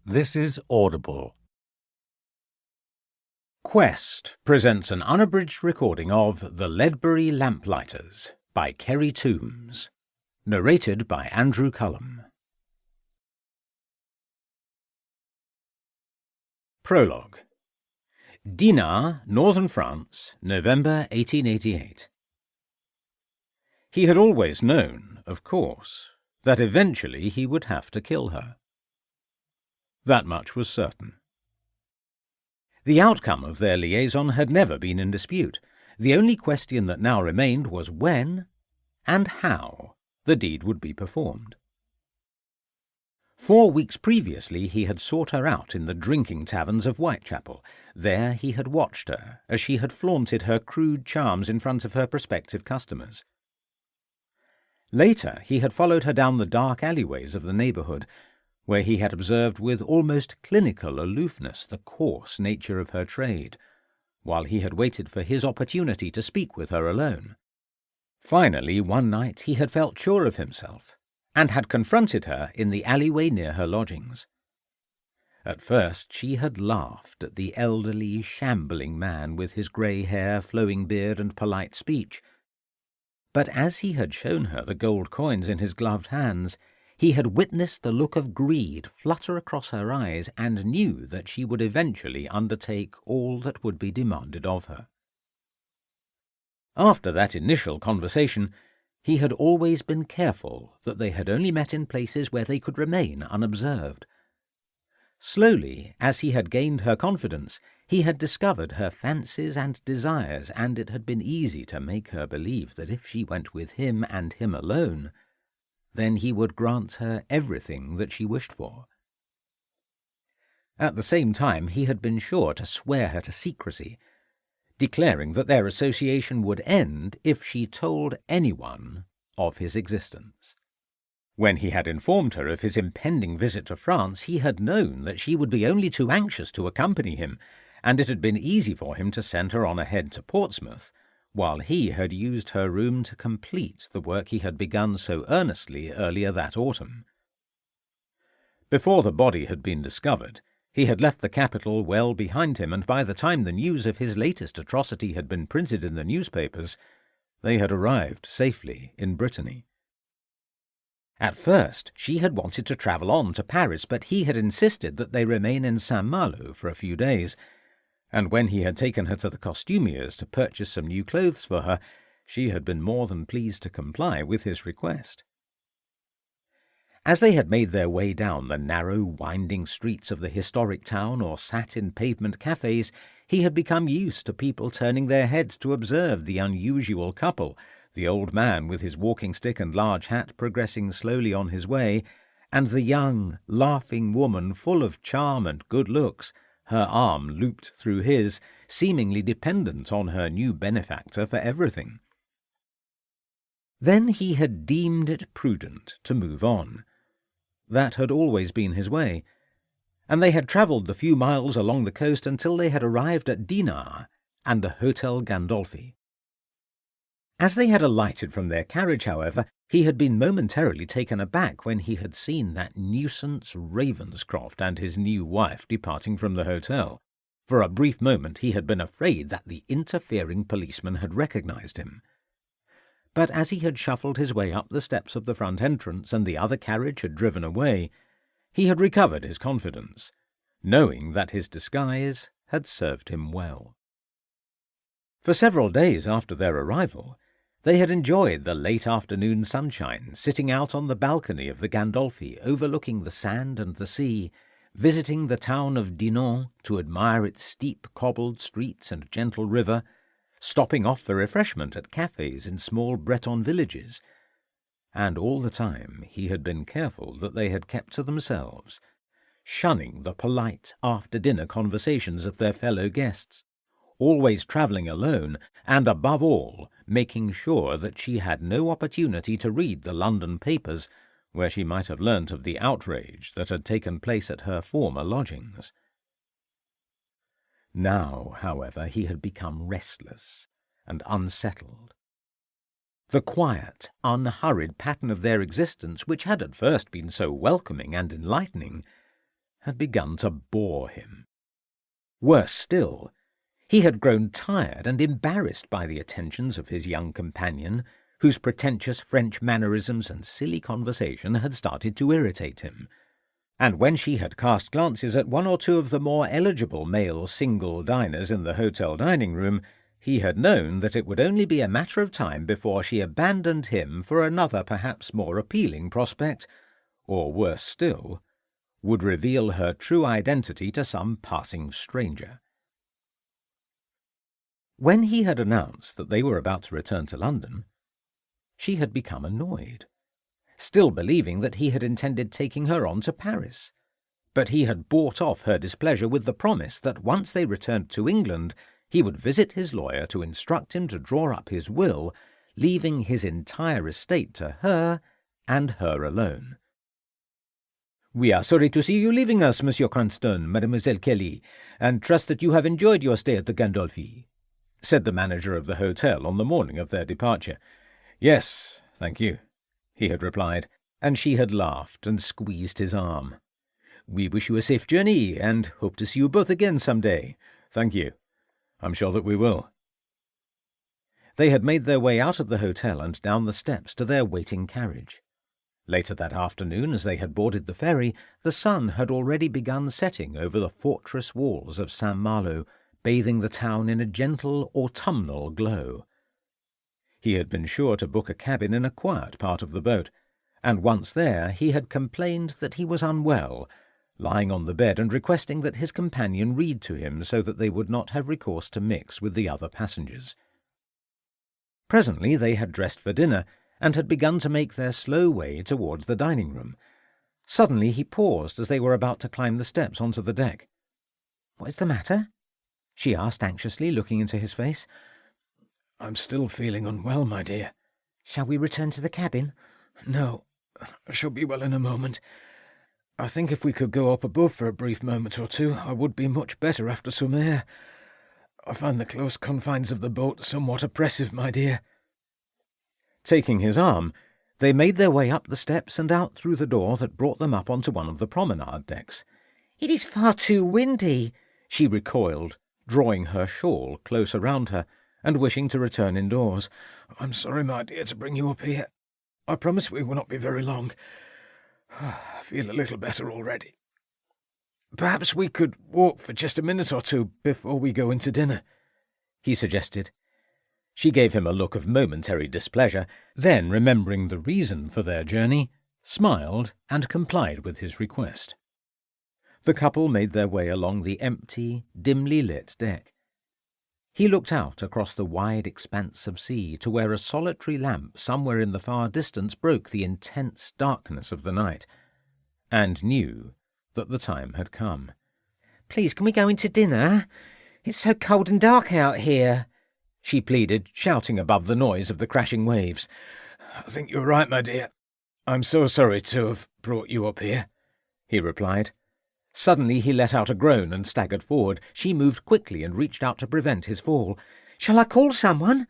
This is Audible. Quest presents an unabridged recording of The Ledbury Lamplighters by Kerry Tombs, narrated by Andrew Cullum. Prologue. Dinard, Northern France, November 1888. He had always known, of course, that eventually he would have to kill her. That much was certain. The outcome of their liaison had never been in dispute. The only question that now remained was when and how the deed would be performed. 4 weeks previously he had sought her out in the drinking taverns of Whitechapel. There he had watched her as she had flaunted her crude charms in front of her prospective customers. Later he had followed her down the dark alleyways of the neighbourhood, where he had observed with almost clinical aloofness the coarse nature of her trade, while he had waited for his opportunity to speak with her alone. Finally, one night he had felt sure of himself, and had confronted her in the alleyway near her lodgings. At first she had laughed at the elderly, shambling man with his grey hair, flowing beard, and polite speech. But as he had shown her the gold coins in his gloved hands, he had witnessed the look of greed flutter across her eyes and knew that she would eventually undertake all that would be demanded of her. After that initial conversation, he had always been careful that they had only met in places where they could remain unobserved. Slowly, as he had gained her confidence, he had discovered her fancies and desires, and it had been easy to make her believe that if she went with him and him alone, then he would grant her everything that she wished for. At the same time, he had been sure to swear her to secrecy, declaring that their association would end if she told anyone of his existence. When he had informed her of his impending visit to France, he had known that she would be only too anxious to accompany him, and it had been easy for him to send her on ahead to Portsmouth, while he had used her room to complete the work he had begun so earnestly earlier that autumn. Before the body had been discovered, he had left the capital well behind him, and by the time the news of his latest atrocity had been printed in the newspapers, they had arrived safely in Brittany. At first she had wanted to travel on to Paris, but he had insisted that they remain in Saint-Malo for a few days, and when he had taken her to the costumier's to purchase some new clothes for her, she had been more than pleased to comply with his request. As they had made their way down the narrow, winding streets of the historic town or sat in pavement cafes, he had become used to people turning their heads to observe the unusual couple, the old man with his walking stick and large hat progressing slowly on his way, and the young, laughing woman full of charm and good looks, her arm looped through his, seemingly dependent on her new benefactor for everything. Then he had deemed it prudent to move on. That had always been his way, and they had travelled the few miles along the coast until they had arrived at Dinard and the Hotel Gandolfi. As they had alighted from their carriage, however, he had been momentarily taken aback when he had seen that nuisance Ravenscroft and his new wife departing from the hotel. For a brief moment he had been afraid that the interfering policeman had recognized him. But as he had shuffled his way up the steps of the front entrance and the other carriage had driven away, he had recovered his confidence, knowing that his disguise had served him well. For several days after their arrival, they had enjoyed the late afternoon sunshine, sitting out on the balcony of the Gandolfi, overlooking the sand and the sea, visiting the town of Dinant to admire its steep cobbled streets and gentle river, stopping off for refreshment at cafes in small Breton villages. And all the time he had been careful that they had kept to themselves, shunning the polite after-dinner conversations of their fellow guests, always travelling alone, and above all making sure that she had no opportunity to read the London papers, where she might have learnt of the outrage that had taken place at her former lodgings. Now, however, he had become restless and unsettled. The quiet, unhurried pattern of their existence, which had at first been so welcoming and enlightening, had begun to bore him. Worse still, he had grown tired and embarrassed by the attentions of his young companion, whose pretentious French mannerisms and silly conversation had started to irritate him. And when she had cast glances at one or two of the more eligible male single diners in the hotel dining-room, he had known that it would only be a matter of time before she abandoned him for another perhaps more appealing prospect, or worse still, would reveal her true identity to some passing stranger. When he had announced that they were about to return to London, she had become annoyed, still believing that he had intended taking her on to Paris. But he had bought off her displeasure with the promise that once they returned to England, he would visit his lawyer to instruct him to draw up his will, leaving his entire estate to her and her alone. "We are sorry to see you leaving us, Monsieur Cranston, Mademoiselle Kelly, and trust that you have enjoyed your stay at the Gandolfi," said the manager of the hotel on the morning of their departure. "Yes, thank you," he had replied, and she had laughed and squeezed his arm. "We wish you a safe journey, and hope to see you both again some day. Thank you. I'm sure that we will." They had made their way out of the hotel and down the steps to their waiting carriage. Later that afternoon, as they had boarded the ferry, the sun had already begun setting over the fortress walls of St. Malo, bathing the town in a gentle autumnal glow. He had been sure to book a cabin in a quiet part of the boat, and once there he had complained that he was unwell, lying on the bed and requesting that his companion read to him so that they would not have recourse to mix with the other passengers. Presently they had dressed for dinner, and had begun to make their slow way towards the dining-room. Suddenly he paused as they were about to climb the steps onto the deck. "What is the matter?" she asked anxiously, looking into his face. "I'm still feeling unwell, my dear." "Shall we return to the cabin?" "No, I shall be well in a moment. I think if we could go up above for a brief moment or two, I would be much better after some air. I find the close confines of the boat somewhat oppressive, my dear." Taking his arm, they made their way up the steps and out through the door that brought them up onto one of the promenade decks. "It is far too windy," she recoiled, drawing her shawl close around her and wishing to return indoors. "I'm sorry, my dear, to bring you up here. I promise we will not be very long. I feel a little better already. Perhaps we could walk for just a minute or two before we go into dinner," he suggested. She gave him a look of momentary displeasure, then, remembering the reason for their journey, smiled and complied with his request. The couple made their way along the empty, dimly lit deck. He looked out across the wide expanse of sea to where a solitary lamp somewhere in the far distance broke the intense darkness of the night, and knew that the time had come. "Please, can we go into dinner? It's so cold and dark out here," she pleaded, shouting above the noise of the crashing waves. "I think you're right, my dear. I'm so sorry to have brought you up here," he replied. Suddenly he let out a groan and staggered forward. She moved quickly and reached out to prevent his fall. "Shall I call someone?"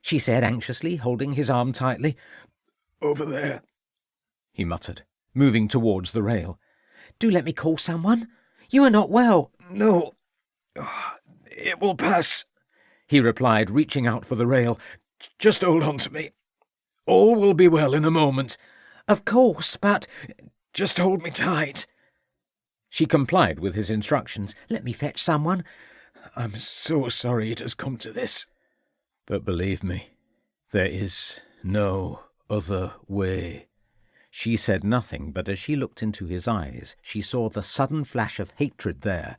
she said anxiously, holding his arm tightly. "Over there," he muttered, moving towards the rail. "Do let me call someone. You are not well." "No, it will pass," he replied, reaching out for the rail. "Just hold on to me. All will be well in a moment." "Of course, but—" "Just hold me tight." She complied with his instructions. "Let me fetch someone." "I'm so sorry it has come to this. But believe me, there is no other way." She said nothing, but as she looked into his eyes, she saw the sudden flash of hatred there,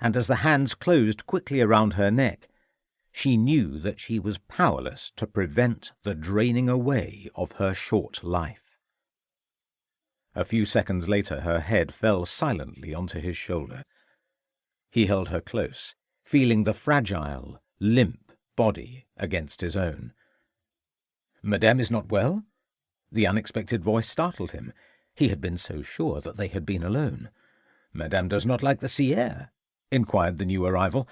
and as the hands closed quickly around her neck, she knew that she was powerless to prevent the draining away of her short life. A few seconds later her head fell silently onto his shoulder. He held her close, feeling the fragile, limp body against his own. "Madame is not well?" The unexpected voice startled him. He had been so sure that they had been alone. "Madame does not like the sea air?" inquired the new arrival.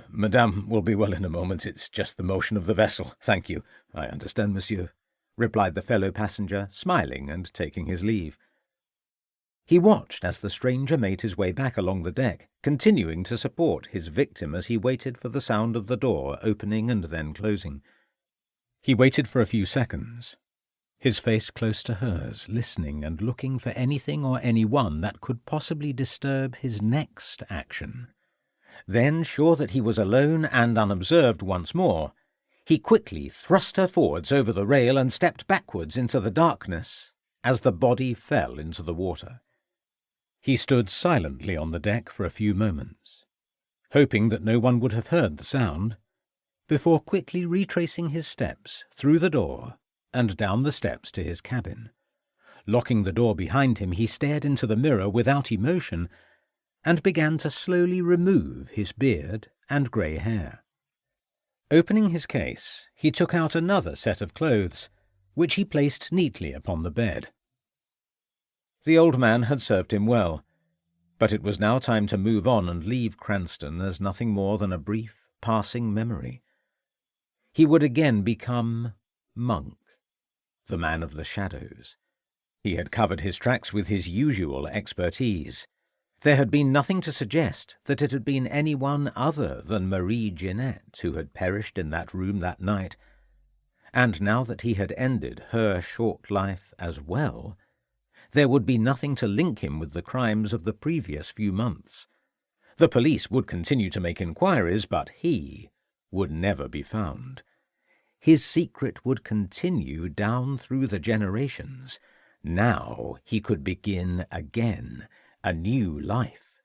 "Madame will be well in a moment. It's just the motion of the vessel. Thank you. I understand, monsieur," replied the fellow passenger, smiling and taking his leave. He watched as the stranger made his way back along the deck, continuing to support his victim as he waited for the sound of the door opening and then closing. He waited for a few seconds, his face close to hers, listening and looking for anything or anyone that could possibly disturb his next action. Then, sure that he was alone and unobserved once more, he quickly thrust her forwards over the rail and stepped backwards into the darkness as the body fell into the water. He stood silently on the deck for a few moments, hoping that no one would have heard the sound, before quickly retracing his steps through the door and down the steps to his cabin. Locking the door behind him, he stared into the mirror without emotion and began to slowly remove his beard and grey hair. Opening his case, he took out another set of clothes, which he placed neatly upon the bed. The old man had served him well, but it was now time to move on and leave Cranston as nothing more than a brief, passing memory. He would again become Monk, the man of the shadows. He had covered his tracks with his usual expertise. There had been nothing to suggest that it had been anyone other than Marie Jeanette who had perished in that room that night, and now that he had ended her short life as well, there would be nothing to link him with the crimes of the previous few months. The police would continue to make inquiries, but he would never be found. His secret would continue down through the generations. Now he could begin again, a new life.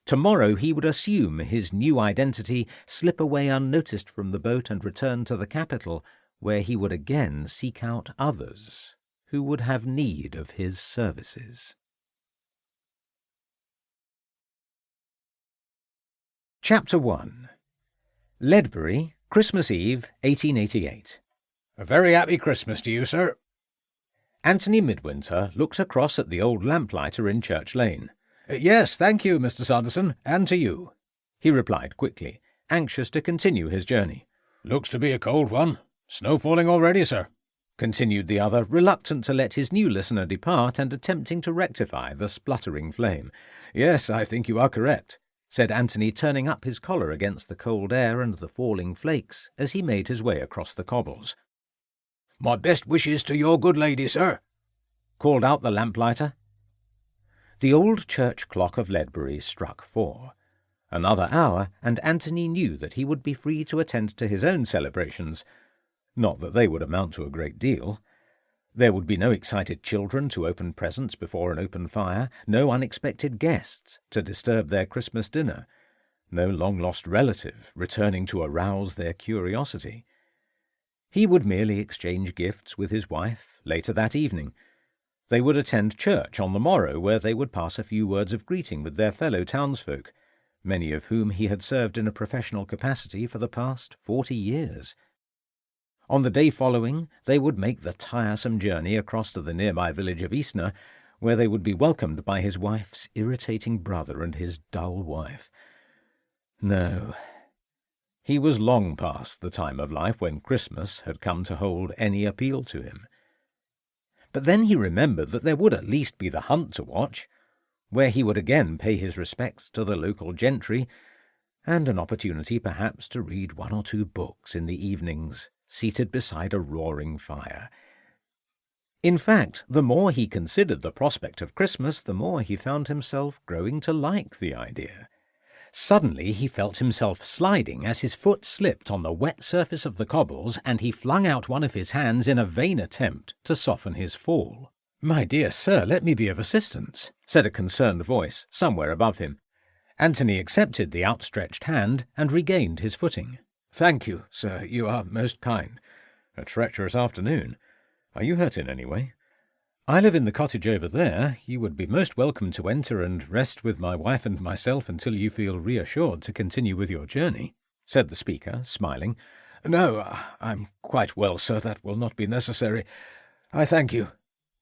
Tomorrow he would assume his new identity, slip away unnoticed from the boat and return to the capital, where he would again seek out others who would have need of his services. Chapter 1. Ledbury, Christmas Eve, 1888. A very happy Christmas to you, sir. Anthony Midwinter looked across at the old lamplighter in Church Lane. Yes, thank you, Mr. Sanderson, and to you, he replied quickly, anxious to continue his journey. Looks to be a cold one. Snow falling already, sir, continued the other, reluctant to let his new listener depart and attempting to rectify the spluttering flame. Yes, I think you are correct, said Anthony, turning up his collar against the cold air and the falling flakes as he made his way across the cobbles. My best wishes to your good lady, sir, called out the lamplighter. The old church clock of Ledbury struck 4. Another hour, and Anthony knew that he would be free to attend to his own celebrations. Not that they would amount to a great deal. There would be no excited children to open presents before an open fire, no unexpected guests to disturb their Christmas dinner, no long-lost relative returning to arouse their curiosity. He would merely exchange gifts with his wife later that evening. They would attend church on the morrow, where they would pass a few words of greeting with their fellow townsfolk, many of whom he had served in a professional capacity for the past 40 years. On the day following, they would make the tiresome journey across to the nearby village of Eastner, where they would be welcomed by his wife's irritating brother and his dull wife. No, he was long past the time of life when Christmas had come to hold any appeal to him. But then he remembered that there would at least be the hunt to watch, where he would again pay his respects to the local gentry, and an opportunity perhaps to read 1 or 2 books in the evenings, seated beside a roaring fire. In fact, the more he considered the prospect of Christmas, the more he found himself growing to like the idea. Suddenly he felt himself sliding as his foot slipped on the wet surface of the cobbles, and he flung out one of his hands in a vain attempt to soften his fall. "My dear sir, let me be of assistance," said a concerned voice somewhere above him. Anthony accepted the outstretched hand and regained his footing. "Thank you, sir. You are most kind. A treacherous afternoon. Are you hurt in any way?" "I live in the cottage over there. You would be most welcome to enter and rest with my wife and myself until you feel reassured to continue with your journey," said the speaker, smiling. "No, I'm quite well, sir. That will not be necessary. I thank you,"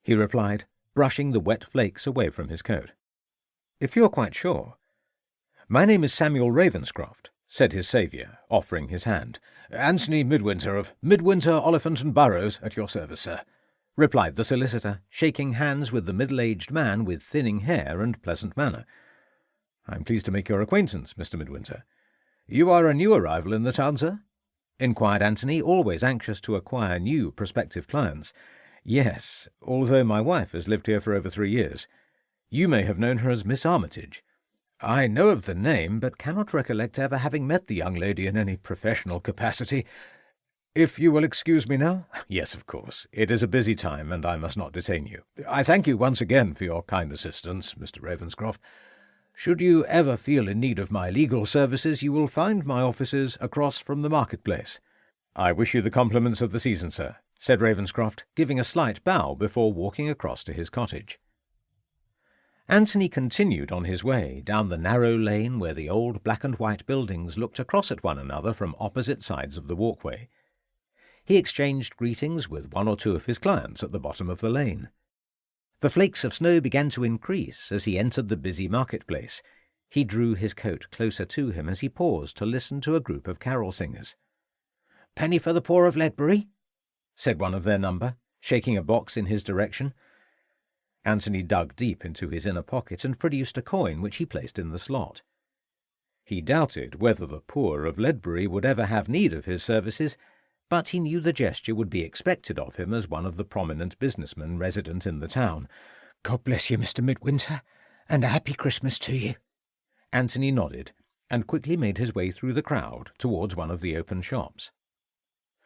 he replied, brushing the wet flakes away from his coat. "If you're quite sure. My name is Samuel Ravenscroft," said his saviour, offering his hand. "Anthony Midwinter of Midwinter, Oliphant and Burrows, at your service, sir," replied the solicitor, shaking hands with the middle-aged man with thinning hair and pleasant manner. "I'm pleased to make your acquaintance, Mr. Midwinter. You are a new arrival in the town, sir?" inquired Anthony, always anxious to acquire new prospective clients. "Yes, although my wife has lived here for over 3 years. You may have known her as Miss Armitage." "I know of the name, but cannot recollect ever having met the young lady in any professional capacity. If you will excuse me now?" "Yes, of course. It is a busy time, and I must not detain you." "I thank you once again for your kind assistance, Mr. Ravenscroft. Should you ever feel in need of my legal services, you will find my offices across from the marketplace." "I wish you the compliments of the season, sir," said Ravenscroft, giving a slight bow before walking across to his cottage. Anthony continued on his way down the narrow lane where the old black-and-white buildings looked across at one another from opposite sides of the walkway. He exchanged greetings with one or two of his clients at the bottom of the lane. The flakes of snow began to increase as he entered the busy marketplace. He drew his coat closer to him as he paused to listen to a group of carol singers. "Penny for the poor of Ledbury," said one of their number, shaking a box in his direction. Anthony dug deep into his inner pocket and produced a coin which he placed in the slot. He doubted whether the poor of Ledbury would ever have need of his services, but he knew the gesture would be expected of him as one of the prominent businessmen resident in the town. "God bless you, Mr. Midwinter, and a happy Christmas to you." Anthony nodded, and quickly made his way through the crowd towards one of the open shops.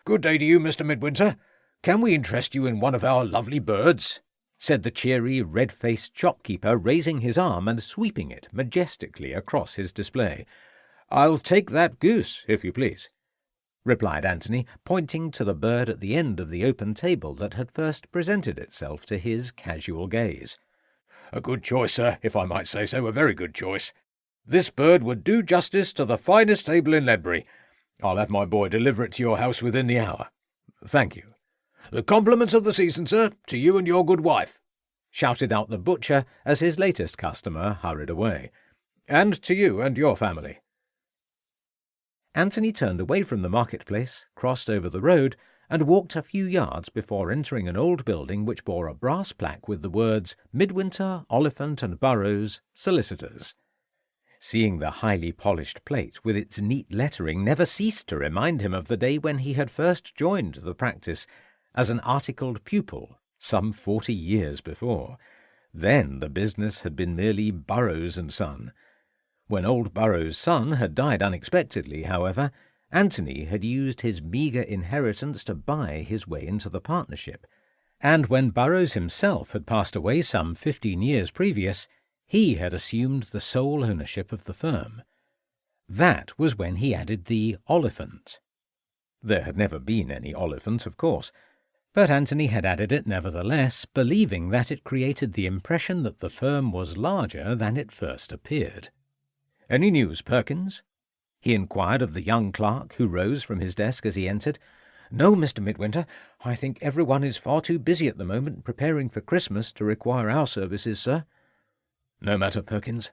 "Good day to you, Mr. Midwinter. Can we interest you in one of our lovely birds?" said the cheery, red-faced shopkeeper, raising his arm and sweeping it majestically across his display. "I'll take that goose, if you please," replied Anthony, pointing to the bird at the end of the open table that had first presented itself to his casual gaze. "A good choice, sir, if I might say so, a very good choice. This bird would do justice to the finest table in Ledbury. I'll have my boy deliver it to your house within the hour." "Thank you." "The compliments of the season, sir, to you and your good wife," shouted out the butcher as his latest customer hurried away. "And to you and your family." Anthony turned away from the marketplace, crossed over the road, and walked a few yards before entering an old building which bore a brass plaque with the words Midwinter, Oliphant and Burrows, Solicitors. Seeing the highly polished plate with its neat lettering never ceased to remind him of the day when he had first joined the practice as an articled pupil some 40 years before. Then the business had been merely Burrows and Son. When old Burrows' son had died unexpectedly, however, Anthony had used his meagre inheritance to buy his way into the partnership, and when Burrows himself had passed away some 15 years previous, he had assumed the sole ownership of the firm. That was when he added the Oliphant. There had never been any Oliphant, of course, but Anthony had added it nevertheless, believing that it created the impression that the firm was larger than it first appeared. "Any news, Perkins?" he inquired of the young clerk who rose from his desk as he entered. "No, Mr. Midwinter. I think everyone is far too busy at the moment preparing for Christmas to require our services, sir." "No matter, Perkins.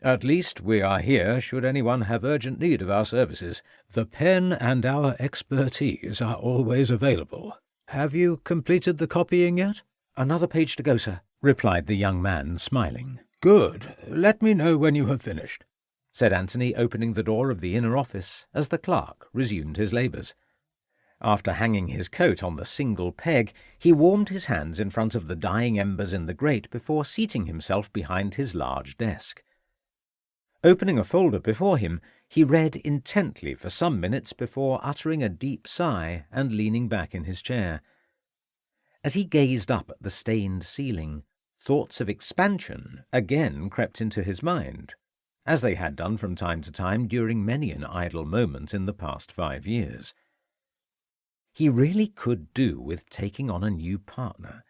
At least we are here should anyone have urgent need of our services. The pen and our expertise are always available. Have you completed the copying yet?" "Another page to go, sir," replied the young man, smiling. "Good. Let me know when you have finished," said Anthony, opening the door of the inner office as the clerk resumed his labours. After hanging his coat on the single peg, he warmed his hands in front of the dying embers in the grate before seating himself behind his large desk. Opening a folder before him, he read intently for some minutes before uttering a deep sigh and leaning back in his chair. As he gazed up at the stained ceiling, thoughts of expansion again crept into his mind, as they had done from time to time during many an idle moment in the past 5 years. He really could do with taking on a new partner,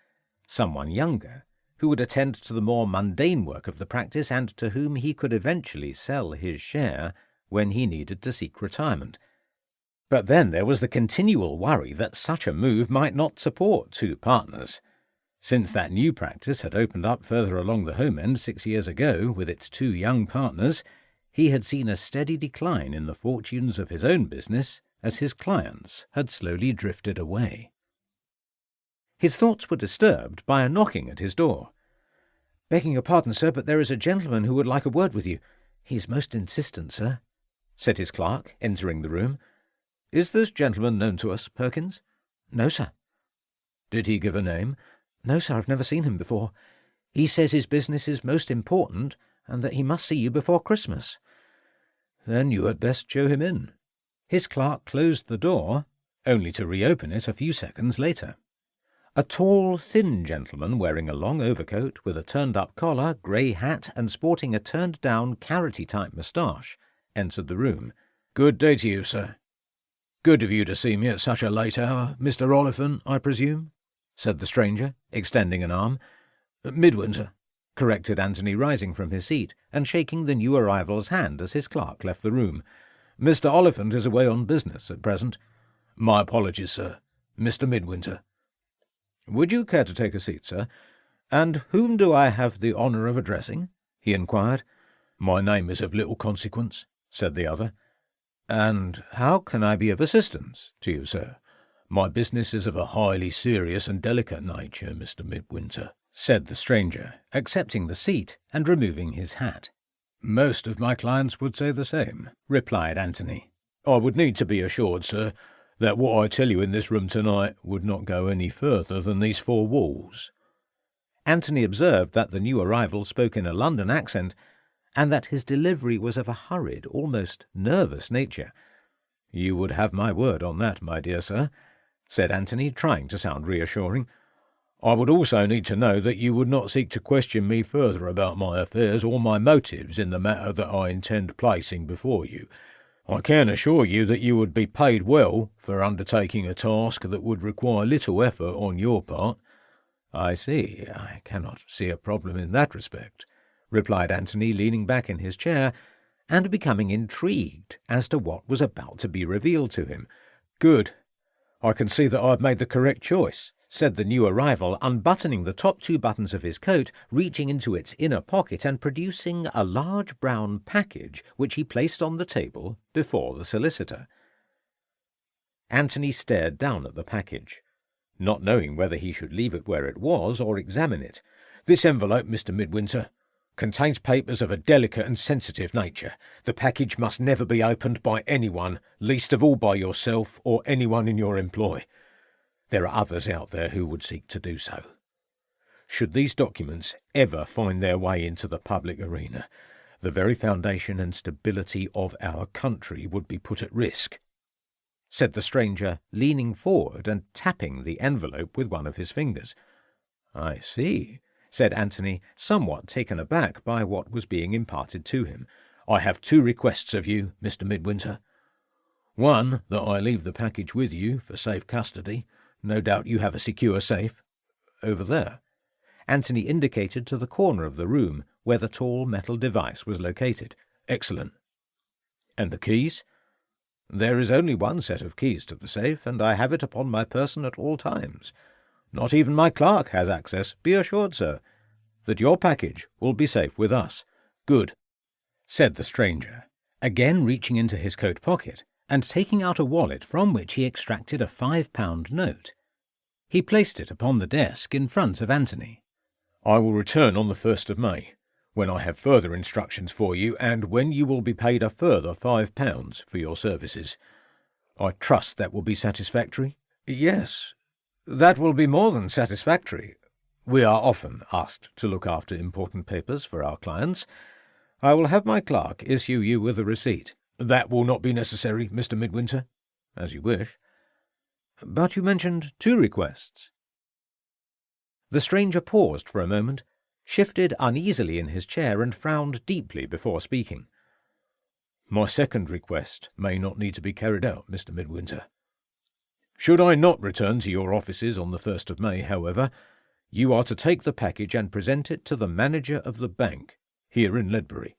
someone younger, who would attend to the more mundane work of the practice and to whom he could eventually sell his share when he needed to seek retirement. But then there was the continual worry that such a move might not support 2 partners. Since that new practice had opened up further along the home end 6 years ago with its 2 young partners, he had seen a steady decline in the fortunes of his own business as his clients had slowly drifted away. His thoughts were disturbed by a knocking at his door. "Begging your pardon, sir, but there is a gentleman who would like a word with you. He's most insistent, sir," said his clerk, entering the room. "Is this gentleman known to us, Perkins?" "No, sir." "Did he give a name?" "No, sir, I've never seen him before. He says his business is most important and that he must see you before Christmas." "Then you had best show him in." His clerk closed the door, only to reopen it a few seconds later. A tall, thin gentleman wearing a long overcoat with a turned-up collar, grey hat, and sporting a turned-down, carroty-type moustache entered the room. "Good day to you, sir. Good of you to see me at such a late hour. Mr. Oliphant, I presume?" said the stranger, extending an arm. "Midwinter," corrected Anthony, rising from his seat and shaking the new arrival's hand as his clerk left the room. "Mr. Oliphant is away on business at present. My apologies, sir. Mr. Midwinter." "Would you care to take a seat, sir? And whom do I have the honour of addressing?" he inquired. "My name is of little consequence," said the other. "And how can I be of assistance to you, sir?" "My business is of a highly serious and delicate nature, Mr. Midwinter," said the stranger, accepting the seat and removing his hat. "Most of my clients would say the same," replied Anthony. "I would need to be assured, sir, that what I tell you in this room tonight would not go any further than these four walls." Anthony observed that the new arrival spoke in a London accent, and that his delivery was of a hurried, almost nervous nature. "You would have my word on that, my dear sir," said Anthony, trying to sound reassuring. "I would also need to know that you would not seek to question me further about my affairs or my motives in the matter that I intend placing before you. I can assure you that you would be paid well for undertaking a task that would require little effort on your part." "I see. I cannot see a problem in that respect," replied Anthony, leaning back in his chair and becoming intrigued as to what was about to be revealed to him. "Good. I can see that I've made the correct choice," said the new arrival, unbuttoning the top two buttons of his coat, reaching into its inner pocket and producing a large brown package which he placed on the table before the solicitor. Anthony stared down at the package, not knowing whether he should leave it where it was or examine it. "This envelope, Mr. Midwinter, contains papers of a delicate and sensitive nature. The package must never be opened by anyone, least of all by yourself or anyone in your employ. There are others out there who would seek to do so. Should these documents ever find their way into the public arena, the very foundation and stability of our country would be put at risk," said the stranger, leaning forward and tapping the envelope with one of his fingers. "I see," said Anthony, somewhat taken aback by what was being imparted to him. "I have two requests of you, Mr. Midwinter. One, that I leave the package with you for safe custody. No doubt you have a secure safe over there." Anthony indicated to the corner of the room where the tall metal device was located. "Excellent. And the keys?" "There is only one set of keys to the safe, and I have it upon my person at all times. Not even my clerk has access. Be assured, sir, that your package will be safe with us." "Good," said the stranger, again reaching into his coat pocket and taking out a wallet from which he extracted a £5 note. He placed it upon the desk in front of Anthony. "I will return on the 1st of May, when I have further instructions for you, and when you will be paid a further £5 for your services. I trust that will be satisfactory?" "Yes, that will be more than satisfactory. We are often asked to look after important papers for our clients. I will have my clerk issue you with a receipt." "That will not be necessary, Mr. Midwinter." "As you wish. But you mentioned two requests." The stranger paused for a moment, shifted uneasily in his chair, and frowned deeply before speaking. "My second request may not need to be carried out, Mr. Midwinter. Should I not return to your offices on the 1st of May, however, you are to take the package and present it to the manager of the bank here in Ledbury."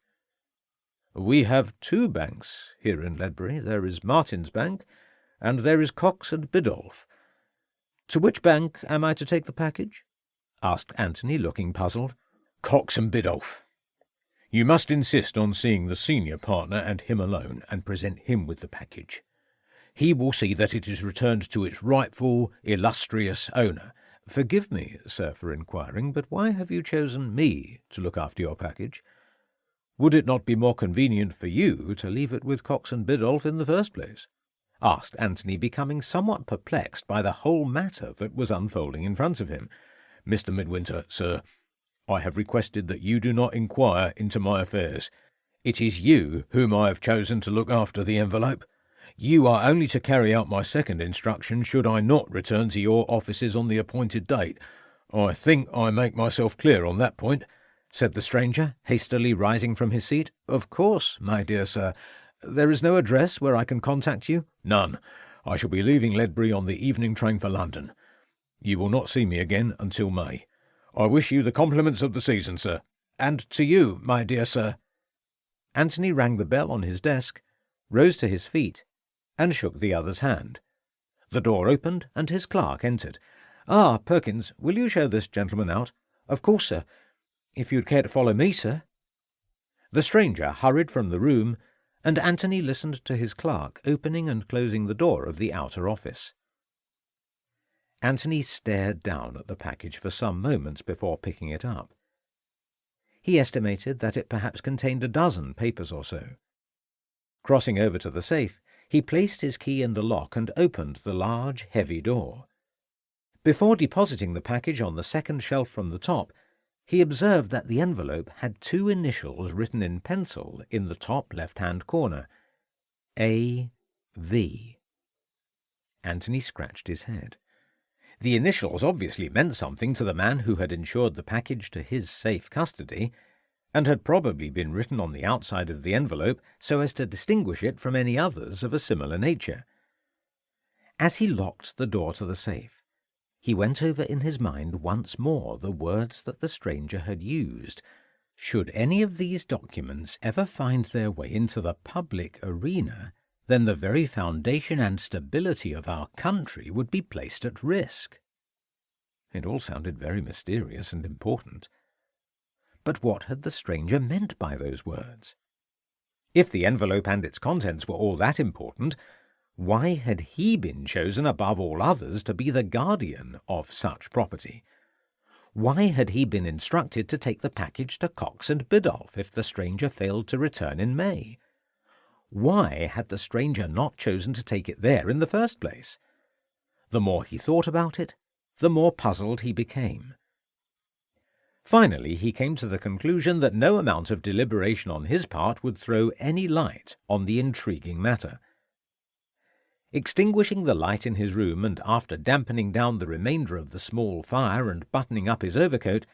"We have two banks here in Ledbury. There is Martin's Bank, and there is Cox and Biddulph. To which bank am I to take the package?" asked Anthony, looking puzzled. "Cox and Biddulph. You must insist on seeing the senior partner and him alone, and present him with the package. He will see that it is returned to its rightful, illustrious owner. Forgive me, sir, for inquiring, but why have you chosen me to look after your package? Would it not be more convenient for you to leave it with Cox and Biddulph in the first place?" asked Anthony, becoming somewhat perplexed by the whole matter that was unfolding in front of him. "Mr. Midwinter, sir, I have requested that you do not inquire into my affairs. It is you whom I have chosen to look after the envelope. You are only to carry out my second instruction should I not return to your offices on the appointed date. I think I make myself clear on that point," said the stranger, hastily rising from his seat. "Of course, my dear sir. There is no address where I can contact you?" "None. I shall be leaving Ledbury on the evening train for London. You will not see me again until May. I wish you the compliments of the season, sir." "And to you, my dear sir." Anthony rang the bell on his desk, rose to his feet, and shook the other's hand. The door opened, and his clerk entered. "Ah, Perkins, will you show this gentleman out?" "Of course, sir. If you'd care to follow me, sir." The stranger hurried from the room, and Anthony listened to his clerk opening and closing the door of the outer office. Anthony stared down at the package for some moments before picking it up. He estimated that it perhaps contained a dozen papers or so. Crossing over to the safe, he placed his key in the lock and opened the large, heavy door. Before depositing the package on the second shelf from the top, he observed that the envelope had two initials written in pencil in the top left-hand corner. A.V. Anthony scratched his head. The initials obviously meant something to the man who had insured the package to his safe custody, and had probably been written on the outside of the envelope so as to distinguish it from any others of a similar nature. As he locked the door to the safe, he went over in his mind once more the words that the stranger had used. Should any of these documents ever find their way into the public arena, then the very foundation and stability of our country would be placed at risk. It all sounded very mysterious and important. But what had the stranger meant by those words? If the envelope and its contents were all that important, why had he been chosen above all others to be the guardian of such property? Why had he been instructed to take the package to Cox and Biddulph if the stranger failed to return in May? Why had the stranger not chosen to take it there in the first place? The more he thought about it, the more puzzled he became. Finally, he came to the conclusion that no amount of deliberation on his part would throw any light on the intriguing matter. Extinguishing the light in his room, and after dampening down the remainder of the small fire and buttoning up his overcoat,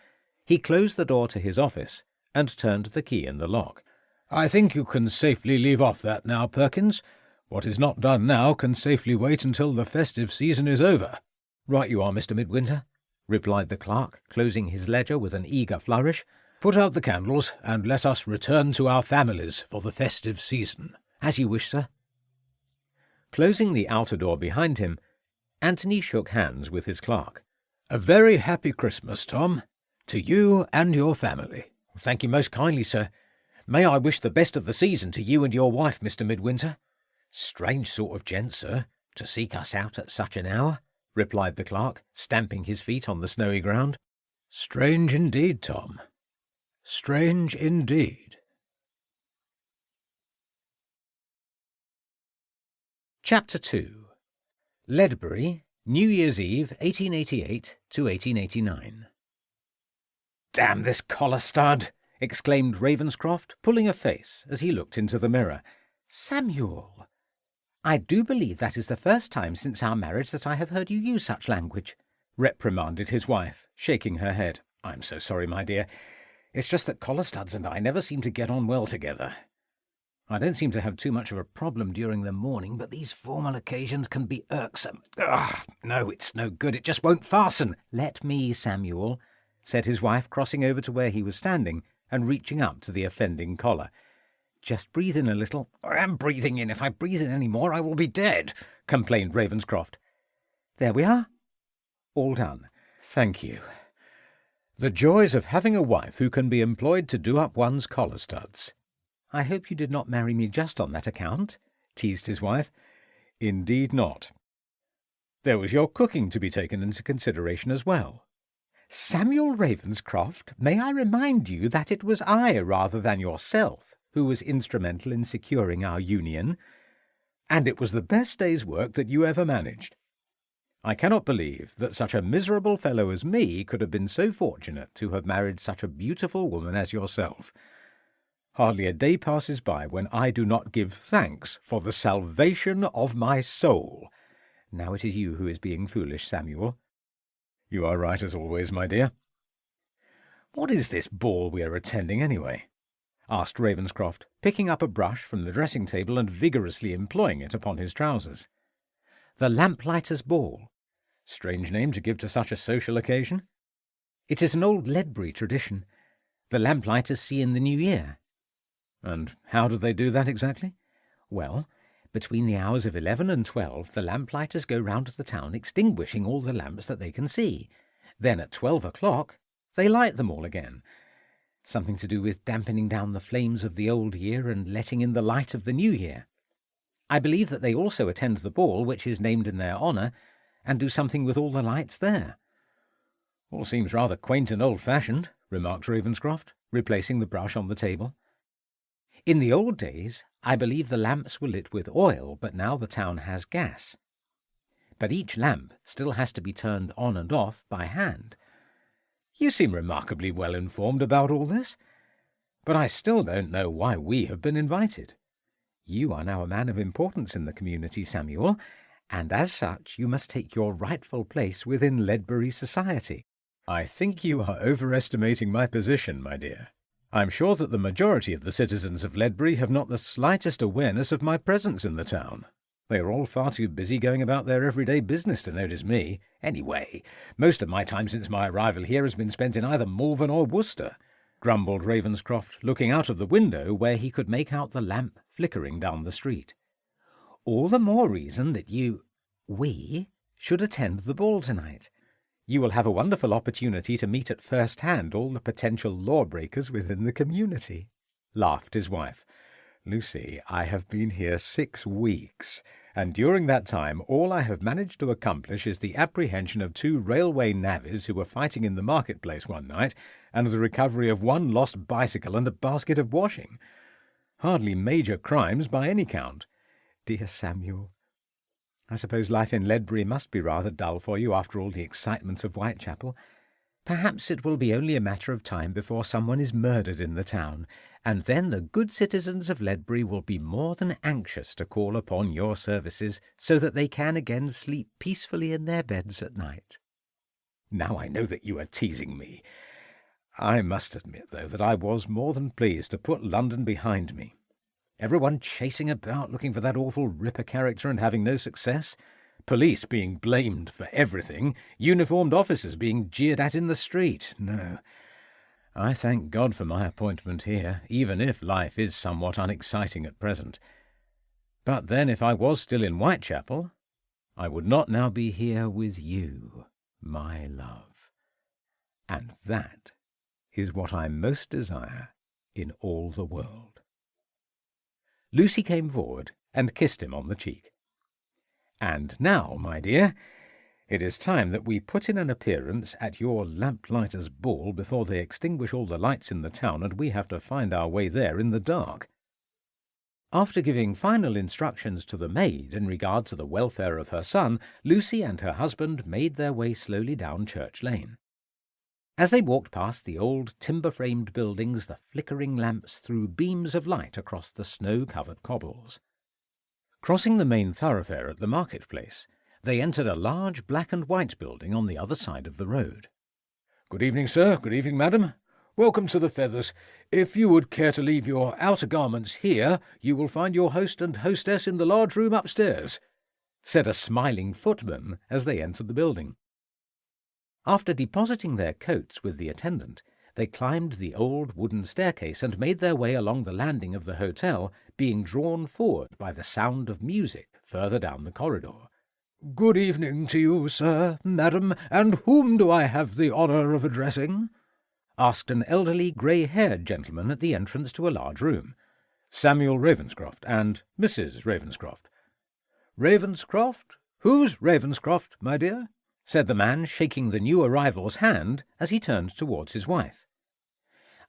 he closed the door to his office and turned the key in the lock. "I think you can safely leave off that now, Perkins. What is not done now can safely wait until the festive season is over." "Right you are, Mr. Midwinter," replied the clerk, closing his ledger with an eager flourish. "Put out the candles, and let us return to our families for the festive season." "As you wish, sir." Closing the outer door behind him, Anthony shook hands with his clerk. "A very happy Christmas, Tom, to you and your family." "Thank you most kindly, sir. May I wish the best of the season to you and your wife, Mr. Midwinter?" "Strange sort of gent, sir, to seek us out at such an hour," replied the clerk, stamping his feet on the snowy ground. "Strange indeed, Tom. Strange indeed." Chapter 2. Ledbury, New Year's Eve, 1888 to 1889. "Damn this collar stud!" exclaimed Ravenscroft, pulling a face as he looked into the mirror. "Samuel, I do believe that is the first time since our marriage that I have heard you use such language," reprimanded his wife, shaking her head. "I'm so sorry, my dear. It's just that collar studs and I never seem to get on well together. I don't seem to have too much of a problem during the morning, but these formal occasions can be irksome. No, it's no good. It just won't fasten." "Let me, Samuel," said his wife, crossing over to where he was standing and reaching up to the offending collar. "Just breathe in a little." "I am breathing in. If I breathe in any more, I will be dead," complained Ravenscroft. "There we are. All done. Thank you. The joys of having a wife who can be employed to do up one's collar studs." "I hope you did not marry me just on that account," teased his wife. "Indeed not." There was your cooking to be taken into consideration as well. Samuel Ravenscroft, may I remind you that it was I, rather than yourself, who was instrumental in securing our union, And it was the best day's work that you ever managed. I cannot believe that such a miserable fellow as me could have been so fortunate to have married such a beautiful woman as yourself. Hardly a day passes by when I do not give thanks for the salvation of my soul. Now it is you who is being foolish, Samuel. You are right as always, my dear. What is this ball we are attending, anyway? Asked Ravenscroft, picking up a brush from the dressing-table and vigorously employing it upon his trousers. The Lamplighters' Ball. Strange name to give to such a social occasion. It is an old Ledbury tradition. The Lamplighters see in the new year. And how do they do that exactly? Well, between the hours of 11 and 12, the Lamplighters go round the town extinguishing all the lamps that they can see. Then at 12 o'clock, they light them all again. Something to do with dampening down the flames of the old year and letting in the light of the new year. I believe that they also attend the ball, which is named in their honour, and do something with all the lights there. All seems rather quaint and old-fashioned, remarked Ravenscroft, replacing the brush on the table. In the old days, I believe the lamps were lit with oil, but now the town has gas. But each lamp still has to be turned on and off by hand. You seem remarkably well informed about all this, but I still don't know why we have been invited. You are now a man of importance in the community, Samuel, and as such you must take your rightful place within Ledbury society. I think you are overestimating my position, my dear. I'm sure that the majority of the citizens of Ledbury have not the slightest awareness of my presence in the town. They are all far too busy going about their everyday business to notice me. Anyway, most of my time since my arrival here has been spent in either Malvern or Worcester, grumbled Ravenscroft, looking out of the window where he could make out the lamp flickering down the street. All the more reason that we should attend the ball tonight. You will have a wonderful opportunity to meet at first hand all the potential lawbreakers within the community, laughed his wife. Lucy, I have been here 6 weeks, and during that time all I have managed to accomplish is the apprehension of 2 railway navvies who were fighting in the marketplace one night, and the recovery of 1 lost bicycle and a basket of washing. Hardly major crimes by any count. Dear Samuel, I suppose life in Ledbury must be rather dull for you after all the excitement of Whitechapel. Perhaps it will be only a matter of time before someone is murdered in the town, and then the good citizens of Ledbury will be more than anxious to call upon your services so that they can again sleep peacefully in their beds at night. Now I know that you are teasing me. I must admit, though, that I was more than pleased to put London behind me. Everyone chasing about looking for that awful Ripper character and having no success. Police being blamed for everything. Uniformed officers being jeered at in the street. No, I thank God for my appointment here, even if life is somewhat unexciting at present. But then if I was still in Whitechapel, I would not now be here with you, my love. And that is what I most desire in all the world. Lucy came forward and kissed him on the cheek. And now, my dear, it is time that we put in an appearance at your Lamplighters' ball before they extinguish all the lights in the town and we have to find our way there in the dark. After giving final instructions to the maid in regard to the welfare of her son, Lucy and her husband made their way slowly down Church Lane. As they walked past the old timber-framed buildings, the flickering lamps threw beams of light across the snow-covered cobbles. Crossing the main thoroughfare at the marketplace, they entered a large black-and-white building on the other side of the road. "Good evening, sir. Good evening, madam. Welcome to the Feathers. If you would care to leave your outer garments here, you will find your host and hostess in the large room upstairs," said a smiling footman as they entered the building. After depositing their coats with the attendant, they climbed the old wooden staircase and made their way along the landing of the hotel, being drawn forward by the sound of music further down the corridor. "Good evening to you, sir, madam, and whom do I have the honour of addressing?" asked an elderly, grey-haired gentleman at the entrance to a large room. "Samuel Ravenscroft and Mrs. Ravenscroft." "Ravenscroft? "Who's Ravenscroft, my dear?" said the man, shaking the new arrival's hand as he turned towards his wife.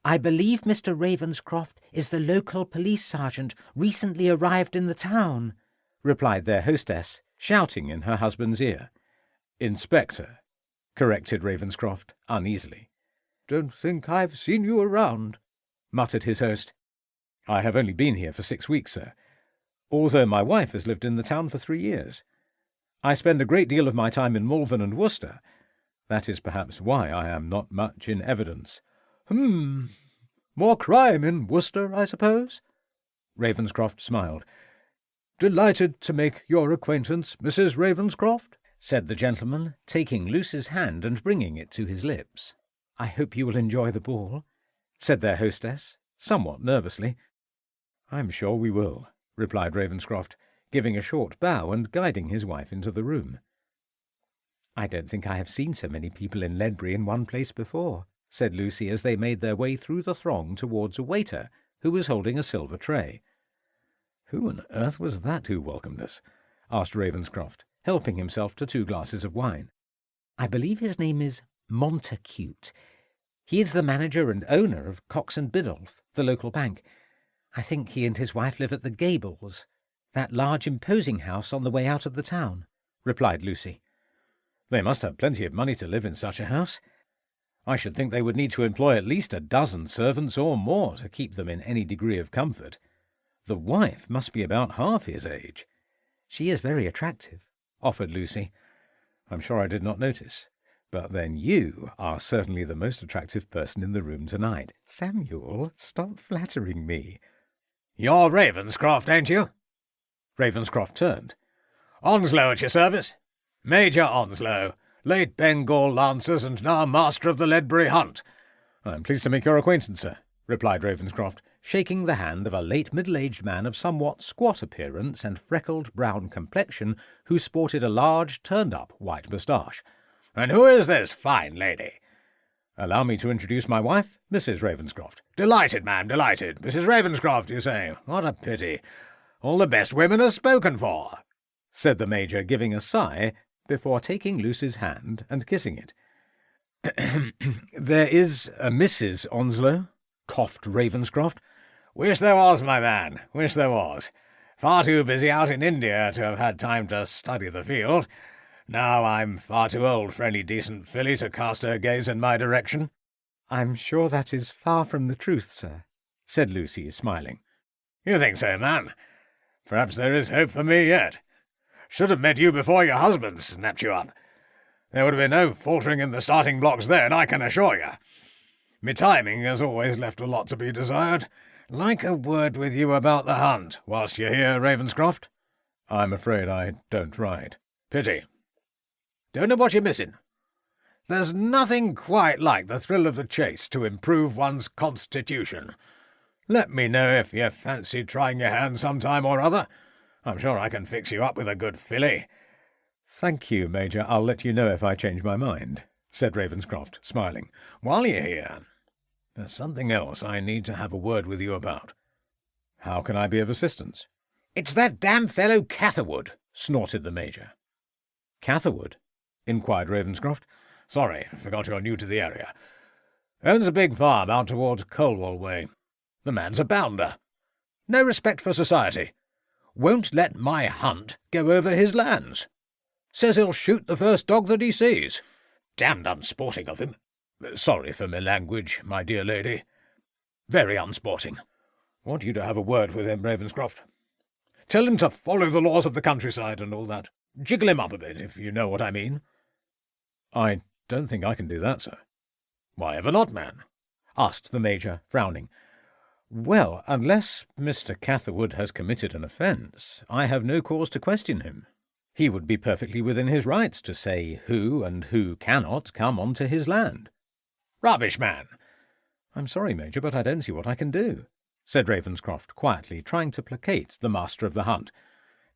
"I believe Mr. Ravenscroft is the local police sergeant recently arrived in the town," replied their hostess, shouting in her husband's ear. "Inspector," corrected Ravenscroft uneasily. "Don't think I've seen you around," muttered his host. "I have only been here for 6 weeks, sir, although my wife has lived in the town for 3 years. I spend a great deal of my time in Malvern and Worcester. That is perhaps why I am not much in evidence." More crime in Worcester, I suppose?" Ravenscroft smiled. "Delighted to make your acquaintance, Mrs. Ravenscroft," said the gentleman, taking Lucy's hand and bringing it to his lips. "I hope you will enjoy the ball," said their hostess, somewhat nervously. "I'm sure we will," replied Ravenscroft, giving a short bow and guiding his wife into the room. "I don't think I have seen so many people in Ledbury in one place before," said Lucy as they made their way through the throng towards a waiter who was holding a silver tray. "Who on earth was that who welcomed us?" asked Ravenscroft, helping himself to 2 glasses of wine. "I believe his name is Montacute. He is the manager and owner of Cox and Biddulph, the local bank. I think he and his wife live at the Gables, that large imposing house on the way out of the town," replied Lucy. "They must have plenty of money to live in such a house. I should think they would need to employ at least a dozen servants or more to keep them in any degree of comfort. The wife must be about half his age." "She is very attractive," offered Lucy. "I'm sure I did not notice. But then you are certainly the most attractive person in the room tonight." "Samuel, stop flattering me." "You're Ravenscroft, ain't you?" Ravenscroft turned. "Onslow at your service. Major Onslow, late Bengal Lancers and now master of the Ledbury Hunt." "I'm pleased to make your acquaintance, sir," replied Ravenscroft, shaking the hand of a late middle-aged man of somewhat squat appearance and freckled brown complexion who sported a large turned-up white moustache. "And who is this fine lady?" "Allow me to introduce my wife, Mrs. Ravenscroft." "Delighted, ma'am, delighted. Mrs. Ravenscroft, you say? What a pity. All the best women are spoken for," said the Major, giving a sigh before taking Lucy's hand and kissing it. "There is a Mrs. Onslow," coughed Ravenscroft. "Wish there was, my man, wish there was. Far too busy out in India to have had time to study the field. Now I'm far too old for any decent filly to cast her gaze in my direction." "I'm sure that is far from the truth, sir," said Lucy, smiling. "You think so, man? Perhaps there is hope for me yet. Should have met you before your husband snapped you up. There would have been no faltering in the starting blocks then, I can assure you. Me timing has always left a lot to be desired. Like a word with you about the hunt, whilst you're here, Ravenscroft?" "I'm afraid I don't ride." "Pity. Don't know what you're missing. There's nothing quite like the thrill of the chase to improve one's constitution. Let me know if you fancy trying your hand some time or other. I'm sure I can fix you up with a good filly." "Thank you, Major. I'll let you know if I change my mind," said Ravenscroft, smiling. "While you're here, there's something else I need to have a word with you about." "How can I be of assistance?" "It's that damn fellow Catherwood," snorted the Major. "Catherwood?" inquired Ravenscroft. "Sorry, forgot you're new to the area. Owns a big farm out towards Colwall way. The man's a bounder. No respect for society. Won't let my hunt go over his lands. Says he'll shoot the first dog that he sees. Damned unsporting of him. Sorry for my language, my dear lady. Very unsporting. Want you to have a word with him, Ravenscroft. Tell him to follow the laws of the countryside and all that. Jiggle him up a bit, if you know what I mean." "I don't think I can do that, sir." "Why ever not, man?" asked the Major, frowning. "Well, unless Mr. Catherwood has committed an offence, I have no cause to question him. He would be perfectly within his rights to say who and who cannot come onto his land." "Rubbish, man." "I'm sorry, Major, but I don't see what I can do," said Ravenscroft quietly, trying to placate the master of the hunt.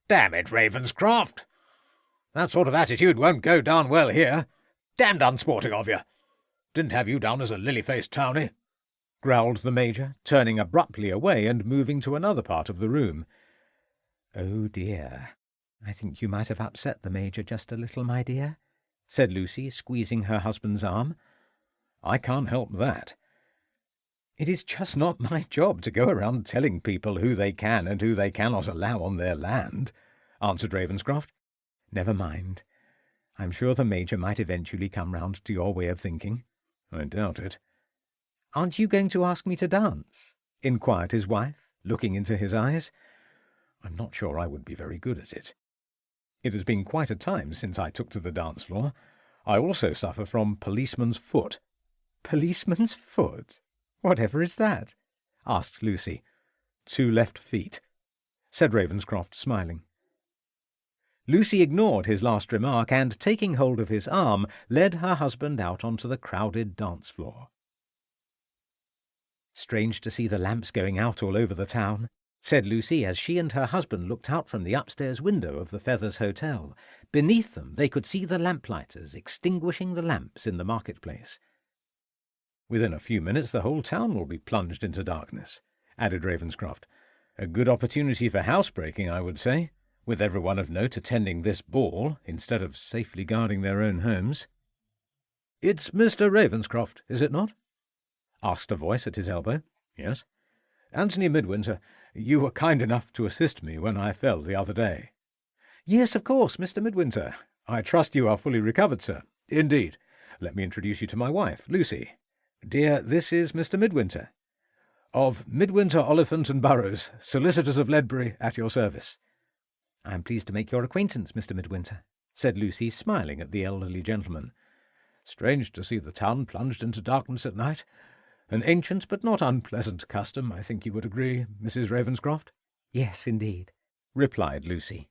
"Damn it, Ravenscroft. That sort of attitude won't go down well here. Damned unsporting of you. Didn't have you down as a lily-faced townie," growled the Major, turning abruptly away and moving to another part of the room. "Oh dear," "I think you might have upset the Major just a little, my dear," said Lucy, squeezing her husband's arm. "I can't help that." "It is just not my job to go around telling people who they can and who they cannot allow on their land," answered Ravenscroft. "Never mind. I'm sure the Major might eventually come round to your way of thinking." "I doubt it." "Aren't you going to ask me to dance?" inquired his wife, looking into his eyes. "I'm not sure I would be very good at it. It has been quite a time since I took to the dance floor. I also suffer from policeman's foot." "Policeman's foot? Whatever is that?" asked Lucy. "2 left feet," said Ravenscroft, smiling. Lucy ignored his last remark and, taking hold of his arm, led her husband out onto the crowded dance floor. "Strange to see the lamps going out all over the town," said Lucy as she and her husband looked out from the upstairs window of the Feathers Hotel. Beneath them they could see the Lamplighters extinguishing the lamps in the marketplace. "Within a few minutes the whole town will be plunged into darkness," added Ravenscroft. "A good opportunity for housebreaking, I would say, with everyone of note attending this ball instead of safely guarding their own homes." "It's Mr. Ravenscroft, is it not?" asked a voice at his elbow. "Yes." "Anthony Midwinter, you were kind enough to assist me when I fell the other day." "Yes, of course, Mr. Midwinter. I trust you are fully recovered, sir." "Indeed. Let me introduce you to my wife, Lucy." "Dear, this is Mr. Midwinter." "Of Midwinter, Oliphant and Burrows, solicitors of Ledbury, at your service." "I am pleased to make your acquaintance, Mr. Midwinter," said Lucy, smiling at the elderly gentleman. "Strange to see the town plunged into darkness at night. An ancient but not unpleasant custom, I think you would agree, Mrs. Ravenscroft?" "Yes, indeed," replied Lucy.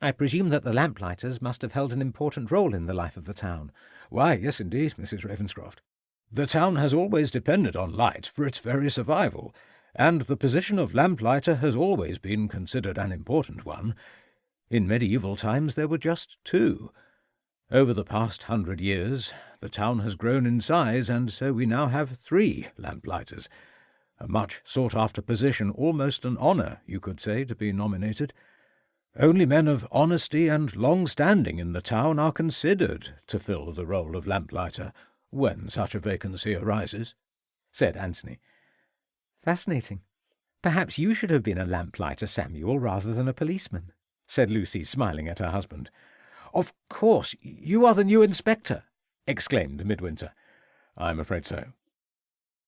"I presume that the Lamplighters must have held an important role in the life of the town." "Why, yes, indeed, Mrs. Ravenscroft. The town has always depended on light for its very survival, and the position of lamplighter has always been considered an important one. In medieval times there were just 2. Over the past 100 years the town has grown in size, and so we now have 3 lamplighters. A much sought-after position, almost an honour, you could say, to be nominated. Only men of honesty and long standing in the town are considered to fill the role of lamplighter, when such a vacancy arises," said Anthony. "Fascinating. Perhaps you should have been a lamplighter, Samuel, rather than a policeman," said Lucy, smiling at her husband. "Of course, you are the new inspector," exclaimed Midwinter. "I'm afraid so."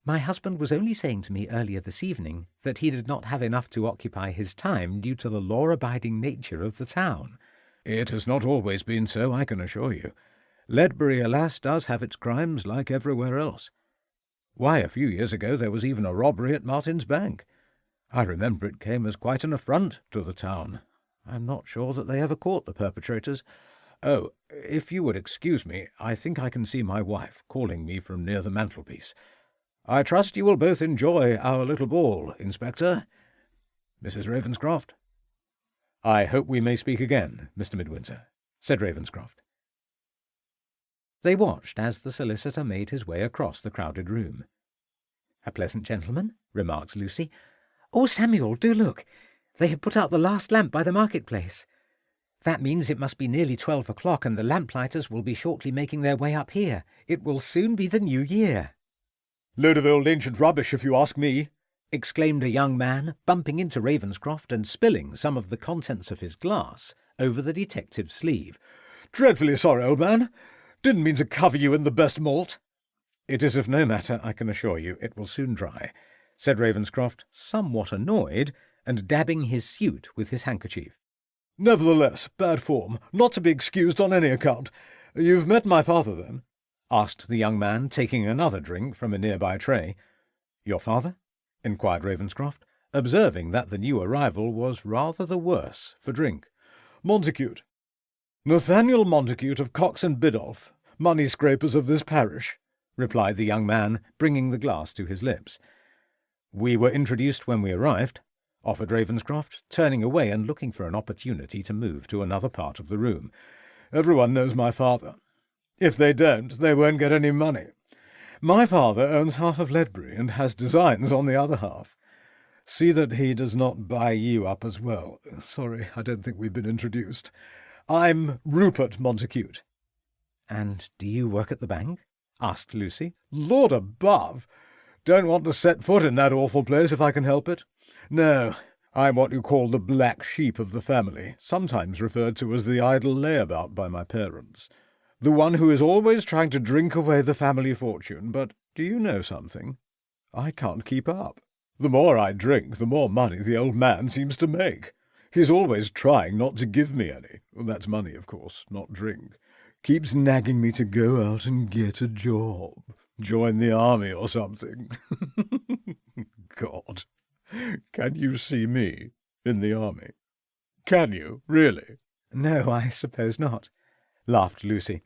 "My husband was only saying to me earlier this evening that he did not have enough to occupy his time due to the law-abiding nature of the town." "It has not always been so, I can assure you. Ledbury, alas, does have its crimes like everywhere else. Why, a few years ago there was even a robbery at Martin's Bank. I remember it came as quite an affront to the town. I'm not sure that they ever caught the perpetrators. Oh, if you would excuse me, I think I can see my wife calling me from near the mantelpiece. I trust you will both enjoy our little ball, Inspector. Mrs. Ravenscroft?" "I hope we may speak again, Mr. Midwinter," said Ravenscroft. They watched as the solicitor made his way across the crowded room. "A pleasant gentleman," remarked Lucy. "Oh, Samuel, do look! They have put out the last lamp by the marketplace. That means it must be nearly 12 o'clock, and the Lamplighters will be shortly making their way up here. It will soon be the new year." "Load of old ancient rubbish, if you ask me," exclaimed a young man, bumping into Ravenscroft and spilling some of the contents of his glass over the detective's sleeve. "Dreadfully sorry, old man. Didn't mean to cover you in the best malt." "It is of no matter, I can assure you. It will soon dry," said Ravenscroft, somewhat annoyed, and dabbing his suit with his handkerchief. "Nevertheless, bad form, not to be excused on any account. You've met my father, then?" asked the young man, taking another drink from a nearby tray. "Your father?" inquired Ravenscroft, observing that the new arrival was rather the worse for drink. "Montacute. Nathaniel Montacute of Cox and Biddulph, money-scrapers of this parish," replied the young man, bringing the glass to his lips. "We were introduced when we arrived," offered Ravenscroft, turning away and looking for an opportunity to move to another part of the room. "Everyone knows my father. If they don't, they won't get any money. My father owns half of Ledbury and has designs on the other half. See that he does not buy you up as well. Sorry, I don't think we've been introduced. I'm Rupert Montacute." "And do you work at the bank?" asked Lucy. "Lord above! Don't want to set foot in that awful place if I can help it. No, I'm what you call the black sheep of the family, sometimes referred to as the idle layabout by my parents. The one who is always trying to drink away the family fortune. But do you know something? I can't keep up. The more I drink, the more money the old man seems to make. He's always trying not to give me any. Well, that's money, of course, not drink. Keeps nagging me to go out and get a job. Join the army or something. God, can you see me in the army? Can you, really?" "No, I suppose not," laughed Lucy.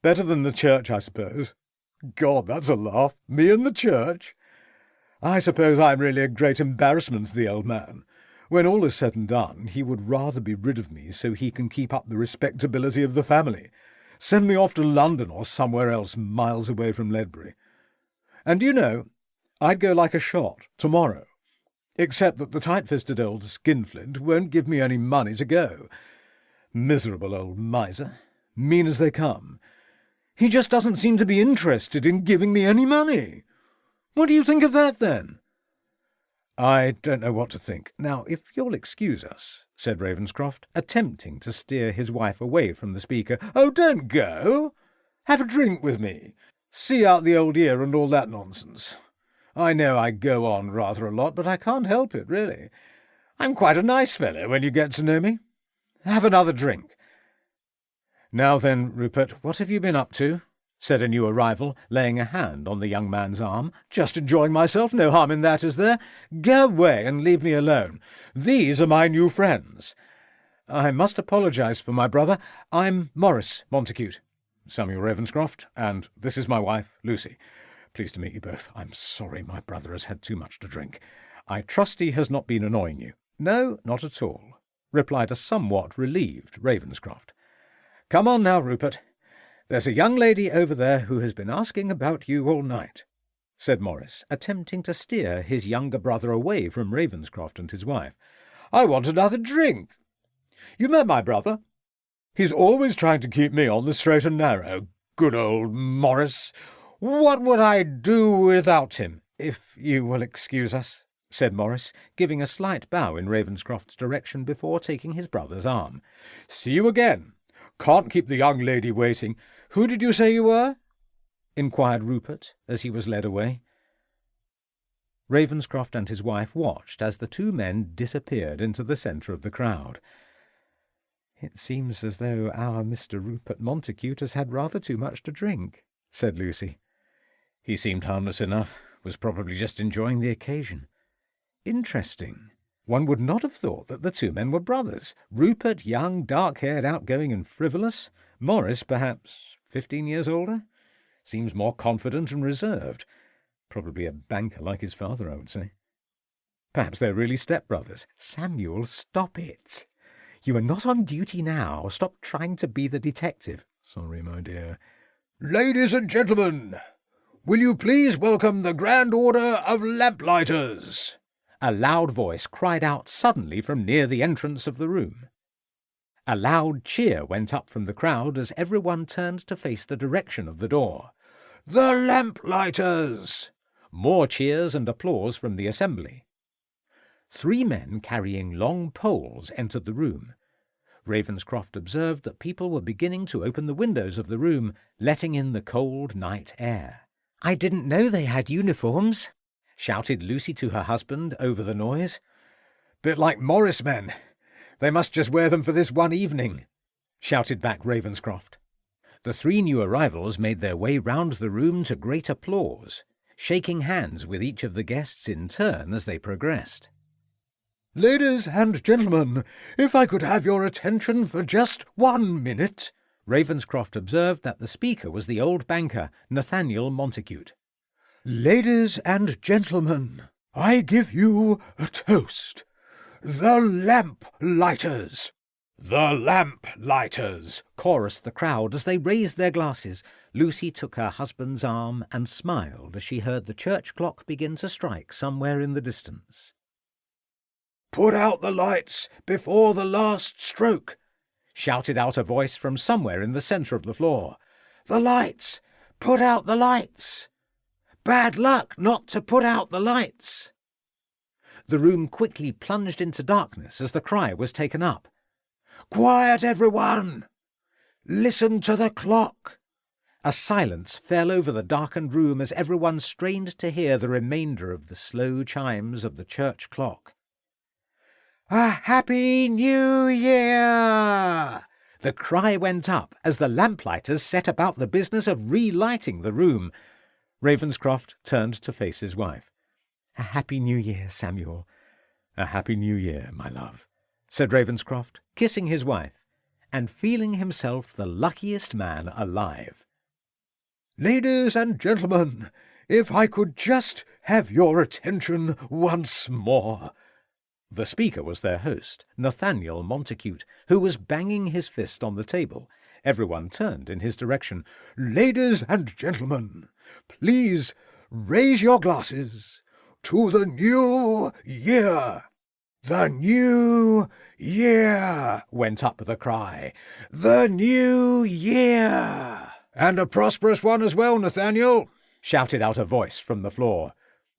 "Better than the church, I suppose. God, that's a laugh. Me in the church? I suppose I'm really a great embarrassment to the old man. When all is said and done, he would rather be rid of me so he can keep up the respectability of the family. Send me off to London or somewhere else miles away from Ledbury. And you know, I'd go like a shot tomorrow, except that the tight-fisted old skinflint won't give me any money to go. Miserable old miser, mean as they come. He just doesn't seem to be interested in giving me any money. What do you think of that, then?" "I don't know what to think. Now, if you'll excuse us," said Ravenscroft, attempting to steer his wife away from the speaker. "Oh, don't go. Have a drink with me. See out the old year and all that nonsense. I know I go on rather a lot, but I can't help it, really. I'm quite a nice fellow when you get to know me. Have another drink." "Now then, Rupert, what have you been up to?" said a new arrival, laying a hand on the young man's arm. "Just enjoying myself. No harm in that, is there? Go away and leave me alone. These are my new friends." "I must apologize for my brother. I'm Maurice Montacute, Samuel Ravenscroft, and this is my wife, Lucy. Pleased to meet you both. I'm sorry my brother has had too much to drink. I trust he has not been annoying you." "No, not at all," replied a somewhat relieved Ravenscroft. "Come on now, Rupert. There's a young lady over there who has been asking about you all night," said Maurice, attempting to steer his younger brother away from Ravenscroft and his wife. "I want another drink. You met my brother? He's always trying to keep me on the straight and narrow. Good old Maurice. What would I do without him?" "If you will excuse us," said Maurice, giving a slight bow in Ravenscroft's direction before taking his brother's arm. "See you again. Can't keep the young lady waiting. Who did you say you were?" inquired Rupert as he was led away. Ravenscroft and his wife watched as the two men disappeared into the centre of the crowd. "It seems as though our Mr. Rupert Montacute has had rather too much to drink," said Lucy. "He seemed harmless enough, was probably just enjoying the occasion. Interesting. One would not have thought that the two men were brothers. Rupert young, dark-haired, outgoing and frivolous. Maurice, perhaps 15 years older. Seems more confident and reserved. Probably a banker like his father, I would say. Perhaps they're really stepbrothers. Samuel, stop it. You are not on duty now. Stop trying to be the detective." "Sorry, my dear." "Ladies and gentlemen, will you please welcome the Grand Order of Lamplighters?" A loud voice cried out suddenly from near the entrance of the room. A loud cheer went up from the crowd as everyone turned to face the direction of the door. "The Lamplighters!" More cheers and applause from the assembly. 3 men carrying long poles entered the room. Ravenscroft observed that people were beginning to open the windows of the room, letting in the cold night air. "I didn't know they had uniforms," shouted Lucy to her husband over the noise. "Bit like Morris men. They must just wear them for this one evening," shouted back Ravenscroft. The 3 new arrivals made their way round the room to great applause, shaking hands with each of the guests in turn as they progressed. "Ladies and gentlemen, if I could have your attention for just 1 minute." Ravenscroft observed that the speaker was the old banker, Nathaniel Montacute. "Ladies and gentlemen, I give you a toast. The Lamplighters!" "The Lamplighters!" chorused the crowd as they raised their glasses. Lucy took her husband's arm and smiled as she heard the church clock begin to strike somewhere in the distance. "Put out the lights before the last stroke," shouted out a voice from somewhere in the centre of the floor. "The lights! Put out the lights! Bad luck not to put out the lights!" The room quickly plunged into darkness as the cry was taken up. "Quiet, everyone! Listen to the clock!" A silence fell over the darkened room as everyone strained to hear the remainder of the slow chimes of the church clock. "A Happy New Year!" The cry went up as the Lamplighters set about the business of relighting the room. Ravenscroft turned to face his wife. "A Happy New Year, Samuel." "A Happy New Year, my love," said Ravenscroft, kissing his wife, and feeling himself the luckiest man alive. "Ladies and gentlemen, if I could just have your attention once more." The speaker was their host, Nathaniel Montacute, who was banging his fist on the table. Everyone turned in his direction. "Ladies and gentlemen, please raise your glasses to the new year." "The new year," went up the cry. "The new year." "And a prosperous one as well, Nathaniel," shouted out a voice from the floor.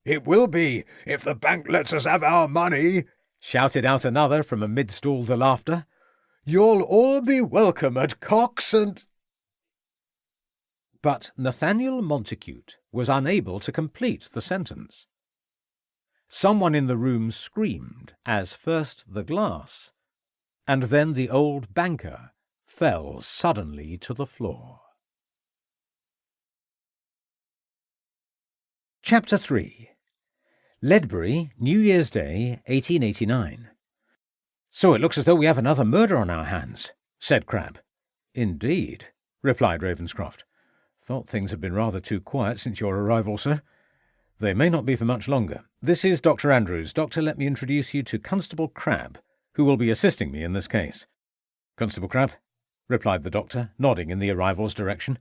"It will be, if the bank lets us have our money," shouted out another from amidst all the laughter. "You'll all be welcome at Cox and—" But Nathaniel Montacute was unable to complete the sentence. Someone in the room screamed as first the glass, and then the old banker fell suddenly to the floor. Chapter 3. Ledbury, New Year's Day, 1889. "So it looks as though we have another murder on our hands," said Crabbe. "Indeed," replied Ravenscroft. "Thought things had been rather too quiet since your arrival, sir. They may not be for much longer. This is Dr. Andrews. Doctor, let me introduce you to Constable Crabbe, who will be assisting me in this case." "Constable Crabbe," replied the doctor, nodding in the arrival's direction.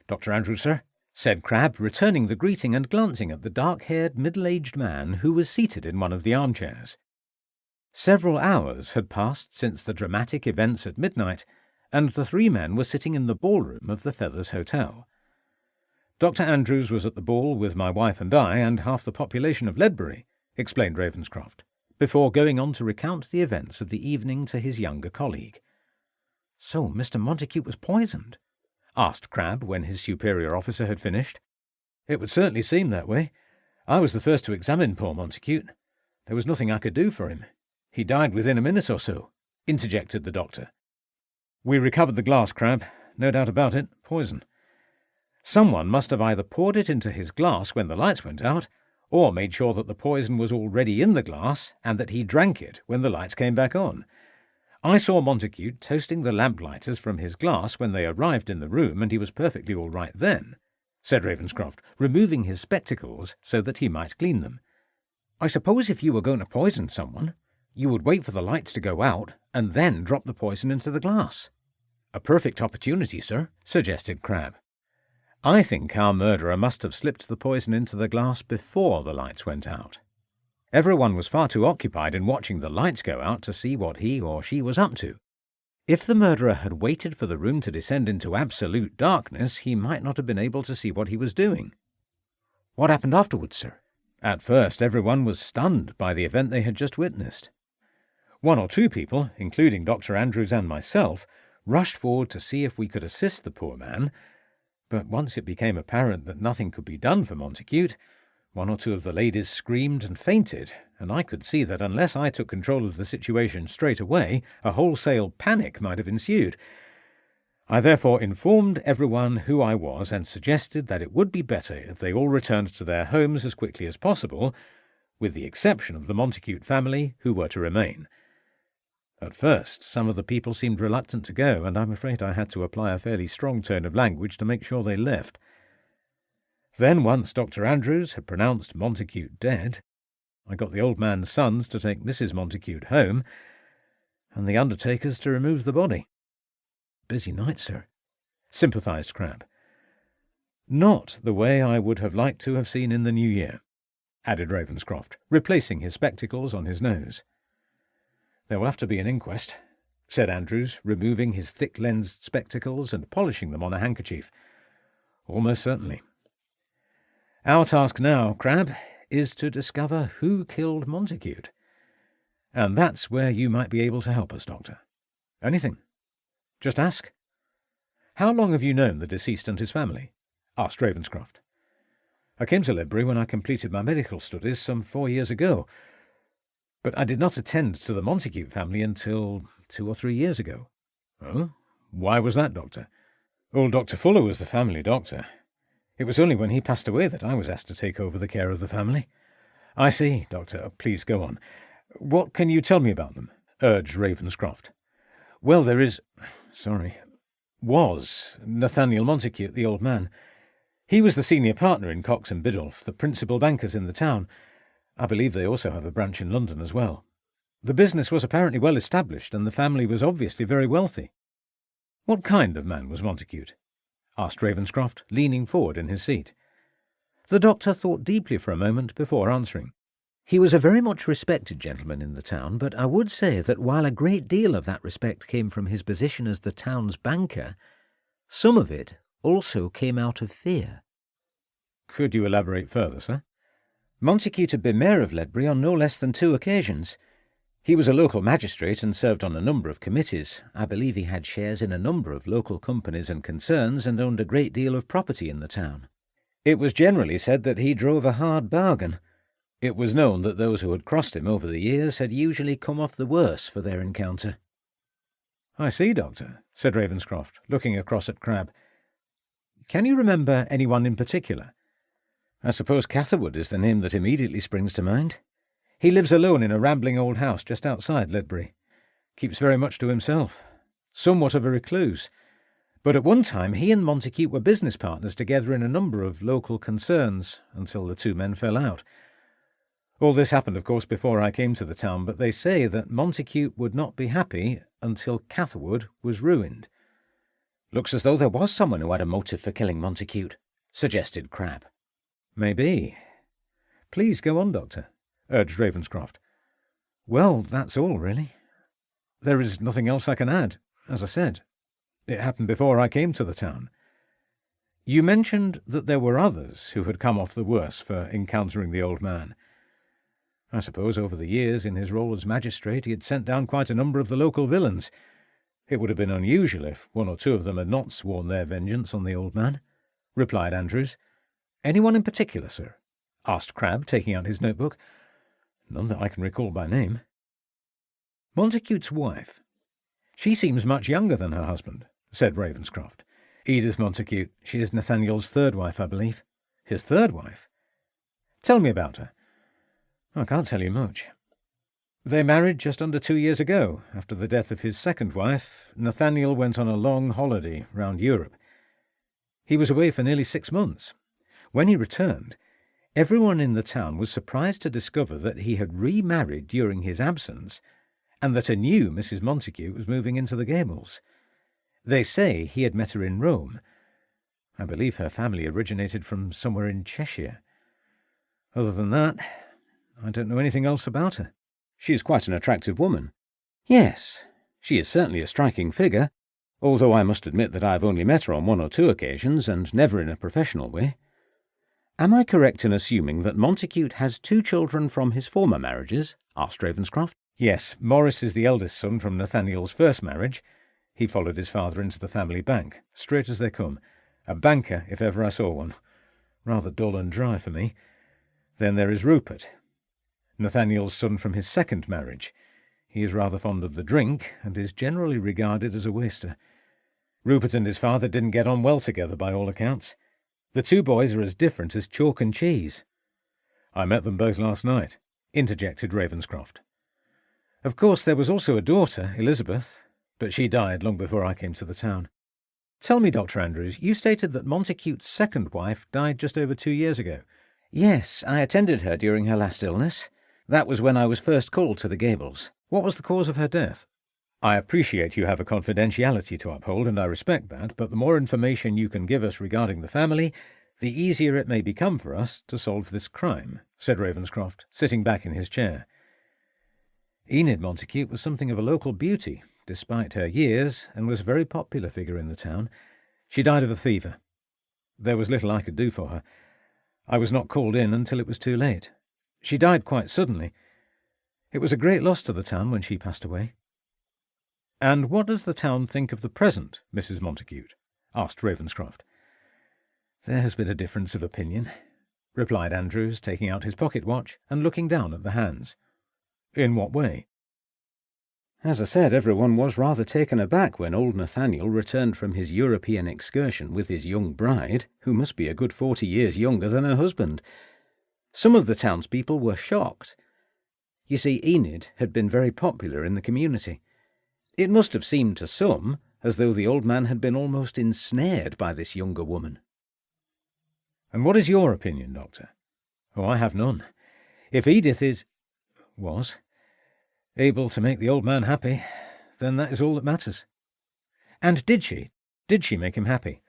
"Dr. Andrews, sir," said Crabbe, returning the greeting and glancing at the dark-haired, middle-aged man who was seated in one of the armchairs. Several hours had passed since the dramatic events at midnight, and the three men were sitting in the ballroom of the Feathers Hotel. "Dr. Andrews was at the ball with my wife and I, and half the population of Ledbury," explained Ravenscroft, before going on to recount the events of the evening to his younger colleague. "So Mr. Montacute was poisoned?" asked Crabbe when his superior officer had finished. "It would certainly seem that way. I was the first to examine poor Montacute. There was nothing I could do for him. He died within a minute or so," interjected the doctor. "We recovered the glass, Crabbe. No doubt about it. Poison. Someone must have either poured it into his glass when the lights went out, or made sure that the poison was already in the glass and that he drank it when the lights came back on. I saw Montacute toasting the Lamplighters from his glass when they arrived in the room, and he was perfectly all right then," said Ravenscroft, removing his spectacles so that he might clean them. "I suppose if you were going to poison someone, you would wait for the lights to go out and then drop the poison into the glass." "A perfect opportunity, sir," suggested Crabbe. "I think our murderer must have slipped the poison into the glass before the lights went out. Everyone was far too occupied in watching the lights go out to see what he or she was up to. If the murderer had waited for the room to descend into absolute darkness, he might not have been able to see what he was doing." "What happened afterwards, sir?" At first everyone was stunned by the event they had just witnessed. One or two people, including Dr. Andrews and myself, rushed forward to see if we could assist the poor man, but once it became apparent that nothing could be done for Montacute, one or two of the ladies screamed and fainted, and I could see that unless I took control of the situation straight away, a wholesale panic might have ensued. I therefore informed everyone who I was and suggested that it would be better if they all returned to their homes as quickly as possible, with the exception of the Montacute family, who were to remain. At first, some of the people seemed reluctant to go, and I'm afraid I had to apply a fairly strong tone of language to make sure they left. Then, once Dr. Andrews had pronounced Montacute dead, I got the old man's sons to take Mrs. Montacute home, and the undertakers to remove the body." "Busy night, sir," sympathized Crabbe. "Not the way I would have liked to have seen in the new year," added Ravenscroft, replacing his spectacles on his nose. "There will have to be an inquest," said Andrews, removing his thick-lensed spectacles and polishing them on a handkerchief. "Almost certainly. Our task now, Crabbe, is to discover who killed Montacute. And that's where you might be able to help us, Doctor. Anything. Just ask." "How long have you known the deceased and his family?" asked Ravenscroft. "I came to Ledbury when I completed my medical studies some 4 years ago, but I did not attend to the Montacute family until 2 or 3 years ago." "Oh? Why was that, Doctor?" "Old Dr. Fuller was the family doctor. It was only when he passed away that I was asked to take over the care of the family." "I see, Doctor. Please go on. What can you tell me about them?" urged Ravenscroft. "Well, there was Nathaniel Montacute, the old man. He was the senior partner in Cox and Biddulph, the principal bankers in the town. I believe they also have a branch in London as well. The business was apparently well established, and the family was obviously very wealthy." "What kind of man was Montacute?" asked Ravenscroft, leaning forward in his seat. The doctor thought deeply for a moment before answering. "He was a very much respected gentleman in the town, but I would say that while a great deal of that respect came from his position as the town's banker, some of it also came out of fear." "Could you elaborate further, sir?" "Montacute had been mayor of Ledbury on no less than 2 occasions. He was a local magistrate and served on a number of committees. I believe he had shares in a number of local companies and concerns and owned a great deal of property in the town. It was generally said that he drove a hard bargain. It was known that those who had crossed him over the years had usually come off the worse for their encounter." "I see, Doctor," said Ravenscroft, looking across at Crabbe. "Can you remember anyone in particular?" "I suppose Catherwood is the name that immediately springs to mind. He lives alone in a rambling old house just outside Ledbury. Keeps very much to himself. Somewhat of a recluse. But at one time he and Montacute were business partners together in a number of local concerns, until the 2 men fell out. All this happened, of course, before I came to the town, but they say that Montacute would not be happy until Catherwood was ruined." "Looks as though there was someone who had a motive for killing Montacute," suggested Crabbe. "Maybe. Please go on, Doctor," urged Ravenscroft. "Well, that's all, really. There is nothing else I can add. As I said, it happened before I came to the town. You mentioned that there were others who had come off the worse for encountering the old man. I suppose over the years, in his role as magistrate, he had sent down quite a number of the local villains. It would have been unusual if 1 or 2 of them had not sworn their vengeance on the old man," replied Andrews. "Anyone in particular, sir?" asked Crabbe, taking out his notebook. "None that I can recall by name." "Montacute's wife. She seems much younger than her husband," said Ravenscroft. "Edith Montacute. She is Nathaniel's 3rd wife, I believe." "His 3rd wife? Tell me about her." "I can't tell you much. They married just under 2 years ago. After the death of his 2nd wife, Nathaniel went on a long holiday round Europe. He was away for nearly 6 months. When he returned, everyone in the town was surprised to discover that he had remarried during his absence, and that a new Mrs. Montacute was moving into the Gables. They say he had met her in Rome. I believe her family originated from somewhere in Cheshire. Other than that, I don't know anything else about her." "She is quite an attractive woman." "Yes, she is certainly a striking figure, although I must admit that I have only met her on 1 or 2 occasions, and never in a professional way." "Am I correct in assuming that Montacute has 2 children from his former marriages?" asked Ravenscroft. "Yes, Morris is the eldest son from Nathaniel's first marriage. He followed his father into the family bank, straight as they come. A banker, if ever I saw one. Rather dull and dry for me. Then there is Rupert, Nathaniel's son from his 2nd marriage. He is rather fond of the drink, and is generally regarded as a waster. Rupert and his father didn't get on well together by all accounts. The 2 boys are as different as chalk and cheese." "I met them both last night," interjected Ravenscroft. "Of course there was also a daughter, Elizabeth, but she died long before I came to the town. Tell me, Dr. Andrews, you stated that Montacute's 2nd wife died just over 2 years ago." "Yes, I attended her during her last illness. That was when I was first called to the Gables." "What was the cause of her death?" "I appreciate you have a confidentiality to uphold, and I respect that, but the more information you can give us regarding the family, the easier it may become for us to solve this crime," said Ravenscroft, sitting back in his chair. Enid Montacute was something of a local beauty, despite her years, and was a very popular figure in the town. She died of a fever. There was little I could do for her. I was not called in until it was too late. She died quite suddenly. It was a great loss to the town when she passed away." "And what does the town think of the present Mrs. Montacute?" asked Ravenscroft. "There has been a difference of opinion," replied Andrews, taking out his pocket-watch and looking down at the hands. "In what way?" "As I said, everyone was rather taken aback when old Nathaniel returned from his European excursion with his young bride, who must be a good 40 years younger than her husband. Some of the townspeople were shocked. You see, Enid had been very popular in the community. It must have seemed to some as though the old man had been almost ensnared by this younger woman." "And what is your opinion, Doctor?" "Oh, I have none. If Edith was able to make the old man happy, then that is all that matters." "And did she make him happy?"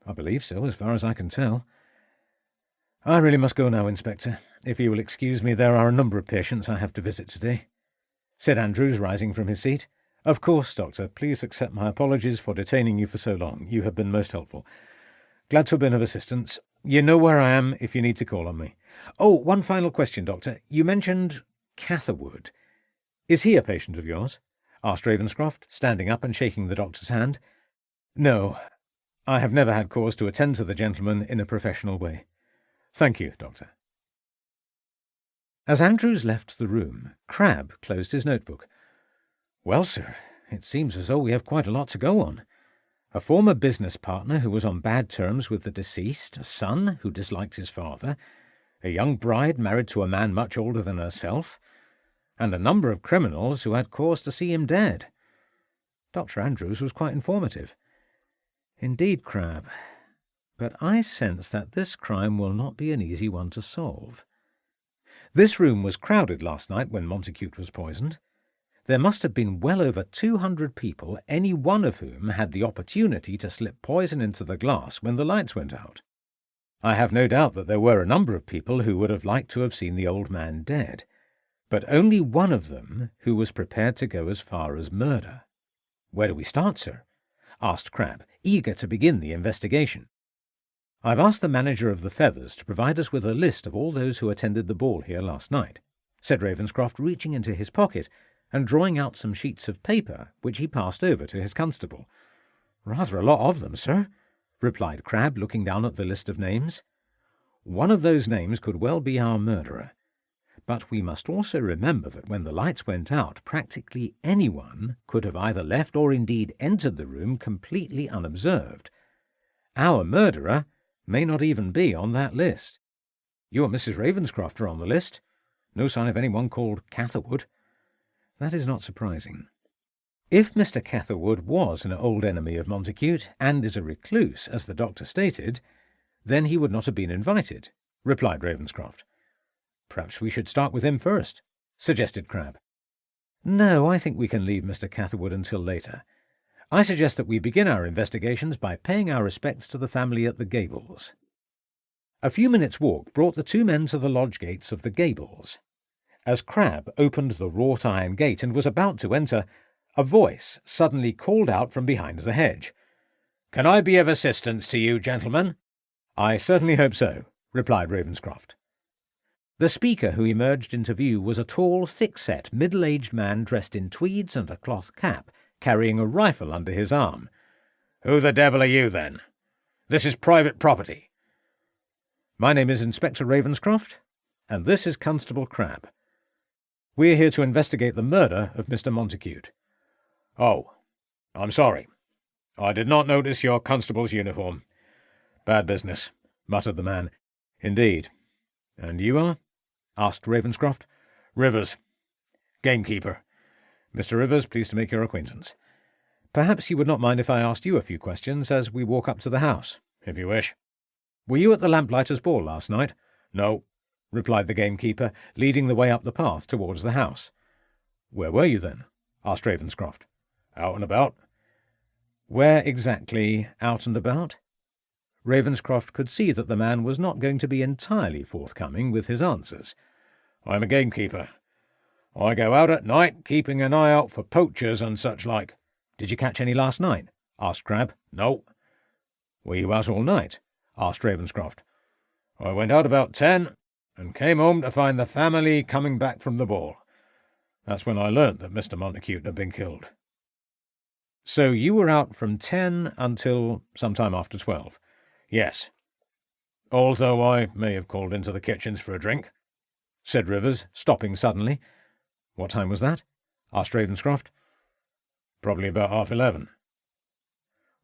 "I believe so, as far as I can tell. I really must go now, Inspector. If you will excuse me, there are a number of patients I have to visit today," said Andrews, rising from his seat. "Of course, Doctor. Please accept my apologies for detaining you for so long. You have been most helpful. Glad to have been of assistance. You know where I am if you need to call on me. Oh, one final question, Doctor. You mentioned Catherwood. Is he a patient of yours?" asked Ravenscroft, standing up and shaking the doctor's hand. "No, I have never had cause to attend to the gentleman in a professional way. Thank you, Doctor." As Andrews left the room, Crabbe closed his notebook. "Well, sir, it seems as though we have quite a lot to go on. A former business partner who was on bad terms with the deceased, a son who disliked his father, a young bride married to a man much older than herself, and a number of criminals who had cause to see him dead. Dr. Andrews was quite informative." "Indeed, Crabbe. But I sense that this crime will not be an easy one to solve. This room was crowded last night when Montacute was poisoned. There must have been well over 200 people, any one of whom had the opportunity to slip poison into the glass when the lights went out. I have no doubt that there were a number of people who would have liked to have seen the old man dead, but only one of them who was prepared to go as far as murder." "Where do we start, sir?" asked Crabbe, eager to begin the investigation. "I've asked the manager of the Feathers to provide us with a list of all those who attended the ball here last night," said Ravenscroft, reaching into his pocket and drawing out some sheets of paper, which he passed over to his constable. "Rather a lot of them, sir," replied Crabbe, looking down at the list of names. "One of those names could well be our murderer. But we must also remember that when the lights went out, practically anyone could have either left or indeed entered the room completely unobserved. Our murderer may not even be on that list. You and Mrs. Ravenscroft are on the list. No sign of anyone called Catherwood. That is not surprising. If Mr. Catherwood was an old enemy of Montacute, and is a recluse, as the doctor stated, then he would not have been invited," replied Ravenscroft. "Perhaps we should start with him first," suggested Crabbe. "No, I think we can leave Mr. Catherwood until later. I suggest that we begin our investigations by paying our respects to the family at the Gables." A few minutes' walk brought the two men to the lodge gates of the Gables. As Crabbe opened the wrought-iron gate and was about to enter, a voice suddenly called out from behind the hedge. "Can I be of assistance to you, gentlemen?" "I certainly hope so," replied Ravenscroft. The speaker who emerged into view was a tall, thick-set, middle-aged man dressed in tweeds and a cloth cap, carrying a rifle under his arm. "Who the devil are you, then? This is private property." "My name is Inspector Ravenscroft, and this is Constable Crabbe. We are here to investigate the murder of Mr. Montacute." "Oh, I'm sorry. I did not notice your constable's uniform. Bad business," muttered the man. "Indeed. And you are?" asked Ravenscroft. "Rivers. Gamekeeper. Mr. Rivers, pleased to make your acquaintance. Perhaps you would not mind if I asked you a few questions as we walk up to the house?" "If you wish." "Were you at the Lamplighters' ball last night?" "No," replied the gamekeeper, leading the way up the path towards the house. "Where were you, then?" asked Ravenscroft. "Out and about." "Where exactly out and about?" Ravenscroft could see that the man was not going to be entirely forthcoming with his answers. "I am a gamekeeper. I go out at night, keeping an eye out for poachers and such like." "Did you catch any last night?" asked Crabbe. "No." "Were you out all night?" asked Ravenscroft. "I went out about 10 and came home to find the family coming back from the ball. That's when I learnt that Mr. Montacute had been killed." "So you were out from 10 until sometime after 12? "Yes. Although I may have called into the kitchens for a drink," said Rivers, stopping suddenly. "What time was that?" asked Ravenscroft. "Probably about 11:30.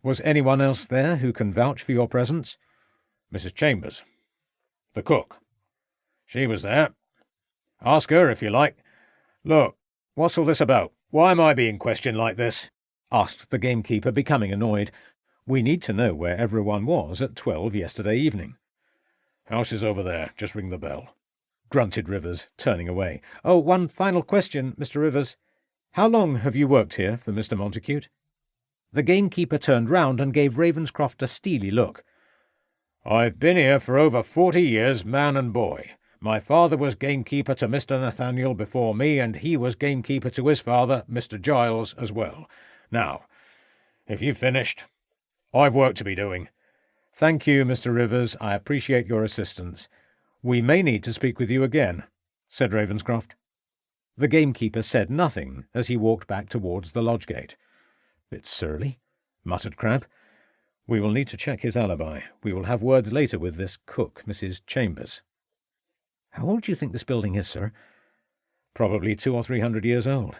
"Was anyone else there who can vouch for your presence?" "Mrs. Chambers, the cook. She was there. Ask her if you like. Look, what's all this about? Why am I being questioned like this?" asked the gamekeeper, becoming annoyed. "We need to know where everyone was at 12 yesterday evening." "House is over there. Just ring the bell," grunted Rivers, turning away. "Oh, one final question, Mr. Rivers. How long have you worked here for Mr. Montacute?" The gamekeeper turned round and gave Ravenscroft a steely look. "I've been here for over 40 years, man and boy. My father was gamekeeper to Mr. Nathaniel before me, and he was gamekeeper to his father, Mr. Giles, as well. Now, if you've finished, I've work to be doing." "Thank you, Mr. Rivers. I appreciate your assistance. We may need to speak with you again," said Ravenscroft. The gamekeeper said nothing as he walked back towards the lodge gate. "Bit surly," muttered Crabbe. "We will need to check his alibi. We will have words later with this cook, Mrs. Chambers." "How old do you think this building is, sir?" "Probably 200 or 300 years old.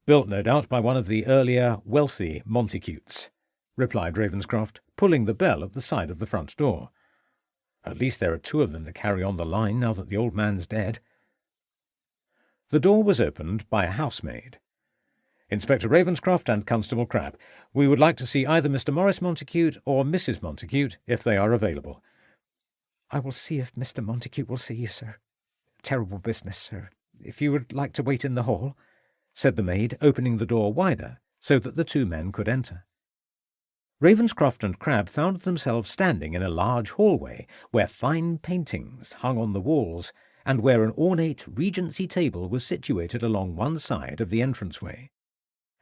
Built, no doubt, by one of the earlier, wealthy Montacutes," replied Ravenscroft, pulling the bell at the side of the front door. "At least there are 2 of them to carry on the line now that the old man's dead." The door was opened by a housemaid. "Inspector Ravenscroft and Constable Crabbe, we would like to see either Mr. Maurice Montacute or Mrs. Montacute, if they are available." "I will see if Mr. Montacute will see you, sir. Terrible business, sir. If you would like to wait in the hall," said the maid, opening the door wider so that the 2 men could enter. Ravenscroft and Crabbe found themselves standing in a large hallway where fine paintings hung on the walls and where an ornate Regency table was situated along one side of the entranceway.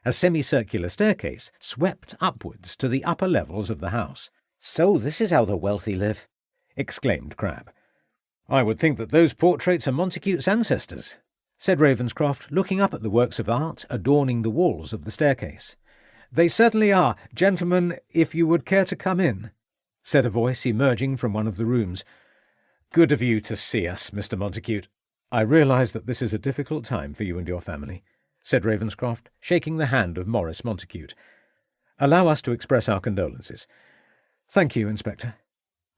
A semicircular staircase swept upwards to the upper levels of the house. "So this is how the wealthy live," exclaimed Crabbe. "I would think that those portraits are Montacute's ancestors," said Ravenscroft, looking up at the works of art adorning the walls of the staircase. "They certainly are. Gentlemen, if you would care to come in," said a voice emerging from one of the rooms. "Good of you to see us, Mr. Montacute. I realise that this is a difficult time for you and your family," said Ravenscroft, shaking the hand of Maurice Montacute. "Allow us to express our condolences." "Thank you, Inspector,"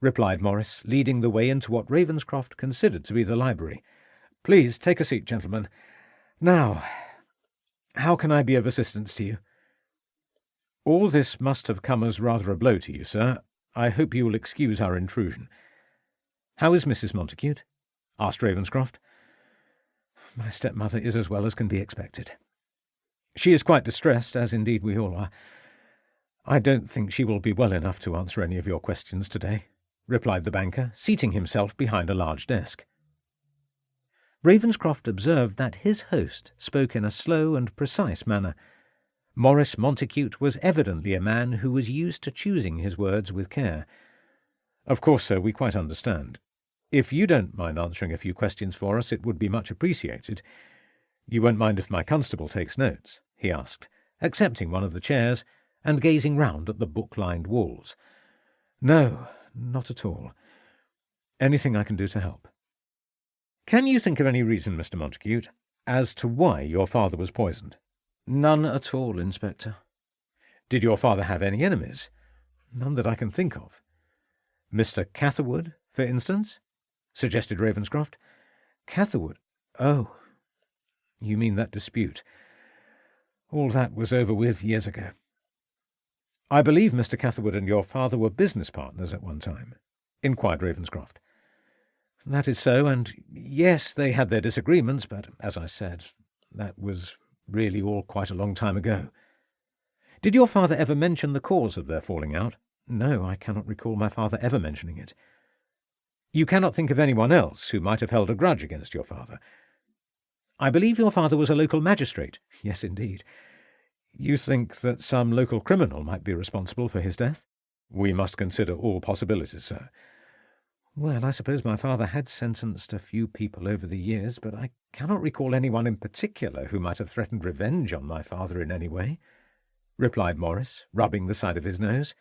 replied Maurice, leading the way into what Ravenscroft considered to be the library. "Please take a seat, gentlemen. Now, how can I be of assistance to you?" "All this must have come as rather a blow to you, sir. I hope you will excuse our intrusion." "How is Mrs. Montacute?" asked Ravenscroft. "My stepmother is as well as can be expected. She is quite distressed, as indeed we all are. I don't think she will be well enough to answer any of your questions today," replied the banker, seating himself behind a large desk. Ravenscroft observed that his host spoke in a slow and precise manner. Maurice Montacute was evidently a man who was used to choosing his words with care. "Of course, sir, we quite understand. If you don't mind answering a few questions for us, it would be much appreciated. You won't mind if my constable takes notes?" he asked, accepting one of the chairs and gazing round at the book-lined walls. "No, not at all. Anything I can do to help." "Can you think of any reason, Mr. Montacute, as to why your father was poisoned?" "None at all, Inspector." "Did your father have any enemies?" "None that I can think of." "Mr. Catherwood, for instance?" suggested Ravenscroft. "Catherwood? Oh, you mean that dispute. All that was over with years ago." "I believe Mr. Catherwood and your father were business partners at one time?" inquired Ravenscroft. "That is so, and yes, they had their disagreements, but, as I said, that was really all quite a long time ago." "Did your father ever mention the cause of their falling out?" "No, I cannot recall my father ever mentioning it." "You cannot think of anyone else who might have held a grudge against your father?" I believe your father was a local magistrate. Yes, indeed. You think that some local criminal might be responsible for his death? We must consider all possibilities, sir. Well, I suppose my father had sentenced a few people over the years, but I cannot recall anyone in particular who might have threatened revenge on my father in any way, replied Morris, rubbing the side of his nose.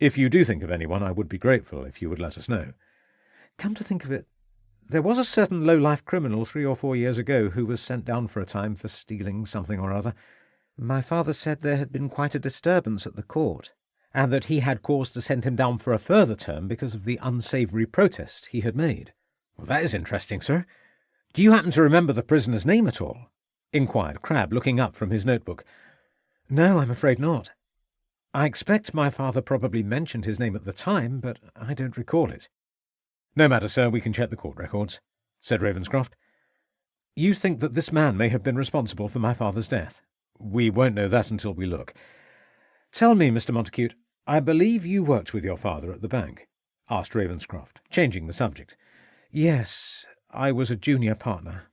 If you do think of anyone, I would be grateful if you would let us know. Come to think of it, there was a certain low-life criminal 3 or 4 years ago who was sent down for a time for stealing something or other. My father said there had been quite a disturbance at the court, and that he had cause to send him down for a further term because of the unsavoury protest he had made. Well, that is interesting, sir. Do you happen to remember the prisoner's name at all? Inquired Crabbe, looking up from his notebook. No, I'm afraid not. I expect my father probably mentioned his name at the time, but I don't recall it. No matter, sir, we can check the court records, said Ravenscroft. You think that this man may have been responsible for my father's death? We won't know that until we look. Tell me, Mr. Montacute, I believe you worked with your father at the bank? Asked Ravenscroft, changing the subject. Yes, I was a junior partner.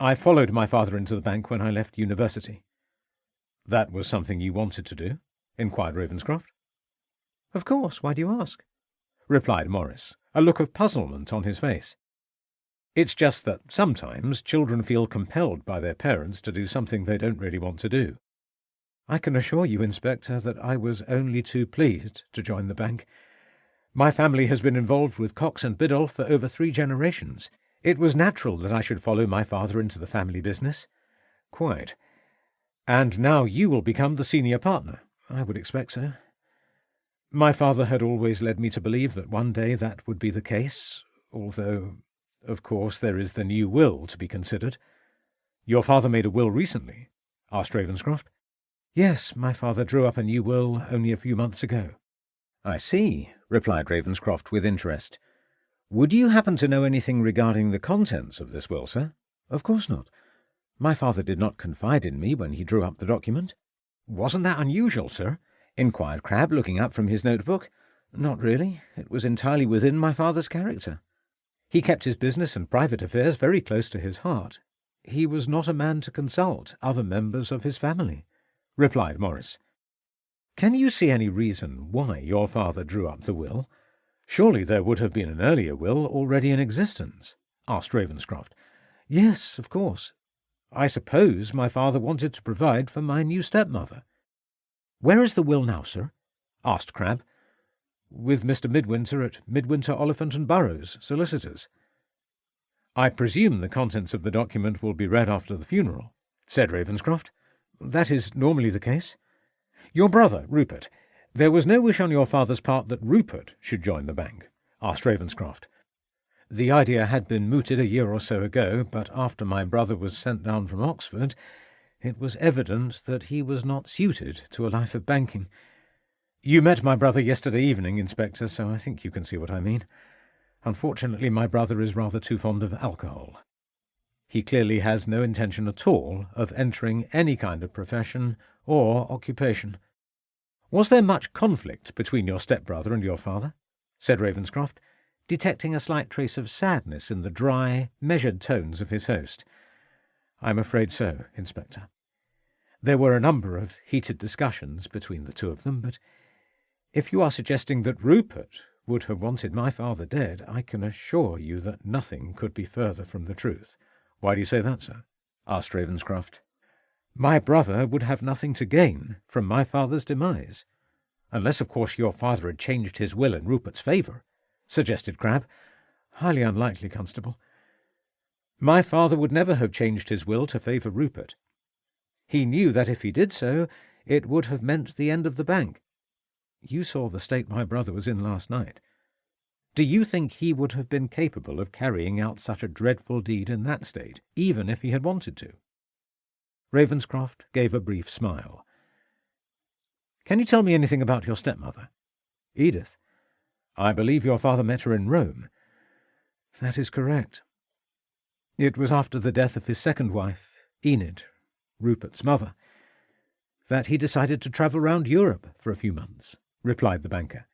I followed my father into the bank when I left university. That was something you wanted to do? Inquired Ravenscroft. Of course, why do you ask? Replied Morris, a look of puzzlement on his face. It's just that sometimes children feel compelled by their parents to do something they don't really want to do. I can assure you, Inspector, that I was only too pleased to join the bank. My family has been involved with Cox and Biddulph for over 3 generations. It was natural that I should follow my father into the family business. Quite. And now you will become the senior partner. I would expect so. My father had always led me to believe that one day that would be the case, although, of course, there is the new will to be considered. Your father made a will recently? Asked Ravenscroft. Yes, my father drew up a new will only a few months ago. I see, replied Ravenscroft with interest. Would you happen to know anything regarding the contents of this will, sir? Of course not. My father did not confide in me when he drew up the document. Wasn't that unusual, sir? Inquired Crabbe, looking up from his notebook. Not really. It was entirely within my father's character. He kept his business and private affairs very close to his heart. He was not a man to consult other members of his family, replied Morris. Can you see any reason why your father drew up the will? Surely there would have been an earlier will already in existence, asked Ravenscroft. Yes, of course. I suppose my father wanted to provide for my new stepmother. Where is the will now, sir? asked Crabbe. With Mr. Midwinter at Midwinter, Oliphant and Burrows, solicitors. I presume the contents of the document will be read after the funeral, said Ravenscroft. That is normally the case. Your brother, Rupert. There was no wish on your father's part that Rupert should join the bank, asked Ravenscroft. The idea had been mooted a year or so ago, but after my brother was sent down from Oxford, it was evident that he was not suited to a life of banking. You met my brother yesterday evening, Inspector, so I think you can see what I mean. Unfortunately, my brother is rather too fond of alcohol. He clearly has no intention at all of entering any kind of profession or occupation. Was there much conflict between your stepbrother and your father? Said Ravenscroft, detecting a slight trace of sadness in the dry, measured tones of his host. I'm afraid so, Inspector. There were a number of heated discussions between the two of them, but if you are suggesting that Rupert would have wanted my father dead, I can assure you that nothing could be further from the truth. Why do you say that, sir? Asked Ravenscroft. My brother would have nothing to gain from my father's demise. Unless, of course, your father had changed his will in Rupert's favour, suggested Crabbe. Highly unlikely, Constable. My father would never have changed his will to favour Rupert. He knew that if he did so, it would have meant the end of the bank. You saw the state my brother was in last night. Do you think he would have been capable of carrying out such a dreadful deed in that state, even if he had wanted to? Ravenscroft gave a brief smile. Can you tell me anything about your stepmother? Edith. I believe your father met her in Rome. That is correct. It was after the death of his second wife, Enid, Rupert's mother, that he decided to travel round Europe for a few months, replied the banker.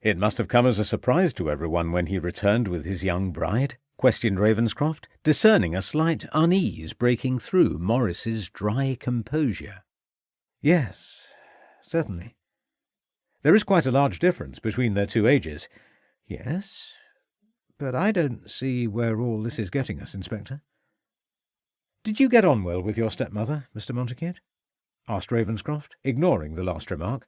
It must have come as a surprise to everyone when he returned with his young bride, questioned Ravenscroft, discerning a slight unease breaking through Morris's dry composure. Yes, certainly. There is quite a large difference between their 2 ages. Yes, but I don't see where all this is getting us, Inspector. Did you get on well with your stepmother, Mr. Montacute? Asked Ravenscroft, ignoring the last remark.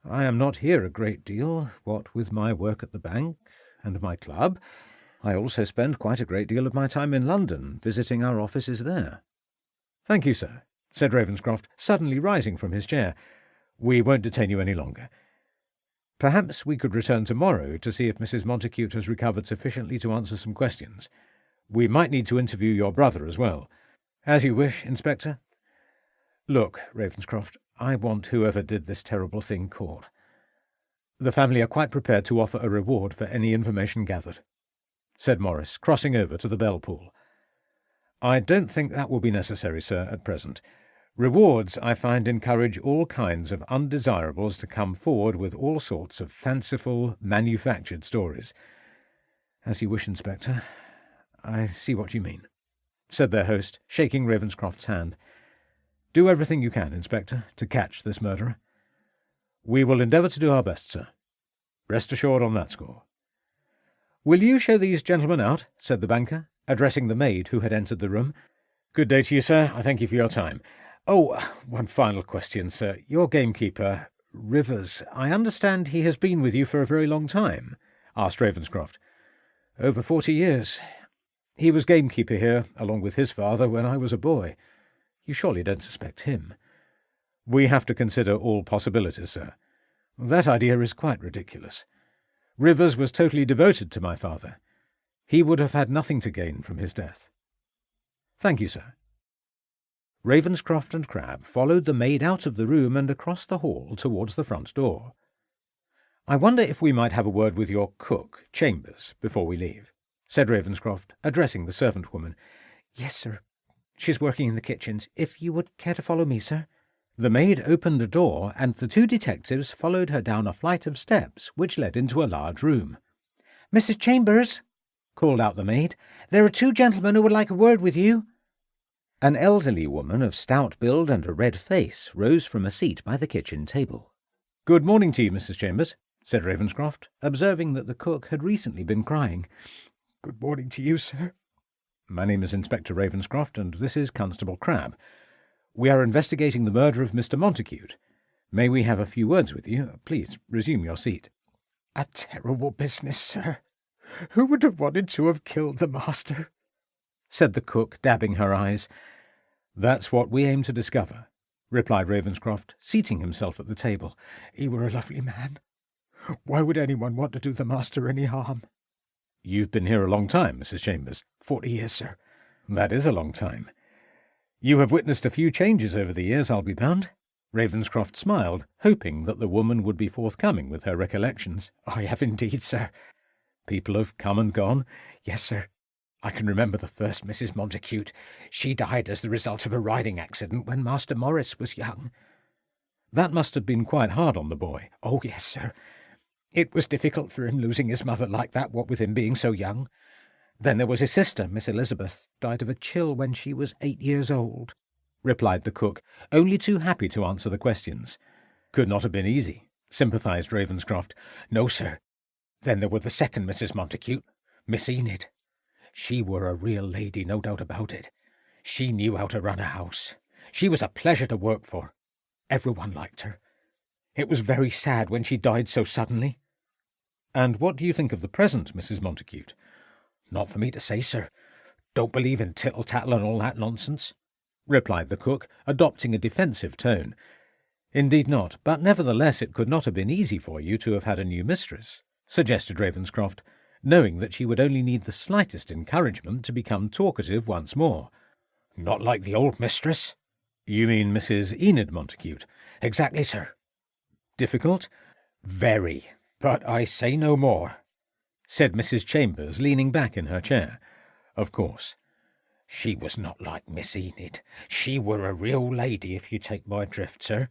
I am not here a great deal, what with my work at the bank and my club. I also spend quite a great deal of my time in London, visiting our offices there. Thank you, sir, said Ravenscroft, suddenly rising from his chair. We won't detain you any longer. Perhaps we could return tomorrow to see if Mrs. Montacute has recovered sufficiently to answer some questions. We might need to interview your brother as well. As you wish, Inspector. Look, Ravenscroft, I want whoever did this terrible thing caught. The family are quite prepared to offer a reward for any information gathered, said Morris, crossing over to the bell pull. I don't think that will be necessary, sir, at present. Rewards, I find, encourage all kinds of undesirables to come forward with all sorts of fanciful, manufactured stories. As you wish, Inspector. I see what you mean, said their host, shaking Ravenscroft's hand. Do everything you can, Inspector, to catch this murderer. We will endeavour to do our best, sir. Rest assured on that score. Will you show these gentlemen out? Said the banker, addressing the maid who had entered the room. Good day to you, sir. I thank you for your time. Oh, one final question, sir. Your gamekeeper, Rivers, I understand he has been with you for a very long time? Asked Ravenscroft. Over 40 years. He was gamekeeper here, along with his father, when I was a boy. You surely don't suspect him. We have to consider all possibilities, sir. That idea is quite ridiculous. Rivers was totally devoted to my father. He would have had nothing to gain from his death. Thank you, sir. Ravenscroft and Crabbe followed the maid out of the room and across the hall towards the front door. I wonder if we might have a word with your cook, Chambers, before we leave, said Ravenscroft, addressing the servant woman. Yes, sir. She's working in the kitchens. If you would care to follow me, sir. The maid opened a door, and the 2 detectives followed her down a flight of steps which led into a large room. Mrs. Chambers, called out the maid, there are 2 gentlemen who would like a word with you. An elderly woman of stout build and a red face rose from a seat by the kitchen table. Good morning to you, Mrs. Chambers, said Ravenscroft, observing that the cook had recently been crying. Good morning to you, sir. My name is Inspector Ravenscroft, and this is Constable Crabbe. We are investigating the murder of Mr. Montacute. May we have a few words with you? Please resume your seat. A terrible business, sir. Who would have wanted to have killed the master? Said the cook, dabbing her eyes. That's what we aim to discover, replied Ravenscroft, seating himself at the table. He were a lovely man. Why would anyone want to do the master any harm? You've been here a long time, Mrs. Chambers. 40 years, sir. That is a long time. You have witnessed a few changes over the years, I'll be bound. Ravenscroft smiled, hoping that the woman would be forthcoming with her recollections. I have indeed, sir. People have come and gone. Yes, sir. I can remember the first Mrs. Montacute. She died as the result of a riding accident when Master Morris was young. That must have been quite hard on the boy. Oh, yes, sir. It was difficult for him losing his mother like that, what with him being so young. Then there was his sister, Miss Elizabeth, died of a chill when she was 8 years old, replied the cook, only too happy to answer the questions. Could not have been easy, sympathized Ravenscroft. No, sir. Then there were the second Mrs. Montacute, Miss Enid. She were a real lady, no doubt about it. She knew how to run a house. She was a pleasure to work for. Everyone liked her. It was very sad when she died so suddenly. And what do you think of the present Mrs. Montacute? Not for me to say, sir. Don't believe in tittle-tattle and all that nonsense, replied the cook, adopting a defensive tone. Indeed not, but nevertheless it could not have been easy for you to have had a new mistress, suggested Ravenscroft, knowing that she would only need the slightest encouragement to become talkative once more. Not like the old mistress? You mean Mrs. Enid Montacute? Exactly, sir. Difficult? Very. But I say no more, said Mrs. Chambers, leaning back in her chair. Of course. She was not like Miss Enid. She were a real lady, if you take my drift, sir,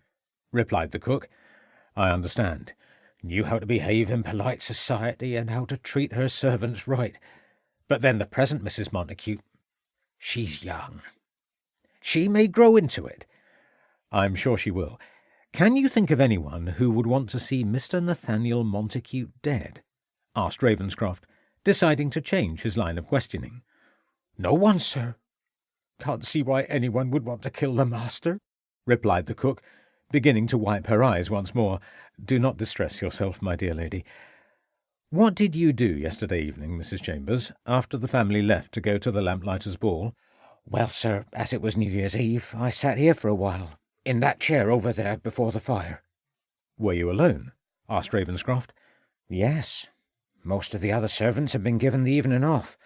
replied the cook. I understand. Knew how to behave in polite society and how to treat her servants right. But then the present Mrs. Montacute, she's young. She may grow into it. I'm sure she will. Can you think of anyone who would want to see Mr. Nathaniel Montacute dead? Asked Ravenscroft, deciding to change his line of questioning. No one, sir. Can't see why anyone would want to kill the master, replied the cook, beginning to wipe her eyes once more. Do not distress yourself, my dear lady. What did you do yesterday evening, Mrs. Chambers, after the family left to go to the Lamplighters' ball? Well, sir, as it was New Year's Eve, I sat here for a while, in that chair over there before the fire. Were you alone? Asked Ravenscroft. Yes. Most of the other servants had been given the evening off.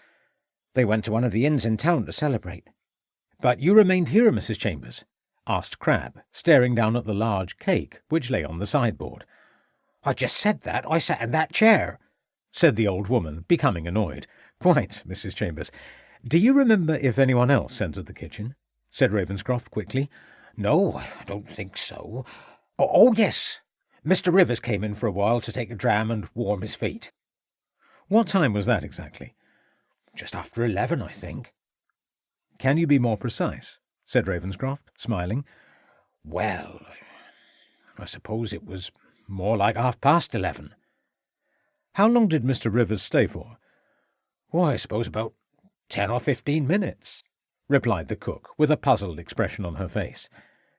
They went to one of the inns in town to celebrate. But you remained here, Mrs. Chambers? Asked Crabbe, staring down at the large cake which lay on the sideboard. I just said that. I sat in that chair, said the old woman, becoming annoyed. Quite, Mrs. Chambers. Do you remember if anyone else entered the kitchen? Said Ravenscroft quickly. No, I don't think so. Oh, yes. Mr. Rivers came in for a while to take a dram and warm his feet. What time was that exactly? Just after 11, I think. Can you be more precise? Said Ravenscroft, smiling. Well, I suppose it was more like 11:30. How long did Mr. Rivers stay for? Why, I suppose about 10 or 15 minutes, replied the cook, with a puzzled expression on her face.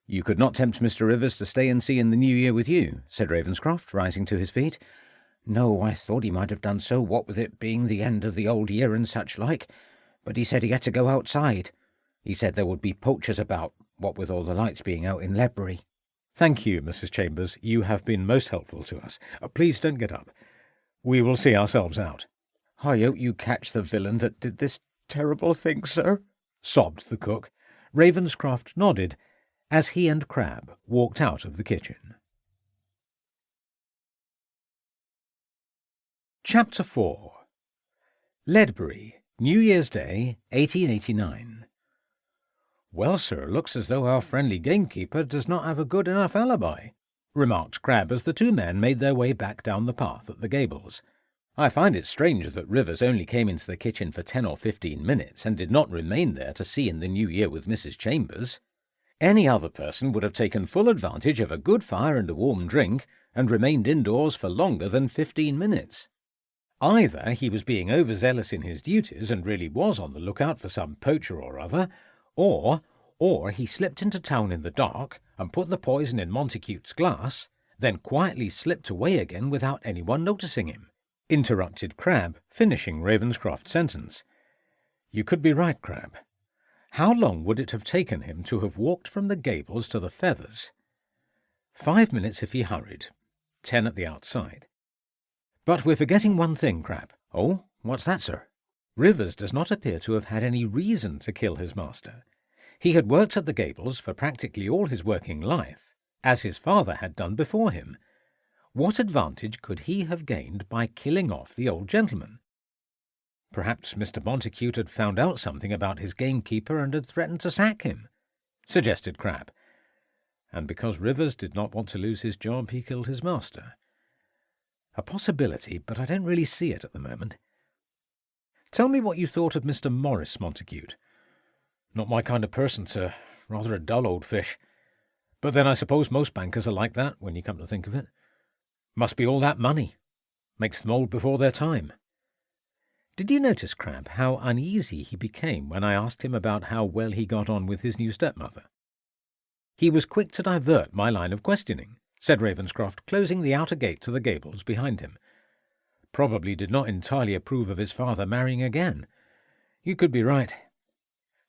You could not tempt Mr. Rivers to stay and see in the New Year with you, said Ravenscroft, rising to his feet. No, I thought he might have done so, what with it being the end of the old year and such like, but he said he had to go outside. He said there would be poachers about, what with all the lights being out in Ledbury. Thank you, Mrs. Chambers. You have been most helpful to us. Please don't get up. We will see ourselves out. I hope you catch the villain that did this terrible thing, sir, sobbed the cook. Ravenscroft nodded as he and Crabbe walked out of the kitchen. Chapter 4. Ledbury, New Year's Day, 1889. Well, sir, looks as though our friendly gamekeeper does not have a good enough alibi, remarked Crabbe as the two men made their way back down the path at the gables. I find it strange that Rivers only came into the kitchen for 10 or 15 minutes and did not remain there to see in the New Year with Mrs. Chambers. Any other person would have taken full advantage of a good fire and a warm drink and remained indoors for longer than 15 minutes. Either he was being overzealous in his duties and really was on the lookout for some poacher or other, or he slipped into town in the dark and put the poison in Montacute's glass, then quietly slipped away again without anyone noticing him, interrupted Crabbe, finishing Ravenscroft's sentence. You could be right, Crabbe. How long would it have taken him to have walked from the gables to the Feathers? 5 minutes if he hurried, 10 at the outside. But we're forgetting one thing, Crabbe. Oh, what's that, sir? Rivers does not appear to have had any reason to kill his master. He had worked at the gables for practically all his working life, as his father had done before him. What advantage could he have gained by killing off the old gentleman? Perhaps Mr. Montacute had found out something about his gamekeeper and had threatened to sack him, suggested Crabbe. And because Rivers did not want to lose his job, he killed his master. A possibility, but I don't really see it at the moment. Tell me what you thought of Mr. Morris Montacute. Not my kind of person, sir. Rather a dull old fish. But then I suppose most bankers are like that, when you come to think of it. Must be all that money. Makes them old before their time. Did you notice, Crabbe, how uneasy he became when I asked him about how well he got on with his new stepmother? He was quick to divert my line of questioning, said Ravenscroft, closing the outer gate to the gables behind him. Probably did not entirely approve of his father marrying again. You could be right.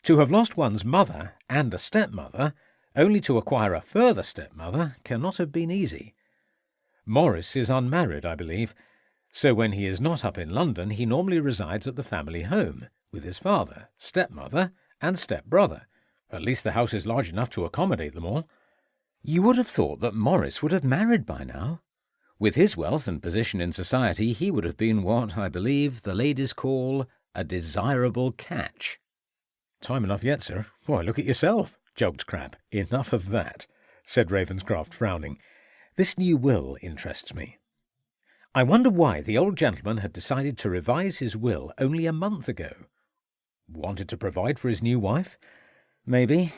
To have lost one's mother and a stepmother, only to acquire a further stepmother, cannot have been easy. Morris is unmarried, I believe, so when he is not up in London, he normally resides at the family home, with his father, stepmother, and stepbrother. At least the house is large enough to accommodate them all. You would have thought that Morris would have married by now. With his wealth and position in society, he would have been what, I believe, the ladies call a desirable catch. Time enough yet, sir. Why, look at yourself, joked Crabbe. Enough of that, said Ravenscroft, frowning. This new will interests me. I wonder why the old gentleman had decided to revise his will only a month ago. Wanted to provide for his new wife? Maybe.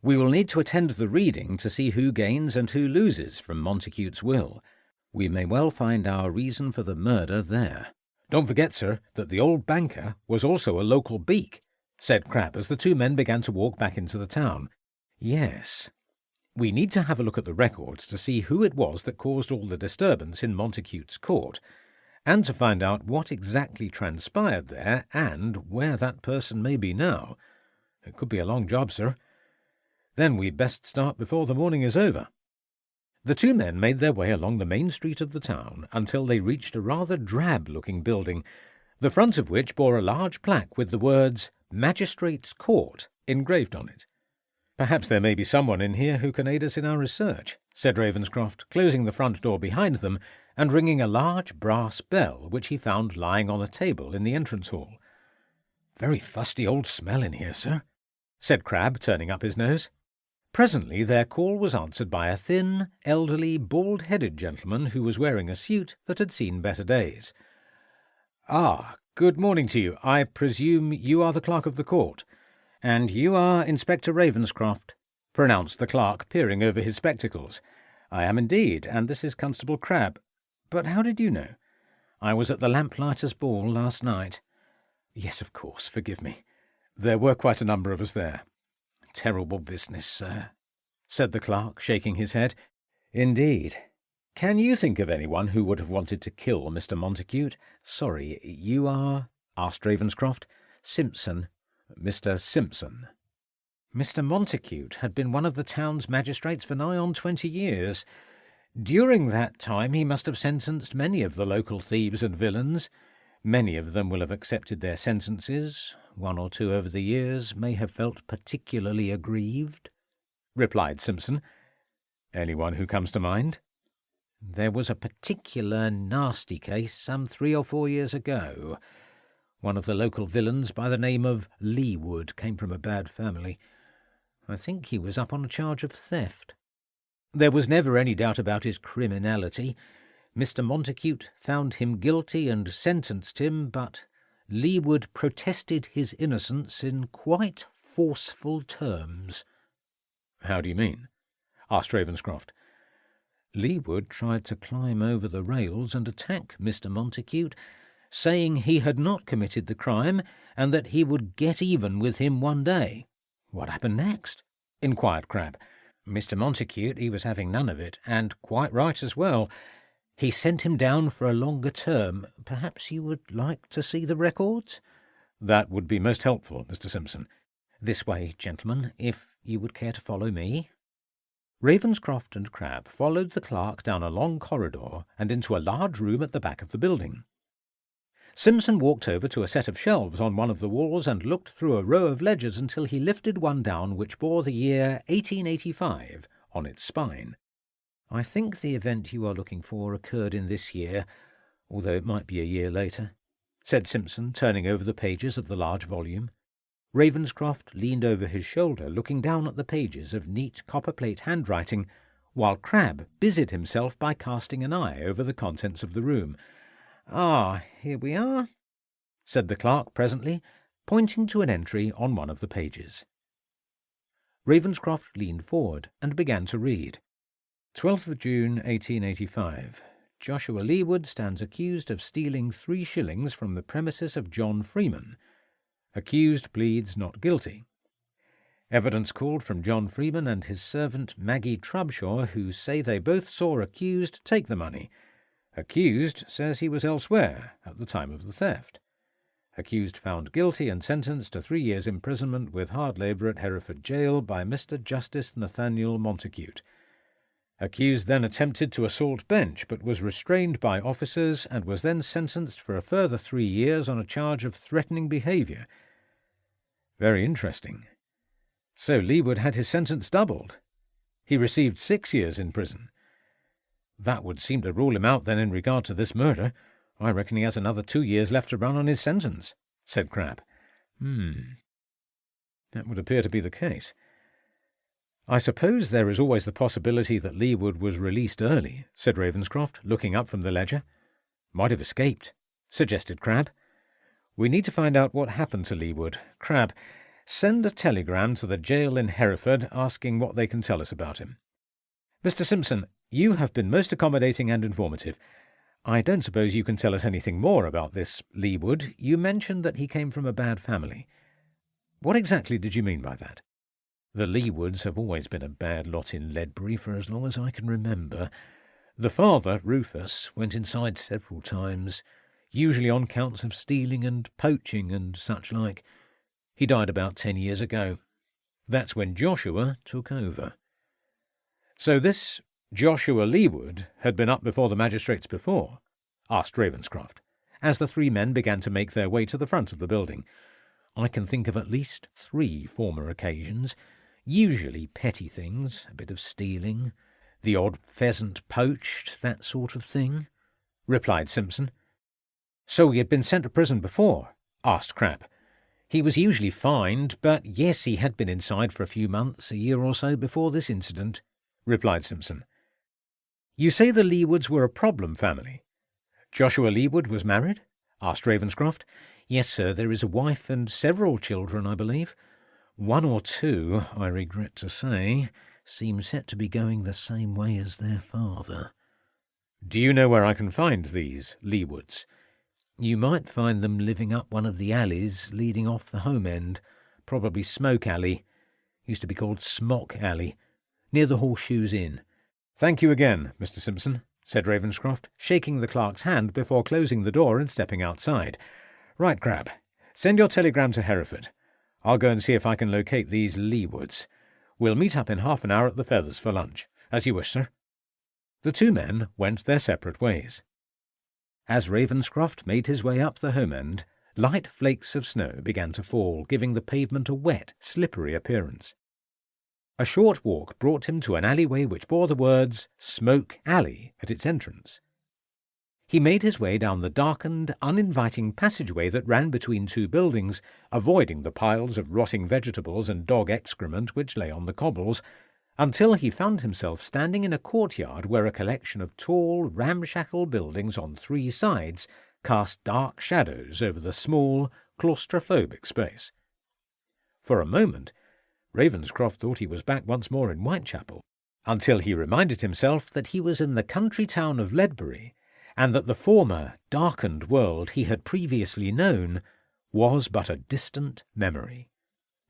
We will need to attend the reading to see who gains and who loses from Montacute's will. We may well find our reason for the murder there. Don't forget, sir, that the old banker was also a local beak, said Crabbe as the two men began to walk back into the town. Yes. We need to have a look at the records to see who it was that caused all the disturbance in Montacute's court, and to find out what exactly transpired there and where that person may be now. It could be a long job, sir. Then we'd best start before the morning is over. The two men made their way along the main street of the town until they reached a rather drab-looking building, the front of which bore a large plaque with the words Magistrates' Court engraved on it. Perhaps there may be someone in here who can aid us in our research, said Ravenscroft, closing the front door behind them and ringing a large brass bell which he found lying on a table in the entrance hall. Very fusty old smell in here, sir, said Crabbe, turning up his nose. Presently their call was answered by a thin, elderly, bald-headed gentleman who was wearing a suit that had seen better days. Ah, good morning to you. I presume you are the clerk of the court. And you are Inspector Ravenscroft, pronounced the clerk, peering over his spectacles. I am indeed, and this is Constable Crabbe. But how did you know? I was at the Lamplighters' ball last night. Yes, of course, forgive me. There were quite a number of us there. Terrible business, sir, said the clerk, shaking his head. Indeed. Can you think of anyone who would have wanted to kill Mr. Montacute? Sorry, you are? Asked Ravenscroft. Simpson. Mr. Simpson. Mr. Montacute had been one of the town's magistrates for nigh on 20 years. During that time he must have sentenced many of the local thieves and villains. Many of them will have accepted their sentences. One or two over the years may have felt particularly aggrieved, replied Simpson. Anyone who comes to mind? There was a particular nasty case some 3 or 4 years ago. One of the local villains by the name of Leewood came from a bad family. I think he was up on a charge of theft. There was never any doubt about his criminality. Mr. Montacute found him guilty and sentenced him, but Leewood protested his innocence in quite forceful terms. How do you mean? Asked Ravenscroft. Leewood tried to climb over the rails and attack Mr. Montacute, saying he had not committed the crime and that he would get even with him one day. What happened next? Inquired Crabbe. Mr. Montacute, he was having none of it, and quite right as well. He sent him down for a longer term. Perhaps you would like to see the records? That would be most helpful, Mr. Simpson. This way, gentlemen, if you would care to follow me. Ravenscroft and Crabbe followed the clerk down a long corridor and into a large room at the back of the building. Simpson walked over to a set of shelves on one of the walls and looked through a row of ledgers until he lifted one down which bore the year 1885 on its spine. I think the event you are looking for occurred in this year, although it might be a year later, said Simpson, turning over the pages of the large volume. Ravenscroft leaned over his shoulder, looking down at the pages of neat copperplate handwriting, while Crabbe busied himself by casting an eye over the contents of the room. Ah, here we are, said the clerk presently, pointing to an entry on one of the pages. Ravenscroft leaned forward and began to read. 12th of June, 1885. Joshua Leewood stands accused of stealing 3 shillings from the premises of John Freeman. Accused pleads not guilty. Evidence called from John Freeman and his servant Maggie Trubshaw, who say they both saw accused take the money. Accused says he was elsewhere at the time of the theft. Accused found guilty and sentenced to 3 years' imprisonment with hard labour at Hereford Jail by Mr. Justice Nathaniel Montacute. Accused then attempted to assault bench, but was restrained by officers and was then sentenced for a further 3 years on a charge of threatening behaviour. Very interesting. So Leewood had his sentence doubled. He received 6 years in prison. That would seem to rule him out then in regard to this murder. I reckon he has another 2 years left to run on his sentence, said Crabbe. That would appear to be the case. I suppose there is always the possibility that Leewood was released early, said Ravenscroft, looking up from the ledger. Might have escaped, suggested Crabbe. We need to find out what happened to Leewood. Crabbe, send a telegram to the jail in Hereford asking what they can tell us about him. Mr. Simpson, you have been most accommodating and informative. I don't suppose you can tell us anything more about this Leewood. You mentioned that he came from a bad family. What exactly did you mean by that? The Leewoods have always been a bad lot in Ledbury for as long as I can remember. The father, Rufus, went inside several times, usually on counts of stealing and poaching and such like. He died about 10 years ago. That's when Joshua took over. So this Joshua Leewood had been up before the magistrates before? Asked Ravenscroft, as the three men began to make their way to the front of the building. I can think of at least 3 former occasions, usually petty things, a bit of stealing, the odd pheasant poached, that sort of thing, replied Simpson. So he had been sent to prison before? Asked Crabbe. He was usually fined, but yes, he had been inside for a few months, a year or so before this incident, replied Simpson. You say the Leewoods were a problem family. Joshua Leewood was married? Asked Ravenscroft. Yes, sir, there is a wife and several children, I believe. 1 or 2, I regret to say, seem set to be going the same way as their father. Do you know where I can find these Leewoods? You might find them living up one of the alleys leading off the home end, probably Smoke Alley. Used to be called Smock Alley, near the Horseshoes Inn. Thank you again, Mr. Simpson, said Ravenscroft, shaking the clerk's hand before closing the door and stepping outside. Right, Crabbe. Send your telegram to Hereford. I'll go and see if I can locate these Leewoods. We'll meet up in half an hour at the Feathers for lunch. As you wish, sir. The 2 men went their separate ways. As Ravenscroft made his way up the home end, light flakes of snow began to fall, giving the pavement a wet, slippery appearance. A short walk brought him to an alleyway which bore the words Smoke Alley at its entrance. He made his way down the darkened, uninviting passageway that ran between 2 buildings, avoiding the piles of rotting vegetables and dog excrement which lay on the cobbles, until he found himself standing in a courtyard where a collection of tall, ramshackle buildings on 3 sides cast dark shadows over the small, claustrophobic space. For a moment, Ravenscroft thought he was back once more in Whitechapel, until he reminded himself that he was in the country town of Ledbury, and that the former, darkened world he had previously known was but a distant memory.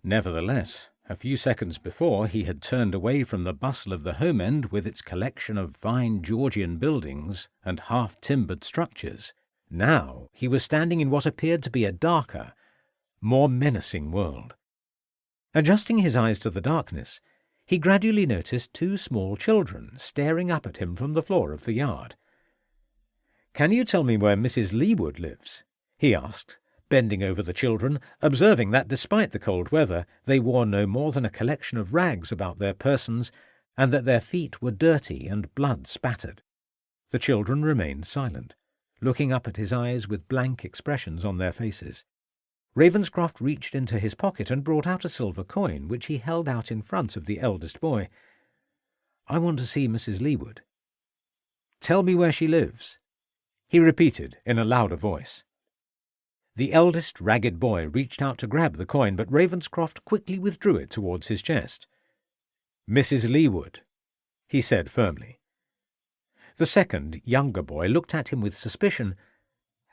Nevertheless, a few seconds before he had turned away from the bustle of the home end with its collection of fine Georgian buildings and half-timbered structures. Now he was standing in what appeared to be a darker, more menacing world. Adjusting his eyes to the darkness, he gradually noticed 2 small children staring up at him from the floor of the yard. "Can you tell me where Mrs. Leewood lives?" he asked, bending over the children, observing that despite the cold weather they wore no more than a collection of rags about their persons, and that their feet were dirty and blood-spattered. The children remained silent, looking up at his eyes with blank expressions on their faces. Ravenscroft reached into his pocket and brought out a silver coin, which he held out in front of the eldest boy. "I want to see Mrs. Leewood." "Tell me where she lives," he repeated in a louder voice. The eldest ragged boy reached out to grab the coin, but Ravenscroft quickly withdrew it towards his chest. "Mrs. Leewood," he said firmly. The second, younger boy looked at him with suspicion,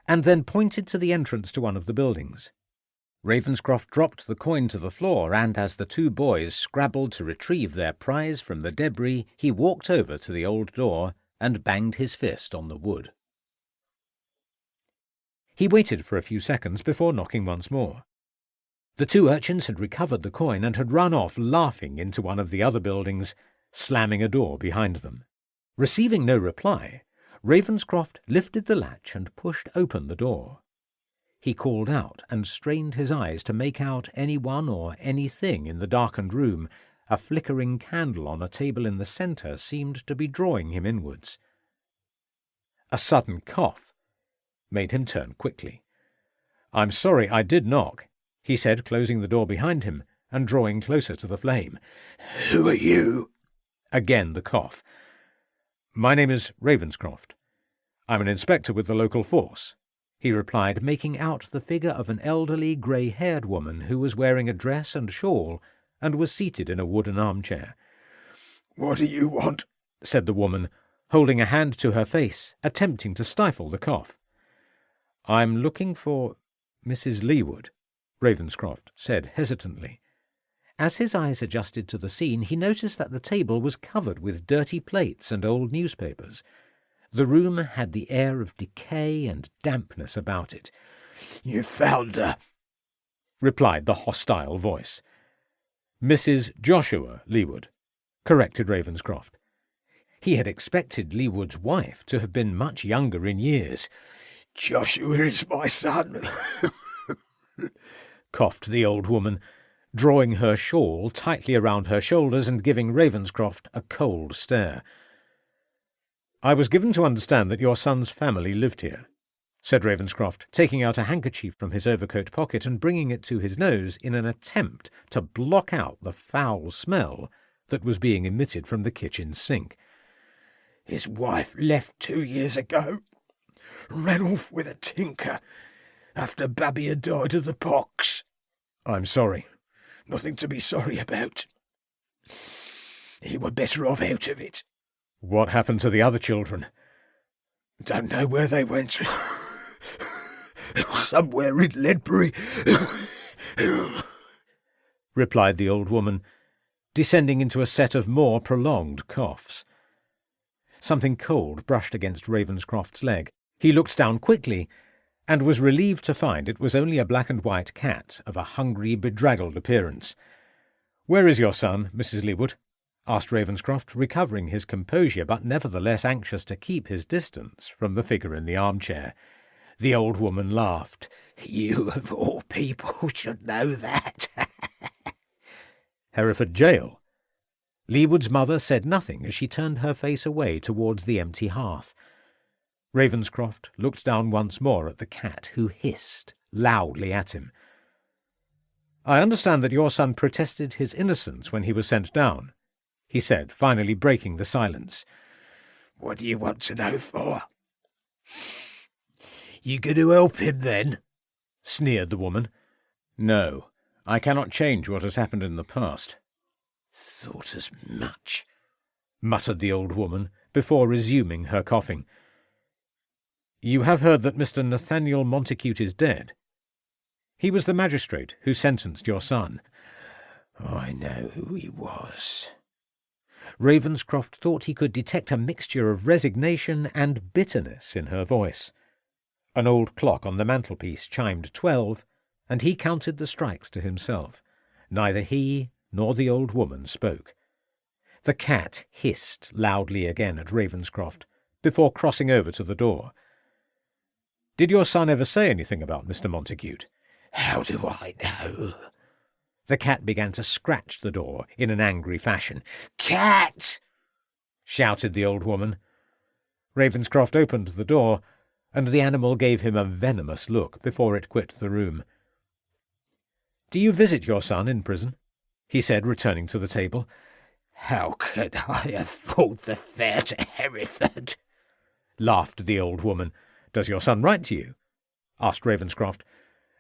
and then pointed to the entrance to one of the buildings. Ravenscroft dropped the coin to the floor, and as the 2 boys scrabbled to retrieve their prize from the debris, he walked over to the old door and banged his fist on the wood. He waited for a few seconds before knocking once more. The 2 urchins had recovered the coin and had run off laughing into one of the other buildings, slamming a door behind them. Receiving no reply, Ravenscroft lifted the latch and pushed open the door. He called out and strained his eyes to make out anyone or anything in the darkened room. A flickering candle on a table in the centre seemed to be drawing him inwards. A sudden cough made him turn quickly. "I'm sorry I did knock," he said, closing the door behind him and drawing closer to the flame. "Who are you?" Again the cough. "My name is Ravenscroft. I'm an inspector with the local force, he replied, making out the figure of an elderly, grey-haired woman who was wearing a dress and shawl and was seated in a wooden armchair. "What do you want?" said the woman, holding a hand to her face, attempting to stifle the cough. "I'm looking for Mrs. Leewood," Ravenscroft said hesitantly. As his eyes adjusted to the scene, he noticed that the table was covered with dirty plates and old newspapers. The room had the air of decay and dampness about it. "You found her," replied the hostile voice. "Mrs. Joshua Leewood," corrected Ravenscroft. He had expected Leewood's wife to have been much younger in years. "Joshua is my son," coughed the old woman, drawing her shawl tightly around her shoulders and giving Ravenscroft a cold stare. "I was given to understand that your son's family lived here," said Ravenscroft, taking out a handkerchief from his overcoat pocket and bringing it to his nose in an attempt to block out the foul smell that was being emitted from the kitchen sink. "His wife left 2 years ago. Ran off with a tinker after Babby had died of the pox." "I'm sorry." "Nothing to be sorry about. He were better off out of it." "What happened to the other children?" "Don't know where they went. Somewhere in Ledbury," replied the old woman, descending into a set of more prolonged coughs. Something cold brushed against Ravenscroft's leg. He looked down quickly, and was relieved to find it was only a black-and-white cat of a hungry, bedraggled appearance. "Where is your son, Mrs. Leewood?" asked Ravenscroft, recovering his composure, but nevertheless anxious to keep his distance from the figure in the armchair. The old woman laughed. "You, of all people, should know that." "Hereford Jail." Leewood's mother said nothing as she turned her face away towards the empty hearth. Ravenscroft looked down once more at the cat, who hissed loudly at him. "I understand that your son protested his innocence when he was sent down," he said, finally breaking the silence. "What do you want to know for?" "You going to help him, then?" sneered the woman. "No, I cannot change what has happened in the past." "Thought as much," muttered the old woman, before resuming her coughing. "You have heard that Mr. Nathaniel Montacute is dead? He was the magistrate who sentenced your son." "I know who he was." Ravenscroft thought he could detect a mixture of resignation and bitterness in her voice. An old clock on the mantelpiece chimed 12, and he counted the strikes to himself. Neither he nor the old woman spoke. The cat hissed loudly again at Ravenscroft, before crossing over to the door. "Did your son ever say anything about Mr. Montacute?" "How do I know?" The cat began to scratch the door in an angry fashion. "Cat!" shouted the old woman. Ravenscroft opened the door, and the animal gave him a venomous look before it quit the room. "Do you visit your son in prison?" he said, returning to the table. "How could I afford the fare to Hereford?" laughed the old woman. "Does your son write to you?" asked Ravenscroft,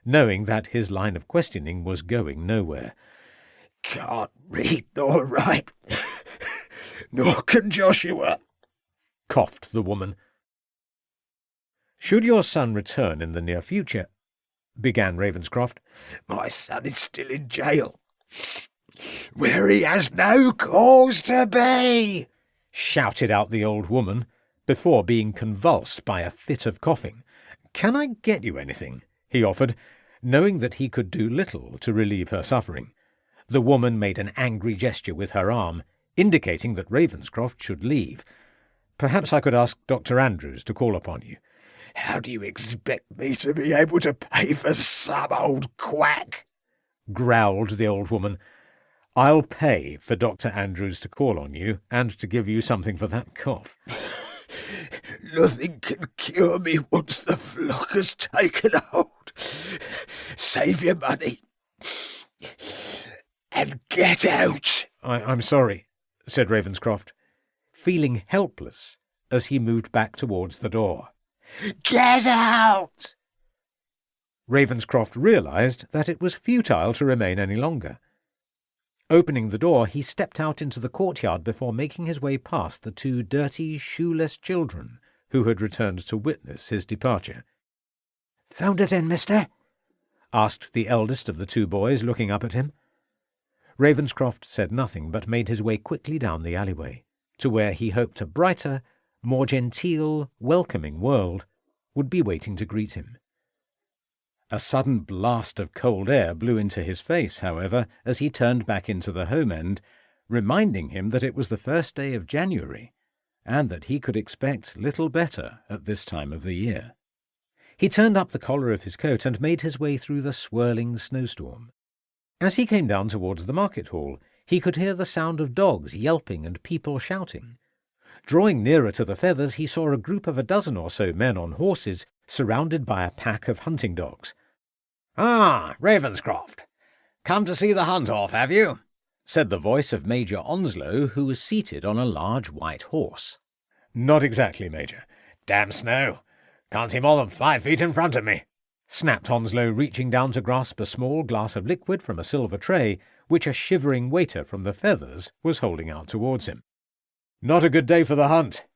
knowing that his line of questioning was going nowhere. "Can't read nor write, nor can Joshua," coughed the woman. "Should your son return in the near future," began Ravenscroft. "My son is still in jail, where he has no cause to be," shouted out the old woman, before being convulsed by a fit of coughing. "Can I get you anything?" he offered, knowing that he could do little to relieve her suffering. The woman made an angry gesture with her arm, indicating that Ravenscroft should leave. "Perhaps I could ask Dr. Andrews to call upon you." "How do you expect me to be able to pay for some old quack?" growled the old woman. "I'll pay for Dr. Andrews to call on you, and to give you something for that cough." "Nothing can cure me once the flock has taken hold. Save your money and get out." I'm sorry," said Ravenscroft, feeling helpless as he moved back towards the door. "Get out!" Ravenscroft realised that it was futile to remain any longer. Opening the door, he stepped out into the courtyard before making his way past the two dirty, shoeless children who had returned to witness his departure. "Found it then, mister?" asked the eldest of the two boys, looking up at him. Ravenscroft said nothing, but made his way quickly down the alleyway, to where he hoped a brighter, more genteel, welcoming world would be waiting to greet him. A sudden blast of cold air blew into his face, however, as he turned back into the home end, reminding him that it was the first day of January, and that he could expect little better at this time of the year. He turned up the collar of his coat and made his way through the swirling snowstorm. As he came down towards the market hall, he could hear the sound of dogs yelping and people shouting. Drawing nearer to the Feathers, he saw a group of a dozen or so men on horses, surrounded by a pack of hunting dogs. "Ah, Ravenscroft. Come to see the hunt off, have you?" said the voice of Major Onslow, who was seated on a large white horse. "Not exactly, Major. Damn snow. Can't see more than 5 feet in front of me," snapped Onslow, reaching down to grasp a small glass of liquid from a silver tray, which a shivering waiter from the Feathers was holding out towards him. "Not a good day for the hunt,"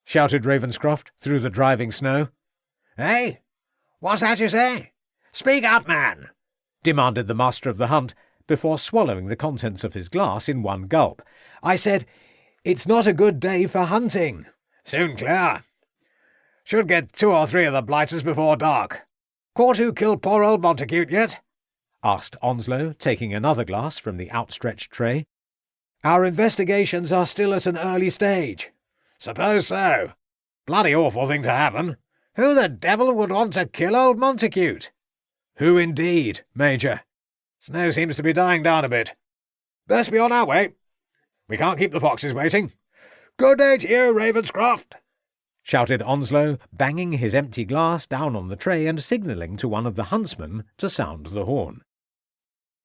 shouted Ravenscroft through the driving snow. "Hey, what's that you say? Speak up, man," demanded the master of the hunt, before swallowing the contents of his glass in one gulp. "I said, it's not a good day for hunting." "Soon clear. Should get 2 or 3 of the blighters before dark. Caught who killed poor old Montacute yet?" asked Onslow, taking another glass from the outstretched tray. "Our investigations are still at an early stage." "Suppose so. Bloody awful thing to happen. Who the devil would want to kill old Montacute?" "Who indeed, Major?" "Snow seems to be dying down a bit. Best be on our way. We can't keep the foxes waiting. Good day to you, Ravenscroft," shouted Onslow, banging his empty glass down on the tray and signalling to one of the huntsmen to sound the horn.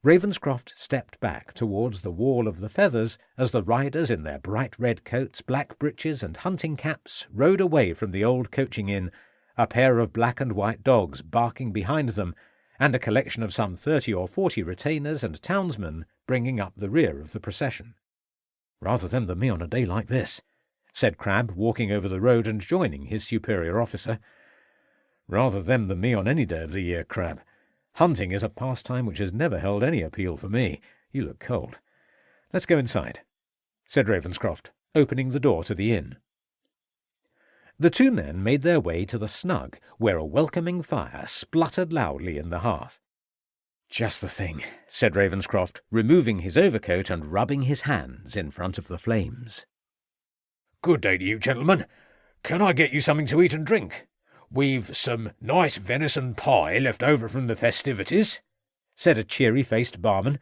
Ravenscroft stepped back towards the wall of the Feathers as the riders in their bright red coats, black breeches and hunting caps rode away from the old coaching inn, a pair of black and white dogs barking behind them, and a collection of some 30 or 40 retainers and townsmen bringing up the rear of the procession. "Rather them than me on a day like this," said Crabbe, walking over the road and joining his superior officer. "Rather them than me on any day of the year, Crabbe. Hunting is a pastime which has never held any appeal for me. You look cold. Let's go inside," said Ravenscroft, opening the door to the inn. The two men made their way to the snug, where a welcoming fire spluttered loudly in the hearth. "Just the thing," said Ravenscroft, removing his overcoat and rubbing his hands in front of the flames. "Good day to you, gentlemen. Can I get you something to eat and drink? We've some nice venison pie left over from the festivities," said a cheery-faced barman.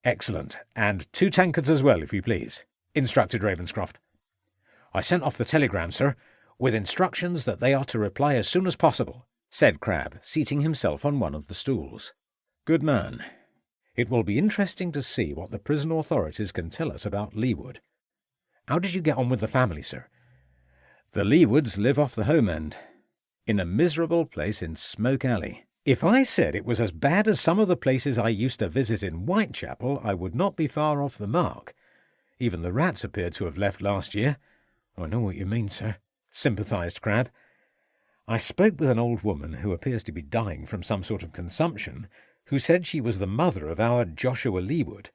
"Excellent, and 2 tankards as well, if you please," instructed Ravenscroft. "I sent off the telegram, sir, with instructions that they are to reply as soon as possible," said Crabbe, seating himself on one of the stools. "Good man. It will be interesting to see what the prison authorities can tell us about Leewood. How did you get on with the family, sir?" "The Leewoods live off the home end, in a miserable place in Smoke Alley. If I said it was as bad as some of the places I used to visit in Whitechapel, I would not be far off the mark. Even the rats appeared to have left last year." "I know what you mean, sir," sympathised Crabbe. "I spoke with an old woman who appears to be dying from some sort of consumption, who said she was the mother of our Joshua Leewood.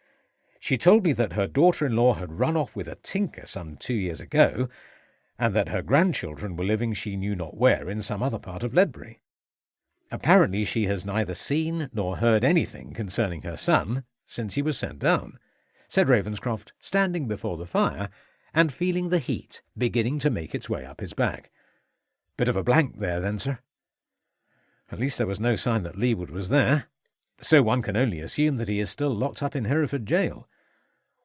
She told me that her daughter-in-law had run off with a tinker some 2 years ago, and that her grandchildren were living she knew not where in some other part of Ledbury. Apparently she has neither seen nor heard anything concerning her son since he was sent down," said Ravenscroft, standing before the fire and feeling the heat beginning to make its way up his back. "Bit of a blank there, then, sir." "At least there was no sign that Leewood was there, so one can only assume that he is still locked up in Hereford jail.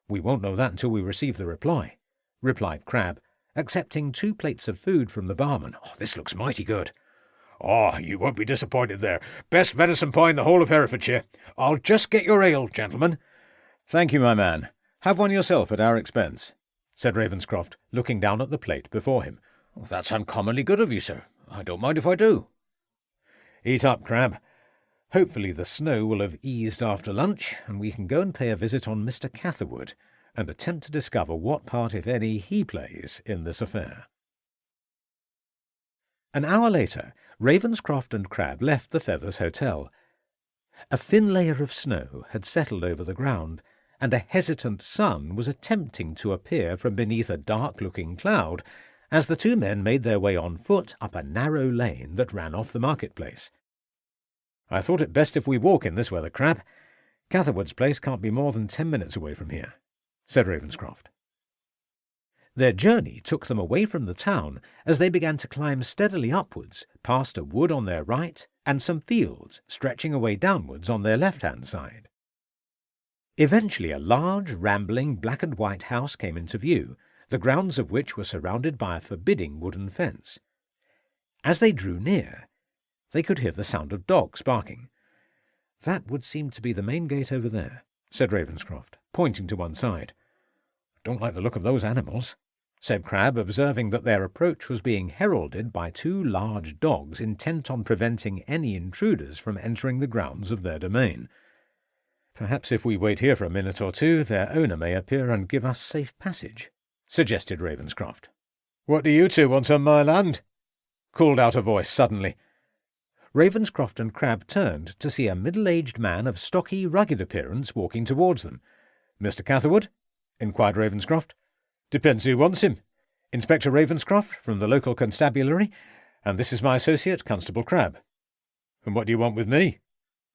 We won't know that until we receive the reply," replied Crabbe, accepting 2 plates of food from the barman. "Oh, this looks mighty good." "Oh, you won't be disappointed there. Best venison pie in the whole of Herefordshire. I'll just get your ale, gentlemen." "Thank you, my man. Have one yourself at our expense," said Ravenscroft, looking down at the plate before him. "That's uncommonly good of you, sir. I don't mind if I do. Eat up, Crab. Hopefully the snow will have eased after lunch, and we can go and pay a visit on Mr. Catherwood and attempt to discover what part, if any, he plays in this affair. An hour later, Ravenscroft and Crab left the Feathers Hotel. A thin layer of snow had settled over the ground, and a hesitant sun was attempting to appear from beneath a dark-looking cloud as the two men made their way on foot up a narrow lane that ran off the marketplace. "I thought it best if we walk in this weather, Crab. Catherwood's place can't be more than 10 minutes away from here," said Ravenscroft. Their journey took them away from the town as they began to climb steadily upwards, past a wood on their right and some fields stretching away downwards on their left-hand side. Eventually a large, rambling black-and-white house came into view, the grounds of which were surrounded by a forbidding wooden fence. As they drew near, they could hear the sound of dogs barking. "That would seem to be the main gate over there," said Ravenscroft, pointing to one side. "Don't like the look of those animals," said Crab, observing that their approach was being heralded by two large dogs intent on preventing any intruders from entering the grounds of their domain. "Perhaps if we wait here for a minute or two, their owner may appear and give us safe passage," suggested Ravenscroft. "What do you two want on my land?" called out a voice suddenly. Ravenscroft and Crab turned to see a middle-aged man of stocky, rugged appearance walking towards them. "Mr. Catherwood?" inquired Ravenscroft. "Depends who wants him. Inspector Ravenscroft from the local constabulary, and this is my associate, Constable Crab." "And what do you want with me?"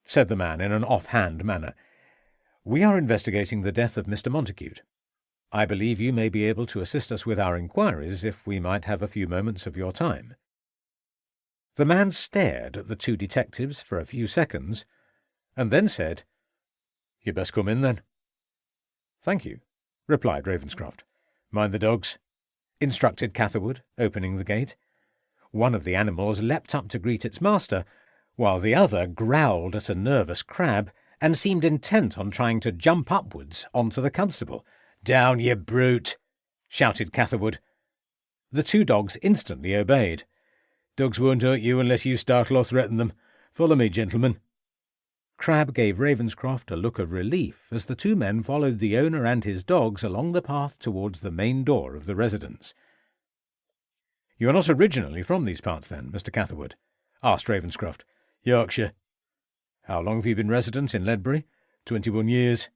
said the man in an off-hand manner. "We are investigating the death of Mr. Montacute. I believe you may be able to assist us with our inquiries if we might have a few moments of your time." The man stared at the two detectives for a few seconds, and then said, "You'd best come in, then." "Thank you," replied Ravenscroft. "Mind the dogs," instructed Catherwood, opening the gate. One of the animals leapt up to greet its master, while the other growled at a nervous Crab and seemed intent on trying to jump upwards onto the constable. "Down, you brute!" shouted Catherwood. The two dogs instantly obeyed. "Dogs won't hurt you unless you startle or threaten them. Follow me, gentlemen." Crab gave Ravenscroft a look of relief as the two men followed the owner and his dogs along the path towards the main door of the residence. "You are not originally from these parts, then, Mr. Catherwood?" asked Ravenscroft. "Yorkshire." "How long have you been resident in Ledbury?" 21 years,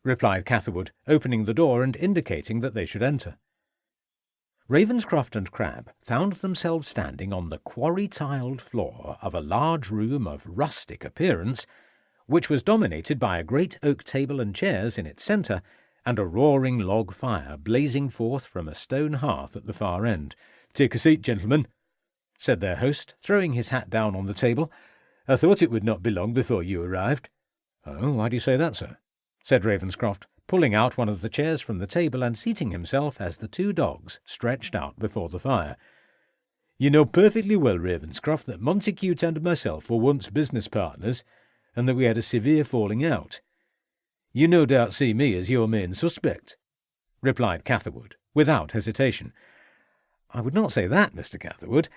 replied Catherwood, opening the door and indicating that they should enter. Ravenscroft and Crab found themselves standing on the quarry-tiled floor of a large room of rustic appearance, which was dominated by a great oak table and chairs in its centre, and a roaring log fire blazing forth from a stone hearth at the far end. "Take a seat, gentlemen," said their host, throwing his hat down on the table. "I thought it would not be long before you arrived." "Oh, why do you say that, sir?" said Ravenscroft, pulling out one of the chairs from the table and seating himself as the two dogs stretched out before the fire. "You know perfectly well, Ravenscroft, that Montacute and myself were once business partners, and that we had a severe falling out. You no doubt see me as your main suspect," replied Catherwood, without hesitation. "I would not say that, Mr. Catherwood.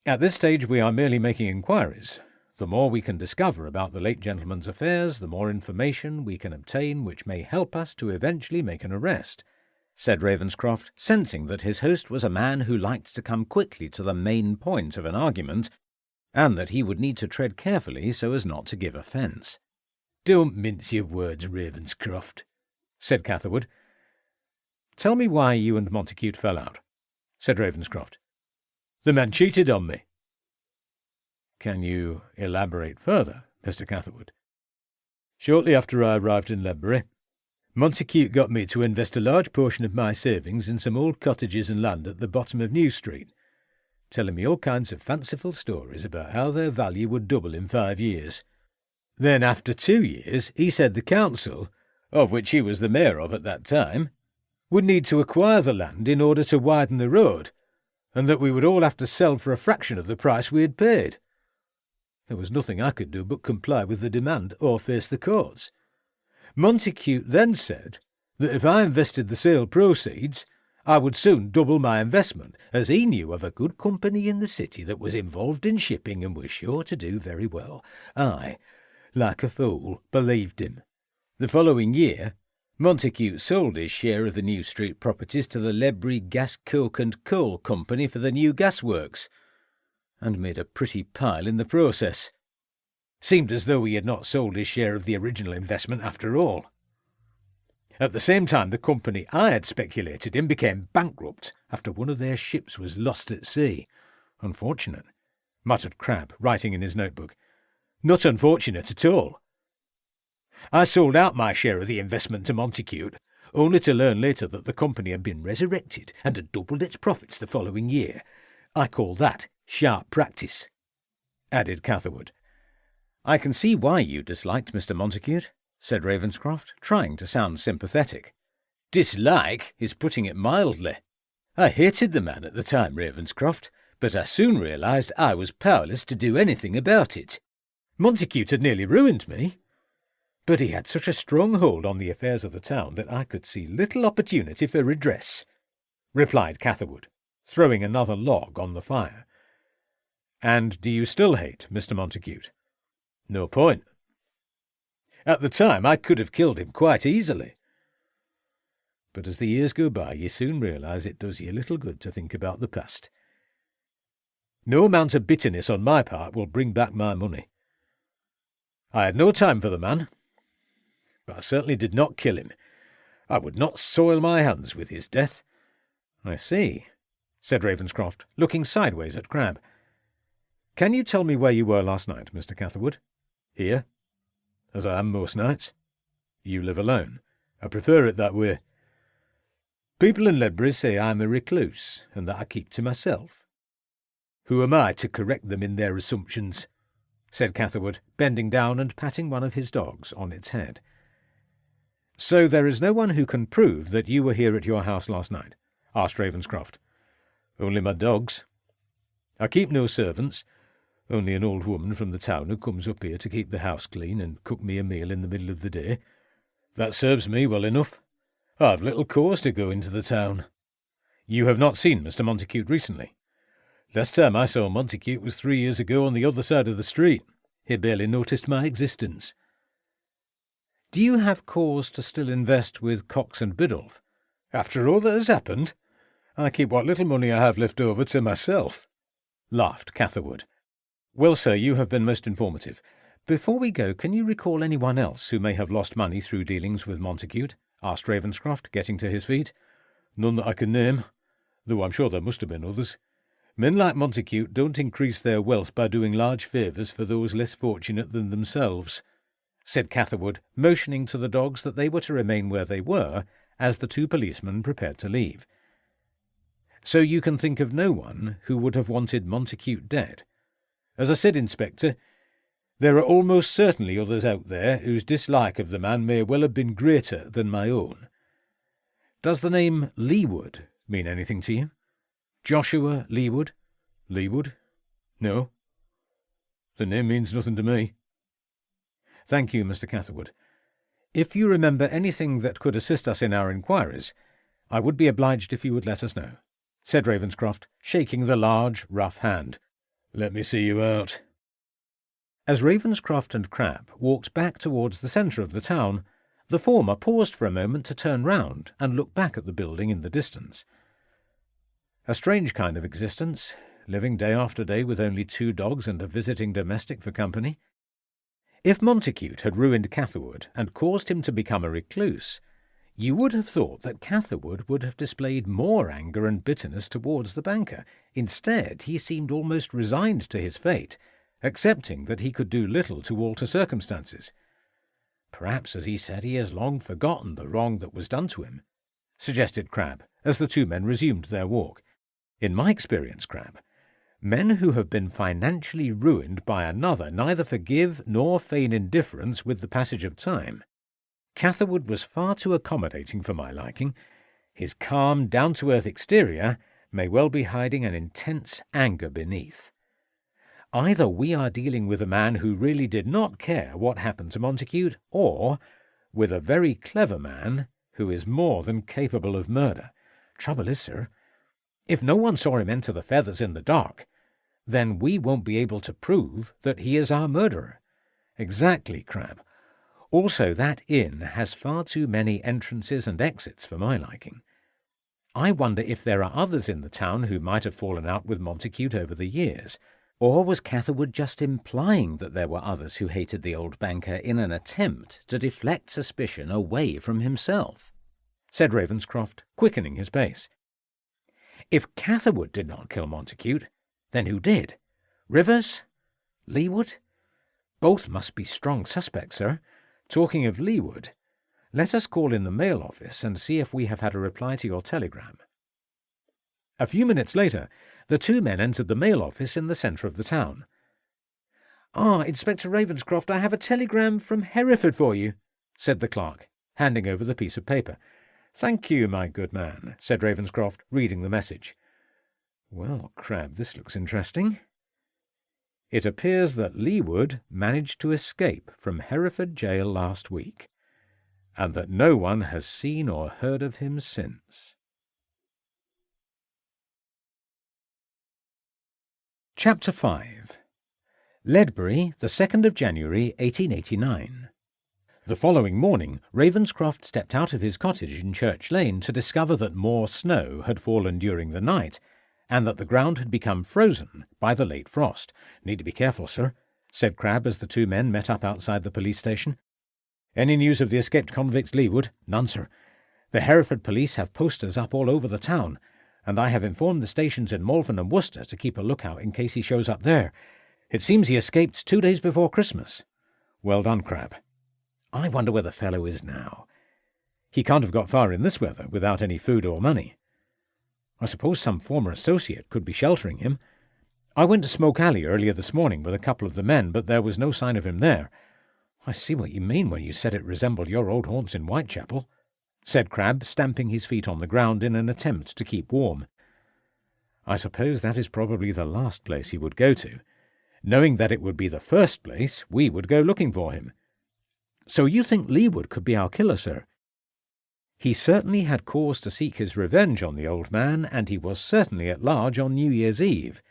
At this stage we are merely making inquiries. The more we can discover about the late gentleman's affairs, the more information we can obtain which may help us to eventually make an arrest," said Ravenscroft, sensing that his host was a man who liked to come quickly to the main point of an argument, and that he would need to tread carefully so as not to give offence. "Don't mince your words, Ravenscroft," said Catherwood. "Tell me why you and Montacute fell out," said Ravenscroft. "The man cheated on me." "Can you elaborate further, Mr. Catherwood?" "Shortly after I arrived in Ledbury, Montacute got me to invest a large portion of my savings in some old cottages and land at the bottom of New Street, telling me all kinds of fanciful stories about how their value would double in 5 years. Then, after 2 years, he said the council, of which he was the mayor of at that time, would need to acquire the land in order to widen the road, and that we would all have to sell for a fraction of the price we had paid. There was nothing I could do but comply with the demand or face the courts. Montacute then said that if I invested the sale proceeds, I would soon double my investment, as he knew of a good company in the city that was involved in shipping and was sure to do very well. I, like a fool, believed him. The following year, Montacute sold his share of the New Street properties to the Ledbury Gas, Coke and Coal Company for the new gasworks, and made a pretty pile in the process. Seemed as though he had not sold his share of the original investment after all. At the same time, the company I had speculated in became bankrupt after one of their ships was lost at sea. Unfortunate, muttered Crabbe, writing in his notebook. Not unfortunate at all. I sold out my share of the investment to Montacute, only to learn later that the company had been resurrected and had doubled its profits the following year. I call that sharp practice, added Catherwood. I can see why you disliked Mr. Montacute, said Ravenscroft, trying to sound sympathetic. Dislike is putting it mildly. I hated the man at the time, Ravenscroft, but I soon realised I was powerless to do anything about it. Montacute had nearly ruined me, but he had such a strong hold on the affairs of the town that I could see little opportunity for redress, replied Catherwood, throwing another log on the fire. And do you still hate Mr. Montacute? No point. At the time I could have killed him quite easily. But as the years go by, you soon realise it does you little good to think about the past. No amount of bitterness on my part will bring back my money. I had no time for the man, but I certainly did not kill him. I would not soil my hands with his death. I see, said Ravenscroft, looking sideways at Crabbe. Can you tell me where you were last night, Mr. Catherwood? Here, as I am most nights. You live alone. I prefer it that way. People in Ledbury say I am a recluse, and that I keep to myself. Who am I to correct them in their assumptions? Said Catherwood, bending down and patting one of his dogs on its head. So there is no one who can prove that you were here at your house last night? Asked Ravenscroft. Only my dogs. I keep no servants, only an old woman from the town who comes up here to keep the house clean and cook me a meal in the middle of the day. That serves me well enough. I've little cause to go into the town. You have not seen Mr. Montacute recently? Last time I saw Montacute was 3 years ago on the other side of the street. He barely noticed my existence. Do you have cause to still invest with Cox and Biddulph? After all that has happened, I keep what little money I have left over to myself, laughed Catherwood. Well, sir, you have been most informative. Before we go, can you recall anyone else who may have lost money through dealings with Montacute? Asked Ravenscroft, getting to his feet. None that I can name, though I'm sure there must have been others. Men like Montacute don't increase their wealth by doing large favours for those less fortunate than themselves, said Catherwood, motioning to the dogs that they were to remain where they were as the two policemen prepared to leave. So you can think of no one who would have wanted Montacute dead? As I said, Inspector, there are almost certainly others out there whose dislike of the man may well have been greater than my own. Does the name Leewood mean anything to you? Joshua Leewood? Leewood? No. The name means nothing to me. Thank you, Mr. Catherwood. If you remember anything that could assist us in our inquiries, I would be obliged if you would let us know, said Ravenscroft, shaking the large, rough hand. Let me see you out. As Ravenscroft and Crabbe walked back towards the centre of the town, the former paused for a moment to turn round and look back at the building in the distance. A strange kind of existence, living day after day with only 2 dogs and a visiting domestic for company. If Montacute had ruined Catherwood and caused him to become a recluse, you would have thought that Catherwood would have displayed more anger and bitterness towards the banker. Instead, he seemed almost resigned to his fate, accepting that he could do little to alter circumstances. Perhaps, as he said, he has long forgotten the wrong that was done to him, suggested Crabbe, as the 2 men resumed their walk. In my experience, Crabbe, men who have been financially ruined by another neither forgive nor feign indifference with the passage of time. Catherwood was far too accommodating for my liking. His calm, down-to-earth exterior may well be hiding an intense anger beneath. Either we are dealing with a man who really did not care what happened to Montacute, or with a very clever man who is more than capable of murder, Trouble is, sir, if no one saw him enter the Feathers in the dark, then we won't be able to prove that he is our murderer. Exactly, Crab. Also, that inn has far too many entrances and exits for my liking. I wonder if there are others in the town who might have fallen out with Montacute over the years. Or was Catherwood just implying that there were others who hated the old banker in an attempt to deflect suspicion away from himself? Said Ravenscroft, quickening his pace. If Catherwood did not kill Montacute, then who did? Rivers? Leewood? Both must be strong suspects, sir. Talking of Leewood, let us call in the mail office and see if we have had a reply to your telegram. A few minutes later, the two men entered the mail office in the centre of the town. Inspector Ravenscroft, I have a telegram from Hereford for you, said the clerk, handing over the piece of paper. Thank you, my good man, said Ravenscroft, reading the message. Well, Crab, this looks interesting. It appears that Leewood managed to escape from Hereford jail last week, and that no one has seen or heard of him since. Chapter 5. Ledbury, the 2nd of January, 1889. The following morning, Ravenscroft stepped out of his cottage in Church Lane to discover that more snow had fallen during the night, and that the ground had become frozen by the late frost. Need to be careful, sir, said Crab as the two men met up outside the police station. Any news of the escaped convict Leewood? None, sir. The Hereford police have posters up all over the town, and I have informed the stations in Malvern and Worcester to keep a lookout in case he shows up there. It seems he escaped 2 days before Christmas. Well done, Crab. I wonder where the fellow is now. He can't have got far in this weather without any food or money. I suppose some former associate could be sheltering him. I went to Smoke Alley earlier this morning with a couple of the men, but there was no sign of him there. I see what you mean when you said it resembled your old haunts in Whitechapel, said Crab, stamping his feet on the ground in an attempt to keep warm. I suppose that is probably the last place he would go to, knowing that it would be the first place we would go looking for him. So you think Leewood could be our killer, sir? He certainly had cause to seek his revenge on the old man, and he was certainly at large on New Year's Eve.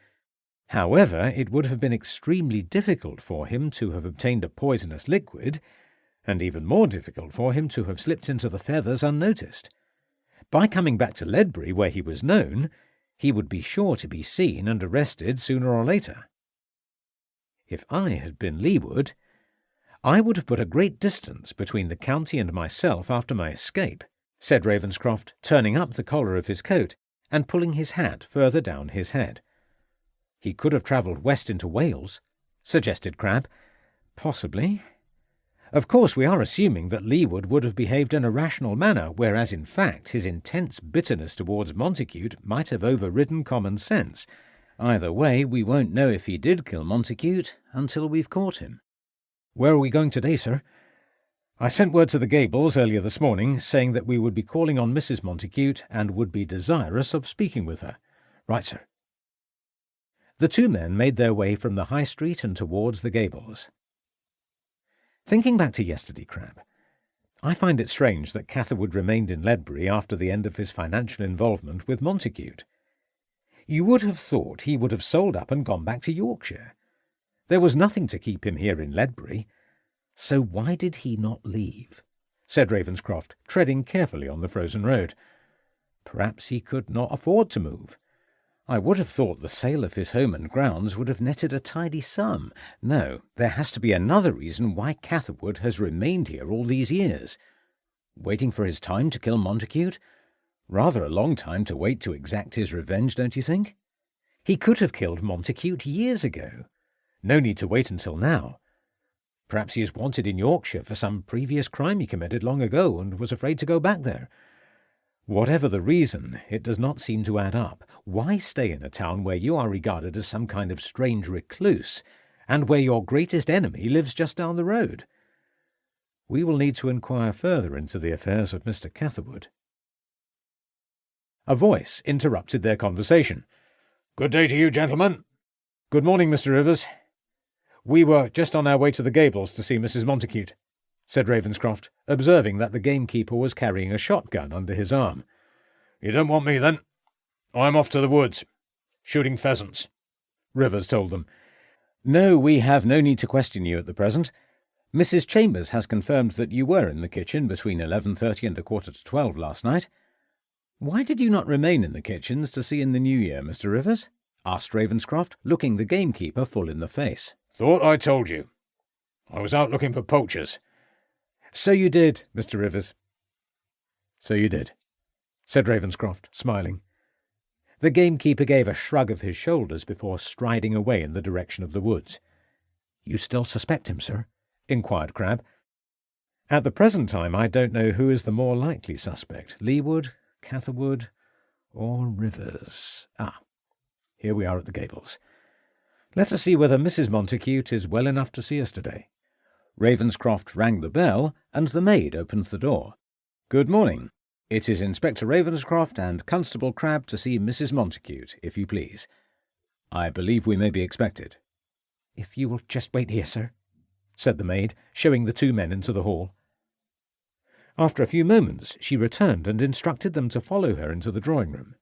However, it would have been extremely difficult for him to have obtained a poisonous liquid, and even more difficult for him to have slipped into the Feathers unnoticed. By coming back to Ledbury, where he was known, he would be sure to be seen and arrested sooner or later. If I had been Leewood, I would have put a great distance between the county and myself after my escape, said Ravenscroft, turning up the collar of his coat and pulling his hat further down his head. He could have travelled west into Wales, suggested Crab. Possibly. Of course, we are assuming that Leewood would have behaved in a rational manner, whereas in fact his intense bitterness towards Montacute might have overridden common sense. Either way, we won't know if he did kill Montacute until we've caught him. Where are we going today, sir? I sent word to the Gables earlier this morning, saying that we would be calling on Mrs. Montacute and would be desirous of speaking with her. Right, sir. The two men made their way from the High Street and towards the Gables. Thinking back to yesterday, Crab, I find it strange that Catherwood remained in Ledbury after the end of his financial involvement with Montacute. You would have thought he would have sold up and gone back to Yorkshire. There was nothing to keep him here in Ledbury. So why did he not leave? Said Ravenscroft, treading carefully on the frozen road. Perhaps he could not afford to move. I would have thought the sale of his home and grounds would have netted a tidy sum. No, there has to be another reason why Catherwood has remained here all these years. Waiting for his time to kill Montacute? Rather a long time to wait to exact his revenge, don't you think? He could have killed Montacute years ago. No need to wait until now. Perhaps he is wanted in Yorkshire for some previous crime he committed long ago and was afraid to go back there. Whatever the reason, it does not seem to add up. Why stay in a town where you are regarded as some kind of strange recluse, and where your greatest enemy lives just down the road? We will need to inquire further into the affairs of Mr. Catherwood. A voice interrupted their conversation. Good day to you, gentlemen. Good morning, Mr. Rivers. We were just on our way to the Gables to see Mrs. Montacute, said Ravenscroft, observing that the gamekeeper was carrying a shotgun under his arm. You don't want me, then? I'm off to the woods, shooting pheasants, Rivers told them. No, we have no need to question you at the present. Mrs. Chambers has confirmed that you were in the kitchen between 11:30 and 11:45 last night. Why did you not remain in the kitchens to see in the new year, Mr. Rivers? Asked Ravenscroft, looking the gamekeeper full in the face. Thought I told you. I was out looking for poachers. So you did, Mr. Rivers. So you did, said Ravenscroft, smiling. The gamekeeper gave a shrug of his shoulders before striding away in the direction of the woods. You still suspect him, sir? Inquired Crabbe. At the present time, I don't know who is the more likely suspect, Leewood, Catherwood, or Rivers. Here we are at the Gables. Let us see whether Mrs. Montacute is well enough to see us today. Ravenscroft rang the bell, and the maid opened the door. Good morning. It is Inspector Ravenscroft and Constable Crabbe to see Mrs. Montacute, if you please. I believe we may be expected. If you will just wait here, sir, said the maid, showing the two men into the hall. After a few moments she returned and instructed them to follow her into the drawing-room.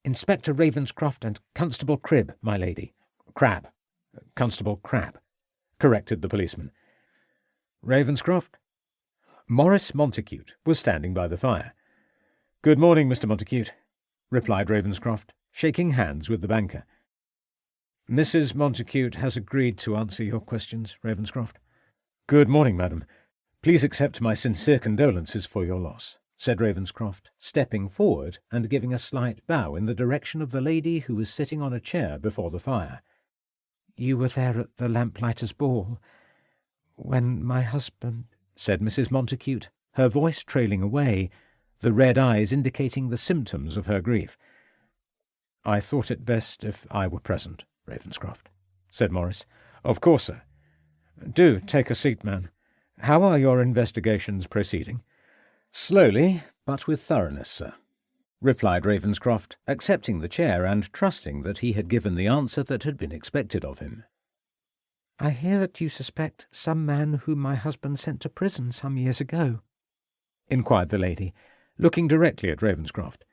Inspector Ravenscroft and Constable Cribbe, my lady. Crabbe. Constable Crabbe, corrected the policeman. Ravenscroft? Maurice Montacute was standing by the fire. Good morning, Mr. Montacute, replied Ravenscroft, shaking hands with the banker. Mrs. Montacute has agreed to answer your questions, Ravenscroft. Good morning, madam. Please accept my sincere condolences for your loss, said Ravenscroft, stepping forward and giving a slight bow in the direction of the lady who was sitting on a chair before the fire. You were there at the Lamplighters' ball, when my husband, said Mrs. Montacute, her voice trailing away, the red eyes indicating the symptoms of her grief. I thought it best if I were present, Ravenscroft, said Maurice. Of course, sir. Do take a seat, man. How are your investigations proceeding? Slowly, but with thoroughness, sir, replied Ravenscroft, accepting the chair and trusting that he had given the answer that had been expected of him. I hear that you suspect some man whom my husband sent to prison some years ago, inquired the lady, looking directly at Ravenscroft.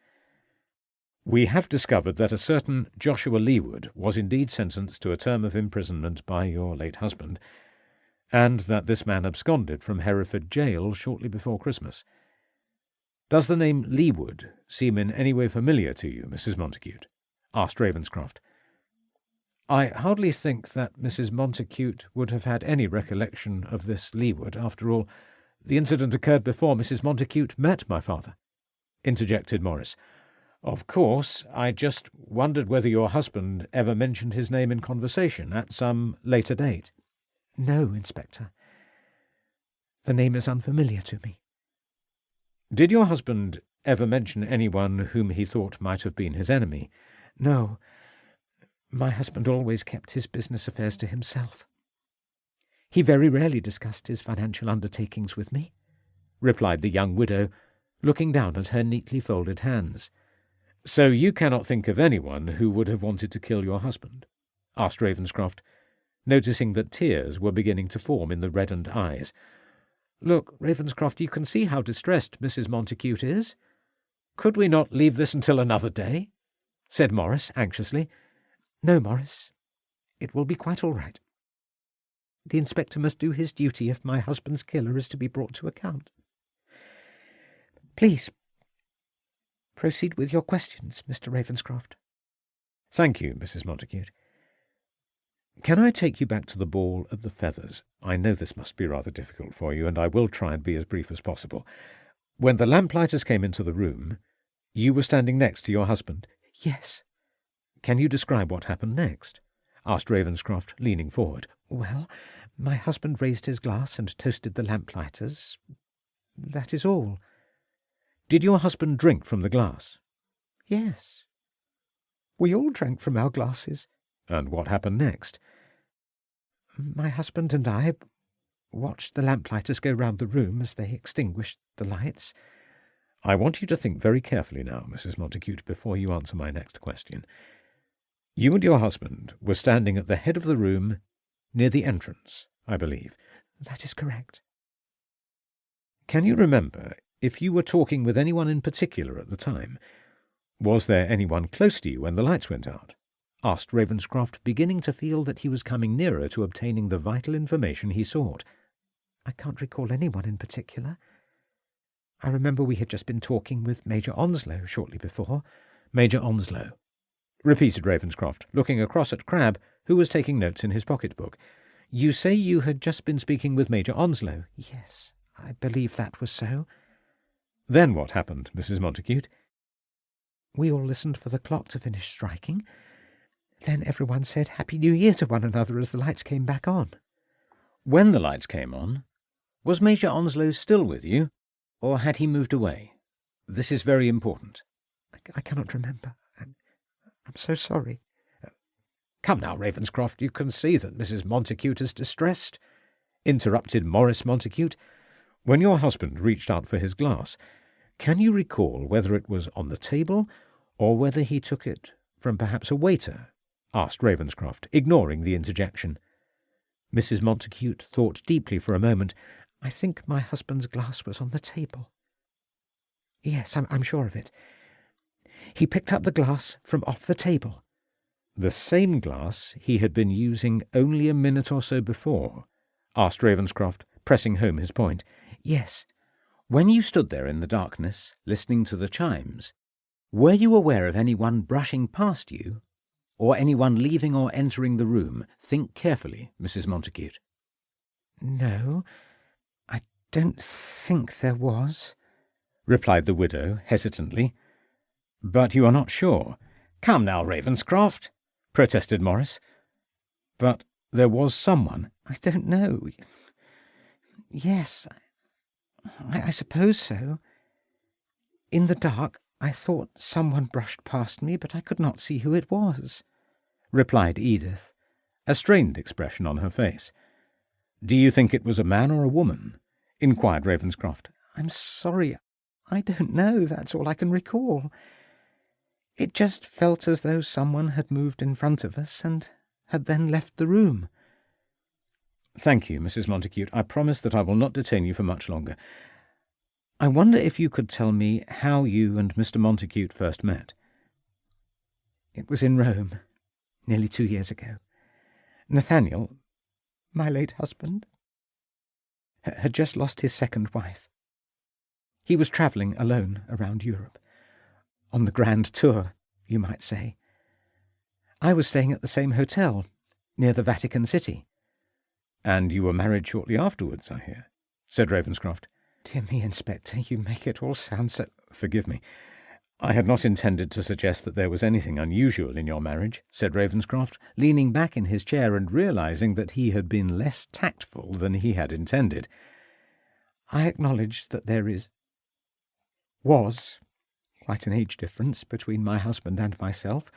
We have discovered that a certain Joshua Leewood was indeed sentenced to a term of imprisonment by your late husband, and that this man absconded from Hereford jail shortly before Christmas. Does the name Leewood seem in any way familiar to you, Mrs. Montacute? Asked Ravenscroft. I hardly think that Mrs. Montacute would have had any recollection of this Leewood. After all, the incident occurred before Mrs. Montacute met my father, interjected Maurice. Of course, I just wondered whether your husband ever mentioned his name in conversation at some later date. No, Inspector. The name is unfamiliar to me. Did your husband ever mention anyone whom he thought might have been his enemy? No. My husband always kept his business affairs to himself. He very rarely discussed his financial undertakings with me, replied the young widow, looking down at her neatly folded hands. So you cannot think of anyone who would have wanted to kill your husband? Asked Ravenscroft, noticing that tears were beginning to form in the reddened eyes. Look, Ravenscroft, you can see how distressed Mrs. Montacute is. Could we not leave this until another day? Said Maurice anxiously. No, Maurice. It will be quite all right. The inspector must do his duty if my husband's killer is to be brought to account. Please, proceed with your questions, Mr. Ravenscroft. Thank you, Mrs. Montacute. Can I take you back to the ball at the Feathers? I know this must be rather difficult for you, and I will try and be as brief as possible. When the Lamplighters came into the room, you were standing next to your husband? Yes. Can you describe what happened next? Asked Ravenscroft, leaning forward. Well, my husband raised his glass and toasted the Lamplighters. That is all. Did your husband drink from the glass? Yes. We all drank from our glasses. And what happened next? My husband and I watched the Lamplighters go round the room as they extinguished the lights. I want you to think very carefully now, Mrs. Montacute, before you answer my next question. You and your husband were standing at the head of the room, near the entrance, I believe. That is correct. Can you remember if you were talking with anyone in particular at the time. Was there anyone close to you when the lights went out? Asked Ravenscroft, beginning to feel that he was coming nearer to obtaining the vital information he sought. I can't recall anyone in particular. I remember we had just been talking with Major Onslow shortly before. Major Onslow, repeated Ravenscroft, looking across at Crabbe, who was taking notes in his pocket-book. You say you had just been speaking with Major Onslow? Yes, I believe that was so. Then what happened, Mrs. Montacute? We all listened for the clock to finish striking. Then everyone said Happy New Year to one another as the lights came back on. When the lights came on, was Major Onslow still with you, or had he moved away? This is very important. I cannot remember. I'm so sorry. Come now, Ravenscroft, you can see that Mrs. Montacute is distressed, interrupted Maurice Montacute. When your husband reached out for his glass, can you recall whether it was on the table, or whether he took it from perhaps a waiter? Asked Ravenscroft, ignoring the interjection. Mrs. Montacute thought deeply for a moment. I think my husband's glass was on the table. Yes, I'm sure of it. He picked up the glass from off the table. The same glass he had been using only a minute or so before? Asked Ravenscroft, pressing home his point. Yes. When you stood there in the darkness, listening to the chimes, were you aware of anyone brushing past you, or anyone leaving or entering the room? Think carefully, Mrs. Montacute. No, I don't think there was, replied the widow hesitantly. But you are not sure? Come now, Ravenscroft, protested Maurice. But there was someone. I don't know. Yes, I suppose so. In the dark, I thought someone brushed past me, but I could not see who it was, replied Edith, a strained expression on her face. Do you think it was a man or a woman? Inquired Ravenscroft. I'm sorry, I don't know. That's all I can recall. It just felt as though someone had moved in front of us and had then left the room. Thank you, Mrs. Montacute. I promise that I will not detain you for much longer. I wonder if you could tell me how you and Mr. Montacute first met. It was in Rome, nearly 2 years ago. Nathaniel, my late husband, had just lost his second wife. He was travelling alone around Europe, on the grand tour, you might say. I was staying at the same hotel, near the Vatican City. And you were married shortly afterwards, I hear, said Ravenscroft. Dear me, Inspector, you make it all sound so... Forgive me. I had not intended to suggest that there was anything unusual in your marriage, said Ravenscroft, leaning back in his chair and realizing that he had been less tactful than he had intended. I acknowledge that there was quite an age difference between my husband and myself,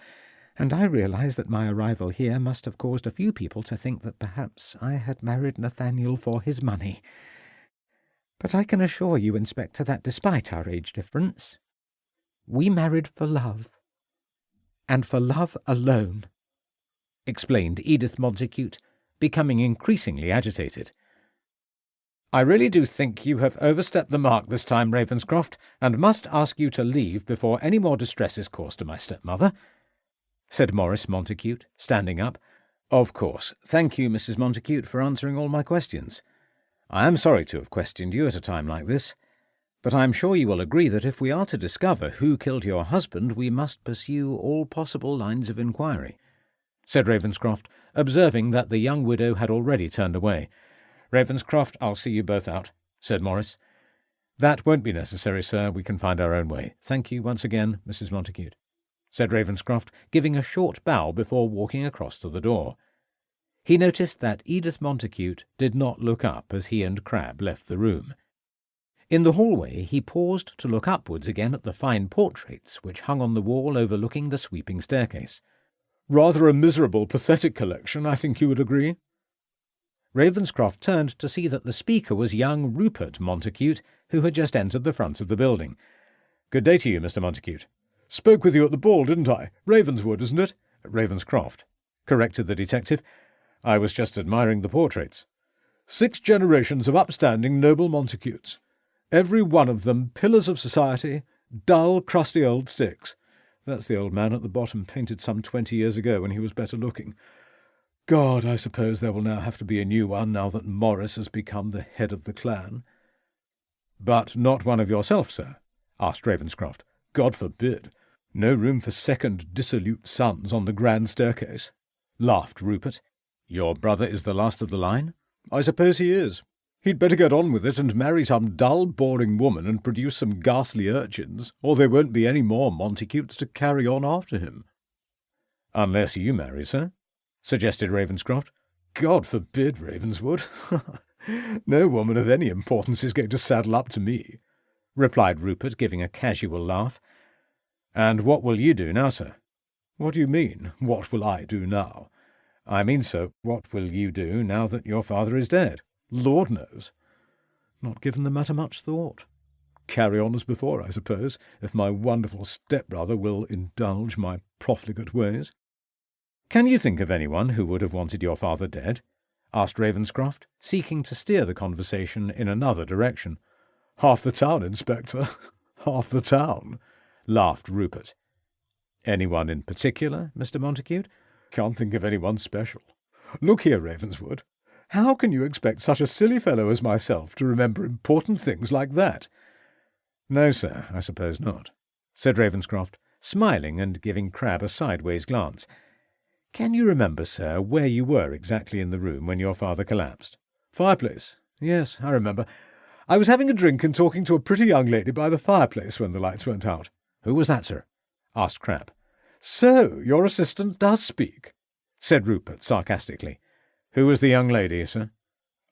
and I realize that my arrival here must have caused a few people to think that perhaps I had married Nathaniel for his money. But I can assure you, Inspector, that despite our age difference, we married for love, and for love alone, explained Edith Montacute, becoming increasingly agitated. I really do think you have overstepped the mark this time, Ravenscroft, and must ask you to leave before any more distress is caused to my stepmother, said Maurice Montacute, standing up. Of course. Thank you, Mrs. Montacute, for answering all my questions. I am sorry to have questioned you at a time like this, but I am sure you will agree that if we are to discover who killed your husband, we must pursue all possible lines of inquiry, said Ravenscroft, observing that the young widow had already turned away. Ravenscroft, I'll see you both out, said Maurice. That won't be necessary, sir. We can find our own way. Thank you once again, Mrs. Montacute, said Ravenscroft, giving a short bow before walking across to the door. He noticed that Edith Montacute did not look up as he and Crabbe left the room. In the hallway he paused to look upwards again at the fine portraits which hung on the wall overlooking the sweeping staircase. Rather a miserable, pathetic collection, I think you would agree. Ravenscroft turned to see that the speaker was young Rupert Montacute, who had just entered the front of the building. Good day to you, Mr. Montacute. Spoke with you at the ball, didn't I? Ravenswood, isn't it? Ravenscroft, corrected the detective. I was just admiring the portraits. 6 generations of upstanding noble Montacutes. Every one of them pillars of society, dull, crusty old sticks. That's the old man at the bottom, painted some 20 years ago when he was better looking. God, I suppose there will now have to be a new one now that Morris has become the head of the clan." "But not one of yourself, sir?" asked Ravenscroft. "God forbid. No room for second dissolute sons on the grand staircase," laughed Rupert. "Your brother is the last of the line?" "I suppose he is. He'd better get on with it and marry some dull, boring woman and produce some ghastly urchins, or there won't be any more Montacutes to carry on after him." "Unless you marry, sir?" suggested Ravenscroft. "God forbid, Ravenswood. No woman of any importance is going to saddle up to me," replied Rupert, giving a casual laugh. "And what will you do now, sir?" "What do you mean, what will I do now?" "I mean, sir, what will you do now that your father is dead?" "Lord knows. Not given the matter much thought. Carry on as before, I suppose, if my wonderful stepbrother will indulge my profligate ways." "Can you think of anyone who would have wanted your father dead?" asked Ravenscroft, seeking to steer the conversation in another direction. "Half the town, Inspector, half the town," laughed Rupert. "Anyone in particular, Mr. Montacute?" "Can't think of anyone special. Look here, Ravenswood. How can you expect such a silly fellow as myself to remember important things like that?" "No, sir, I suppose not," said Ravenscroft, smiling and giving Crabbe a sideways glance. "Can you remember, sir, where you were exactly in the room when your father collapsed?" "Fireplace. Yes, I remember. I was having a drink and talking to a pretty young lady by the fireplace when the lights went out." "Who was that, sir?" asked Crabbe. "So your assistant does speak," said Rupert sarcastically. "Who was the young lady, sir?"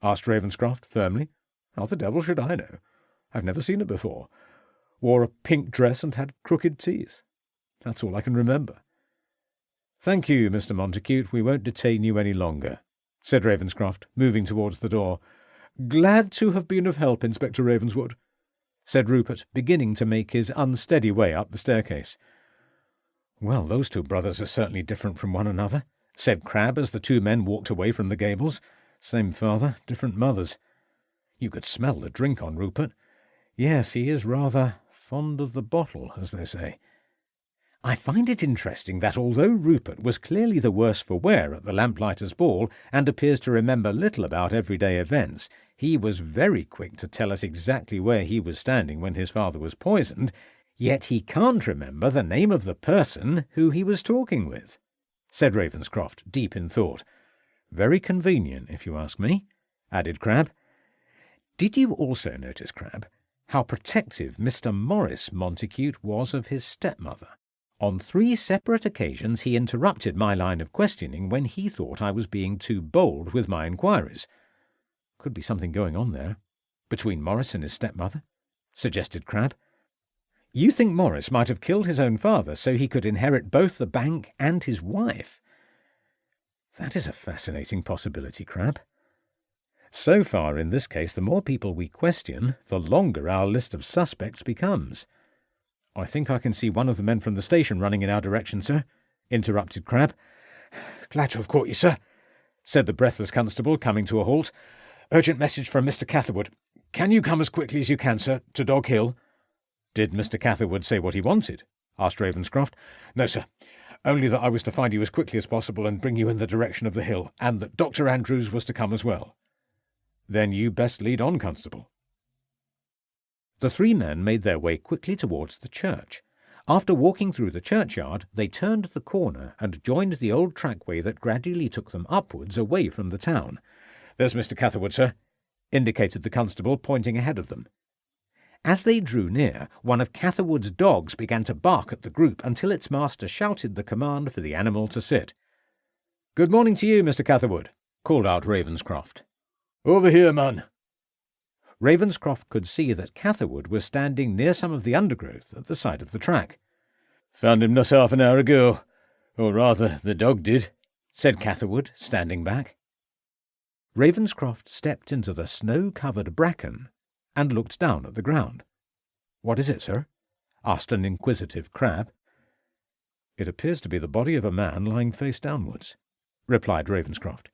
asked Ravenscroft firmly. "How the devil should I know? I've never seen her before. Wore a pink dress and had crooked teeth. That's all I can remember." "Thank you, Mr. Montacute. We won't detain you any longer," said Ravenscroft, moving towards the door. "Glad to have been of help, Inspector Ravenswood," said Rupert, beginning to make his unsteady way up the staircase. "Well, those two brothers are certainly different from one another," said Crabbe as the two men walked away from the gables. "Same father, different mothers. You could smell the drink on Rupert. Yes, he is rather fond of the bottle, as they say." I find it interesting that although Rupert was clearly the worse for wear at the Lamplighters' ball and appears to remember little about everyday events, he was very quick to tell us exactly where he was standing when his father was poisoned, yet he can't remember the name of the person who he was talking with, said Ravenscroft, deep in thought. "Very convenient, if you ask me," added Crabbe. "Did you also notice, Crabbe, how protective Mr. Morris Montacute was of his stepmother? On 3 separate occasions he interrupted my line of questioning when he thought I was being too bold with my inquiries. Could be something going on there, between Morris and his stepmother," suggested Crabbe. "You think Morris might have killed his own father so he could inherit both the bank and his wife?" "That is a fascinating possibility, Crabbe. So far, in this case, the more people we question, the longer our list of suspects becomes." "I think I can see one of the men from the station running in our direction, sir," interrupted Crabbe. "Glad to have caught you, sir," said the breathless constable, coming to a halt. "Urgent message from Mr. Catherwood. Can you come as quickly as you can, sir, to Dog Hill?" "Did Mr. Catherwood say what he wanted?" asked Ravenscroft. "No, sir. Only that I was to find you as quickly as possible and bring you in the direction of the hill, and that Dr. Andrews was to come as well." "Then you best lead on, constable." The 3 men made their way quickly towards the church. After walking through the churchyard, they turned the corner and joined the old trackway that gradually took them upwards away from the town. "There's Mr. Catherwood, sir," indicated the constable, pointing ahead of them. As they drew near, one of Catherwood's dogs began to bark at the group until its master shouted the command for the animal to sit. "Good morning to you, Mr. Catherwood," called out Ravenscroft. "Over here, man." Ravenscroft could see that Catherwood was standing near some of the undergrowth at the side of the track. "Found him not half an hour ago. Or rather, the dog did," said Catherwood, standing back. Ravenscroft stepped into the snow-covered bracken and looked down at the ground. "What is it, sir?" asked an inquisitive Crabbe. "It appears to be the body of a man lying face downwards," replied Ravenscroft.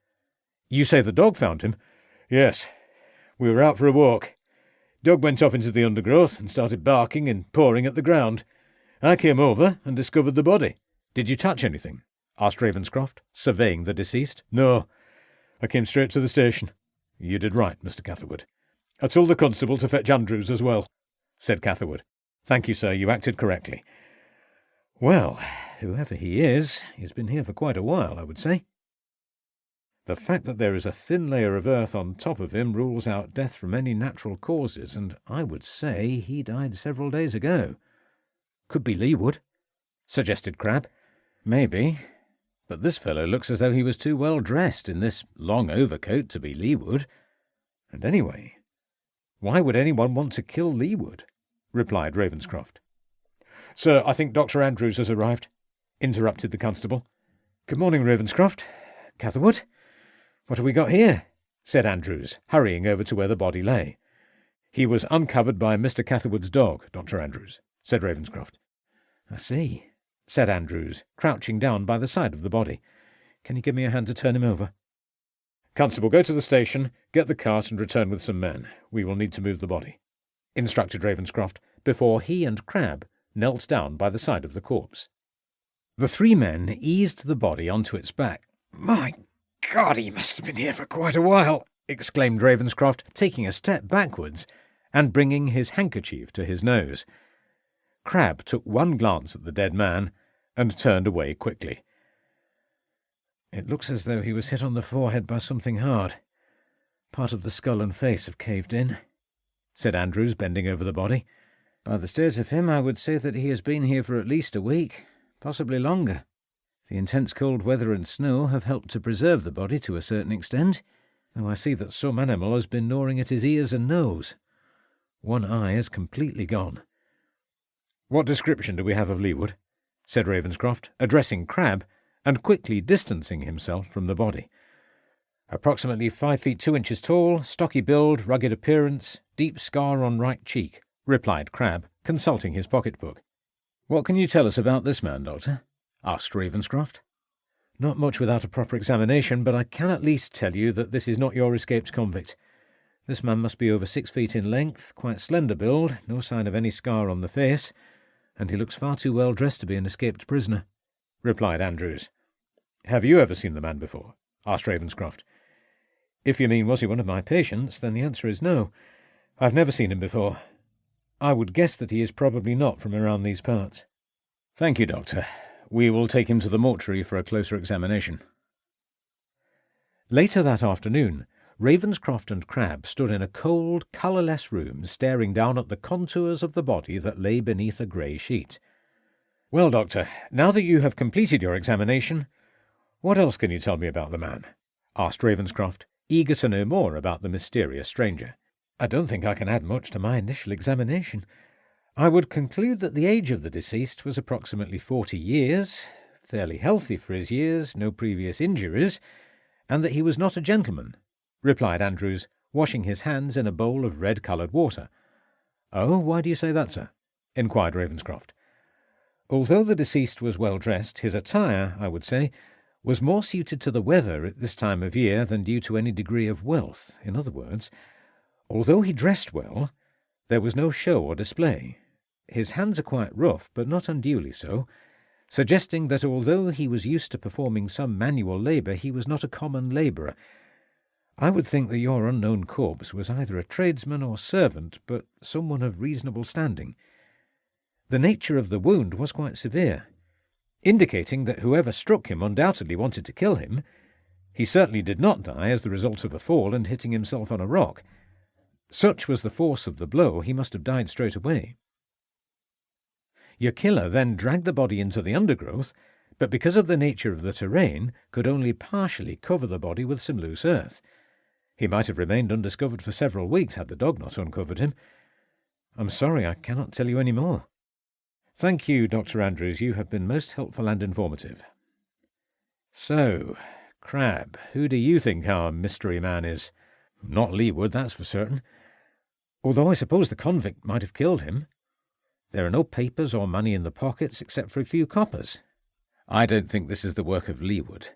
"You say the dog found him?" "Yes. We were out for a walk. Dog went off into the undergrowth and started barking and pawing at the ground. I came over and discovered the body. Did you touch anything? Asked Ravenscroft, surveying the deceased. No, I came straight to the station. You did right, Mr. Catherwood. I told the constable to fetch Andrews as well, said Catherwood. Thank you, sir, you acted correctly. Well, whoever he is, he's been here for quite a while, I would say. The fact that there is a thin layer of earth on top of him rules out death from any natural causes, and I would say he died several days ago. Could be Leewood, suggested Crabbe. Maybe, but this fellow looks as though he was too well dressed in this long overcoat to be Leewood. And anyway, why would anyone want to kill Leewood? Replied Ravenscroft. Sir, I think Dr. Andrews has arrived, interrupted the constable. Good morning, Ravenscroft. Catherwood? What have we got here? Said Andrews, hurrying over to where the body lay. He was uncovered by Mr. Catherwood's dog, Dr. Andrews, said Ravenscroft. I see, said Andrews, crouching down by the side of the body. Can you give me a hand to turn him over? Constable, go to the station, get the cart and return with some men. We will need to move the body, instructed Ravenscroft, before he and Crabbe knelt down by the side of the corpse. The three men eased the body onto its back. My God, he must have been here for quite a while, exclaimed Ravenscroft, taking a step backwards and bringing his handkerchief to his nose. Crabbe took one glance at the dead man and turned away quickly. It looks as though he was hit on the forehead by something hard. Part of the skull and face have caved in, said Andrews, bending over the body. By the state of him, I would say that he has been here for at least a week, possibly longer. The intense cold weather and snow have helped to preserve the body to a certain extent, though I see that some animal has been gnawing at his ears and nose. One eye is completely gone. What description do we have of Leewood? Said Ravenscroft, addressing Crabbe, and quickly distancing himself from the body. Approximately 5 feet 2 inches tall, stocky build, rugged appearance, deep scar on right cheek, replied Crabbe, consulting his pocketbook. What can you tell us about this man, Doctor? Asked Ravenscroft. Not much without a proper examination, but I can at least tell you that this is not your escaped convict. This man must be over 6 feet in length, quite slender build, no sign of any scar on the face, and he looks far too well dressed to be an escaped prisoner, replied Andrews. Have you ever seen the man before? Asked Ravenscroft. If you mean was he one of my patients, then the answer is no. I've never seen him before. I would guess that he is probably not from around these parts. Thank you, Doctor. We will take him to the mortuary for a closer examination. Later that afternoon, Ravenscroft and Crabbe stood in a cold, colourless room staring down at the contours of the body that lay beneath a grey sheet. Well, Doctor, now that you have completed your examination, what else can you tell me about the man? Asked Ravenscroft, eager to know more about the mysterious stranger. I don't think I can add much to my initial examination. I would conclude that the age of the deceased was approximately 40 years, fairly healthy for his years, no previous injuries, and that he was not a gentleman, replied Andrews, washing his hands in a bowl of red-coloured water. Oh, why do you say that, sir? Inquired Ravenscroft. Although the deceased was well dressed, his attire, I would say, was more suited to the weather at this time of year than due to any degree of wealth. In other words, although he dressed well, there was no show or display. His hands are quite rough, but not unduly so, suggesting that although he was used to performing some manual labour, he was not a common labourer. I would think that your unknown corpse was either a tradesman or servant, but someone of reasonable standing. The nature of the wound was quite severe, indicating that whoever struck him undoubtedly wanted to kill him. He certainly did not die as the result of a fall and hitting himself on a rock. Such was the force of the blow, he must have died straight away. Your killer then dragged the body into the undergrowth, but because of the nature of the terrain, could only partially cover the body with some loose earth. He might have remained undiscovered for several weeks had the dog not uncovered him. I'm sorry I cannot tell you any more. Thank you, Dr. Andrews. You have been most helpful and informative. So, Crabbe, who do you think our mystery man is? Not Leewood, that's for certain. Although I suppose the convict might have killed him. There are no papers or money in the pockets except for a few coppers. I don't think this is the work of Leewood.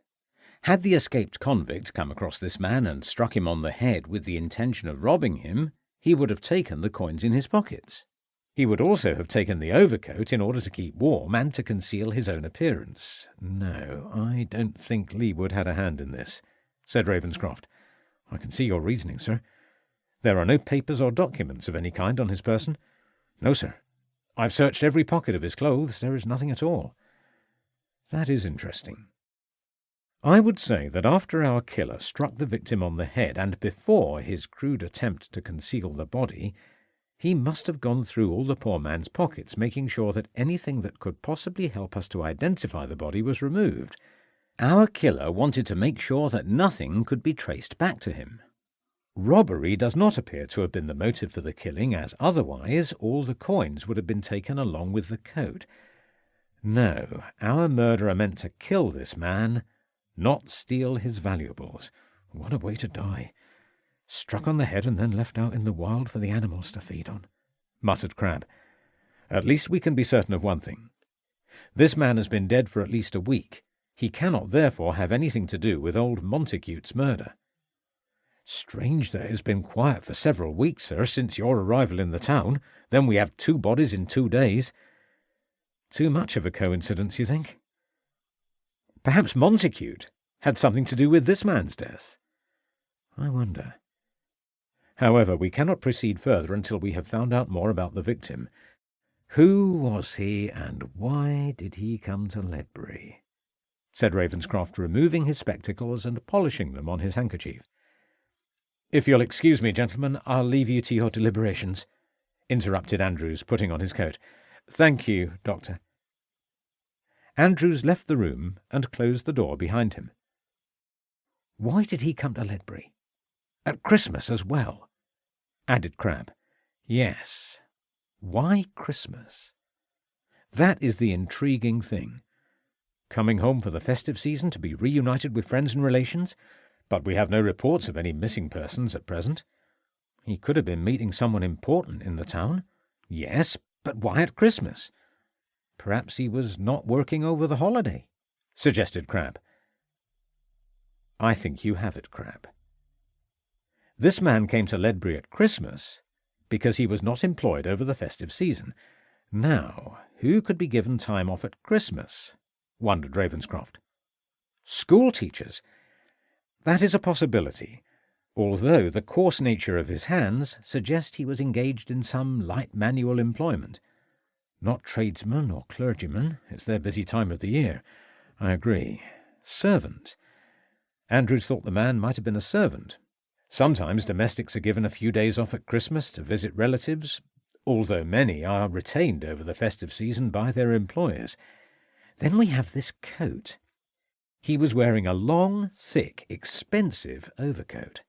Had the escaped convict come across this man and struck him on the head with the intention of robbing him, he would have taken the coins in his pockets. He would also have taken the overcoat in order to keep warm and to conceal his own appearance. No, I don't think Leewood had a hand in this, said Ravenscroft. I can see your reasoning, sir. There are no papers or documents of any kind on his person. No, sir. I've searched every pocket of his clothes. There is nothing at all. That is interesting. I would say that after our killer struck the victim on the head and before his crude attempt to conceal the body, he must have gone through all the poor man's pockets, making sure that anything that could possibly help us to identify the body was removed. Our killer wanted to make sure that nothing could be traced back to him. Robbery does not appear to have been the motive for the killing, as otherwise all the coins would have been taken along with the coat. No, our murderer meant to kill this man, not steal his valuables. What a way to die. Struck on the head and then left out in the wild for the animals to feed on, muttered Crabbe. At least we can be certain of one thing. This man has been dead for at least a week. He cannot therefore have anything to do with old Montagute's murder. Strange that it has been quiet for several weeks, sir, since your arrival in the town. Then we have 2 bodies in 2 days. Too much of a coincidence, you think? Perhaps Montacute had something to do with this man's death. I wonder. However, we cannot proceed further until we have found out more about the victim. Who was he, and why did he come to Ledbury? Said Ravenscroft, removing his spectacles and polishing them on his handkerchief. If you'll excuse me, gentlemen, I'll leave you to your deliberations, interrupted Andrews, putting on his coat. Thank you, Doctor. Andrews left the room and closed the door behind him. Why did he come to Ledbury? At Christmas as well, added Crabbe. Yes. Why Christmas? That is the intriguing thing. Coming home for the festive season to be reunited with friends and relations, but we have no reports of any missing persons at present. He could have been meeting someone important in the town. Yes, but why at Christmas? Perhaps he was not working over the holiday, suggested Crabbe. I think you have it, Crabbe. This man came to Ledbury at Christmas because he was not employed over the festive season. Now, who could be given time off at Christmas? Wondered Ravenscroft. School teachers. That is a possibility, although the coarse nature of his hands suggests he was engaged in some light manual employment. Not tradesmen or clergymen. It's their busy time of the year. I agree. Servant. Andrews thought the man might have been a servant. Sometimes domestics are given a few days off at Christmas to visit relatives, although many are retained over the festive season by their employers. Then we have this coat. He was wearing a long, thick, expensive overcoat.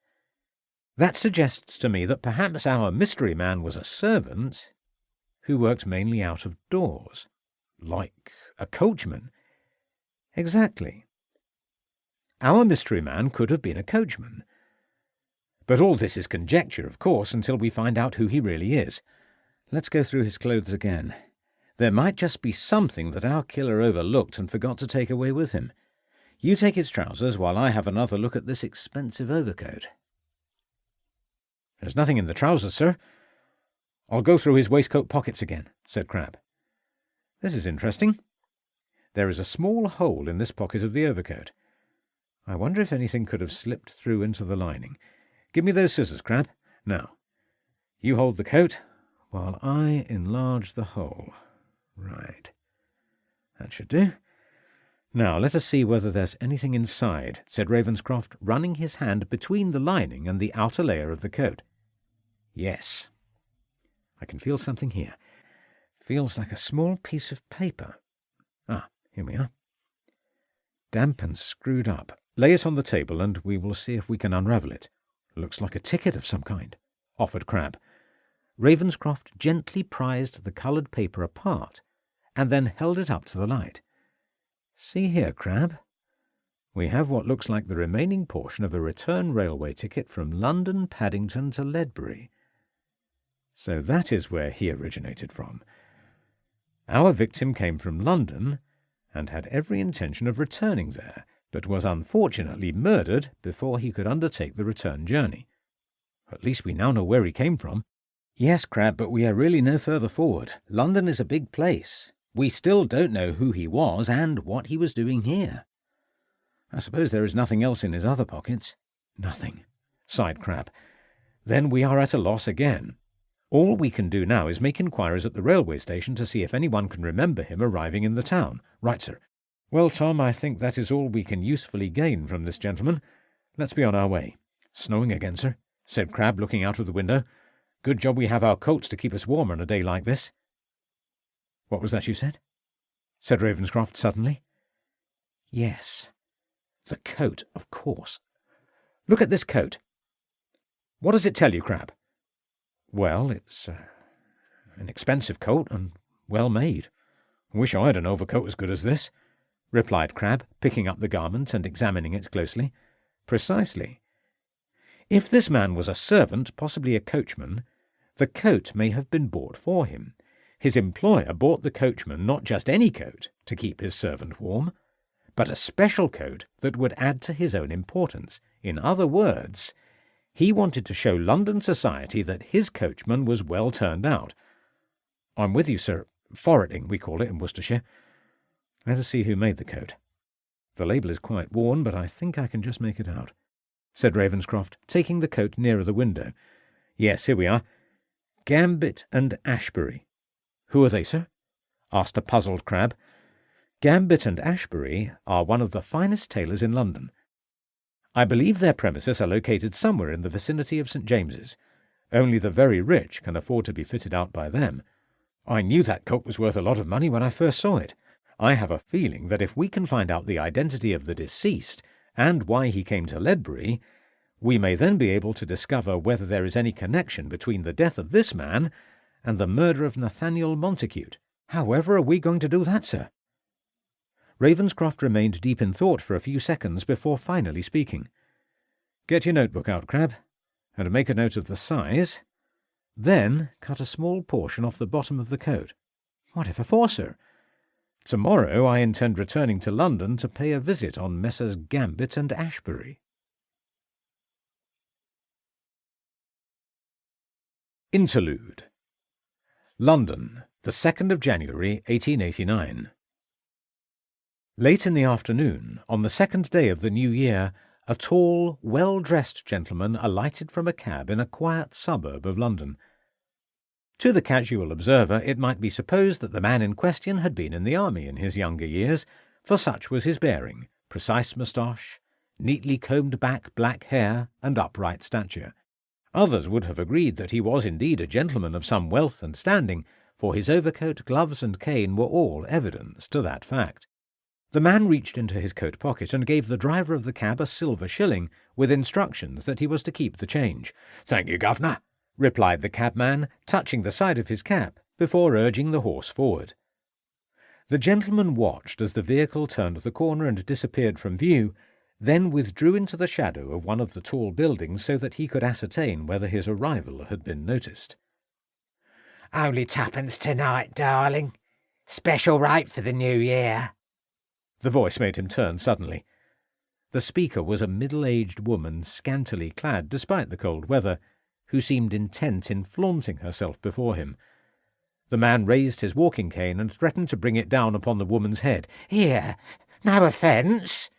That suggests to me that perhaps our mystery man was a servant who worked mainly out of doors, like a coachman. Exactly. Our mystery man could have been a coachman. But all this is conjecture, of course, until we find out who he really is. Let's go through his clothes again. There might just be something that our killer overlooked and forgot to take away with him. You take his trousers while I have another look at this expensive overcoat. There's nothing in the trousers, sir. I'll go through his waistcoat pockets again, said Crabbe. This is interesting. There is a small hole in this pocket of the overcoat. I wonder if anything could have slipped through into the lining. Give me those scissors, Crabbe. Now, you hold the coat while I enlarge the hole. Right. That should do. Now, let us see whether there's anything inside, said Ravenscroft, running his hand between the lining and the outer layer of the coat. Yes. I can feel something here. Feels like a small piece of paper. Ah, here we are. Damp and screwed up. Lay it on the table and we will see if we can unravel it. Looks like a ticket of some kind, offered Crabbe. Ravenscroft gently prized the coloured paper apart and then held it up to the light. See here, Crabbe. We have what looks like the remaining portion of a return railway ticket from London Paddington to Ledbury. So that is where he originated from. Our victim came from London and had every intention of returning there, but was unfortunately murdered before he could undertake the return journey. At least we now know where he came from. Yes, Crab, but we are really no further forward. London is a big place. We still don't know who he was and what he was doing here. I suppose there is nothing else in his other pockets. Nothing, sighed Crab. Then we are at a loss again. All we can do now is make inquiries at the railway station to see if anyone can remember him arriving in the town. Right, sir. Well, Tom, I think that is all we can usefully gain from this gentleman. Let's be on our way. Snowing again, sir, said Crab, looking out of the window. Good job we have our coats to keep us warm on a day like this. What was that you said? Said Ravenscroft suddenly. Yes, the coat, of course. Look at this coat. What does it tell you, Crab? Well, it's an expensive coat and well made. I wish I had an overcoat as good as this, replied Crab, picking up the garment and examining it closely. Precisely. If this man was a servant, possibly a coachman, the coat may have been bought for him. His employer bought the coachman not just any coat to keep his servant warm, but a special coat that would add to his own importance. In other words, he wanted to show London society that his coachman was well turned out. I'm with you, sir. Forwarding, we call it in Worcestershire. Let us see who made the coat. The label is quite worn, but I think I can just make it out, said Ravenscroft, taking the coat nearer the window. Yes, here we are. Gambit and Ashbury. Who are they, sir? Asked a puzzled Crab. Gambit and Ashbury are one of the finest tailors in London. I believe their premises are located somewhere in the vicinity of St. James's. Only the very rich can afford to be fitted out by them. I knew that coat was worth a lot of money when I first saw it. I have a feeling that if we can find out the identity of the deceased and why he came to Ledbury, we may then be able to discover whether there is any connection between the death of this man and the murder of Nathaniel Montacute. However are we going to do that, sir? Ravenscroft remained deep in thought for a few seconds before finally speaking. Get your notebook out, Crab, and make a note of the size. Then cut a small portion off the bottom of the coat. Whatever for, sir? Tomorrow I intend returning to London to pay a visit on Messrs. Gambit and Ashbury. Interlude. London, the 2nd of January, 1889. Late in the afternoon, on the 2nd day of the new year, a tall, well-dressed gentleman alighted from a cab in a quiet suburb of London. To the casual observer it might be supposed that the man in question had been in the army in his younger years, for such was his bearing, precise moustache, neatly combed back black hair, and upright stature. Others would have agreed that he was indeed a gentleman of some wealth and standing, for his overcoat, gloves, and cane were all evidence to that fact. The man reached into his coat pocket and gave the driver of the cab a silver shilling, with instructions that he was to keep the change. "Thank you, governor," replied the cabman, touching the side of his cap before urging the horse forward. The gentleman watched as the vehicle turned the corner and disappeared from view, then withdrew into the shadow of one of the tall buildings so that he could ascertain whether his arrival had been noticed. "Only twopence tonight, darling. Special rate for the new year." The voice made him turn suddenly. The speaker was a middle-aged woman, scantily clad despite the cold weather, who seemed intent in flaunting herself before him. The man raised his walking cane and threatened to bring it down upon the woman's head. "Here, no offence,"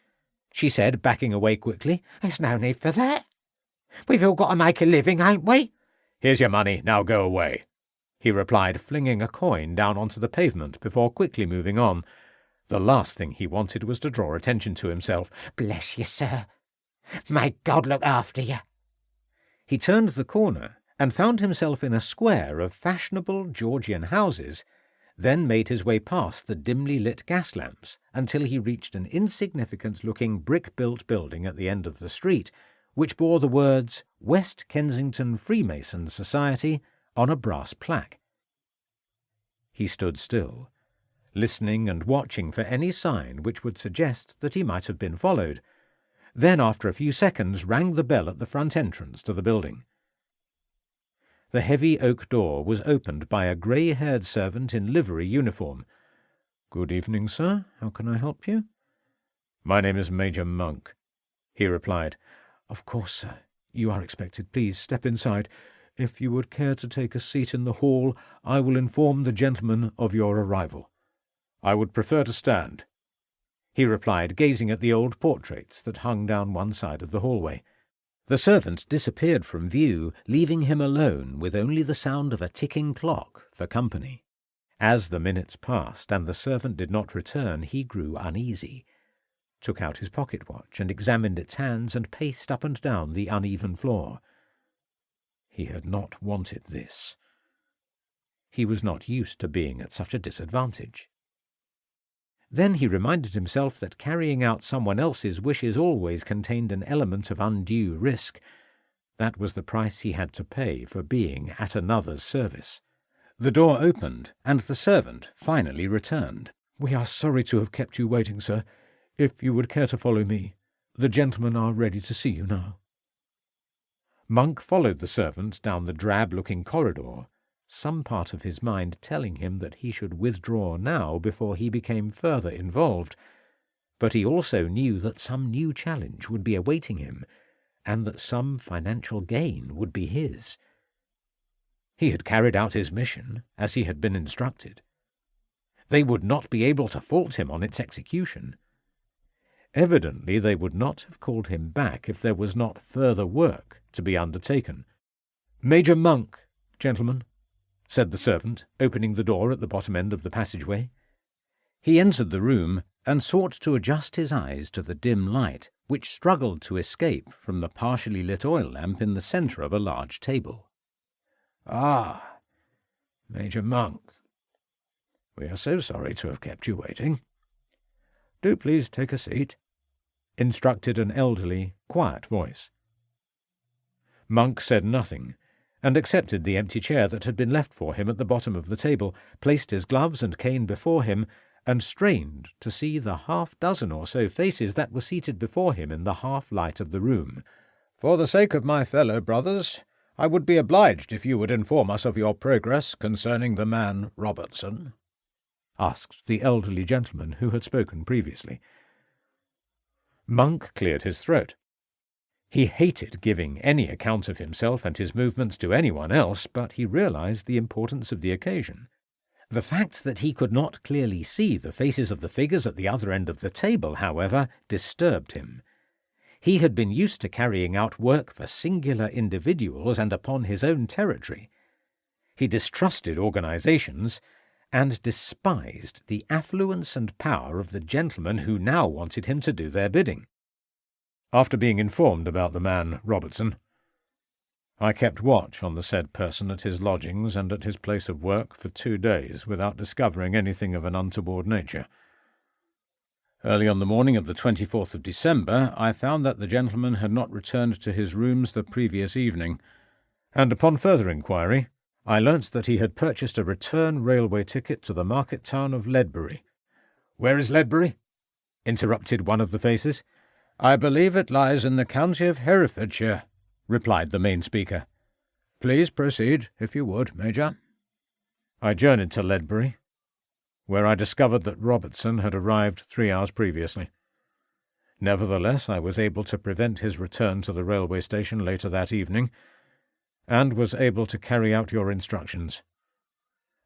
she said, backing away quickly. "There's no need for that. We've all got to make a living, ain't we?" "Here's your money, now go away," he replied, flinging a coin down onto the pavement before quickly moving on. The last thing he wanted was to draw attention to himself. "Bless you, sir. May God look after you." He turned the corner and found himself in a square of fashionable Georgian houses, then made his way past the dimly lit gas lamps until he reached an insignificant-looking brick-built building at the end of the street, which bore the words West Kensington Freemason Society on a brass plaque. He stood still, listening and watching for any sign which would suggest that he might have been followed, then after a few seconds rang the bell at the front entrance to the building. The heavy oak door was opened by a grey-haired servant in livery uniform. "Good evening, sir. How can I help you?" "My name is Major Monk," he replied. "Of course, sir. You are expected. Please step inside. If you would care to take a seat in the hall, I will inform the gentleman of your arrival." "I would prefer to stand," he replied, gazing at the old portraits that hung down one side of the hallway. The servant disappeared from view, leaving him alone with only the sound of a ticking clock for company. As the minutes passed and the servant did not return, he grew uneasy, took out his pocket-watch and examined its hands and paced up and down the uneven floor. He had not wanted this. He was not used to being at such a disadvantage. Then he reminded himself that carrying out someone else's wishes always contained an element of undue risk. That was the price he had to pay for being at another's service. The door opened, and the servant finally returned. "We are sorry to have kept you waiting, sir. If you would care to follow me, the gentlemen are ready to see you now." Monk followed the servant down the drab-looking corridor, some part of his mind telling him that he should withdraw now before he became further involved. But he also knew that some new challenge would be awaiting him, and that some financial gain would be his. He had carried out his mission as he had been instructed. They would not be able to fault him on its execution. Evidently they would not have called him back if there was not further work to be undertaken. "Major Monk, gentlemen," said the servant, opening the door at the bottom end of the passageway. He entered the room and sought to adjust his eyes to the dim light, which struggled to escape from the partially lit oil lamp in the centre of a large table. "Ah, Major Monk, we are so sorry to have kept you waiting. Do please take a seat," instructed an elderly, quiet voice. Monk said nothing, and accepted the empty chair that had been left for him at the bottom of the table, placed his gloves and cane before him, and strained to see the half-dozen or so faces that were seated before him in the half-light of the room. "For the sake of my fellow brothers, I would be obliged if you would inform us of your progress concerning the man Robertson," asked the elderly gentleman who had spoken previously. Monk cleared his throat. He hated giving any account of himself and his movements to anyone else, but he realized the importance of the occasion. The fact that he could not clearly see the faces of the figures at the other end of the table, however, disturbed him. He had been used to carrying out work for singular individuals and upon his own territory. He distrusted organizations and despised the affluence and power of the gentlemen who now wanted him to do their bidding. "After being informed about the man Robertson, I kept watch on the said person at his lodgings and at his place of work for 2 days without discovering anything of an untoward nature. Early on the morning of the 24th of December, I found that the gentleman had not returned to his rooms the previous evening, and upon further inquiry, I learnt that he had purchased a return railway ticket to the market town of Ledbury." "Where is Ledbury?" interrupted one of the faces. "I believe it lies in the county of Herefordshire," replied the main speaker. "Please proceed, if you would, Major." "I journeyed to Ledbury, where I discovered that Robertson had arrived 3 hours previously. Nevertheless, I was able to prevent his return to the railway station later that evening, and was able to carry out your instructions.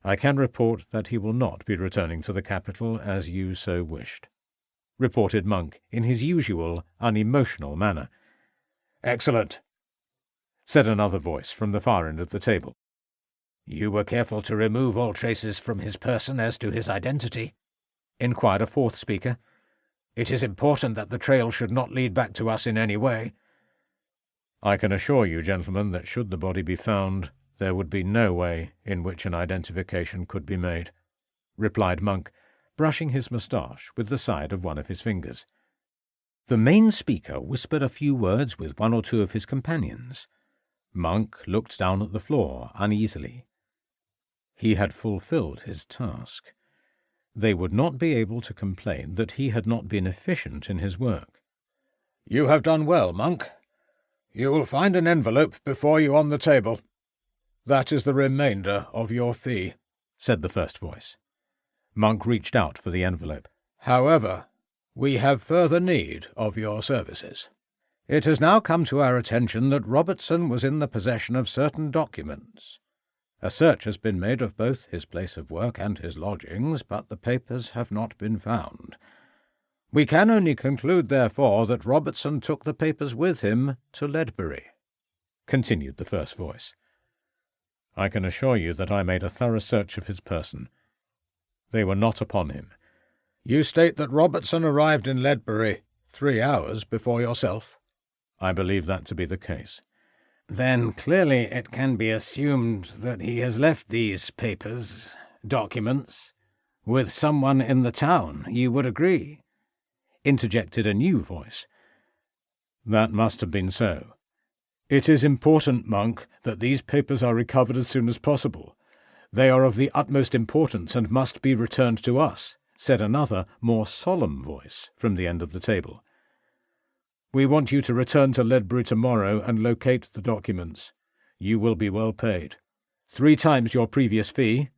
I can report that he will not be returning to the capital as you so wished," reported Monk in his usual unemotional manner. "Excellent," said another voice from the far end of the table. "You were careful to remove all traces from his person as to his identity?" inquired a fourth speaker. "It is important that the trail should not lead back to us in any way." "I can assure you, gentlemen, that should the body be found, there would be no way in which an identification could be made," replied Monk, brushing his moustache with the side of one of his fingers. The main speaker whispered a few words with one or two of his companions. Monk looked down at the floor uneasily. He had fulfilled his task. They would not be able to complain that he had not been efficient in his work. "You have done well, Monk. You will find an envelope before you on the table. That is the remainder of your fee," said the first voice. Monk reached out for the envelope. "However, we have further need of your services. It has now come to our attention that Robertson was in the possession of certain documents. A search has been made of both his place of work and his lodgings, but the papers have not been found. We can only conclude, therefore, that Robertson took the papers with him to Ledbury," continued the first voice. "I can assure you that I made a thorough search of his person. They were not upon him." "You state that Robertson arrived in Ledbury 3 hours before yourself?" "I believe that to be the case." "Then clearly it can be assumed that he has left these documents, with someone in the town, you would agree?" interjected a new voice. "That must have been so. It is important, Monk, that these papers are recovered as soon as possible. They are of the utmost importance and must be returned to us," said another, more solemn voice from the end of the table. "We want you to return to Ledbury tomorrow and locate the documents. You will be well paid. 3 times your previous fee,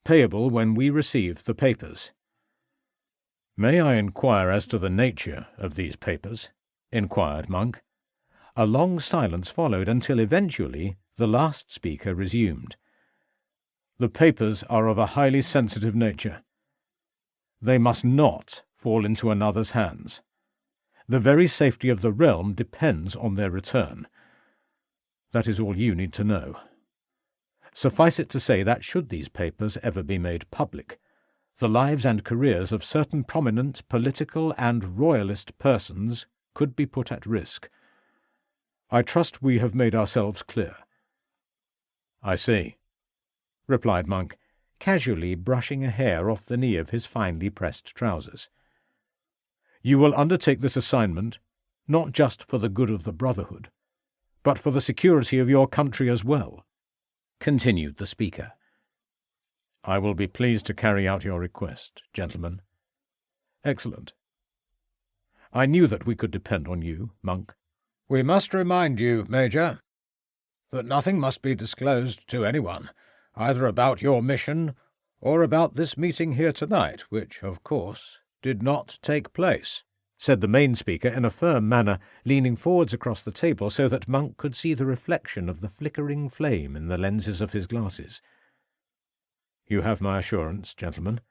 payable when we receive the papers." "May I inquire as to the nature of these papers?" inquired Monk. A long silence followed until eventually the last speaker resumed. "The papers are of a highly sensitive nature. They must not fall into another's hands. The very safety of the realm depends on their return. That is all you need to know. Suffice it to say that should these papers ever be made public, the lives and careers of certain prominent political and royalist persons could be put at risk. I trust we have made ourselves clear." "I see," replied Monk, casually brushing a hair off the knee of his finely pressed trousers. "You will undertake this assignment, not just for the good of the Brotherhood, but for the security of your country as well," continued the speaker. "I will be pleased to carry out your request, gentlemen." "Excellent. I knew that we could depend on you, Monk." "We must remind you, Major, that nothing must be disclosed to anyone, either about your mission or about this meeting here tonight, which, of course, did not take place," said the main speaker in a firm manner, leaning forwards across the table so that Monk could see the reflection of the flickering flame in the lenses of his glasses. "You have my assurance, gentlemen."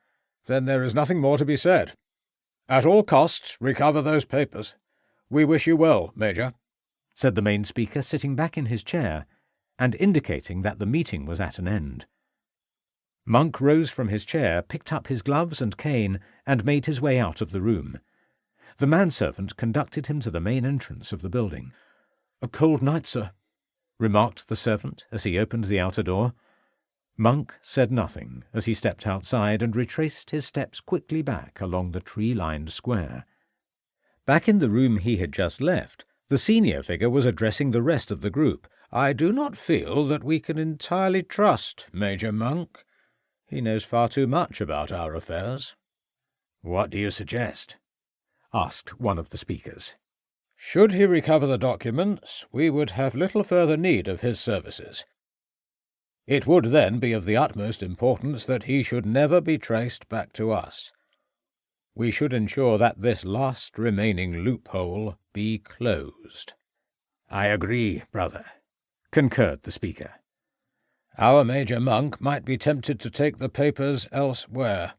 "Then there is nothing more to be said. At all costs, recover those papers. We wish you well, Major," said the main speaker, sitting back in his chair and indicating that the meeting was at an end. Monk rose from his chair, picked up his gloves and cane, and made his way out of the room. The manservant conducted him to the main entrance of the building. "A cold night, sir," remarked the servant as he opened the outer door. Monk said nothing as he stepped outside and retraced his steps quickly back along the tree-lined square. Back in the room he had just left, the senior figure was addressing the rest of the group. "I do not feel that we can entirely trust Major Monk. He knows far too much about our affairs." "What do you suggest?" asked one of the speakers. "Should he recover the documents, we would have little further need of his services. It would then be of the utmost importance that he should never be traced back to us. We should ensure that this last remaining loophole be closed." "I agree, brother," concurred the speaker. "Our Major Monk might be tempted to take the papers elsewhere.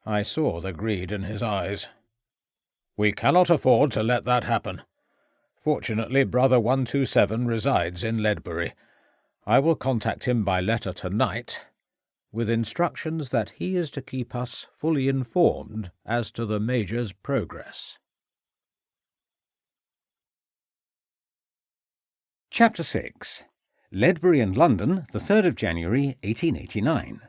I saw the greed in his eyes. We cannot afford to let that happen. Fortunately, Brother 127 resides in Ledbury. I will contact him by letter tonight, with instructions that he is to keep us fully informed as to the Major's progress." Chapter 6. Ledbury and London, the 3rd of January, 1889.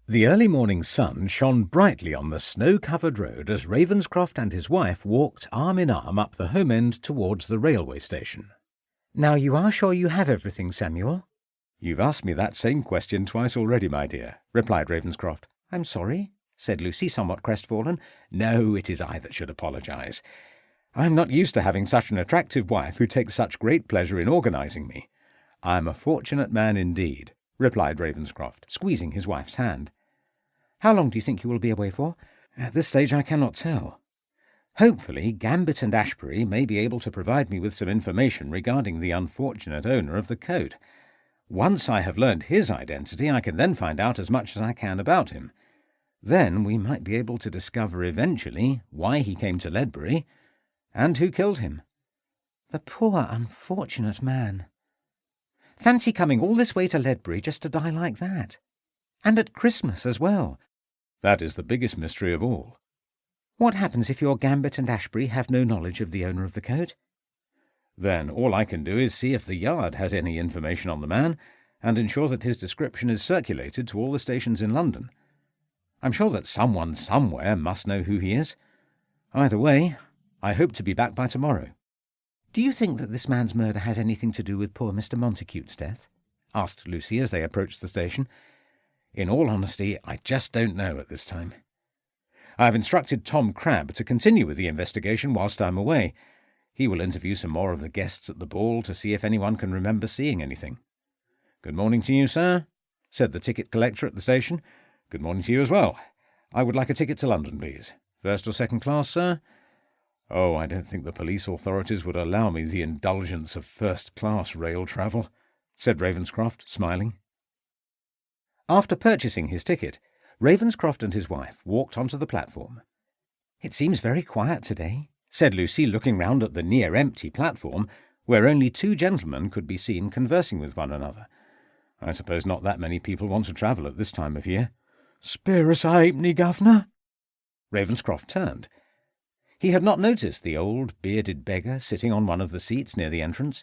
The early morning sun shone brightly on the snow-covered road as Ravenscroft and his wife walked arm in arm up the home end towards the railway station. "Now you are sure you have everything, Samuel?" "You've asked me that same question twice already, my dear," replied Ravenscroft. "I'm sorry," said Lucy, somewhat crestfallen. "No, it is I that should apologise. I'm not used to having such an attractive wife who takes such great pleasure in organising me." "I'm a fortunate man indeed," replied Ravenscroft, squeezing his wife's hand. "How long do you think you will be away for?" "At this stage I cannot tell." Hopefully, Gambit and Ashbury may be able to provide me with some information regarding the unfortunate owner of the coat. Once I have learned his identity, I can then find out as much as I can about him. Then we might be able to discover eventually why he came to Ledbury and who killed him. The poor, unfortunate man. Fancy coming all this way to Ledbury just to die like that. And at Christmas as well. That is the biggest mystery of all. What happens if your Gambit and Ashbury have no knowledge of the owner of the coat? Then all I can do is see if the Yard has any information on the man and ensure that his description is circulated to all the stations in London. I'm sure that someone somewhere must know who he is. Either way, I hope to be back by tomorrow. Do you think that this man's murder has anything to do with poor Mr. Montague's death? Asked Lucy as they approached the station. In all honesty, I just don't know at this time. I have instructed Tom Crabbe to continue with the investigation whilst I'm away. He will interview some more of the guests at the ball to see if anyone can remember seeing anything. "Good morning to you, sir," said the ticket collector at the station. "Good morning to you as well. I would like a ticket to London, please. First or second class, sir?" "Oh, I don't think the police authorities would allow me the indulgence of first-class rail travel," said Ravenscroft, smiling. After purchasing his ticket, Ravenscroft and his wife walked onto the platform. "It seems very quiet today," said Lucy, looking round at the near-empty platform, where only two gentlemen could be seen conversing with one another. "I suppose not that many people want to travel at this time of year." "Spare us a halfpenny, governor." Ravenscroft turned. He had not noticed the old, bearded beggar sitting on one of the seats near the entrance.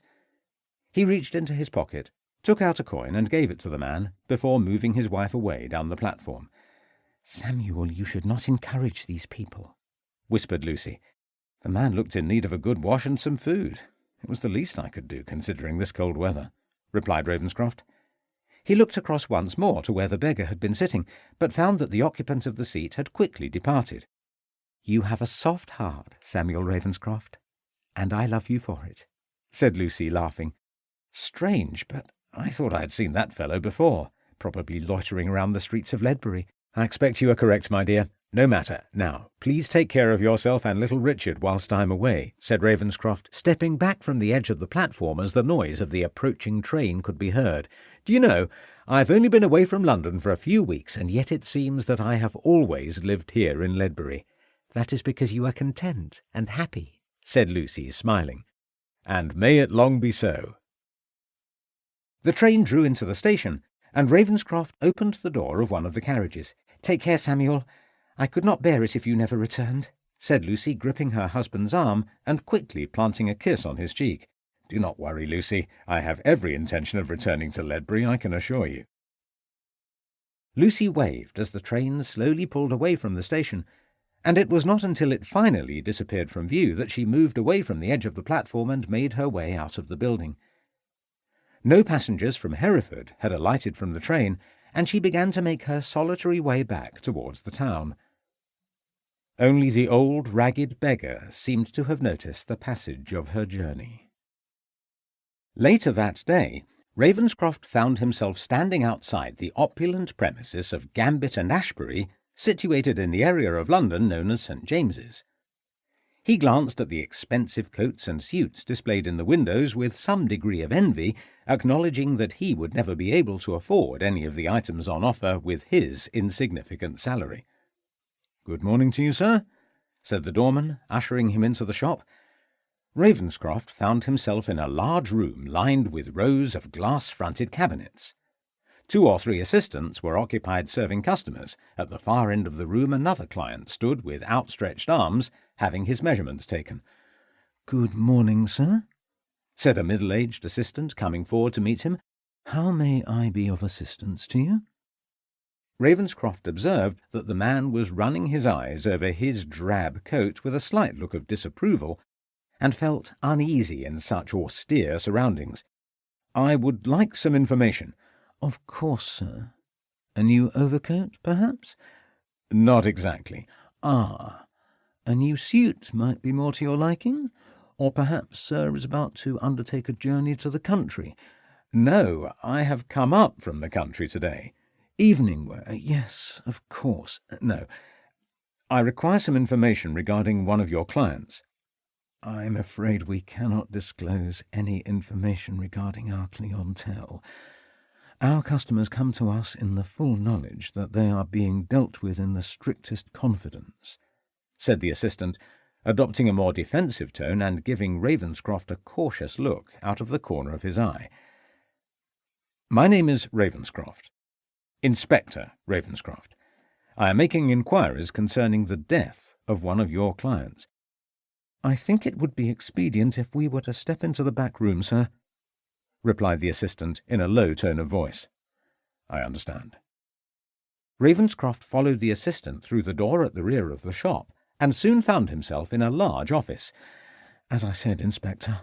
He reached into his pocket, took out a coin and gave it to the man, before moving his wife away down the platform. "Samuel, you should not encourage these people," whispered Lucy. "The man looked in need of a good wash and some food. It was the least I could do, considering this cold weather," replied Ravenscroft. He looked across once more to where the beggar had been sitting, but found that the occupant of the seat had quickly departed. "You have a soft heart, Samuel Ravenscroft, and I love you for it," said Lucy, laughing. "Strange, but I thought I had seen that fellow before, probably loitering around the streets of Ledbury. I expect you are correct, my dear. No matter. Now, please take care of yourself and little Richard whilst I'm away," said Ravenscroft, stepping back from the edge of the platform as the noise of the approaching train could be heard. "Do you know, I've only been away from London for a few weeks, and yet it seems that I have always lived here in Ledbury." "That is because you are content and happy," said Lucy, smiling. "And may it long be so." The train drew into the station, and Ravenscroft opened the door of one of the carriages. "Take care, Samuel. I could not bear it if you never returned," said Lucy, gripping her husband's arm and quickly planting a kiss on his cheek. "Do not worry, Lucy. I have every intention of returning to Ledbury, I can assure you." Lucy waved as the train slowly pulled away from the station, and it was not until it finally disappeared from view that she moved away from the edge of the platform and made her way out of the building. No passengers from Hereford had alighted from the train, and she began to make her solitary way back towards the town. Only the old ragged beggar seemed to have noticed the passage of her journey. Later that day, Ravenscroft found himself standing outside the opulent premises of Gambit and Ashbury, situated in the area of London known as St. James's. He glanced at the expensive coats and suits displayed in the windows with some degree of envy, acknowledging that he would never be able to afford any of the items on offer with his insignificant salary. "Good morning to you, sir," said the doorman, ushering him into the shop. Ravenscroft found himself in a large room lined with rows of glass-fronted cabinets. 2 or 3 assistants were occupied serving customers. At the far end of the room another client stood with outstretched arms, having his measurements taken. "Good morning, sir," said a middle-aged assistant, coming forward to meet him. "How may I be of assistance to you?" Ravenscroft observed that the man was running his eyes over his drab coat with a slight look of disapproval, and felt uneasy in such austere surroundings. "I would like some information." "Of course, sir. A new overcoat, perhaps?" "Not exactly." "Ah, a new suit might be more to your liking? Or perhaps sir is about to undertake a journey to the country?" "No, I have come up from the country today." "Evening wear? Yes, of course. No, I require some information regarding one of your clients. I'm afraid we cannot disclose any information regarding our clientele. Our customers come to us in the full knowledge that they are being dealt with in the strictest confidence," said the assistant, adopting a more defensive tone and giving Ravenscroft a cautious look out of the corner of his eye. "My name is Ravenscroft. Inspector Ravenscroft. I am making inquiries concerning the death of one of your clients." "I think it would be expedient if we were to step into the back room, sir," replied the assistant in a low tone of voice. "I understand." Ravenscroft followed the assistant through the door at the rear of the shop, and soon found himself in a large office. "As I said, Inspector,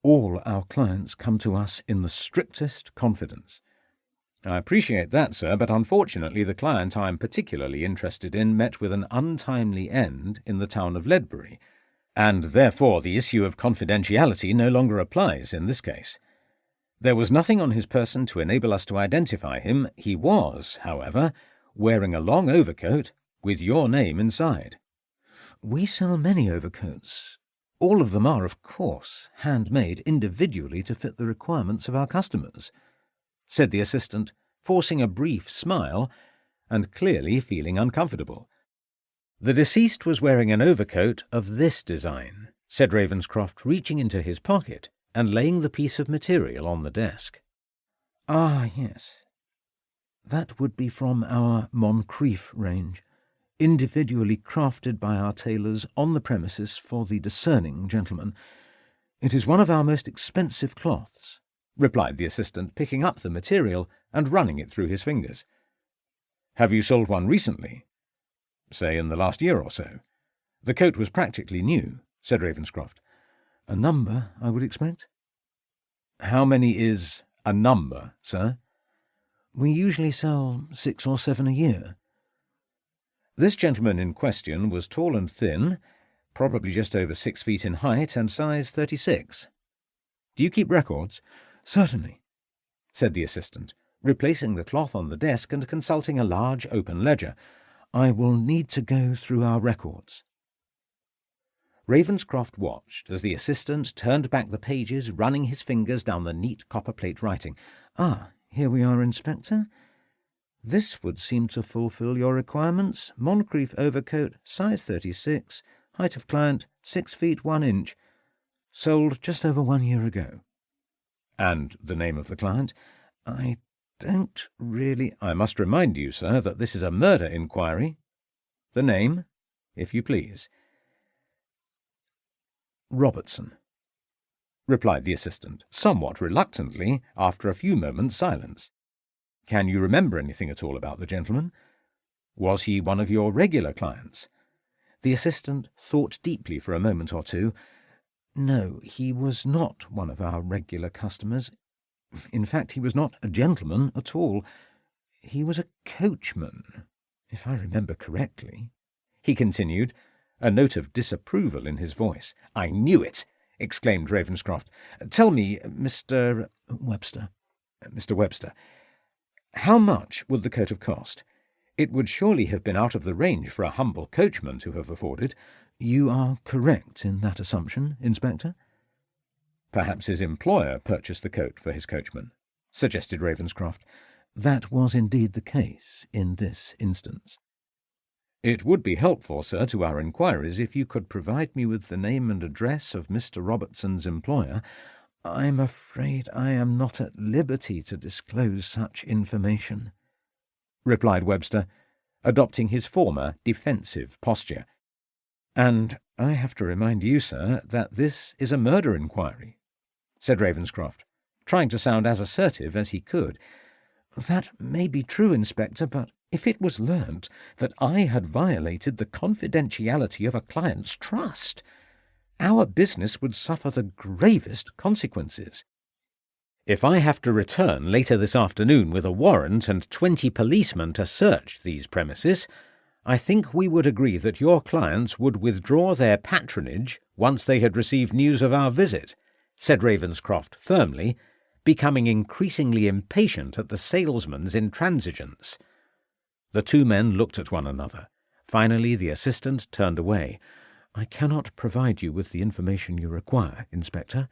all our clients come to us in the strictest confidence." "I appreciate that, sir, but unfortunately the client I am particularly interested in met with an untimely end in the town of Ledbury, and therefore the issue of confidentiality no longer applies in this case. There was nothing on his person to enable us to identify him. He was, however, wearing a long overcoat with your name inside." "We sell many overcoats. All of them are, of course, handmade individually to fit the requirements of our customers," said the assistant, forcing a brief smile and clearly feeling uncomfortable. "The deceased was wearing an overcoat of this design," said Ravenscroft, reaching into his pocket and laying the piece of material on the desk. "Ah, yes. That would be from our Moncrief range, individually crafted by our tailors on the premises for the discerning gentleman. It is one of our most expensive cloths," replied the assistant, picking up the material and running it through his fingers. "Have you sold one recently? Say in the last year or so? The coat was practically new," said Ravenscroft. "A number, I would expect." "How many is a number, sir?" "We usually sell 6 or 7 a year." This gentleman in question was tall and thin, probably just over 6 feet in height, and size 36. "Do you keep records?" "Certainly," said the assistant, replacing the cloth on the desk and consulting a large open ledger. "I will need to go through our records." Ravenscroft watched as the assistant turned back the pages, running his fingers down the neat copperplate writing. "Ah, here we are, Inspector. This would seem to fulfill your requirements. Moncrief overcoat, size 36, height of client 6 feet 1 inch. Sold just over 1 year ago." "And the name of the client?" "I don't really—" "I must remind you, sir, that this is a murder inquiry. The name, if you please." "Robertson," replied the assistant, somewhat reluctantly, after a few moments' silence. "Can you remember anything at all about the gentleman? Was he one of your regular clients?" The assistant thought deeply for a moment or two. "No, he was not one of our regular customers. In fact, he was not a gentleman at all. He was a coachman, if I remember correctly," he continued, a note of disapproval in his voice. "I knew it!" exclaimed Ravenscroft. "Tell me, Mr. Webster. Mr. Webster, how much would the coat have cost? It would surely have been out of the range for a humble coachman to have afforded." "You are correct in that assumption, Inspector." "Perhaps his employer purchased the coat for his coachman," suggested Ravenscroft. "That was indeed the case in this instance." "It would be helpful, sir, to our inquiries if you could provide me with the name and address of Mr. Robertson's employer." "I'm afraid I am not at liberty to disclose such information," replied Webster, adopting his former defensive posture. "And I have to remind you, sir, that this is a murder inquiry," said Ravenscroft, trying to sound as assertive as he could. "That may be true, Inspector, but if it was learnt that I had violated the confidentiality of a client's trust, our business would suffer the gravest consequences." "If I have to return later this afternoon with a warrant and 20 policemen to search these premises, I think we would agree that your clients would withdraw their patronage once they had received news of our visit," said Ravenscroft firmly, becoming increasingly impatient at the salesman's intransigence. The two men looked at one another, Finally, the assistant turned away. "I cannot provide you with the information you require, Inspector.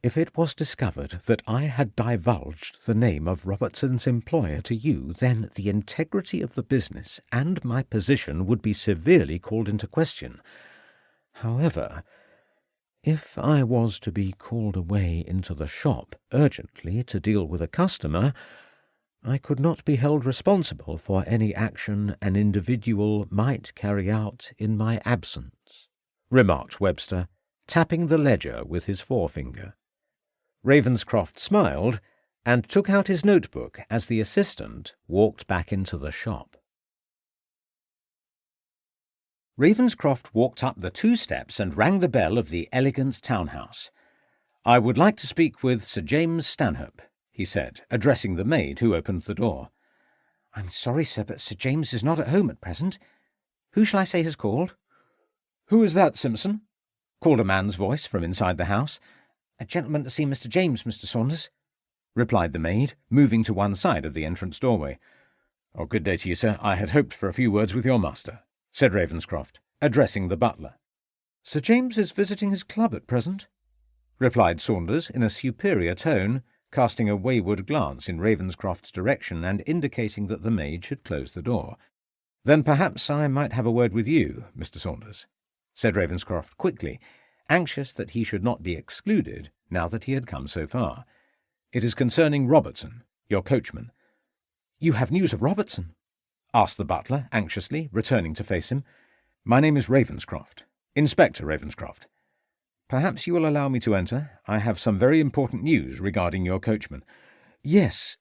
If it was discovered that I had divulged the name of Robertson's employer to you, then the integrity of the business and my position would be severely called into question. However, if I was to be called away into the shop urgently to deal with a customer, I could not be held responsible for any action an individual might carry out in my absence," remarked Webster, tapping the ledger with his forefinger. Ravenscroft smiled and took out his notebook as the assistant walked back into the shop. Ravenscroft walked up the 2 steps and rang the bell of the elegant townhouse. "I would like to speak with Sir James Stanhope," he said, addressing the maid who opened the door. "I'm sorry, sir, but Sir James is not at home at present. Who shall I say has called?" "Who is that, Simpson?" called a man's voice from inside the house. "A gentleman to see Mr. James, Mr. Saunders," replied the maid, moving to one side of the entrance doorway. "Oh, good day to you, sir. I had hoped for a few words with your master," said Ravenscroft, addressing the butler. "Sir James is visiting his club at present," replied Saunders in a superior tone, casting a wayward glance in Ravenscroft's direction and indicating that the maid should close the door. "Then perhaps I might have a word with you, Mr. Saunders," said Ravenscroft quickly, anxious that he should not be excluded now that he had come so far. "It is concerning Robertson, your coachman." "You have news of Robertson?" asked the butler anxiously, returning to face him. "My name is Ravenscroft, Inspector Ravenscroft. Perhaps you will allow me to enter. I have some very important news regarding your coachman." Yes,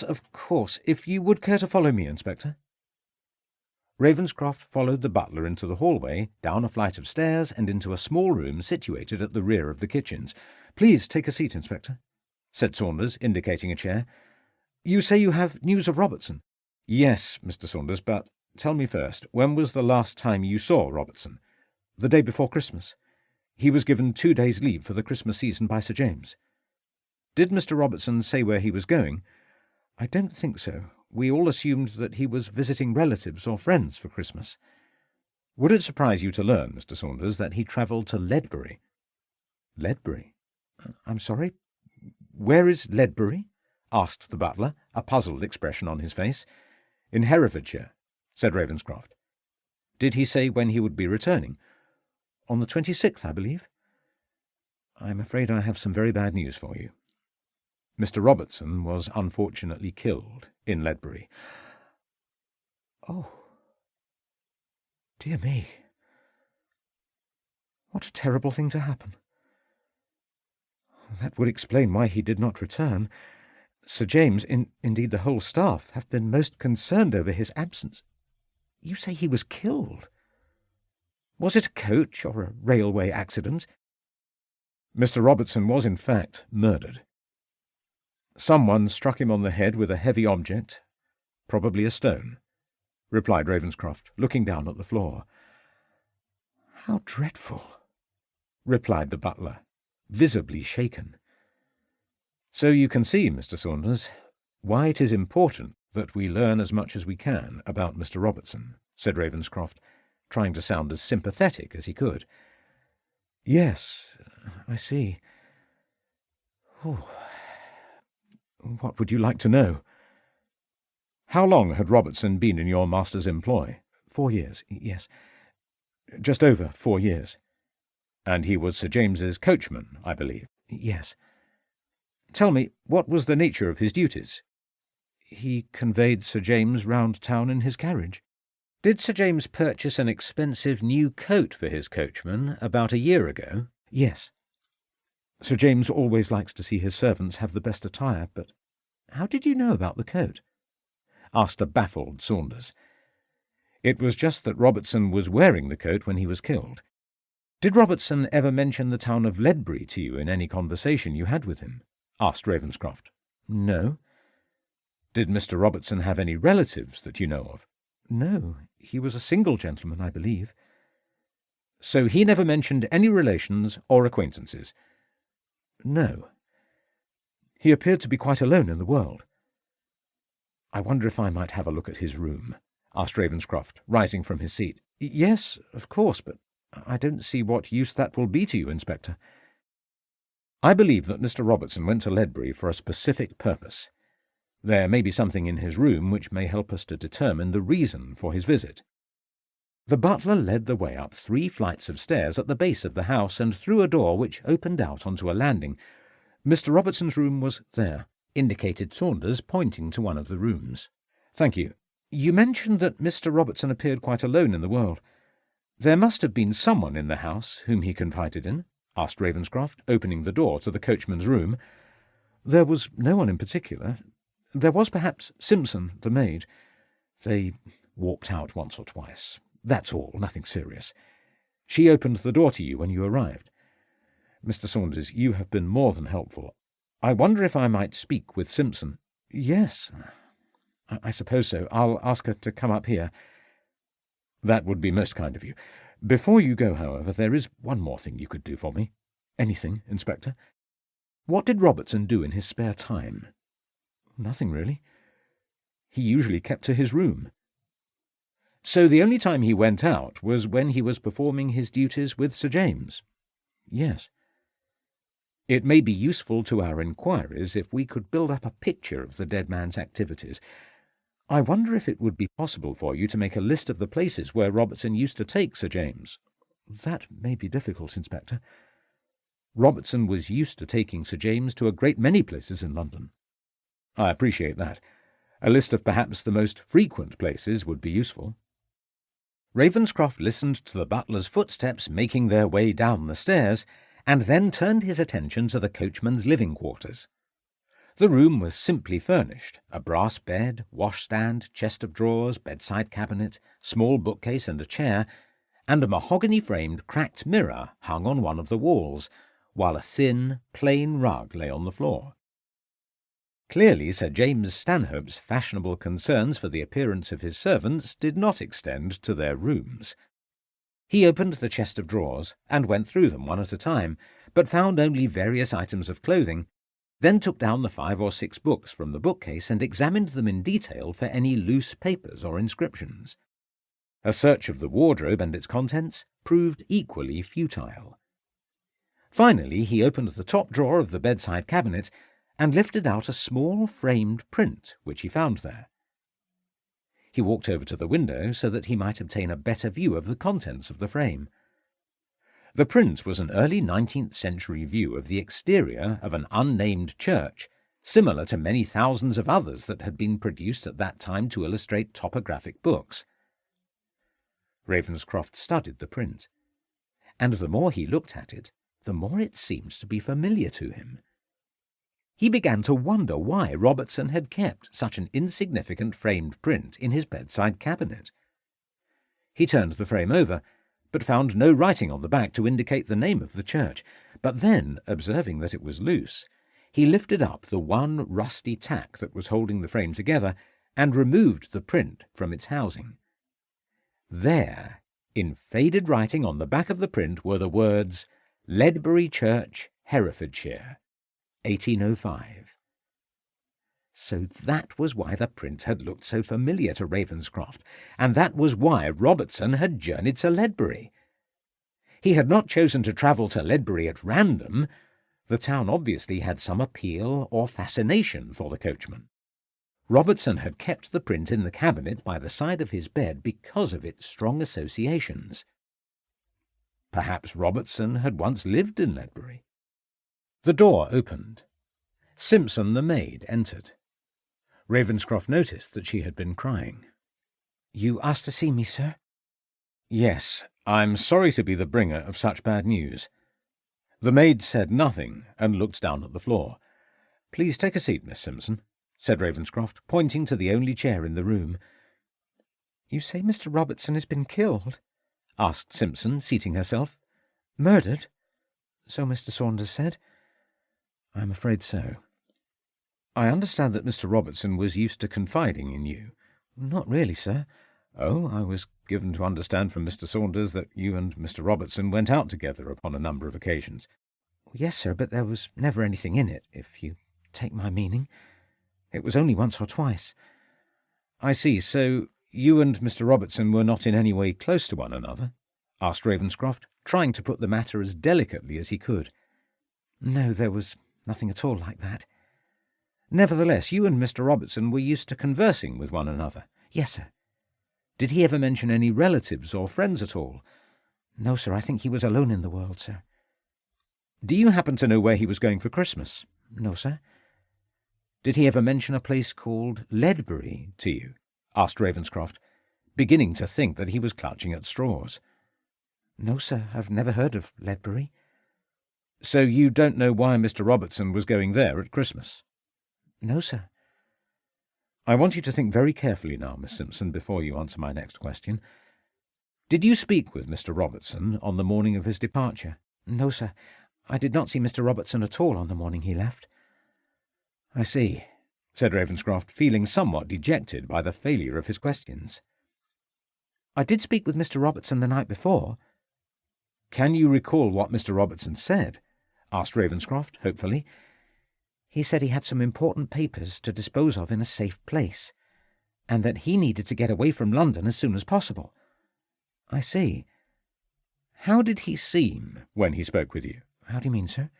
of course, if you would care to follow me, Inspector." Ravenscroft followed the butler into the hallway, down a flight of stairs, and into a small room situated at the rear of the kitchens. "Please take a seat, Inspector," said Saunders, indicating a chair. "You say you have news of Robertson?" "Yes, Mr. Saunders, but tell me first, when was the last time you saw Robertson?" "The day before Christmas. He was given 2 days' leave for the Christmas season by Sir James." "Did Mr. Robertson say where he was going?" "I don't think so. We all assumed that he was visiting relatives or friends for Christmas." "Would it surprise you to learn, Mr. Saunders, that he travelled to Ledbury?" "Ledbury? I'm sorry. Where is Ledbury?" asked the butler, a puzzled expression on his face. "In Herefordshire," said Ravenscroft. "Did he say when he would be returning?" "On the 26th, I believe." "I'm afraid I have some very bad news for you. Mr. Robertson was unfortunately killed in Ledbury." "Oh, dear me. What a terrible thing to happen. That would explain why he did not return. Sir James, indeed the whole staff, have been most concerned over his absence. You say he was killed. Was it a coach or a railway accident?" "Mr. Robertson was in fact murdered. Someone struck him on the head with a heavy object, probably a stone," replied Ravenscroft, looking down at the floor. "How dreadful," replied the butler, visibly shaken. "So you can see, Mr. Saunders, why it is important that we learn as much as we can about Mr. Robertson," said Ravenscroft, trying to sound as sympathetic as he could. "Yes, I see. What would you like to know?" "How long had Robertson been in your master's employ?" 4 years, yes. "Just over 4 years. And he was Sir James's coachman, I believe?" "Yes." "Tell me, what was the nature of his duties?" "He conveyed Sir James round town in his carriage." "Did Sir James purchase an expensive new coat for his coachman about a year ago?" "Yes. Sir James always likes to see his servants have the best attire, but how did you know about the coat?" asked a baffled Saunders. "It was just that Robertson was wearing the coat when he was killed. Did Robertson ever mention the town of Ledbury to you in any conversation you had with him?" asked Ravenscroft. "No." "Did Mr. Robertson have any relatives that you know of?" "No. He was a single gentleman, I believe." "So he never mentioned any relations or acquaintances?" "No. He appeared to be quite alone in the world." "I wonder if I might have a look at his room," asked Ravenscroft, rising from his seat. Yes, of course, but I don't see what use that will be to you, Inspector. I believe that Mr. Robertson went to Ledbury for a specific purpose. There may be something in his room which may help us to determine the reason for his visit. The butler led the way up 3 flights of stairs at the base of the house and through a door which opened out onto a landing. Mr. Robertson's room was there, indicated Saunders, pointing to one of the rooms. Thank you. You mentioned that Mr. Robertson appeared quite alone in the world. There must have been someone in the house whom he confided in, asked Ravenscroft, opening the door to the coachman's room. There was no one in particular. There was perhaps Simpson, the maid. They walked out once or twice. That's all, nothing serious. She opened the door to you when you arrived. Mr. Saunders, you have been more than helpful. I wonder if I might speak with Simpson. Yes, I suppose so. I'll ask her to come up here. That would be most kind of you. Before you go, however, there is one more thing you could do for me. Anything, Inspector? What did Robertson do in his spare time? Nothing, really. He usually kept to his room. So the only time he went out was when he was performing his duties with Sir James? Yes. It may be useful to our inquiries if we could build up a picture of the dead man's activities. I wonder if it would be possible for you to make a list of the places where Robertson used to take Sir James. That may be difficult, Inspector. Robertson was used to taking Sir James to a great many places in London. I appreciate that. A list of perhaps the most frequent places would be useful. Ravenscroft listened to the butler's footsteps making their way down the stairs, and then turned his attention to the coachman's living quarters. The room was simply furnished, a brass bed, washstand, chest of drawers, bedside cabinet, small bookcase and a chair, and a mahogany-framed cracked mirror hung on one of the walls, while a thin, plain rug lay on the floor. Clearly Sir James Stanhope's fashionable concerns for the appearance of his servants did not extend to their rooms. He opened the chest of drawers and went through them one at a time, but found only various items of clothing, then took down the 5 or 6 books from the bookcase and examined them in detail for any loose papers or inscriptions. A search of the wardrobe and its contents proved equally futile. Finally he opened the top drawer of the bedside cabinet and lifted out a small framed print which he found there. He walked over to the window so that he might obtain a better view of the contents of the frame. The print was an early 19th century view of the exterior of an unnamed church, similar to many thousands of others that had been produced at that time to illustrate topographic books. Ravenscroft studied the print, and the more he looked at it, the more it seemed to be familiar to him. He began to wonder why Robertson had kept such an insignificant framed print in his bedside cabinet. He turned the frame over, but found no writing on the back to indicate the name of the church. But then, observing that it was loose, he lifted up the one rusty tack that was holding the frame together and removed the print from its housing. There, in faded writing on the back of the print, were the words, "Ledbury Church, Herefordshire, 1805. So that was why the print had looked so familiar to Ravenscroft, and that was why Robertson had journeyed to Ledbury. He had not chosen to travel to Ledbury at random. The town obviously had some appeal or fascination for the coachman. Robertson had kept the print in the cabinet by the side of his bed because of its strong associations. Perhaps Robertson had once lived in Ledbury. The door opened. Simpson the maid entered. Ravenscroft noticed that she had been crying. "You asked to see me, sir?" "Yes, I'm sorry to be the bringer of such bad news." The maid said nothing and looked down at the floor. "Please take a seat, Miss Simpson," said Ravenscroft, pointing to the only chair in the room. "You say Mr. Robertson has been killed?" asked Simpson, seating herself. "Murdered? So Mr. Saunders said." "I'm afraid so. I understand that Mr. Robertson was used to confiding in you." "Not really, sir." "Oh, I was given to understand from Mr. Saunders that you and Mr. Robertson went out together upon a number of occasions." "Yes, sir, but there was never anything in it, if you take my meaning. It was only once or twice." "I see. So You and Mr. Robertson were not in any way close to one another? Asked Ravenscroft, trying to put the matter as delicately as he could. No, there was nothing at all like that. Nevertheless, you and Mr. Robertson were used to conversing with one another. Yes, sir. Did he ever mention any relatives or friends at all? No, sir, I think he was alone in the world, sir. Do you happen to know where he was going for Christmas? No, sir. Did he ever mention a place called Ledbury to you? Asked Ravenscroft, beginning to think that he was clutching at straws. No, sir, I've never heard of Ledbury. So you don't know why Mr. Robertson was going there at Christmas? No, sir. I want you to think very carefully now, Miss Simpson, before you answer my next question. Did you speak with Mr. Robertson on the morning of his departure? No, sir. I did not see Mr. Robertson at all on the morning he left. I see, said Ravenscroft, feeling somewhat dejected by the failure of his questions. I did speak with Mr. Robertson the night before. Can you recall what Mr. Robertson said? Asked Ravenscroft, hopefully. He said he had some important papers to dispose of in a safe place, and that he needed to get away from London as soon as possible. I see. How did he seem when he spoke with you? How do you mean, sir?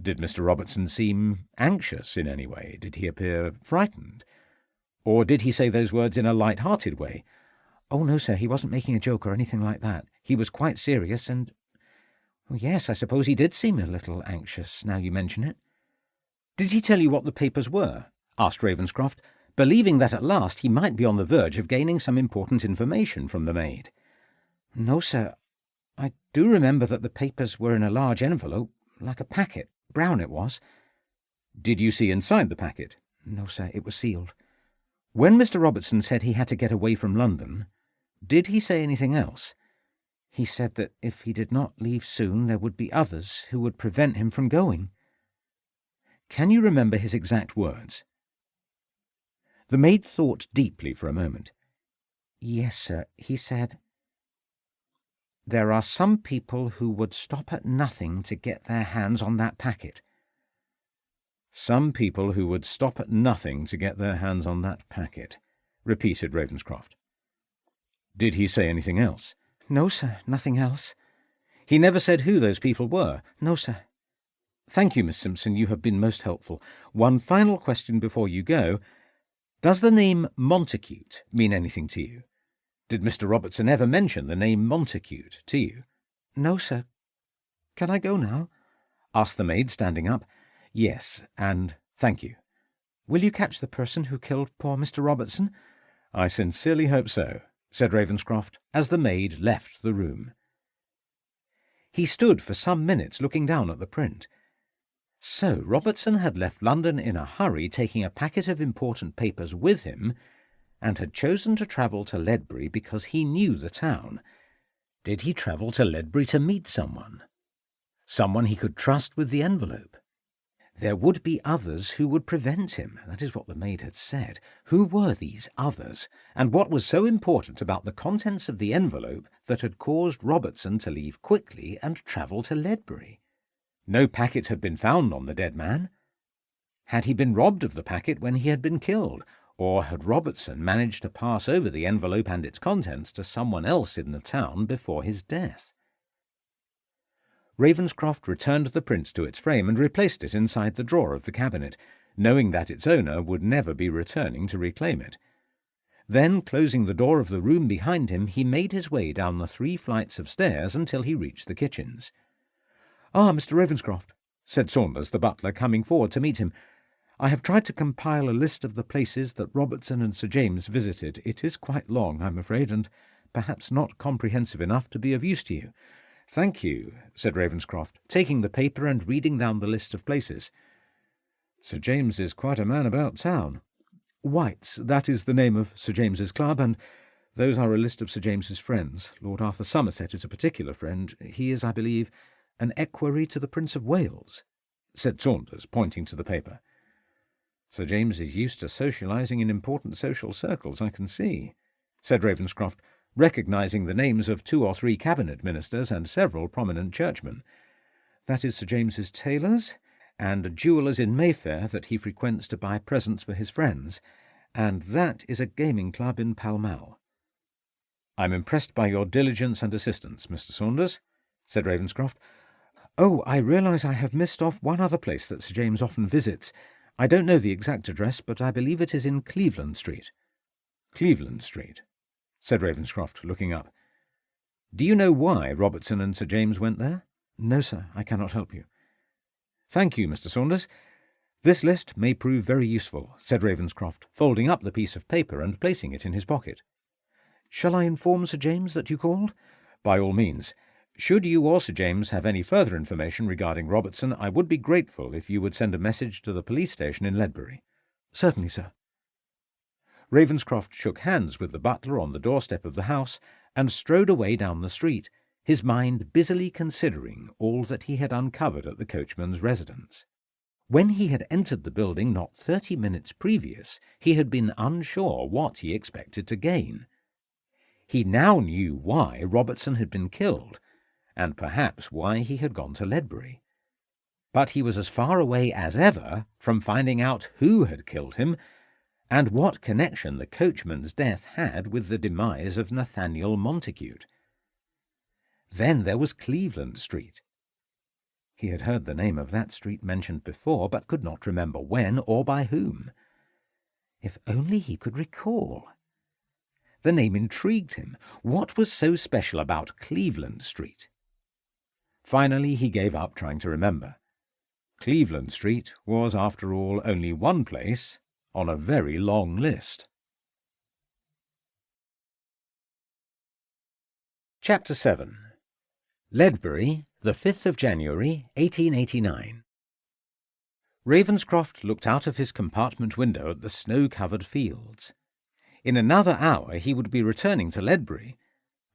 Did Mr. Robertson seem anxious in any way? Did he appear frightened? Or did he say those words in a light-hearted way? Oh, no, sir, he wasn't making a joke or anything like that. He was quite serious and... Well, yes, I suppose he did seem a little anxious, now you mention it. Did he tell you what the papers were? Asked Ravenscroft, believing that at last he might be on the verge of gaining some important information from the maid. No, sir. I do remember that the papers were in a large envelope, like a packet. Brown it was. Did you see inside the packet? No, sir, it was sealed. When Mr. Robertson said he had to get away from London, did he say anything else? He said that if he did not leave soon, there would be others who would prevent him from going. Can you remember his exact words? The maid thought deeply for a moment. Yes, sir, he said, there are some people who would stop at nothing to get their hands on that packet. Some people who would stop at nothing to get their hands on that packet, repeated Ravenscroft. Did he say anything else? No, sir, nothing else. He never said who those people were? No, sir. Thank you, Miss Simpson, you have been most helpful. One final question before you go. Does the name Montacute mean anything to you? Did Mr. Robertson ever mention the name Montacute to you? No, sir. Can I go now? Asked the maid, standing up. Yes, and thank you. Will you catch the person who killed poor Mr. Robertson? I sincerely hope so, said Ravenscroft, as the maid left the room. He stood for some minutes looking down at the print. So Robertson had left London in a hurry, taking a packet of important papers with him, and had chosen to travel to Ledbury because he knew the town. Did he travel to Ledbury to meet someone? Someone he could trust with the envelope? There would be others who would prevent him. That is what the maid had said. Who were these others? And what was so important about the contents of the envelope that had caused Robertson to leave quickly and travel to Ledbury? No packet had been found on the dead man. Had he been robbed of the packet when he had been killed? Or had Robertson managed to pass over the envelope and its contents to someone else in the town before his death? Ravenscroft returned the print to its frame and replaced it inside the drawer of the cabinet, knowing that its owner would never be returning to reclaim it. Then, closing the door of the room behind him, he made his way down the 3 flights of stairs until he reached the kitchens. "Ah, Mr. Ravenscroft," said Saunders, the butler, coming forward to meet him. "I have tried to compile a list of the places that Robertson and Sir James visited. It is quite long, I'm afraid, and perhaps not comprehensive enough to be of use to you." "Thank you," said Ravenscroft, taking the paper and reading down the list of places. "Sir James is quite a man about town. White's, that is the name of Sir James's club, and those are a list of Sir James's friends. Lord Arthur Somerset is a particular friend. He is, I believe, an equerry to the Prince of Wales," said Saunders, pointing to the paper. "Sir James is used to socializing in important social circles, I can see," said Ravenscroft, recognising the names of 2 or 3 cabinet ministers and several prominent churchmen. "That is Sir James's tailors, and a jeweller's in Mayfair that he frequents to buy presents for his friends, and that is a gaming club in Pall Mall. "I'm impressed by your diligence and assistance, Mr. Saunders," said Ravenscroft. "Oh, I realise I have missed off one other place that Sir James often visits. I don't know the exact address, but I believe it is in Cleveland Street." "Cleveland Street," said Ravenscroft, looking up. "Do you know why Robertson and Sir James went there?" "No, sir, I cannot help you." "Thank you, Mr. Saunders. This list may prove very useful," said Ravenscroft, folding up the piece of paper and placing it in his pocket. "Shall I inform Sir James that you called?" "By all means. Should you or Sir James have any further information regarding Robertson, I would be grateful if you would send a message to the police station in Ledbury." "Certainly, sir." Ravenscroft shook hands with the butler on the doorstep of the house and strode away down the street, his mind busily considering all that he had uncovered at the coachman's residence. When he had entered the building not 30 minutes previous, he had been unsure what he expected to gain. He now knew why Robertson had been killed, and perhaps why he had gone to Ledbury. But he was as far away as ever from finding out who had killed him, and what connection the coachman's death had with the demise of Nathaniel Montacute. Then there was Cleveland Street. He had heard the name of that street mentioned before, but could not remember when or by whom. If only he could recall. The name intrigued him. What was so special about Cleveland Street? Finally he gave up trying to remember. Cleveland Street was, after all, only one place on a very long list. Chapter 7. Ledbury, the 5th of January, 1889. Ravenscroft looked out of his compartment window at the snow-covered fields. In another hour he would be returning to Ledbury,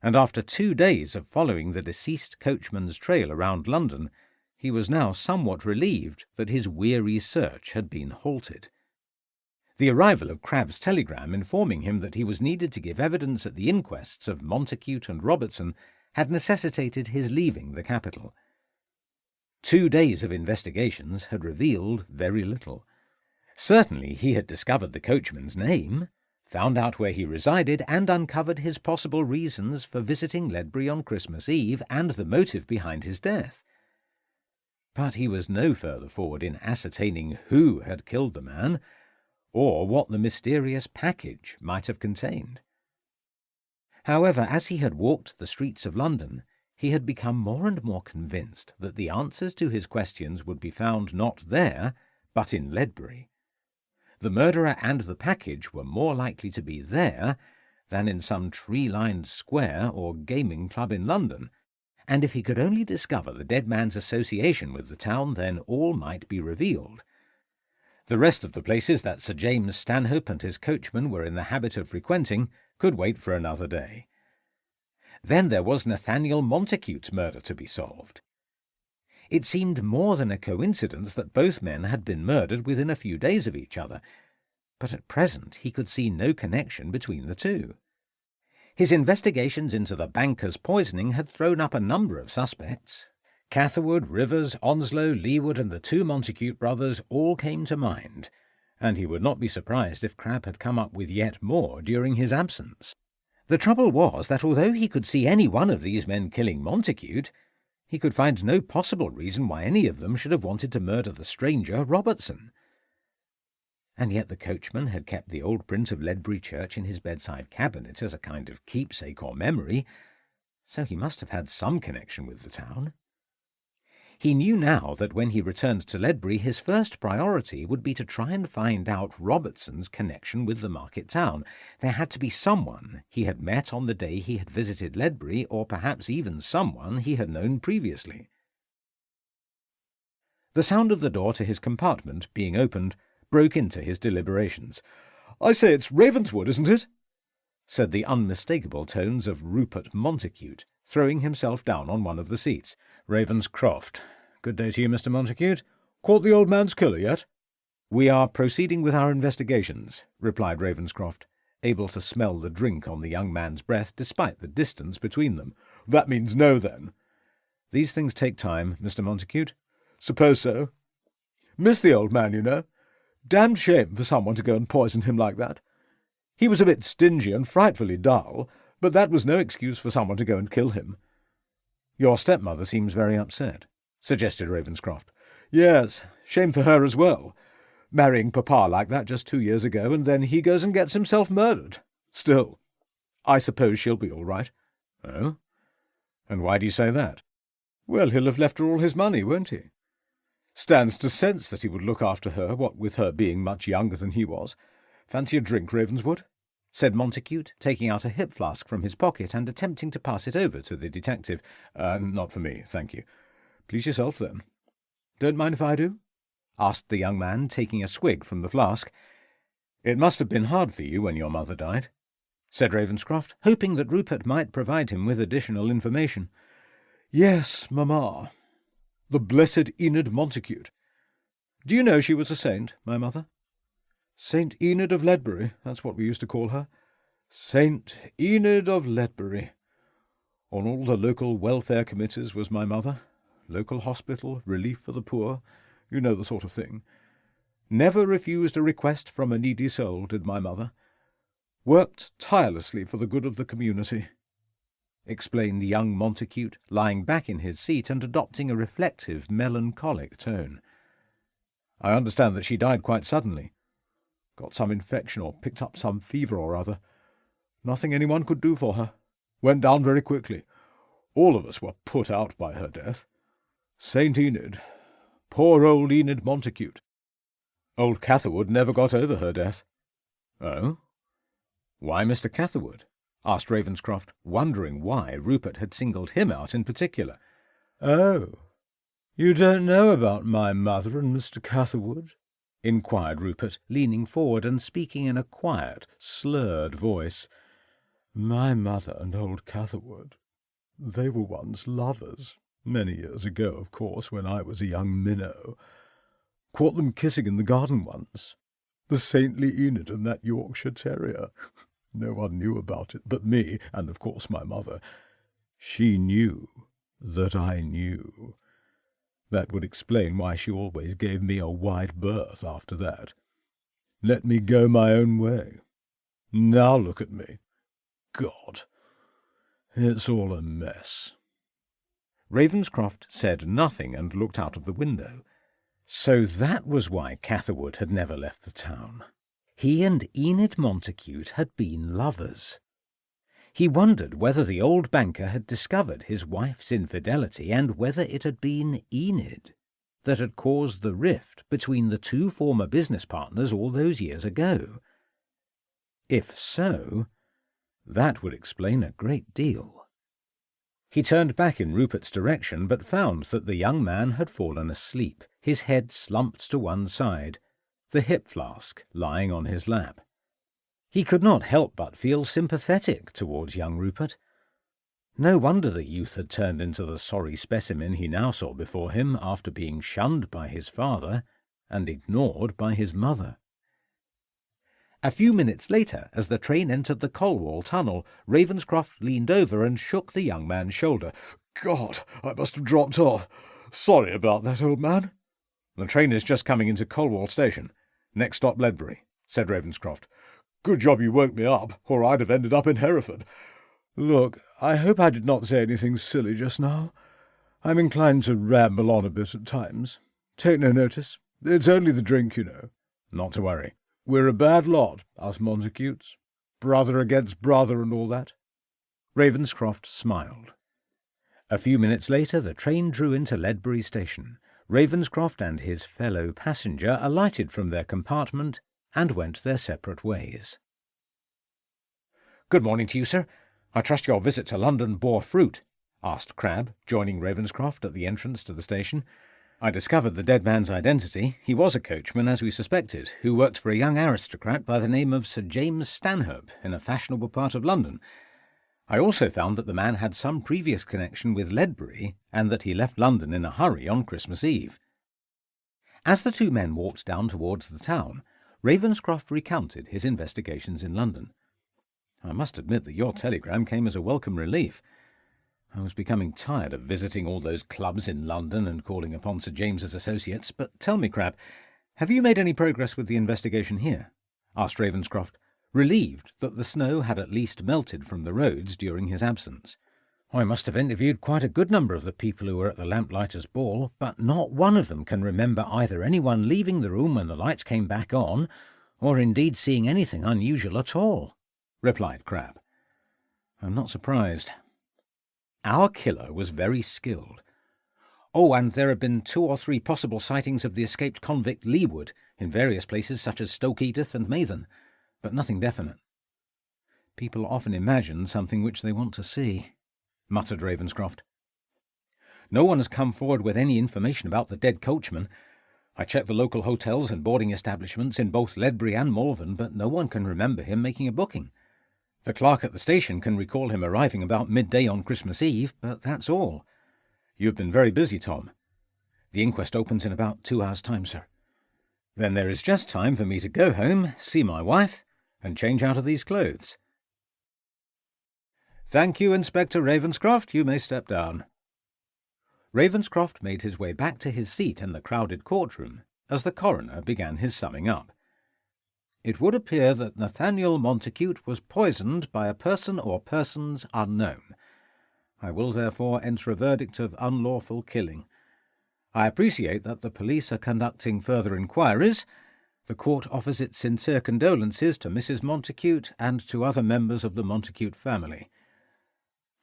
and after 2 days of following the deceased coachman's trail around London, he was now somewhat relieved that his weary search had been halted. The arrival of Crabbe's telegram informing him that he was needed to give evidence at the inquests of Montacute and Robertson had necessitated his leaving the capital. 2 days of investigations had revealed very little. Certainly he had discovered the coachman's name, found out where he resided, and uncovered his possible reasons for visiting Ledbury on Christmas Eve and the motive behind his death. But he was no further forward in ascertaining who had killed the man, or what the mysterious package might have contained. However, as he had walked the streets of London, he had become more and more convinced that the answers to his questions would be found not there, but in Ledbury. The murderer and the package were more likely to be there than in some tree-lined square or gaming club in London, and if he could only discover the dead man's association with the town, then all might be revealed. The rest of the places that Sir James Stanhope and his coachman were in the habit of frequenting could wait for another day. Then there was Nathaniel Montacute's murder to be solved. It seemed more than a coincidence that both men had been murdered within a few days of each other, but at present he could see no connection between the two. His investigations into the banker's poisoning had thrown up a number of suspects. Catherwood, Rivers, Onslow, Leeward, and the 2 Montacute brothers all came to mind, and he would not be surprised if Crabbe had come up with yet more during his absence. The trouble was that although he could see any one of these men killing Montacute, he could find no possible reason why any of them should have wanted to murder the stranger, Robertson. And yet the coachman had kept the old print of Ledbury Church in his bedside cabinet as a kind of keepsake or memory, so he must have had some connection with the town. He knew now that when he returned to Ledbury his first priority would be to try and find out Robertson's connection with the market town. There had to be someone he had met on the day he had visited Ledbury, or perhaps even someone he had known previously. The sound of the door to his compartment being opened broke into his deliberations. "I say, it's Ravenswood, isn't it?" said the unmistakable tones of Rupert Montacute, throwing himself down on one of the seats. "Ravenscroft. Good day to you, Mr. Montacute. Caught the old man's killer yet?" "We are proceeding with our investigations," replied Ravenscroft, able to smell the drink on the young man's breath despite the distance between them. "That means no, then." "These things take time, Mr. Montacute." "Suppose so. Miss the old man, you know. Damned shame for someone to go and poison him like that. He was a bit stingy and frightfully dull, but that was no excuse for someone to go and kill him." "Your stepmother seems very upset," suggested Ravenscroft. "Yes, shame for her as well. Marrying Papa like that just 2 years ago, and then he goes and gets himself murdered. Still, I suppose she'll be all right." "Oh? And why do you say that?" "Well, he'll have left her all his money, won't he? Stands to sense that he would look after her, what with her being much younger than he was. Fancy a drink, Ravenswood?" said Montacute, taking out a hip flask from his pocket and attempting to pass it over to the detective. Not for me, thank you. Please yourself, then." "Don't mind if I do?" asked the young man, taking a swig from the flask. "It must have been hard for you when your mother died," said Ravenscroft, hoping that Rupert might provide him with additional information. "Yes, Mamma. The blessed Enid Montacute. Do you know she was a saint, my mother? Saint Enid of Ledbury, that's what we used to call her. Saint Enid of Ledbury. On all the local welfare committees was my mother. Local hospital, relief for the poor, you know the sort of thing. Never refused a request from a needy soul, did my mother. Worked tirelessly for the good of the community," explained young Montacute, lying back in his seat and adopting a reflective, melancholic tone. "I understand that she died quite suddenly. Got some infection or picked up some fever or other. Nothing anyone could do for her. Went down very quickly. All of us were put out by her death. Saint Enid. Poor old Enid Montacute. Old Catherwood never got over her death." "Oh? Why Mr. Catherwood?" asked Ravenscroft, wondering why Rupert had singled him out in particular. "Oh, you don't know about my mother and Mr. Catherwood?" inquired Rupert, leaning forward and speaking in a quiet, slurred voice. "My mother and old Catherwood, they were once lovers, many years ago, of course, when I was a young minnow. Caught them kissing in the garden once. The saintly Enid and that Yorkshire terrier. No one knew about it but me, and of course my mother. She knew that I knew. That would explain why she always gave me a wide berth after that. Let me go my own way. Now look at me. God, it's all a mess." Ravenscroft said nothing and looked out of the window. So that was why Catherwood had never left the town. He and Enid Montacute had been lovers. He wondered whether the old banker had discovered his wife's infidelity and whether it had been Enid that had caused the rift between the two former business partners all those years ago. If so, that would explain a great deal. He turned back in Rupert's direction, but found that the young man had fallen asleep, his head slumped to one side, the hip flask lying on his lap. He could not help but feel sympathetic towards young Rupert. No wonder the youth had turned into the sorry specimen he now saw before him after being shunned by his father and ignored by his mother. A few minutes later, as the train entered the Colwall tunnel, Ravenscroft leaned over and shook the young man's shoulder. "God, I must have dropped off. Sorry about that, old man." "The train is just coming into Colwall station. Next stop Ledbury," said Ravenscroft. "Good job you woke me up, or I'd have ended up in Hereford. Look, I hope I did not say anything silly just now. I'm inclined to ramble on a bit at times. Take no notice. It's only the drink, you know." "Not to worry. We're a bad lot, us Montacutes. Brother against brother and all that." Ravenscroft smiled. A few minutes later the train drew into Ledbury station. Ravenscroft and his fellow passenger alighted from their compartment and went their separate ways. "Good morning to you, sir. I trust your visit to London bore fruit?" asked Crabbe, joining Ravenscroft at the entrance to the station. "I discovered the dead man's identity. He was a coachman, as we suspected, who worked for a young aristocrat by the name of Sir James Stanhope in a fashionable part of London. I also found that the man had some previous connection with Ledbury and that he left London in a hurry on Christmas Eve." As the two men walked down towards the town, Ravenscroft recounted his investigations in London. "I must admit that your telegram came as a welcome relief. I was becoming tired of visiting all those clubs in London and calling upon Sir James's associates. But tell me, Crabbe, have you made any progress with the investigation here?" asked Ravenscroft, relieved that the snow had at least melted from the roads during his absence. I must have interviewed quite a good number of the people who were at the Lamplighters' ball, But not one of them can remember either anyone leaving the room when the lights came back on, or indeed seeing anything unusual at all," replied Crabbe. I'm not surprised. Our killer was very skilled. Oh, and there had been 2 or 3 possible sightings of the escaped convict Leewood in various places such as Stoke Edith and Mathen, but nothing definite. People often imagine something which they want to see, muttered Ravenscroft. No one has come forward with any information about the dead coachman. I checked the local hotels and boarding establishments in both Ledbury and Malvern, but no one can remember him making a booking. The clerk at the station can recall him arriving about midday on Christmas Eve, but that's all. You've been very busy, Tom. The inquest opens in about 2 hours' time, sir. Then there is just time for me to go home, see my wife, and change out of these clothes. Thank you, Inspector Ravenscroft. You may step down. Ravenscroft made his way back to his seat in the crowded courtroom as the coroner began his summing up. It would appear that Nathaniel Montacute was poisoned by a person or persons unknown. I will therefore enter a verdict of unlawful killing. I appreciate that the police are conducting further inquiries. The court offers its sincere condolences to Mrs. Montacute and to other members of the Montacute family.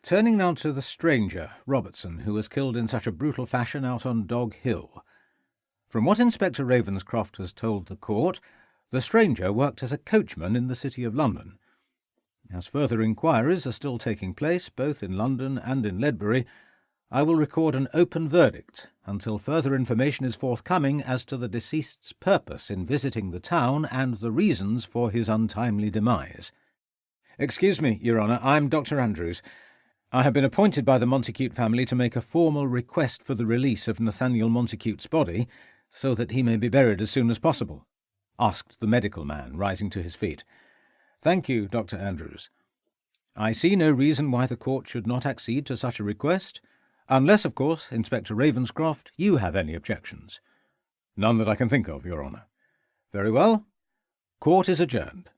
Turning now to the stranger, Robertson, who was killed in such a brutal fashion out on Dog Hill. From what Inspector Ravenscroft has told the court, the stranger worked as a coachman in the City of London. As further inquiries are still taking place, both in London and in Ledbury, I will record an open verdict until further information is forthcoming as to the deceased's purpose in visiting the town and the reasons for his untimely demise. Excuse me, Your Honour, I'm Dr. Andrews. I have been appointed by the Montacute family to make a formal request for the release of Nathaniel Montacute's body, so that he may be buried as soon as possible, asked the medical man, rising to his feet. Thank you, Dr. Andrews. I see no reason why the court should not accede to such a request, unless, of course, Inspector Ravenscroft, you have any objections. None that I can think of, Your Honour. Very well. Court is adjourned.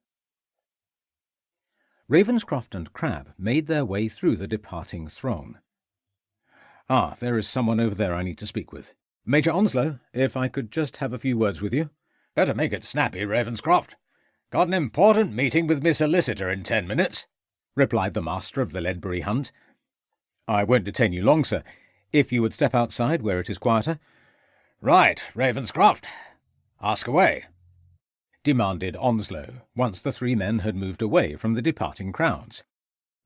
Ravenscroft and Crabbe made their way through the departing throng. Ah, there is someone over there I need to speak with. Major Onslow, if I could just have a few words with you. Better make it snappy, Ravenscroft. Got an important meeting with Miss Solicitor in 10 minutes, replied the master of the Ledbury hunt. I won't detain you long, sir. If you would step outside where it is quieter. Right, Ravenscroft. Ask away, demanded Onslow, once the 3 men had moved away from the departing crowds.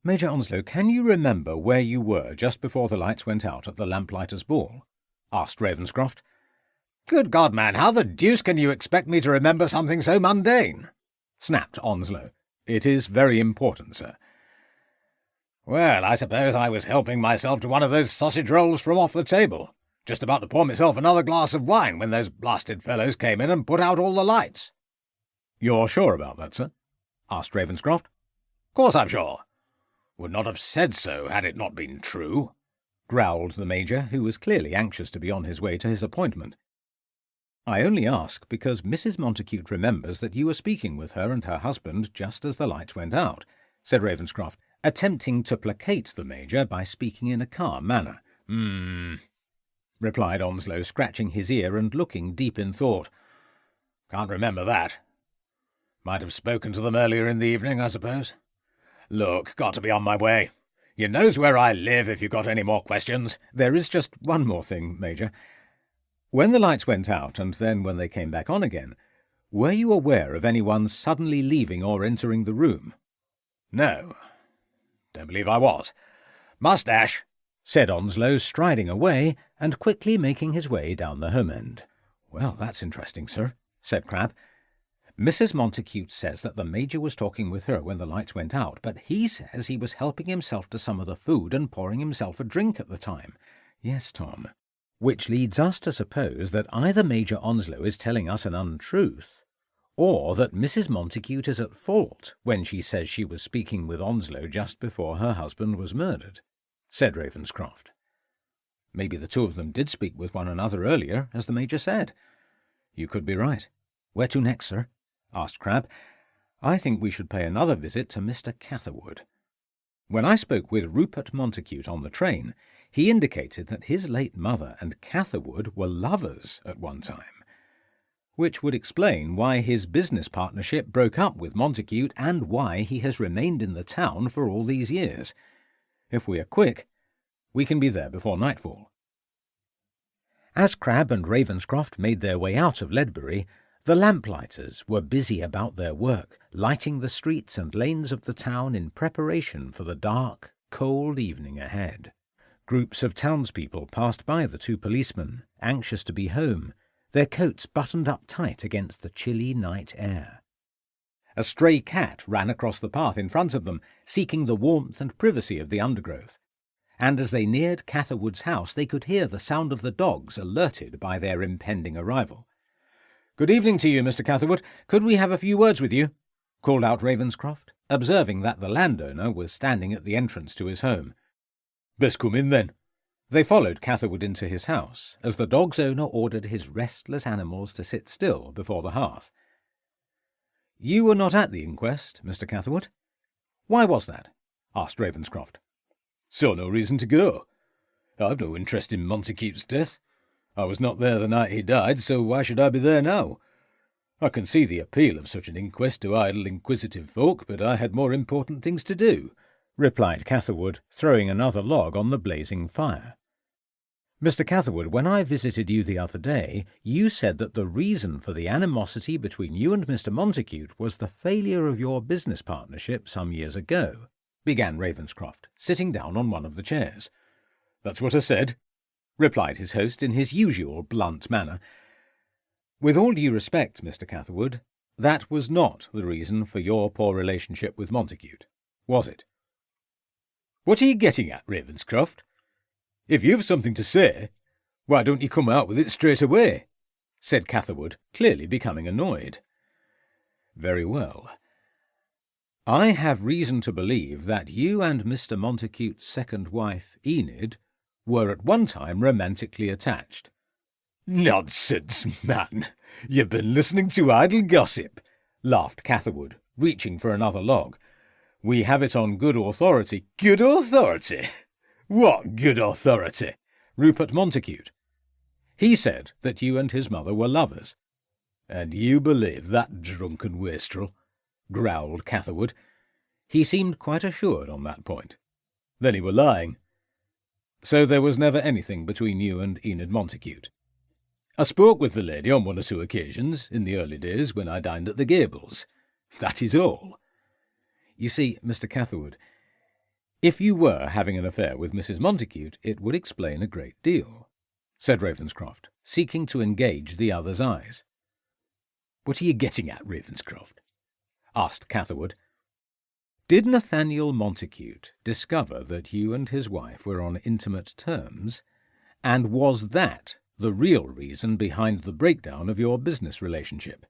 Major Onslow, can you remember where you were just before the lights went out at the Lamplighters' ball? Asked Ravenscroft. Good God, man, how the deuce can you expect me to remember something so mundane? Snapped Onslow. It is very important, sir. Well, I suppose I was helping myself to one of those sausage rolls from off the table. Just about to pour myself another glass of wine when those blasted fellows came in and put out all the lights. You're sure about that, sir? Asked Ravenscroft. Course I'm sure. Would not have said so had it not been true, growled the Major, who was clearly anxious to be on his way to his appointment. I only ask because Mrs. Montacute remembers that you were speaking with her and her husband just as the lights went out, said Ravenscroft, attempting to placate the Major by speaking in a calm manner. Replied Onslow, scratching his ear and looking deep in thought. Can't remember that. Might have spoken to them earlier in the evening, I suppose. Look, got to be on my way. You knows where I live if you got any more questions. There is just one more thing, Major. When the lights went out, and then when they came back on again, were you aware of anyone suddenly leaving or entering the room? No. Don't believe I was. Mustache, said Onslow, striding away and quickly making his way down the home end. Well, that's interesting, sir, said Crabbe. Mrs. Montacute says that the Major was talking with her when the lights went out, but he says he was helping himself to some of the food and pouring himself a drink at the time. Yes, Tom. Which leads us to suppose that either Major Onslow is telling us an untruth, or that Mrs. Montacute is at fault when she says she was speaking with Onslow just before her husband was murdered, said Ravenscroft. Maybe the 2 of them did speak with one another earlier, as the Major said. You could be right. Where to next, sir? Asked Crabbe. I think we should pay another visit to Mr. Catherwood. When I spoke with Rupert Montacute on the train, he indicated that his late mother and Catherwood were lovers at one time, which would explain why his business partnership broke up with Montacute and why he has remained in the town for all these years. If we are quick, we can be there before nightfall. As Crabbe and Ravenscroft made their way out of Ledbury, the Lamplighters were busy about their work, lighting the streets and lanes of the town in preparation for the dark, cold evening ahead. Groups of townspeople passed by the two policemen, anxious to be home, their coats buttoned up tight against the chilly night air. A stray cat ran across the path in front of them, seeking the warmth and privacy of the undergrowth, and as they neared Catherwood's house they could hear the sound of the dogs alerted by their impending arrival. "Good evening to you, Mr. Catherwood. Could we have a few words with you?" called out Ravenscroft, observing that the landowner was standing at the entrance to his home. "Best come in, then." They followed Catherwood into his house, as the dog's owner ordered his restless animals to sit still before the hearth. "You were not at the inquest, Mr. Catherwood. Why was that?" asked Ravenscroft. "Saw no reason to go. I've no interest in Montacute's death. I was not there the night he died, so why should I be there now? I can see the appeal of such an inquest to idle, inquisitive folk, but I had more important things to do," replied Catherwood, throwing another log on the blazing fire. "Mr. Catherwood, when I visited you the other day, you said that the reason for the animosity between you and Mr. Montacute was the failure of your business partnership some years ago," began Ravenscroft, sitting down on one of the chairs. "That's what I said," replied his host in his usual blunt manner. "With all due respect, Mr. Catherwood, that was not the reason for your poor relationship with Montacute, was it?" "What are you getting at, Ravenscroft? If you've something to say, why don't you come out with it straight away?" said Catherwood, clearly becoming annoyed. "Very well. I have reason to believe that you and Mr. Montacute's second wife, Enid, were at one time romantically attached." "Nonsense, man! You've been listening to idle gossip," laughed Catherwood, reaching for another log. "We have it on good authority." "Good authority? What good authority?" "Rupert Montacute. He said that you and his mother were lovers." "And you believe that drunken wastrel?" growled Catherwood. "He seemed quite assured on that point." "Then he were lying." "So there was never anything between you and Enid Montacute?" "I spoke with the lady on one or two occasions in the early days when I dined at the Gables. That is all." "You see, Mr. Catherwood, if you were having an affair with Mrs. Montacute, it would explain a great deal," said Ravenscroft, seeking to engage the other's eyes. "What are you getting at, Ravenscroft?" asked Catherwood. "Did Nathaniel Montacute discover that you and his wife were on intimate terms, and was that the real reason behind the breakdown of your business relationship?"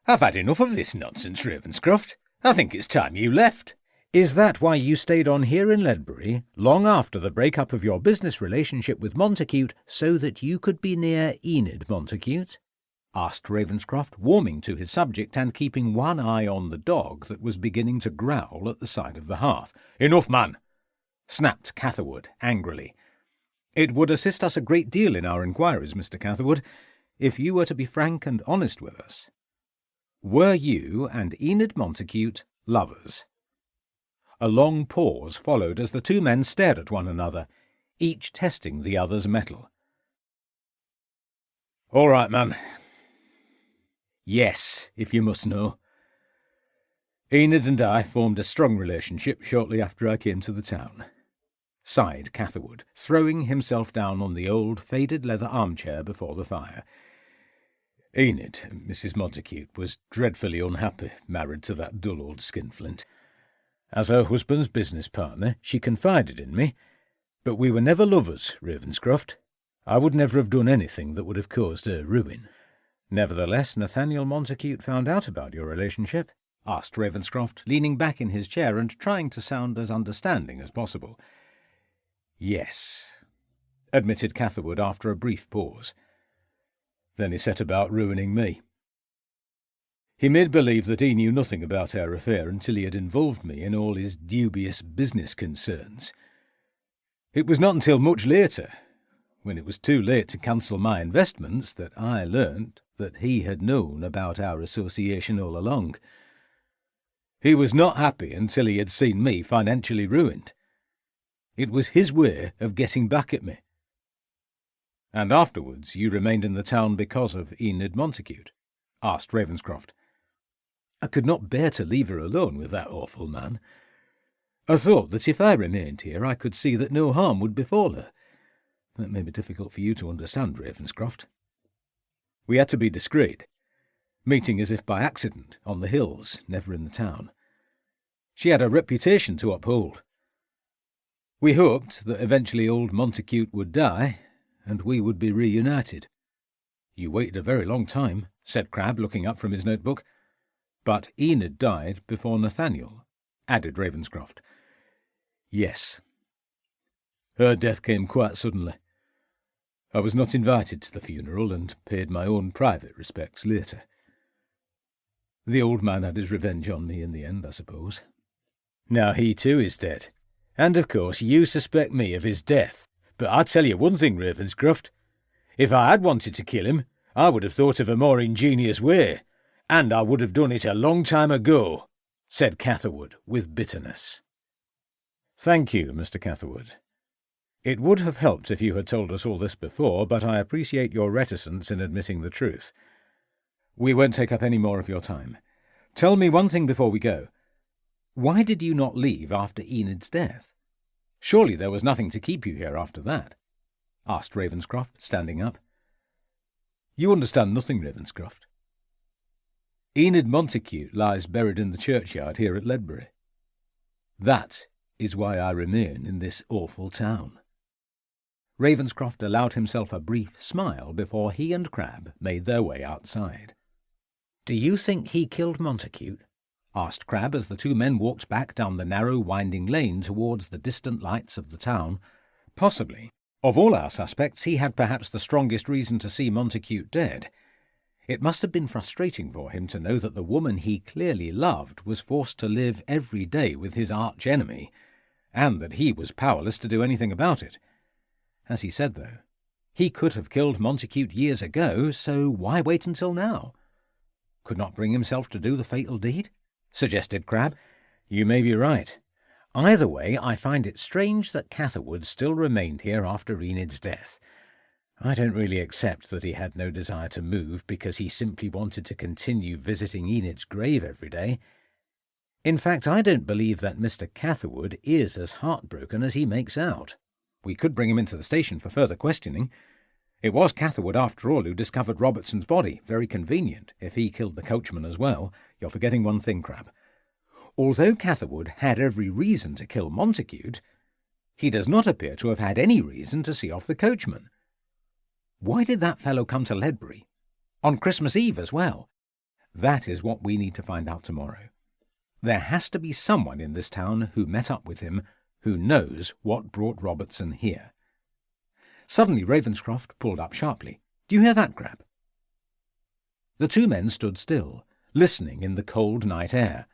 "I've had enough of this nonsense, Ravenscroft. I think it's time you left." "Is that why you stayed on here in Ledbury, long after the break-up of your business relationship with Montacute, so that you could be near Enid Montacute?" asked Ravenscroft, warming to his subject and keeping one eye on the dog that was beginning to growl at the side of the hearth. "Enough, man!" snapped Catherwood angrily. "It would assist us a great deal in our inquiries, Mr. Catherwood, if you were to be frank and honest with us. Were you and Enid Montacute lovers?" A long pause followed as the two men stared at one another, each testing the other's mettle. "All right, man. Yes, if you must know. Enid and I formed a strong relationship shortly after I came to the town," sighed Catherwood, throwing himself down on the old faded leather armchair before the fire. "Enid, Mrs. Montacute, was dreadfully unhappy married to that dull old skinflint. As her husband's business partner, she confided in me, but we were never lovers, Ravenscroft. I would never have done anything that would have caused her ruin." "Nevertheless, Nathaniel Montacute found out about your relationship?" asked Ravenscroft, leaning back in his chair and trying to sound as understanding as possible. "Yes," admitted Catherwood after a brief pause. "Then he set about ruining me. He made believe that he knew nothing about our affair until he had involved me in all his dubious business concerns. It was not until much later, when it was too late to cancel my investments, that I learnt that he had known about our association all along. He was not happy until he had seen me financially ruined. It was his way of getting back at me. And afterwards you remained in the town because of Enid Montacute? Asked Ravenscroft. I could not bear to leave her alone with that awful man. I thought that if I remained here I could see that no harm would befall her. That may be difficult for you to understand, Ravenscroft. We had to be discreet, meeting as if by accident on the hills, never in the town. She had a reputation to uphold. We hoped that eventually old Montacute would die, and we would be reunited. You waited a very long time, said Crabbe, looking up from his notebook. But Enid died before Nathaniel, added Ravenscroft. Yes. Her death came quite suddenly. I was not invited to the funeral and paid my own private respects later. The old man had his revenge on me in the end, I suppose. Now he too is dead. And of course you suspect me of his death. But I tell you one thing, Ravenscroft. If I had wanted to kill him, I would have thought of a more ingenious way. And I would have done it a long time ago, said Catherwood with bitterness. Thank you, Mr. Catherwood. It would have helped if you had told us all this before, but I appreciate your reticence in admitting the truth. We won't take up any more of your time. Tell me one thing before we go. Why did you not leave after Enid's death? Surely there was nothing to keep you here after that, asked Ravenscroft, standing up. You understand nothing, Ravenscroft. Enid Montacute lies buried in the churchyard here at Ledbury. That is why I remain in this awful town. Ravenscroft allowed himself a brief smile before he and Crabbe made their way outside. Do you think he killed Montacute? Asked Crabbe as the two men walked back down the narrow winding lane towards the distant lights of the town. Possibly. Of all our suspects, he had perhaps the strongest reason to see Montacute dead. It must have been frustrating for him to know that the woman he clearly loved was forced to live every day with his arch-enemy, and that he was powerless to do anything about it. As he said, though, he could have killed Montacute years ago, so why wait until now? Could not bring himself to do the fatal deed? Suggested Crabbe. You may be right. Either way, I find it strange that Catherwood still remained here after Enid's death. I don't really accept that he had no desire to move because he simply wanted to continue visiting Enid's grave every day. In fact, I don't believe that Mr. Catherwood is as heartbroken as he makes out. We could bring him into the station for further questioning. It was Catherwood, after all, who discovered Robertson's body. Very convenient, if he killed the coachman as well. You're forgetting one thing, Crabbe. Although Catherwood had every reason to kill Montacute, he does not appear to have had any reason to see off the coachman. Why did that fellow come to Ledbury? On Christmas Eve as well? That is what we need to find out tomorrow. There has to be someone in this town who met up with him, who knows what brought Robertson here. Suddenly Ravenscroft pulled up sharply. Do you hear that, Crabbe? The two men stood still, listening in the cold night air.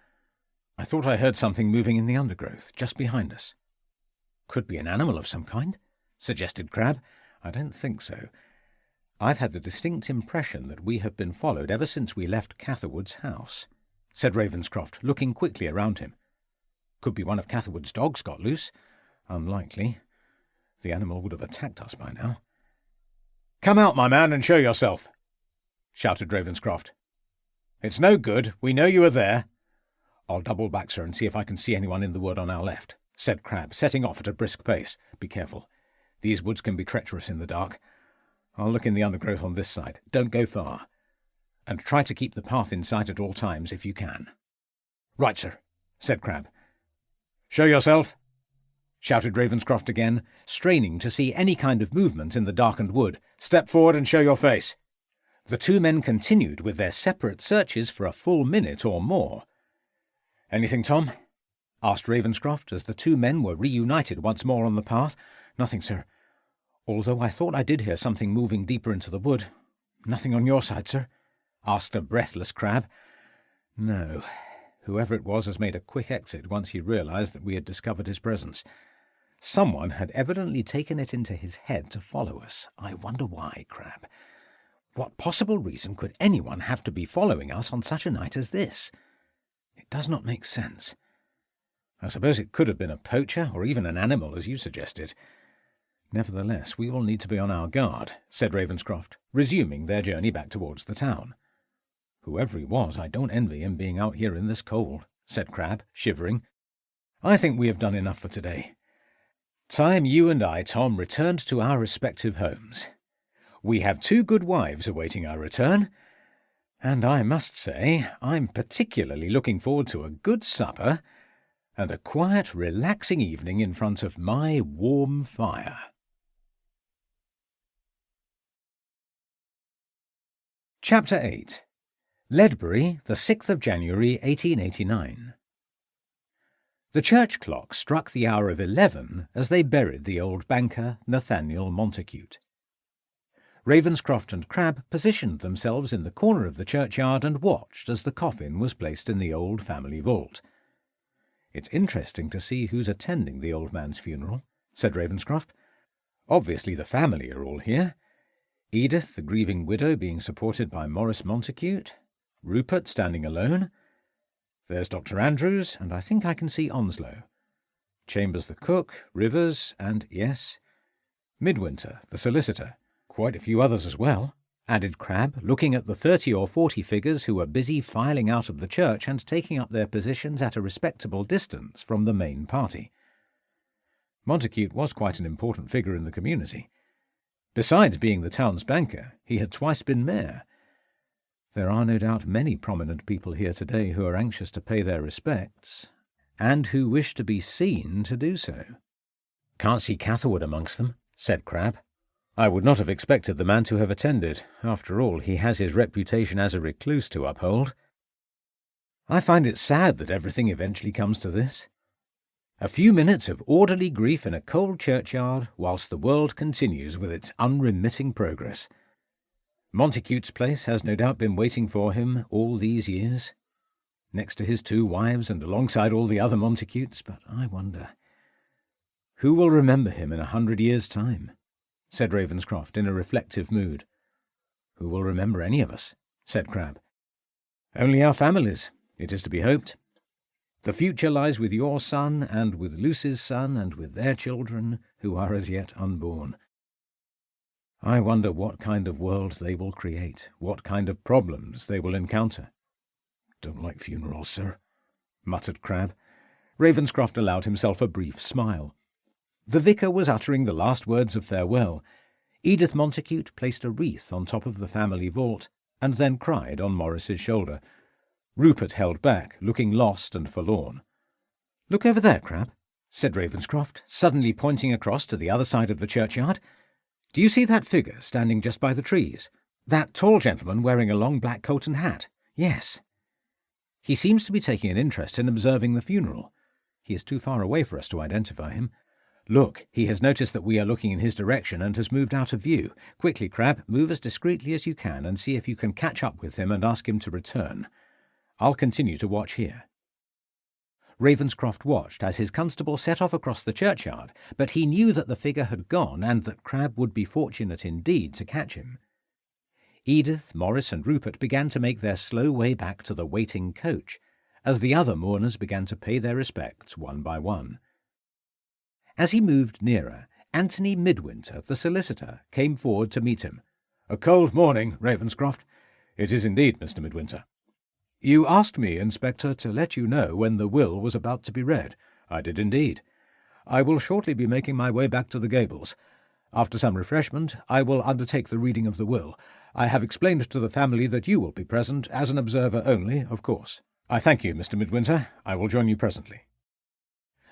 I thought I heard something moving in the undergrowth, just behind us. Could be an animal of some kind, suggested Crabbe. I don't think so. I've had the distinct impression that we have been followed ever since we left Catherwood's house, said Ravenscroft, looking quickly around him. Could be one of Catherwood's dogs got loose. Unlikely. The animal would have attacked us by now. Come out, my man, and show yourself, shouted Ravenscroft. It's no good. We know you are there. I'll double back, sir, and see if I can see anyone in the wood on our left, said Crabbe, setting off at a brisk pace. Be careful. These woods can be treacherous in the dark. I'll look in the undergrowth on this side. Don't go far. And try to keep the path in sight at all times if you can. Right, sir, said Crabbe. Show yourself, shouted Ravenscroft again, straining to see any kind of movement in the darkened wood. Step forward and show your face. The two men continued with their separate searches for a full minute or more. Anything, Tom? Asked Ravenscroft as the two men were reunited once more on the path. Nothing, sir. Although I thought I did hear something moving deeper into the wood. Nothing on your side, sir? Asked a breathless Crabbe. No. Whoever it was has made a quick exit once he realised that we had discovered his presence. Someone had evidently taken it into his head to follow us. I wonder why, Crab. What possible reason could anyone have to be following us on such a night as this? It does not make sense. I suppose it could have been a poacher or even an animal, as you suggested. Nevertheless, we all need to be on our guard, said Ravenscroft, resuming their journey back towards the town. Whoever he was, I don't envy him being out here in this cold, said Crab, shivering. I think we have done enough for today. Time you and I, Tom, returned to our respective homes. We have 2 good wives awaiting our return, and I must say I'm particularly looking forward to a good supper and a quiet, relaxing evening in front of my warm fire. Chapter 8. Ledbury, the 6th of January, 1889. The church clock struck the hour of 11 as they buried the old banker, Nathaniel Montacute. Ravenscroft and Crab positioned themselves in the corner of the churchyard and watched as the coffin was placed in the old family vault. "It's interesting to see who's attending the old man's funeral," said Ravenscroft. "Obviously the family are all here. Edith, the grieving widow, being supported by Maurice Montacute, Rupert standing alone. There's Dr. Andrews, and I think I can see Onslow. Chambers the cook, Rivers, and, yes, Midwinter, the solicitor. Quite a few others as well," added Crab, looking at the 30 or 40 figures who were busy filing out of the church and taking up their positions at a respectable distance from the main party. Montacute was quite an important figure in the community. Besides being the town's banker, he had twice been mayor. There are no doubt many prominent people here today who are anxious to pay their respects, and who wish to be seen to do so. "Can't see Catherwood amongst them," said Crab. "I would not have expected the man to have attended. After all, he has his reputation as a recluse to uphold. I find it sad that everything eventually comes to this. A few minutes of orderly grief in a cold churchyard, whilst the world continues with its unremitting progress. Montacute's place has no doubt been waiting for him all these years, next to his 2 wives and alongside all the other Montacutes, but I wonder, who will remember him in 100 years' time?" said Ravenscroft in a reflective mood. "Who will remember any of us?" said Crab. "Only our families, it is to be hoped. The future lies with your son and with Lucy's son and with their children who are as yet unborn. I wonder what kind of world they will create, what kind of problems they will encounter." "Don't like funerals, sir," muttered Crab. Ravenscroft allowed himself a brief smile. The vicar was uttering the last words of farewell. Edith Montacute placed a wreath on top of the family vault and then cried on Maurice's shoulder. Rupert held back, looking lost and forlorn. "Look over there, Crab," said Ravenscroft, suddenly pointing across to the other side of the churchyard. "Do you see that figure standing just by the trees? That tall gentleman wearing a long black coat and hat? Yes. He seems to be taking an interest in observing the funeral. He is too far away for us to identify him. Look, he has noticed that we are looking in his direction and has moved out of view. Quickly, Crab, move as discreetly as you can and see if you can catch up with him and ask him to return. I'll continue to watch here." Ravenscroft watched as his constable set off across the churchyard, but he knew that the figure had gone and that Crab would be fortunate indeed to catch him. Edith, Maurice and Rupert began to make their slow way back to the waiting coach, as the other mourners began to pay their respects one by one. As he moved nearer, Anthony Midwinter, the solicitor, came forward to meet him. "A cold morning, Ravenscroft." "It is indeed, Mr. Midwinter." "You asked me, Inspector, to let you know when the will was about to be read." "I did indeed. I will shortly be making my way back to the Gables. After some refreshment, I will undertake the reading of the will. I have explained to the family that you will be present, as an observer only, of course." "I thank you, Mr. Midwinter. I will join you presently."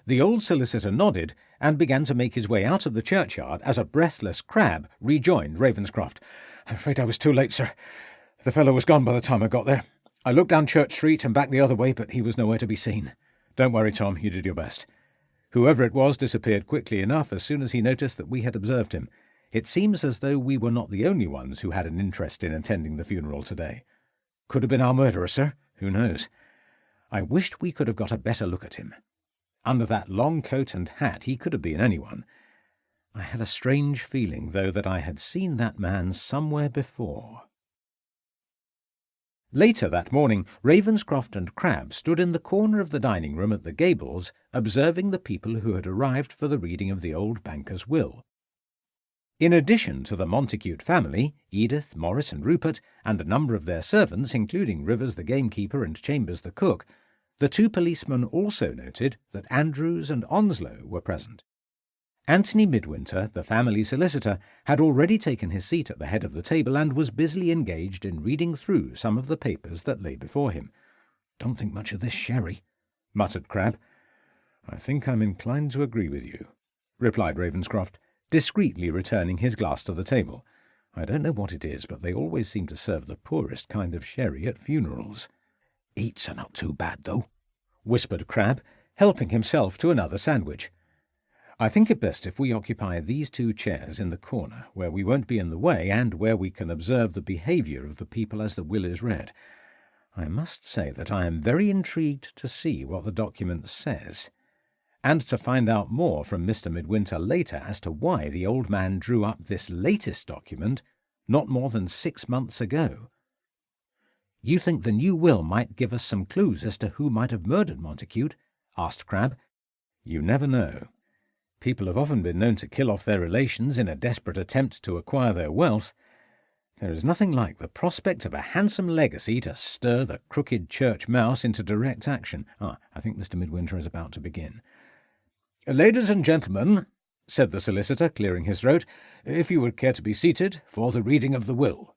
The old solicitor nodded and began to make his way out of the churchyard as a breathless Crab rejoined Ravenscroft. "I'm afraid I was too late, sir. The fellow was gone by the time I got there. I looked down Church Street and back the other way, but he was nowhere to be seen." "Don't worry, Tom. You did your best." "Whoever it was disappeared quickly enough as soon as he noticed that we had observed him. It seems as though we were not the only ones who had an interest in attending the funeral today." "Could have been our murderer, sir. Who knows? I wished we could have got a better look at him. Under that long coat and hat he could have been anyone. I had a strange feeling, though, that I had seen that man somewhere before. Later that morning, Ravenscroft and Crabbe stood in the corner of the dining room at the Gables, observing the people who had arrived for the reading of the old banker's will. In addition to the Montacute family, Edith, Maurice and Rupert, and a number of their servants, including Rivers the gamekeeper and Chambers the cook, the two policemen also noted that Andrews and Onslow were present. Anthony Midwinter, the family solicitor, had already taken his seat at the head of the table and was busily engaged in reading through some of the papers that lay before him. "Don't think much of this sherry," muttered Crabbe. "I think I'm inclined to agree with you," replied Ravenscroft, discreetly returning his glass to the table. "I don't know what it is, but they always seem to serve the poorest kind of sherry at funerals." "Eats are not too bad, though," whispered Crabbe, helping himself to another sandwich. "I think it best if we occupy these two chairs in the corner, where we won't be in the way and where we can observe the behaviour of the people as the will is read. I must say that I am very intrigued to see what the document says, and to find out more from Mr. Midwinter later as to why the old man drew up this latest document not more than 6 months ago." "You think the new will might give us some clues as to who might have murdered Montacute?" asked Crabbe. "You never know. People have often been known to kill off their relations in a desperate attempt to acquire their wealth. There is nothing like the prospect of a handsome legacy to stir the crooked church mouse into direct action. I think Mr. Midwinter is about to begin." "Ladies and gentlemen," said the solicitor, clearing his throat, "if you would care to be seated for the reading of the will."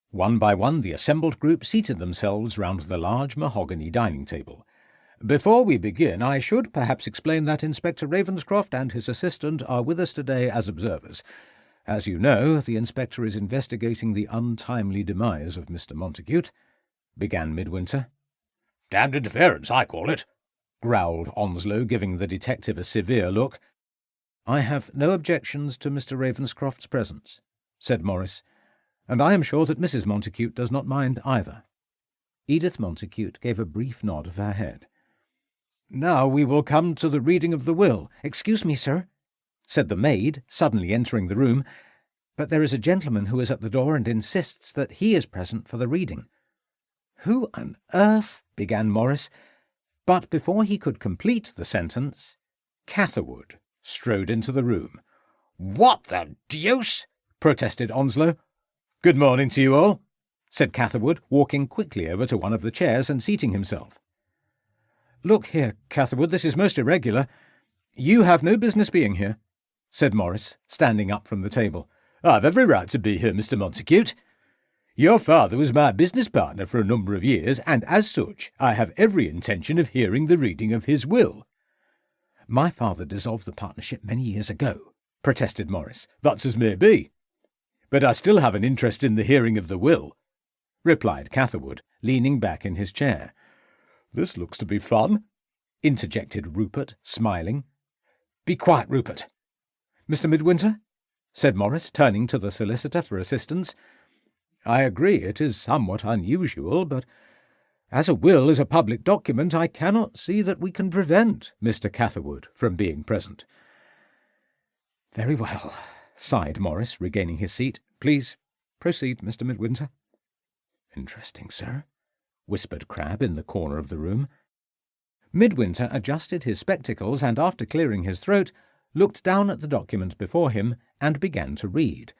One by one the assembled group seated themselves round the large mahogany dining table. "Before we begin, I should perhaps explain that Inspector Ravenscroft and his assistant are with us today as observers. As you know, the inspector is investigating the untimely demise of Mr. Montacute," began Midwinter. "Damned interference, I call it," growled Onslow, giving the detective a severe look. "I have no objections to Mr. Ravenscroft's presence," said Maurice, "and I am sure that Mrs. Montacute does not mind either." Edith Montacute gave a brief nod of her head. "Now we will come to the reading of the will." "Excuse me, sir," said the maid, suddenly entering the room, "but there is a gentleman who is at the door and insists that he is present for the reading." "Who on earth—" began Maurice, but before he could complete the sentence, Catherwood strode into the room. "What the deuce!" protested Onslow. "Good morning to you all," said Catherwood, walking quickly over to one of the chairs and seating himself. "Look here, Catherwood, this is most irregular. You have no business being here," said Maurice, standing up from the table. "I've every right to be here, Mr. Montacute. Your father was my business partner for a number of years, and as such I have every intention of hearing the reading of his will." "My father dissolved the partnership many years ago," protested Maurice. "That's as may be. But I still have an interest in the hearing of the will," replied Catherwood, leaning back in his chair. "This looks to be fun," interjected Rupert, smiling. "Be quiet, Rupert. Mr. Midwinter," said Maurice, turning to the solicitor for assistance, "I agree it is somewhat unusual, but as a will is a public document, I cannot see that we can prevent Mr. Catherwood from being present." "Very well," sighed Maurice, regaining his seat. "Please proceed, Mr. Midwinter." "Interesting, sir," whispered Crabbe in the corner of the room. Midwinter adjusted his spectacles and, after clearing his throat, looked down at the document before him and began to read.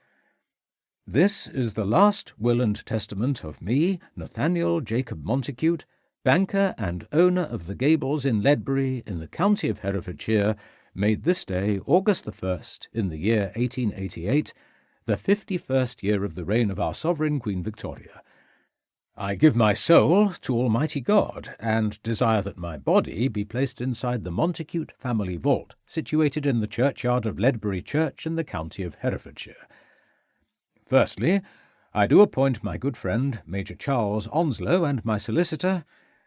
"This is the last will and testament of me, Nathaniel Jacob Montacute, banker and owner of the Gables in Ledbury, in the county of Herefordshire, made this day, August the 1st, in the year 1888, the 51st year of the reign of our sovereign Queen Victoria. I give my soul to Almighty God, and desire that my body be placed inside the Montacute family vault, situated in the churchyard of Ledbury Church in the county of Herefordshire. Firstly, I do appoint my good friend Major Charles Onslow and my solicitor,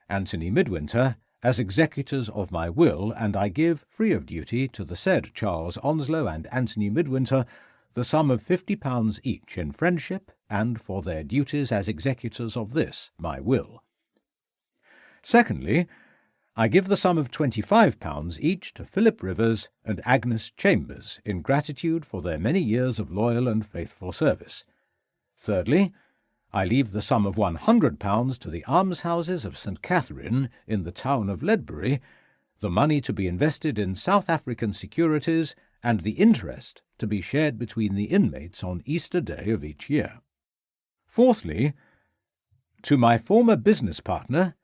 Anthony Midwinter, as executors of my will, and I give, free of duty, to the said Charles Onslow and Anthony Midwinter the sum of £50 each in friendship and for their duties as executors of this my will. Secondly, I give the sum of £25 each to Philip Rivers and Agnes Chambers in gratitude for their many years of loyal and faithful service. Thirdly, I leave the sum of £100 to the almshouses of St. Catherine in the town of Ledbury, the money to be invested in South African securities and the interest to be shared between the inmates on Easter Day of each year. Fourthly, to my former business partner,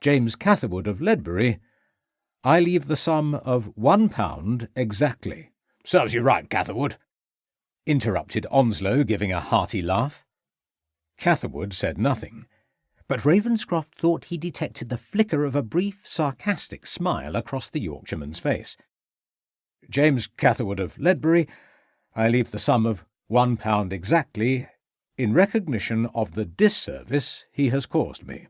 James Catherwood of Ledbury, I leave the sum of £1 exactly. Serves you right, Catherwood, interrupted Onslow, giving a hearty laugh. Catherwood said nothing, but Ravenscroft thought he detected the flicker of a brief, sarcastic smile across the Yorkshireman's face. James Catherwood of Ledbury, I leave the sum of £1 exactly, in recognition of the disservice he has caused me.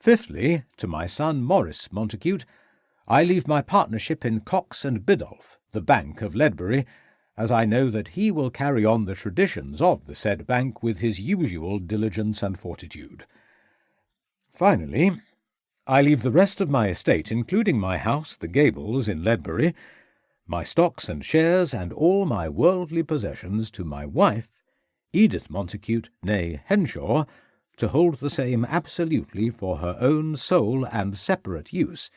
Fifthly, to my son Maurice Montacute, I leave my partnership in Cox and Biddulph, the Bank of Ledbury, as I know that he will carry on the traditions of the said bank with his usual diligence and fortitude. Finally, I leave the rest of my estate, including my house, the Gables, in Ledbury, my stocks and shares, and all my worldly possessions to my wife, Edith Montacute, née Henshaw, to hold the same absolutely for her own sole and separate use.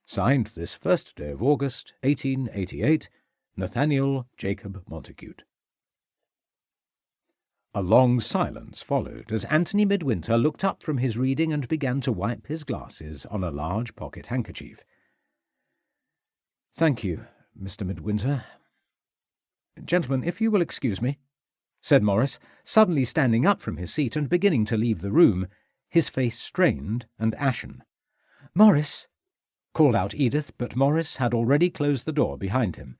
Signed this 1st day of August, 1888, Nathaniel Jacob Montacute. A long silence followed as Anthony Midwinter looked up from his reading and began to wipe his glasses on a large pocket handkerchief. "Thank you, Mr. Midwinter. Gentlemen, if you will excuse me," said Morris, suddenly standing up from his seat and beginning to leave the room, his face strained and ashen. "Morris!" called out Edith, but Morris had already closed the door behind him.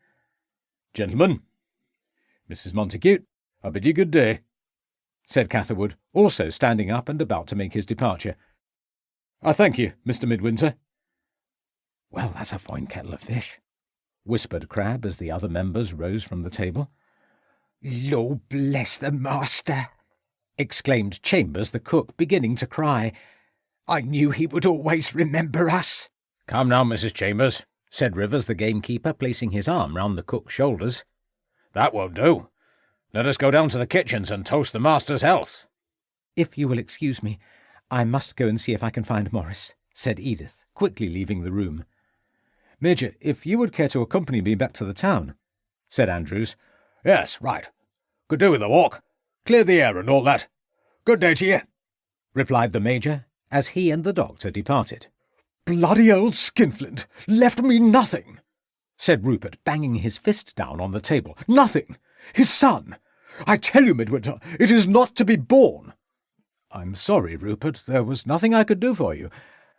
Gentlemen, Mrs. Montacute, I bid you good day, said Catherwood, also standing up and about to make his departure. I thank you, Mr. Midwinter. "Well, that's a fine kettle of fish," whispered Crabbe as the other members rose from the table. "Lord bless the master!" exclaimed Chambers, the cook, beginning to cry. "I knew he would always remember us." Come now, Mrs. Chambers, said Rivers, the gamekeeper, placing his arm round the cook's shoulders. That won't do. Let us go down to the kitchens and toast the master's health. "If you will excuse me, I must go and see if I can find Morris," said Edith, quickly leaving the room. "Major, if you would care to accompany me back to the town," said Andrews. "Yes, right. Could do with a walk. Clear the air and all that. Good day to you," replied the Major, as he and the doctor departed. "Bloody old skinflint! Left me nothing!" said Rupert, banging his fist down on the table. "Nothing! His son! I tell you, Midwinter, it is not to be borne." "I'm sorry, Rupert. There was nothing I could do for you.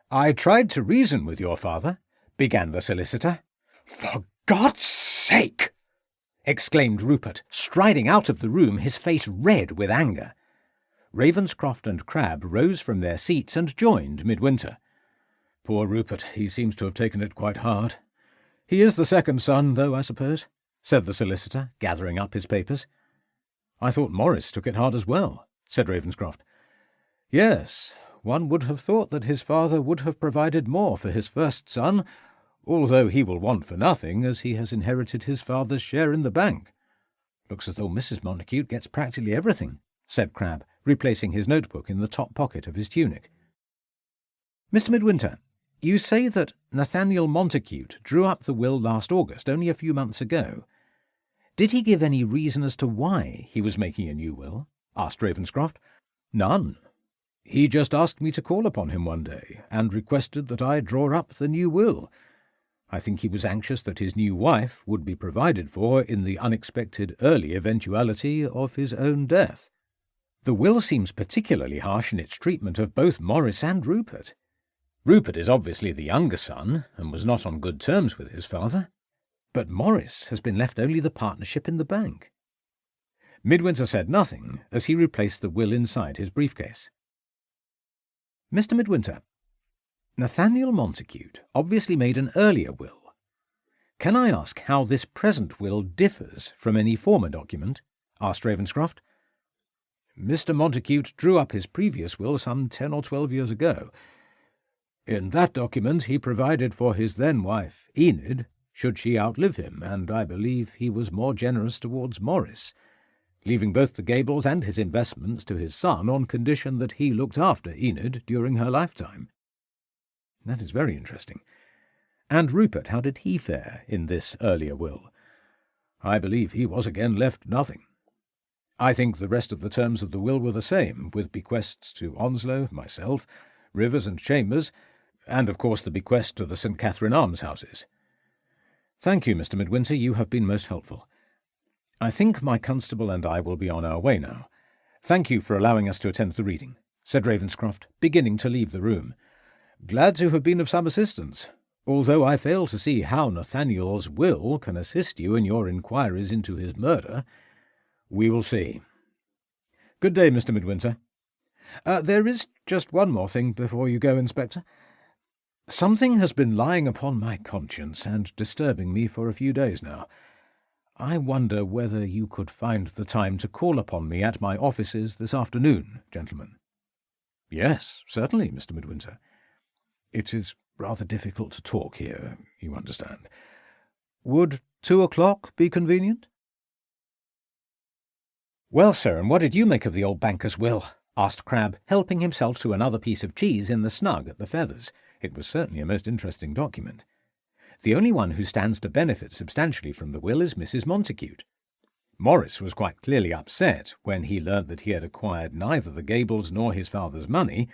I tried to reason with your father," began the solicitor. "For God's sake!" exclaimed Rupert, striding out of the room, his face red with anger. Ravenscroft and Crabbe rose from their seats and joined Midwinter. "Poor Rupert, he seems to have taken it quite hard. He is the second son, though, I suppose," said the solicitor, gathering up his papers. "I thought Morris took it hard as well," said Ravenscroft. "Yes, one would have thought that his father would have provided more for his first son, although he will want for nothing, as he has inherited his father's share in the bank." "Looks as though Mrs. Montacute gets practically everything," said Crabbe, replacing his notebook in the top pocket of his tunic. "Mr. Midwinter, you say that Nathaniel Montacute drew up the will last August, only a few months ago. Did he give any reason as to why he was making a new will?" asked Ravenscroft. "None. He just asked me to call upon him one day, and requested that I draw up the new will. I think he was anxious that his new wife would be provided for in the unexpected early eventuality of his own death." "The will seems particularly harsh in its treatment of both Morris and Rupert. Rupert is obviously the younger son, and was not on good terms with his father. But Morris has been left only the partnership in the bank." Midwinter said nothing as he replaced the will inside his briefcase. "Mr. Midwinter, Nathaniel Montacute obviously made an earlier will. Can I ask how this present will differs from any former document?" asked Ravenscroft. "Mr. Montacute drew up his previous will some 10 or 12 years ago. In that document he provided for his then-wife, Enid, should she outlive him, and I believe he was more generous towards Morris, leaving both the Gables and his investments to his son on condition that he looked after Enid during her lifetime. That is very interesting. And Rupert, how did he fare in this earlier will? I believe he was again left nothing. I think the rest of the terms of the will were the same, with bequests to Onslow, myself, Rivers and Chambers, and of course the bequest to the St. Catherine almshouses. Thank you, Mr. Midwinter, you have been most helpful. I think my constable and I will be on our way now. Thank you for allowing us to attend the reading, said Ravenscroft, beginning to leave the room. Glad to have been of some assistance, although I fail to see how Nathaniel's will can assist you in your inquiries into his murder. We will see. Good day, Mr. Midwinter. There is just one more thing before you go, Inspector. Something has been lying upon my conscience and disturbing me for a few days now. I wonder whether you could find the time to call upon me at my offices this afternoon, gentlemen. Yes, certainly, Mr. Midwinter. It is rather difficult to talk here, you understand. Would 2 o'clock be convenient? "Well, sir, and what did you make of the old banker's will?" asked Crabbe, helping himself to another piece of cheese in the snug at the Feathers. It was certainly a most interesting document. The only one who stands to benefit substantially from the will is Mrs. Montacute. Morris was quite clearly upset when he learnt that he had acquired neither the Gables nor his father's money,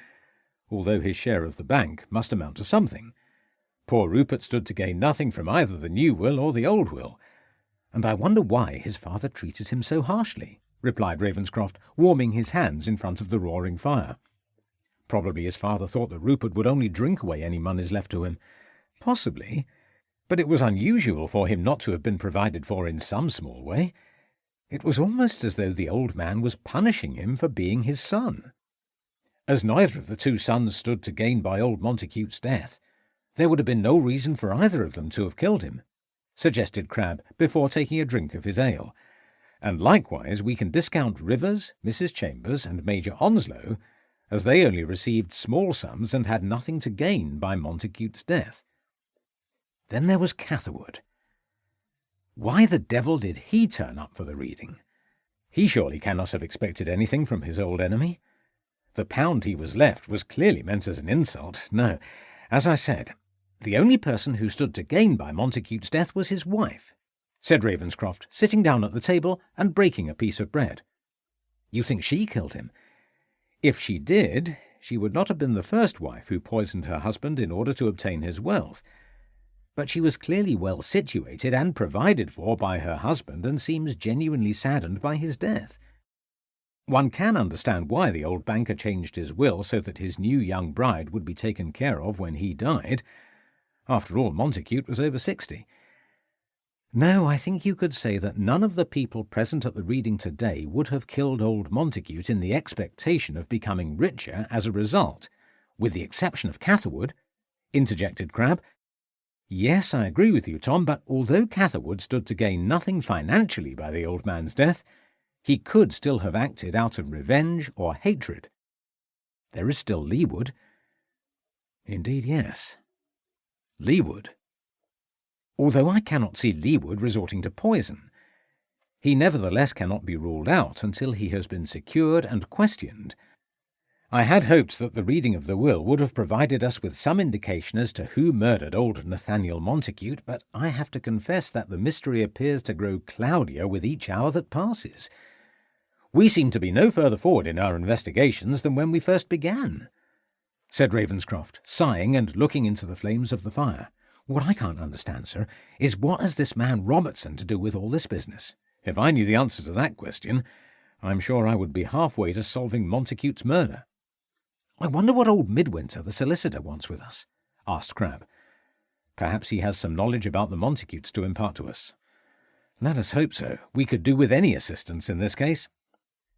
although his share of the bank must amount to something. Poor Rupert stood to gain nothing from either the new will or the old will. "And I wonder why his father treated him so harshly," replied Ravenscroft, warming his hands in front of the roaring fire. "Probably his father thought that Rupert would only drink away any moneys left to him. Possibly, but it was unusual for him not to have been provided for in some small way. It was almost as though the old man was punishing him for being his son. As neither of the two sons stood to gain by old Montacute's death, there would have been no reason for either of them to have killed him," suggested Crabbe before taking a drink of his ale. "And likewise we can discount Rivers, Mrs. Chambers, and Major Onslow, as they only received small sums and had nothing to gain by Montacute's death. Then there was Catherwood. Why the devil did he turn up for the reading? He surely cannot have expected anything from his old enemy. The pound he was left was clearly meant as an insult. No, as I said, the only person who stood to gain by Montacute's death was his wife," said Ravenscroft, sitting down at the table and breaking a piece of bread. "You think she killed him? If she did, she would not have been the first wife who poisoned her husband in order to obtain his wealth. But she was clearly well situated and provided for by her husband, and seems genuinely saddened by his death. One can understand why the old banker changed his will so that his new young bride would be taken care of when he died. After all, Montacute was over 60. No, I think you could say that none of the people present at the reading today would have killed old Montacute in the expectation of becoming richer as a result, with the exception of Catherwood," interjected Crabbe. "Yes, I agree with you, Tom, but although Catherwood stood to gain nothing financially by the old man's death, he could still have acted out of revenge or hatred. There is still Leewood." "Indeed, yes. Leewood. Although I cannot see Leewood resorting to poison. He nevertheless cannot be ruled out until he has been secured and questioned. I had hoped that the reading of the will would have provided us with some indication as to who murdered old Nathaniel Montacute, but I have to confess that the mystery appears to grow cloudier with each hour that passes. We seem to be no further forward in our investigations than when we first began," said Ravenscroft, sighing and looking into the flames of the fire. "What I can't understand, sir, is what has this man Robertson to do with all this business? If I knew the answer to that question, I'm sure I would be halfway to solving Montacute's murder." "I wonder what old Midwinter, the solicitor, wants with us?" asked Crabbe. "Perhaps he has some knowledge about the Montacutes to impart to us." "Let us hope so. We could do with any assistance in this case.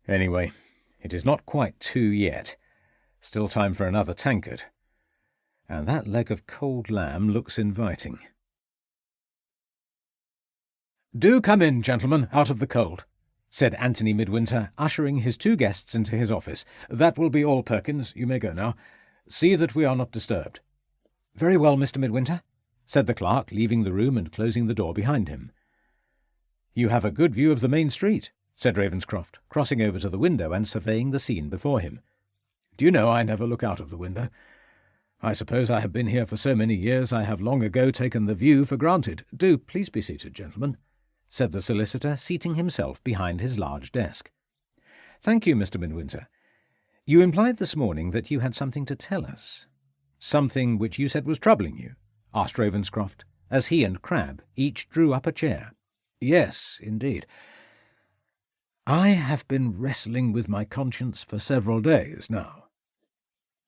Anyway, it is not quite 2 yet. Still time for another tankard. And that leg of cold lamb looks inviting." "Do come in, gentlemen, out of the cold," said Anthony Midwinter, ushering his 2 guests into his office. "That will be all, Perkins. You may go now. See that we are not disturbed." "Very well, Mr. Midwinter," said the clerk, leaving the room and closing the door behind him. "You have a good view of the main street," said Ravenscroft, crossing over to the window and surveying the scene before him. "Do you know, I never look out of the window. I suppose I have been here for so many years I have long ago taken the view for granted. Do please be seated, gentlemen," said the solicitor, seating himself behind his large desk. "Thank you, Mr. Midwinter. You implied this morning that you had something to tell us. Something which you said was troubling you?" asked Ravenscroft, as he and Crabbe each drew up a chair. "Yes, indeed. I have been wrestling with my conscience for several days now."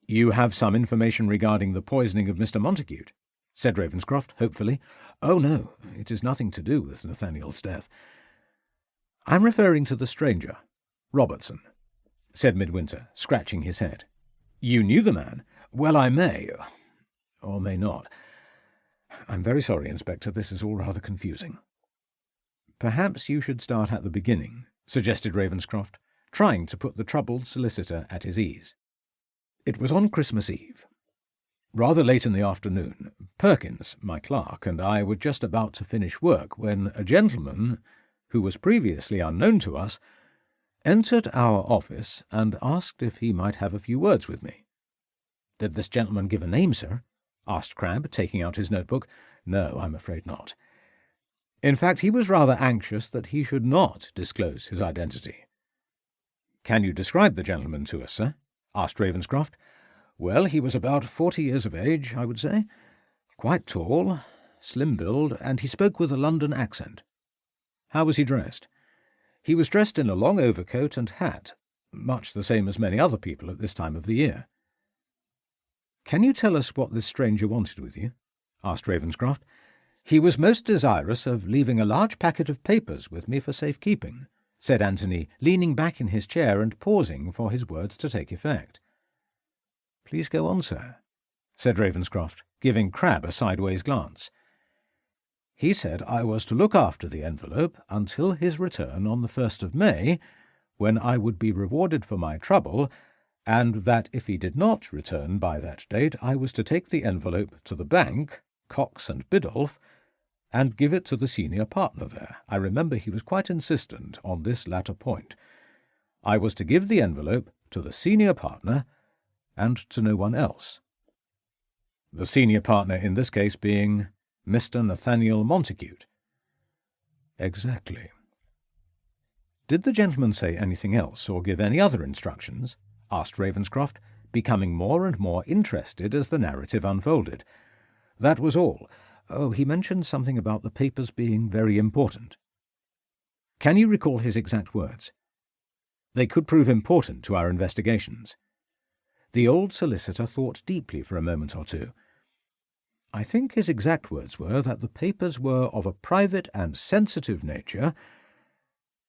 "You have some information regarding the poisoning of Mr. Montacute?" said Ravenscroft, hopefully. "Oh, no, it is nothing to do with Nathaniel's death. I'm referring to the stranger, Robertson," said Midwinter, scratching his head. "You knew the man?" "Well, I may, or may not. I'm very sorry, Inspector, this is all rather confusing." "Perhaps you should start at the beginning," suggested Ravenscroft, trying to put the troubled solicitor at his ease. "It was on Christmas Eve. Rather late in the afternoon, Perkins, my clerk, and I were just about to finish work when a gentleman, who was previously unknown to us, entered our office and asked if he might have a few words with me." "Did this gentleman give a name, sir?" asked Crabbe, taking out his notebook. "No, I'm afraid not. In fact, he was rather anxious that he should not disclose his identity." "Can you describe the gentleman to us, sir?" asked Ravenscroft. "Well, he was about 40 years of age, I would say. Quite tall, slim build, and he spoke with a London accent." "How was he dressed?" "He was dressed in a long overcoat and hat, much the same as many other people at this time of the year." "Can you tell us what this stranger wanted with you?" asked Ravenscroft. "He was most desirous of leaving a large packet of papers with me for safekeeping," said Anthony, leaning back in his chair and pausing for his words to take effect. "Please go on, sir," said Ravenscroft, giving Crabbe a sideways glance. "He said I was to look after the envelope until his return on the 1st of May, when I would be rewarded for my trouble, and that if he did not return by that date I was to take the envelope to the bank, Cox and Biddulph, and give it to the senior partner there. I remember he was quite insistent on this latter point. I was to give the envelope to the senior partner and to no one else." "The senior partner in this case being Mr. Nathaniel Montacute?" "Exactly." "Did the gentleman say anything else, or give any other instructions?" asked Ravenscroft, becoming more and more interested as the narrative unfolded. "That was all. Oh, he mentioned something about the papers being very important." "Can you recall his exact words? They could prove important to our investigations." The old solicitor thought deeply for a moment or two. "I think his exact words were that the papers were of a private and sensitive nature,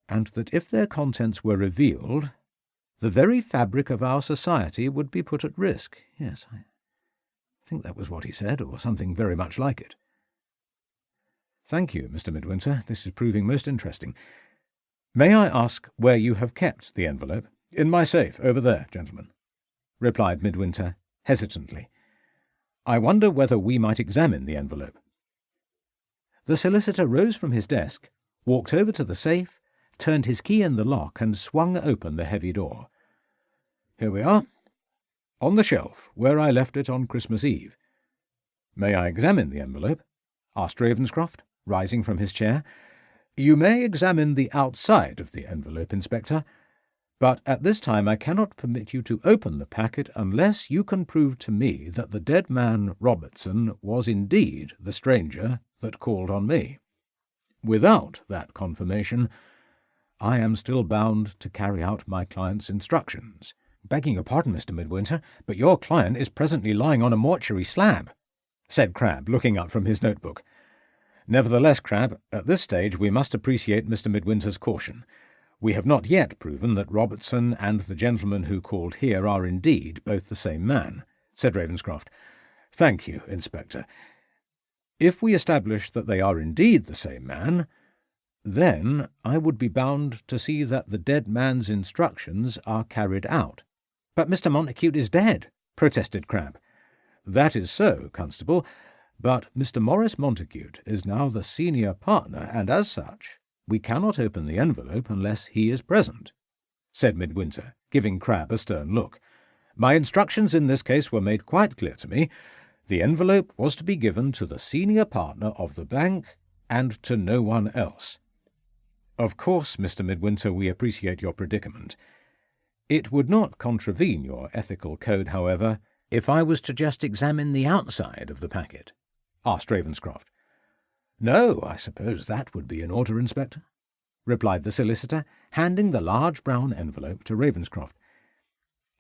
and that if their contents were revealed, the very fabric of our society would be put at risk. Yes, I think that was what he said, or something very much like it." "Thank you, Mr. Midwinter. This is proving most interesting. May I ask where you have kept the envelope?" "In my safe, over there, gentlemen," replied Midwinter, hesitantly. "I wonder whether we might examine the envelope." The solicitor rose from his desk, walked over to the safe, turned his key in the lock, and swung open the heavy door. "Here we are, on the shelf, where I left it on Christmas Eve. May I examine the envelope?" asked Ravenscroft, rising from his chair. "You may examine the outside of the envelope, Inspector, but at this time I cannot permit you to open the packet unless you can prove to me that the dead man Robertson was indeed the stranger that called on me. Without that confirmation, I am still bound to carry out my client's instructions." "Begging your pardon, Mr. Midwinter, but your client is presently lying on a mortuary slab," said Crabbe, looking up from his notebook. "Nevertheless, Crabbe, at this stage we must appreciate Mr. Midwinter's caution. We have not yet proven that Robertson and the gentleman who called here are indeed both the same man," said Ravenscroft. "Thank you, Inspector. If we establish that they are indeed the same man, then I would be bound to see that the dead man's instructions are carried out." "But Mr. Montacute is dead," protested Crabbe. "That is so, Constable, but Mr. Morris Montacute is now the senior partner, and as such we cannot open the envelope unless he is present," said Midwinter, giving Crabbe a stern look. "My instructions in this case were made quite clear to me. The envelope was to be given to the senior partner of the bank and to no one else." "Of course, Mr. Midwinter, we appreciate your predicament. It would not contravene your ethical code, however, if I was to just examine the outside of the packet?" asked Ravenscroft. "No, I suppose that would be in order, Inspector," replied the solicitor, handing the large brown envelope to Ravenscroft.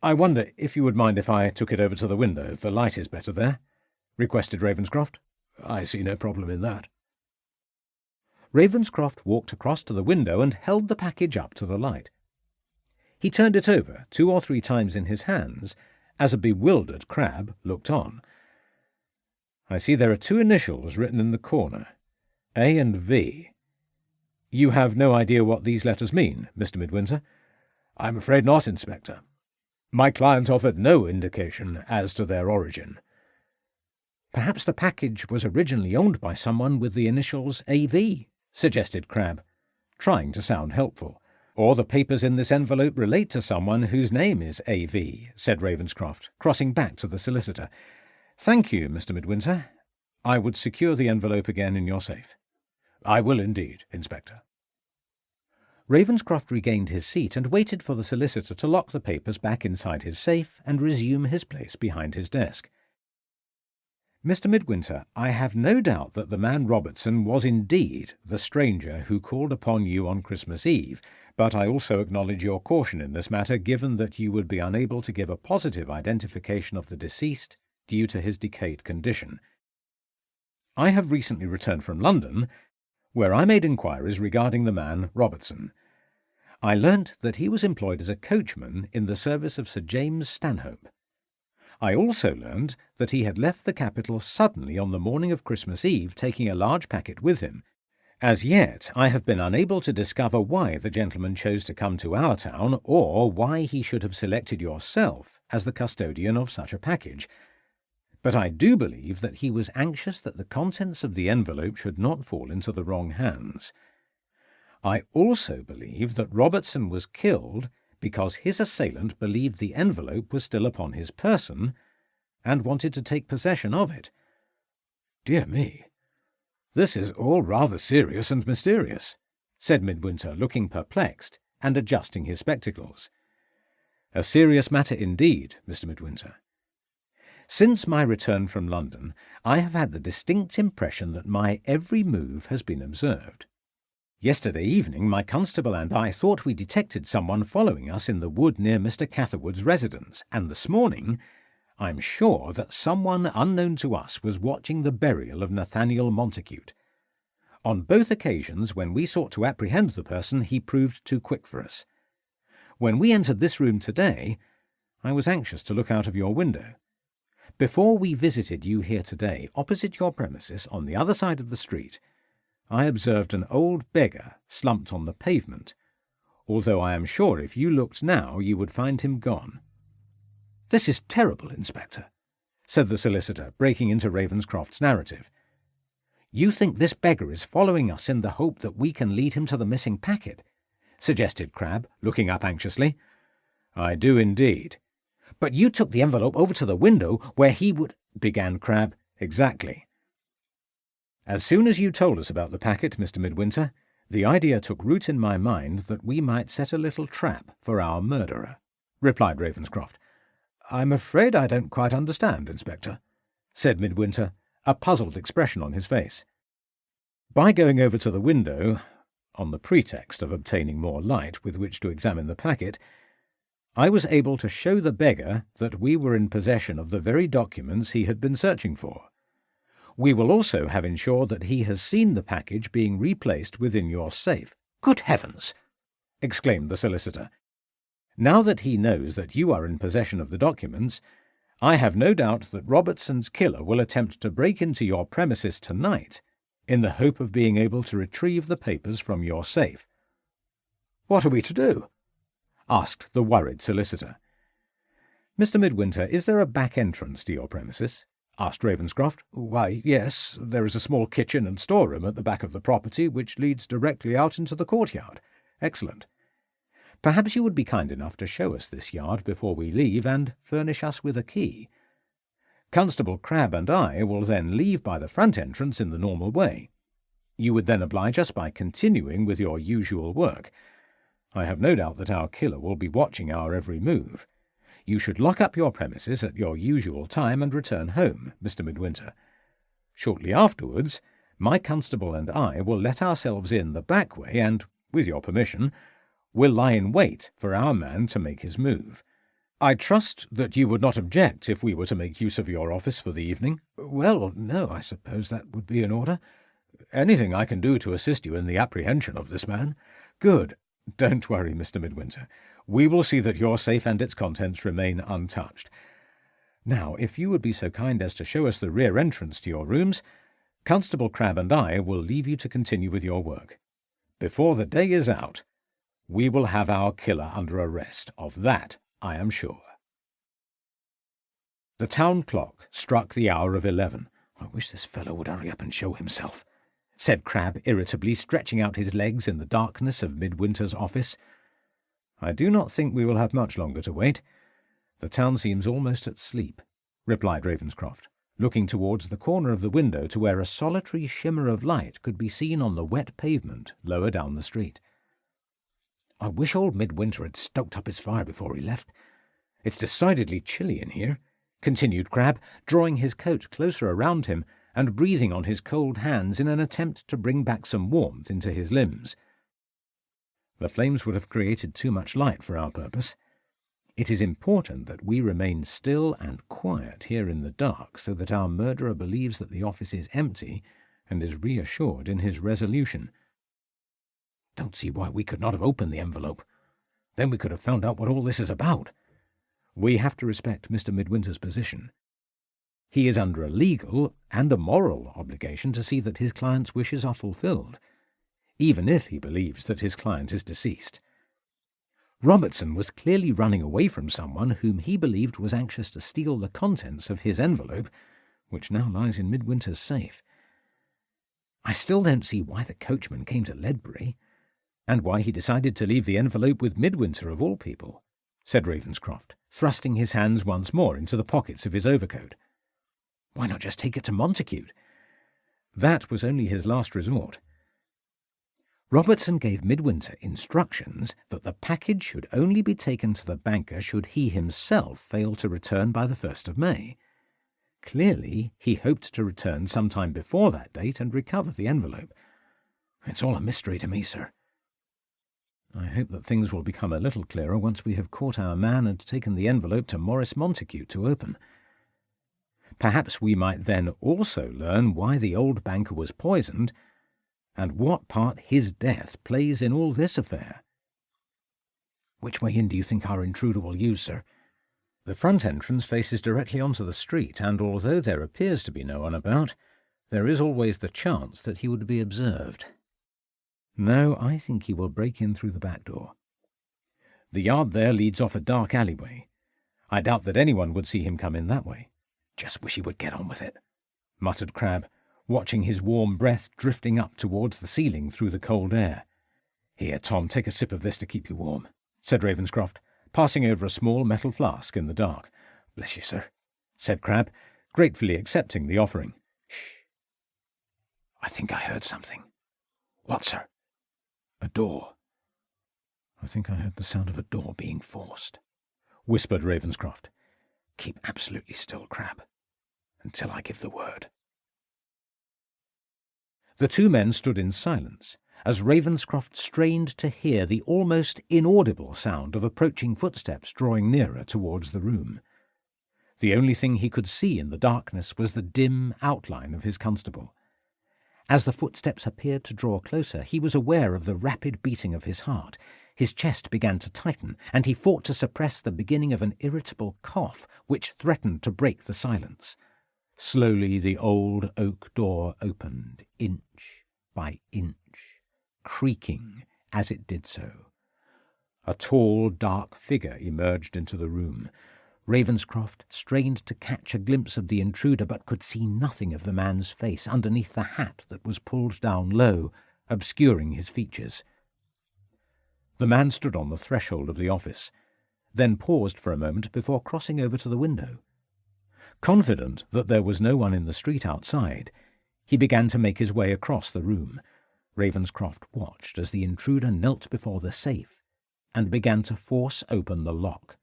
"I wonder if you would mind if I took it over to the window. The light is better there," requested Ravenscroft. "I see no problem in that." Ravenscroft walked across to the window and held the package up to the light. He turned it over 2 or 3 times in his hands as a bewildered Crabbe looked on. "I see there are 2 initials written in the corner, A and V. You have no idea what these letters mean, Mr. Midwinter?" "I'm afraid not, Inspector. My client offered no indication as to their origin." "Perhaps the package was originally owned by someone with the initials A.V., suggested Crabbe, trying to sound helpful. "Or the papers in this envelope relate to someone whose name is A.V., said Ravenscroft, crossing back to the solicitor. "Thank you, Mr. Midwinter. I would secure the envelope again in your safe." "I will indeed, Inspector." Ravenscroft regained his seat and waited for the solicitor to lock the papers back inside his safe and resume his place behind his desk. "Mr. Midwinter, I have no doubt that the man Robertson was indeed the stranger who called upon you on Christmas Eve, but I also acknowledge your caution in this matter, given that you would be unable to give a positive identification of the deceased due to his decayed condition. I have recently returned from London, where I made inquiries regarding the man Robertson. I learnt that he was employed as a coachman in the service of Sir James Stanhope. I also learned that he had left the capital suddenly on the morning of Christmas Eve, taking a large packet with him. As yet, I have been unable to discover why the gentleman chose to come to our town, or why he should have selected yourself as the custodian of such a package. But I do believe that he was anxious that the contents of the envelope should not fall into the wrong hands. I also believe that Robertson was killed because his assailant believed the envelope was still upon his person and wanted to take possession of it." "Dear me, this is all rather serious and mysterious," said Midwinter, looking perplexed and adjusting his spectacles. "A serious matter indeed, Mr. Midwinter. Since my return from London, I have had the distinct impression that my every move has been observed. Yesterday evening my constable and I thought we detected someone following us in the wood near Mr. Catherwood's residence, and this morning I'm sure that someone unknown to us was watching the burial of Nathaniel Montacute. On both occasions when we sought to apprehend the person, he proved too quick for us. When we entered this room today, I was anxious to look out of your window. Before we visited you here today, opposite your premises, on the other side of the street, I observed an old beggar slumped on the pavement, although I am sure if you looked now you would find him gone." "This is terrible, Inspector," said the solicitor, breaking into Ravenscroft's narrative. "You think this beggar is following us in the hope that we can lead him to the missing packet?" suggested Crabbe, looking up anxiously. "I do indeed." "But you took the envelope over to the window where he would—" began Crabbe. "Exactly. As soon as you told us about the packet, Mr. Midwinter, the idea took root in my mind that we might set a little trap for our murderer," replied Ravenscroft. "I'm afraid I don't quite understand, Inspector," said Midwinter, a puzzled expression on his face. "By going over to the window, on the pretext of obtaining more light with which to examine the packet, I was able to show the beggar that we were in possession of the very documents he had been searching for. We will also have ensured that he has seen the package being replaced within your safe." "Good heavens!" exclaimed the solicitor. "Now that he knows that you are in possession of the documents, I have no doubt that Robertson's killer will attempt to break into your premises tonight in the hope of being able to retrieve the papers from your safe." "What are we to do?" asked the worried solicitor. "Mr. Midwinter, is there a back entrance to your premises?" asked Ravenscroft. Why, yes, there is a small kitchen and storeroom at the back of the property which leads directly out into the courtyard. Excellent. Perhaps you would be kind enough to show us this yard before we leave and furnish us with a key. Constable Crabbe and I will then leave by the front entrance in the normal way. You would then oblige us by continuing with your usual work. I have no doubt that our killer will be watching our every move. You should lock up your premises at your usual time and return home, Mr. Midwinter. Shortly afterwards, my constable and I will let ourselves in the back way and, with your permission, will lie in wait for our man to make his move. I trust that you would not object if we were to make use of your office for the evening? Well, no, I suppose that would be in order. Anything I can do to assist you in the apprehension of this man? Good. Don't worry, Mr. Midwinter. We will see that your safe and its contents remain untouched. Now, if you would be so kind as to show us the rear entrance to your rooms, Constable Crabbe and I will leave you to continue with your work. Before the day is out, we will have our killer under arrest. Of that I am sure. The town clock struck the hour of 11. I wish this fellow would hurry up and show himself, said Crabbe irritably, stretching out his legs in the darkness of Midwinter's office. I do not think we will have much longer to wait. The town seems almost at sleep, replied Ravenscroft, looking towards the corner of the window to where a solitary shimmer of light could be seen on the wet pavement lower down the street. I wish old Midwinter had stoked up his fire before he left. It's decidedly chilly in here, continued Crabbe, drawing his coat closer around him and breathing on his cold hands in an attempt to bring back some warmth into his limbs. The flames would have created too much light for our purpose. It is important that we remain still and quiet here in the dark so that our murderer believes that the office is empty and is reassured in his resolution. Don't see why we could not have opened the envelope. Then we could have found out what all this is about. We have to respect Mr. Midwinter's position. He is under a legal and a moral obligation to see that his client's wishes are fulfilled, even if he believes that his client is deceased. Robertson was clearly running away from someone whom he believed was anxious to steal the contents of his envelope, which now lies in Midwinter's safe. I still don't see why the coachman came to Ledbury, and why he decided to leave the envelope with Midwinter of all people, said Ravenscroft, thrusting his hands once more into the pockets of his overcoat. Why not just take it to Montacute? That was only his last resort. Robertson gave Midwinter instructions that the package should only be taken to the banker should he himself fail to return by the 1st of May. Clearly, he hoped to return sometime before that date and recover the envelope. It's all a mystery to me, sir. I hope that things will become a little clearer once we have caught our man and taken the envelope to Maurice Montacute to open. Perhaps we might then also learn why the old banker was poisoned, and what part his death plays in all this affair. Which way in do you think our intruder will use, sir? The front entrance faces directly onto the street, and although there appears to be no one about, there is always the chance that he would be observed. No, I think he will break in through the back door. The yard there leads off a dark alleyway. I doubt that anyone would see him come in that way. Just wish he would get on with it, muttered Crabbe, watching his warm breath drifting up towards the ceiling through the cold air. Here, Tom, take a sip of this to keep you warm, said Ravenscroft, passing over a small metal flask in the dark. Bless you, sir, said Crabbe, gratefully accepting the offering. Shh. I think I heard something. What, sir? A door. I think I heard the sound of a door being forced, whispered Ravenscroft. Keep absolutely still, Crabbe, until I give the word. The two men stood in silence as Ravenscroft strained to hear the almost inaudible sound of approaching footsteps drawing nearer towards the room. The only thing he could see in the darkness was the dim outline of his constable. As the footsteps appeared to draw closer, he was aware of the rapid beating of his heart. His chest began to tighten, and he fought to suppress the beginning of an irritable cough which threatened to break the silence. Slowly the old oak door opened, inch by inch, creaking as it did so. A tall, dark figure emerged into the room. Ravenscroft strained to catch a glimpse of the intruder, but could see nothing of the man's face underneath the hat that was pulled down low, obscuring his features. The man stood on the threshold of the office, then paused for a moment before crossing over to the window. Confident that there was no one in the street outside, he began to make his way across the room. Ravenscroft watched as the intruder knelt before the safe and began to force open the lock.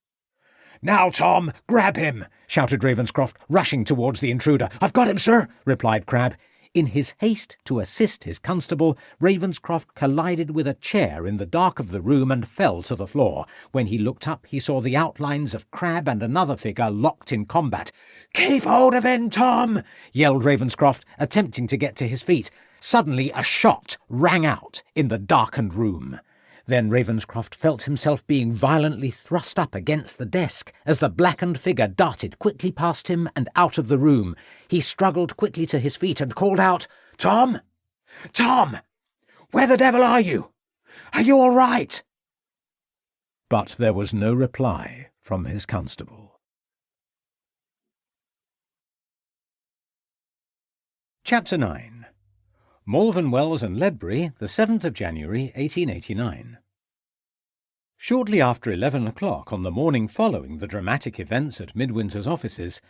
"Now, Tom, grab him!" shouted Ravenscroft, rushing towards the intruder. "I've got him, sir," replied Crabbe. In his haste to assist his constable, Ravenscroft collided with a chair in the dark of the room and fell to the floor. When he looked up, he saw the outlines of Crabbe and another figure locked in combat. "Keep hold of him, Tom!" yelled Ravenscroft, attempting to get to his feet. Suddenly a shot rang out in the darkened room. Then Ravenscroft felt himself being violently thrust up against the desk as the blackened figure darted quickly past him and out of the room. He struggled quickly to his feet and called out, "Tom! Tom! Where the devil are you? Are you all right?" But there was no reply from his constable. Chapter 9. Malvern Wells and Ledbury, the 7th of January, 1889. Shortly after 11 o'clock on the morning following the dramatic events at Midwinter's offices,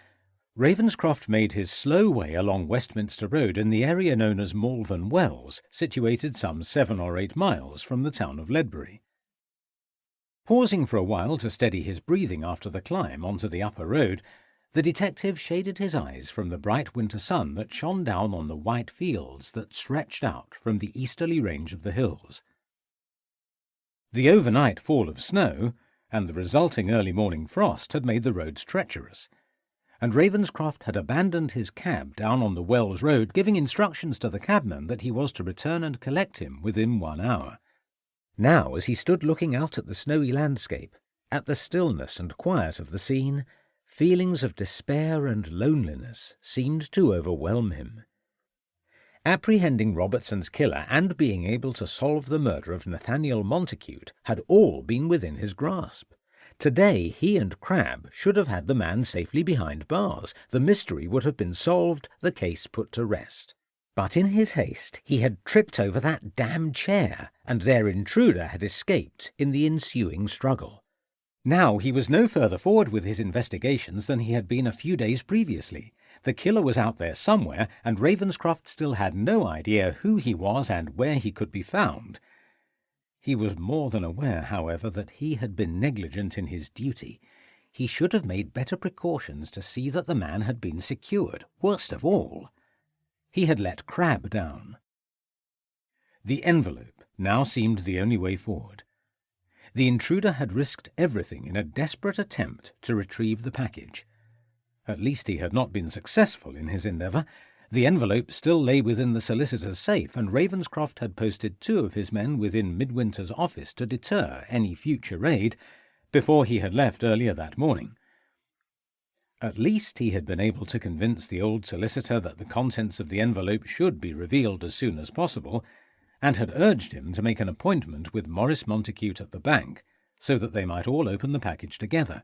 Ravenscroft made his slow way along Westminster Road in the area known as Malvern Wells, situated some 7 or 8 miles from the town of Ledbury. Pausing for a while to steady his breathing after the climb onto the upper road, the detective shaded his eyes from the bright winter sun that shone down on the white fields that stretched out from the easterly range of the hills. The overnight fall of snow and the resulting early morning frost had made the roads treacherous, and Ravenscroft had abandoned his cab down on the Wells Road, giving instructions to the cabman that he was to return and collect him within 1 hour. Now, as he stood looking out at the snowy landscape, at the stillness and quiet of the scene, feelings of despair and loneliness seemed to overwhelm him. Apprehending Robertson's killer and being able to solve the murder of Nathaniel Montacute had all been within his grasp. Today he and Crabbe should have had the man safely behind bars. The mystery would have been solved, the case put to rest. But in his haste he had tripped over that damned chair, and their intruder had escaped in the ensuing struggle. Now he was no further forward with his investigations than he had been a few days previously. The killer was out there somewhere, and Ravenscroft still had no idea who he was and where he could be found. He was more than aware, however, that he had been negligent in his duty. He should have made better precautions to see that the man had been secured. Worst of all, he had let Crabbe down. The envelope now seemed the only way forward. The intruder had risked everything in a desperate attempt to retrieve the package. At least he had not been successful in his endeavour. The envelope still lay within the solicitor's safe, and Ravenscroft had posted 2 of his men within Midwinter's office to deter any future raid before he had left earlier that morning. At least he had been able to convince the old solicitor that the contents of the envelope should be revealed as soon as possible, and had urged him to make an appointment with Maurice Montacute at the bank, so that they might all open the package together.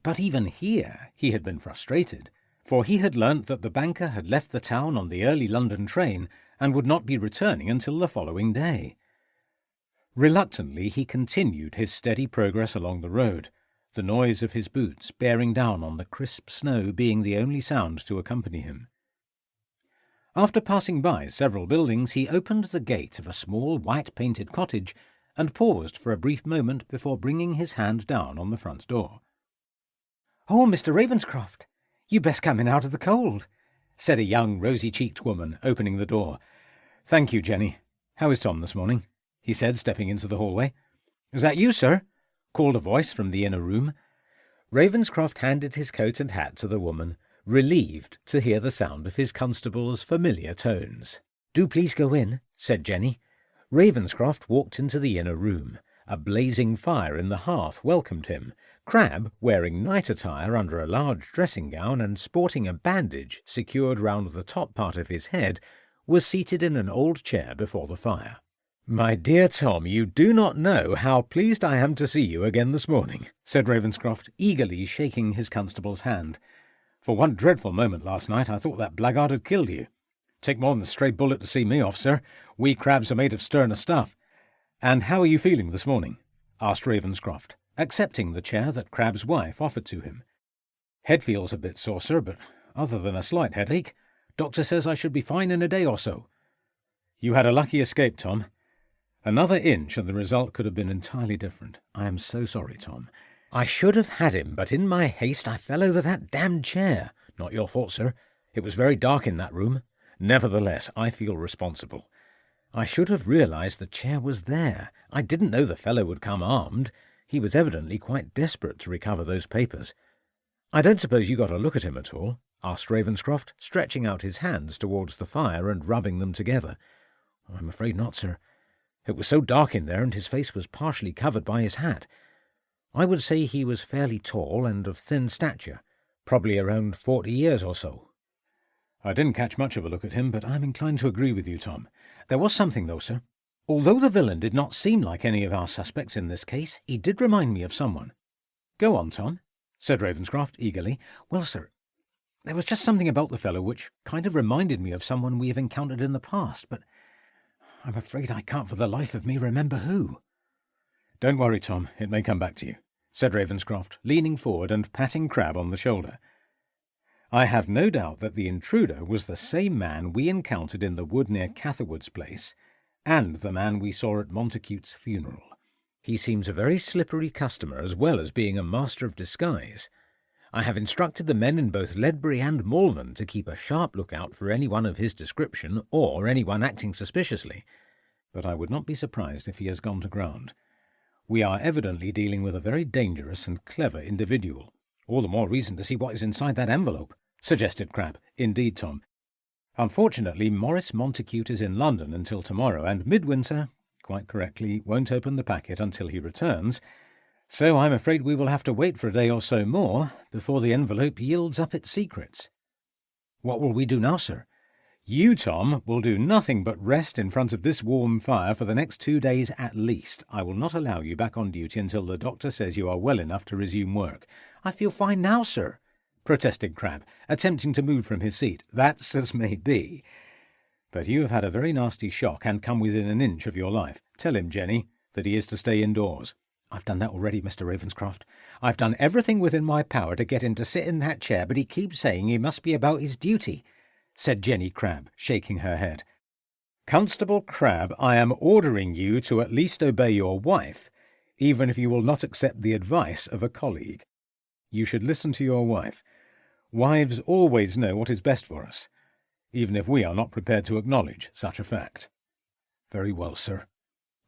But even here he had been frustrated, for he had learnt that the banker had left the town on the early London train and would not be returning until the following day. Reluctantly he continued his steady progress along the road, the noise of his boots bearing down on the crisp snow being the only sound to accompany him. After passing by several buildings, he opened the gate of a small white-painted cottage and paused for a brief moment before bringing his hand down on the front door. "Oh, Mr. Ravenscroft, you best come in out of the cold," said a young, rosy-cheeked woman, opening the door. "Thank you, Jenny. How is Tom this morning?" he said, stepping into the hallway. "Is that you, sir?" called a voice from the inner room. Ravenscroft handed his coat and hat to the woman, relieved to hear the sound of his constable's familiar tones. "Do please go in," said Jenny. Ravenscroft walked into the inner room. A blazing fire in the hearth welcomed him. Crabbe, wearing night attire under a large dressing-gown and sporting a bandage secured round the top part of his head, was seated in an old chair before the fire. "My dear Tom, you do not know how pleased I am to see you again this morning," said Ravenscroft, eagerly shaking his constable's hand. "For one dreadful moment last night I thought that blackguard had killed you. Take more than a stray bullet to see me off, sir. We crabs are made of sterner stuff." "And how are you feeling this morning?" asked Ravenscroft, accepting the chair that Crab's wife offered to him. "Head feels a bit sore, sir, but other than a slight headache, doctor says I should be fine in a day or so." "You had a lucky escape, Tom. Another inch and the result could have been entirely different. I am so sorry, Tom. I should have had him, but in my haste I fell over that damned chair. Not your fault, sir. It was very dark in that room. Nevertheless, I feel responsible. I should have realized the chair was there. I didn't know the fellow would come armed. He was evidently quite desperate to recover those papers." "I don't suppose you got a look at him at all?" asked Ravenscroft, stretching out his hands towards the fire and rubbing them together. "I'm afraid not, sir. It was so dark in there, and his face was partially covered by his hat. I would say he was fairly tall and of thin stature, probably around 40 years or so." "I didn't catch much of a look at him, but I'm inclined to agree with you, Tom. There was something, though, sir. Although the villain did not seem like any of our suspects in this case, he did remind me of someone." "Go on, Tom," said Ravenscroft eagerly. "Well, sir, there was just something about the fellow which kind of reminded me of someone we have encountered in the past, but I'm afraid I can't for the life of me remember who." "Don't worry, Tom. It may come back to you," said Ravenscroft, leaning forward and patting Crab on the shoulder. "I have no doubt that the intruder was the same man we encountered in the wood near Catherwood's place, and the man we saw at Montacute's funeral. He seems a very slippery customer as well as being a master of disguise. I have instructed the men in both Ledbury and Malvern to keep a sharp lookout for anyone of his description or anyone acting suspiciously, but I would not be surprised if he has gone to ground. We are evidently dealing with a very dangerous and clever individual." "All the more reason to see what is inside that envelope," suggested Crab. "Indeed, Tom. Unfortunately, Maurice Montacute is in London until tomorrow, and Midwinter, quite correctly, won't open the packet until he returns, so I'm afraid we will have to wait for a day or so more before the envelope yields up its secrets." "What will we do now, sir?" "You, Tom, will do nothing but rest in front of this warm fire for the next 2 days at least. I will not allow you back on duty until the doctor says you are well enough to resume work." "I feel fine now, sir," protested Crab, attempting to move from his seat. "That's as may be. But you have had a very nasty shock and come within an inch of your life. Tell him, Jenny, that he is to stay indoors." "I've done that already, Mr. Ravenscroft. I've done everything within my power to get him to sit in that chair, but he keeps saying he must be about his duty," said Jenny Crab, shaking her head. "Constable Crab, I am ordering you to at least obey your wife, even if you will not accept the advice of a colleague. You should listen to your wife. Wives always know what is best for us, even if we are not prepared to acknowledge such a fact." "Very well, sir,"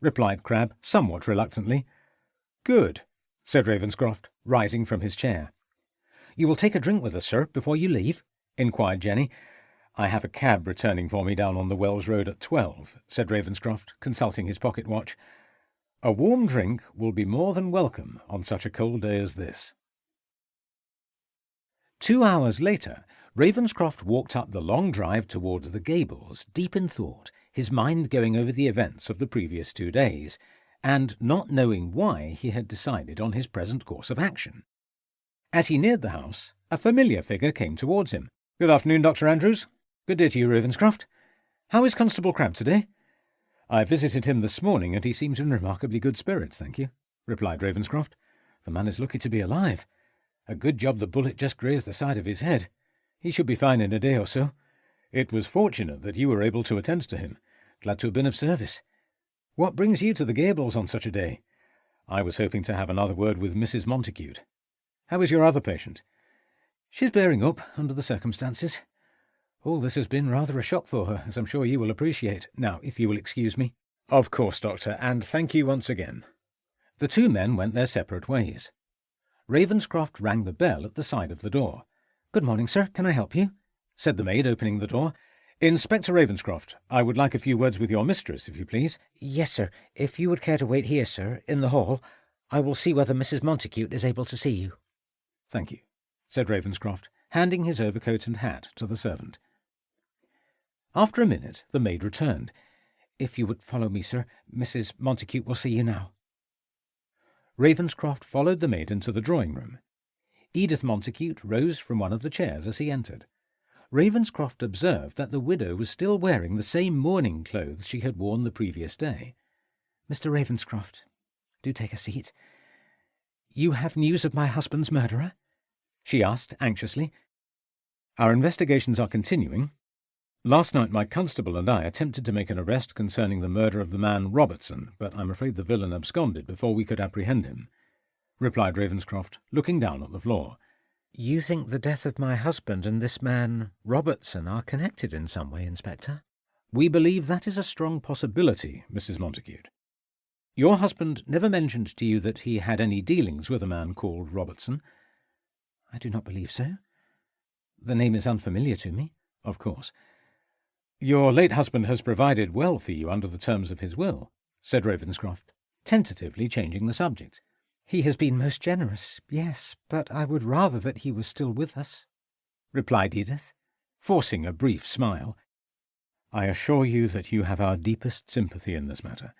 replied Crab, somewhat reluctantly. "Good," said Ravenscroft, rising from his chair. "You will take a drink with us, sir, before you leave?" inquired Jenny. "I have a cab returning for me down on the Wells Road at 12, said Ravenscroft, consulting his pocket watch. "A warm drink will be more than welcome on such a cold day as this." 2 hours later, Ravenscroft walked up the long drive towards the Gables, deep in thought, his mind going over the events of the previous 2 days, and not knowing why he had decided on his present course of action. As he neared the house, a familiar figure came towards him. "Good afternoon, Dr. Andrews." "Good day to you, Ravenscroft. How is Constable Crab today?" "I visited him this morning, and he seems in remarkably good spirits, thank you," replied Ravenscroft. "The man is lucky to be alive. A good job the bullet just grazed the side of his head. He should be fine in a day or so. It was fortunate that you were able to attend to him. Glad to have been of service. What brings you to the Gables on such a day?" "I was hoping to have another word with Mrs. Montacute." "How is your other patient?" "She's bearing up under the circumstances. All this has been rather a shock for her, as I'm sure you will appreciate. Now, if you will excuse me." "Of course, Doctor, and thank you once again." The 2 men went their separate ways. Ravenscroft rang the bell at the side of the door. "Good morning, sir. Can I help you?" said the maid, opening the door. "Inspector Ravenscroft, I would like a few words with your mistress, if you please." "Yes, sir. If you would care to wait here, sir, in the hall, I will see whether Mrs. Montacute is able to see you." "Thank you," said Ravenscroft, handing his overcoat and hat to the servant. After a minute, the maid returned. If you would follow me, sir, Mrs. Montacute will see you now. Ravenscroft followed the maid into the drawing-room. Edith Montacute rose from one of the chairs as he entered. Ravenscroft observed that the widow was still wearing the same mourning clothes she had worn the previous day. Mr. Ravenscroft, do take a seat. You have news of my husband's murderer? She asked anxiously. Our investigations are continuing. Last night my constable and I attempted to make an arrest concerning the murder of the man Robertson, but I'm afraid the villain absconded before we could apprehend him, replied Ravenscroft, looking down at the floor. You think the death of my husband and this man Robertson are connected in some way, Inspector? We believe that is a strong possibility, Mrs. Montacute. Your husband never mentioned to you that he had any dealings with a man called Robertson? I do not believe so. The name is unfamiliar to me. Of course. Your late husband has provided well for you under the terms of his will, said Ravenscroft, tentatively changing the subject. He has been most generous, yes, but I would rather that he was still with us, replied Edith, forcing a brief smile. I assure you that you have our deepest sympathy in this matter.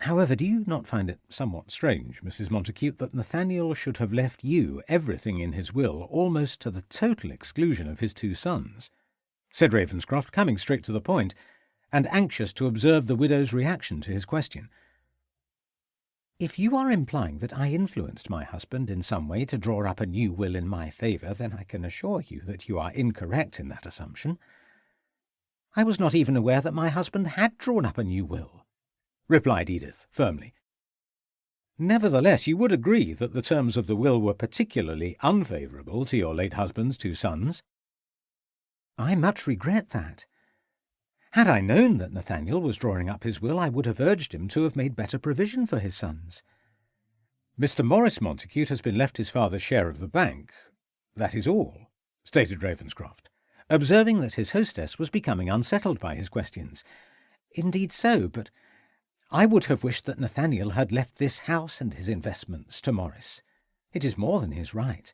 However, do you not find it somewhat strange, Mrs. Montacute, that Nathaniel should have left you everything in his will, almost to the total exclusion of his 2 sons? Said Ravenscroft, coming straight to the point, and anxious to observe the widow's reaction to his question. If you are implying that I influenced my husband in some way to draw up a new will in my favour, then I can assure you that you are incorrect in that assumption. I was not even aware that my husband had drawn up a new will, replied Edith firmly. Nevertheless, you would agree that the terms of the will were particularly unfavourable to your late husband's 2 sons? I much regret that. Had I known that Nathaniel was drawing up his will, I would have urged him to have made better provision for his sons. Mr. Morris Montacute has been left his father's share of the bank. That is all, stated Ravenscroft, observing that his hostess was becoming unsettled by his questions. Indeed so, but I would have wished that Nathaniel had left this house and his investments to Morris. It is more than his right.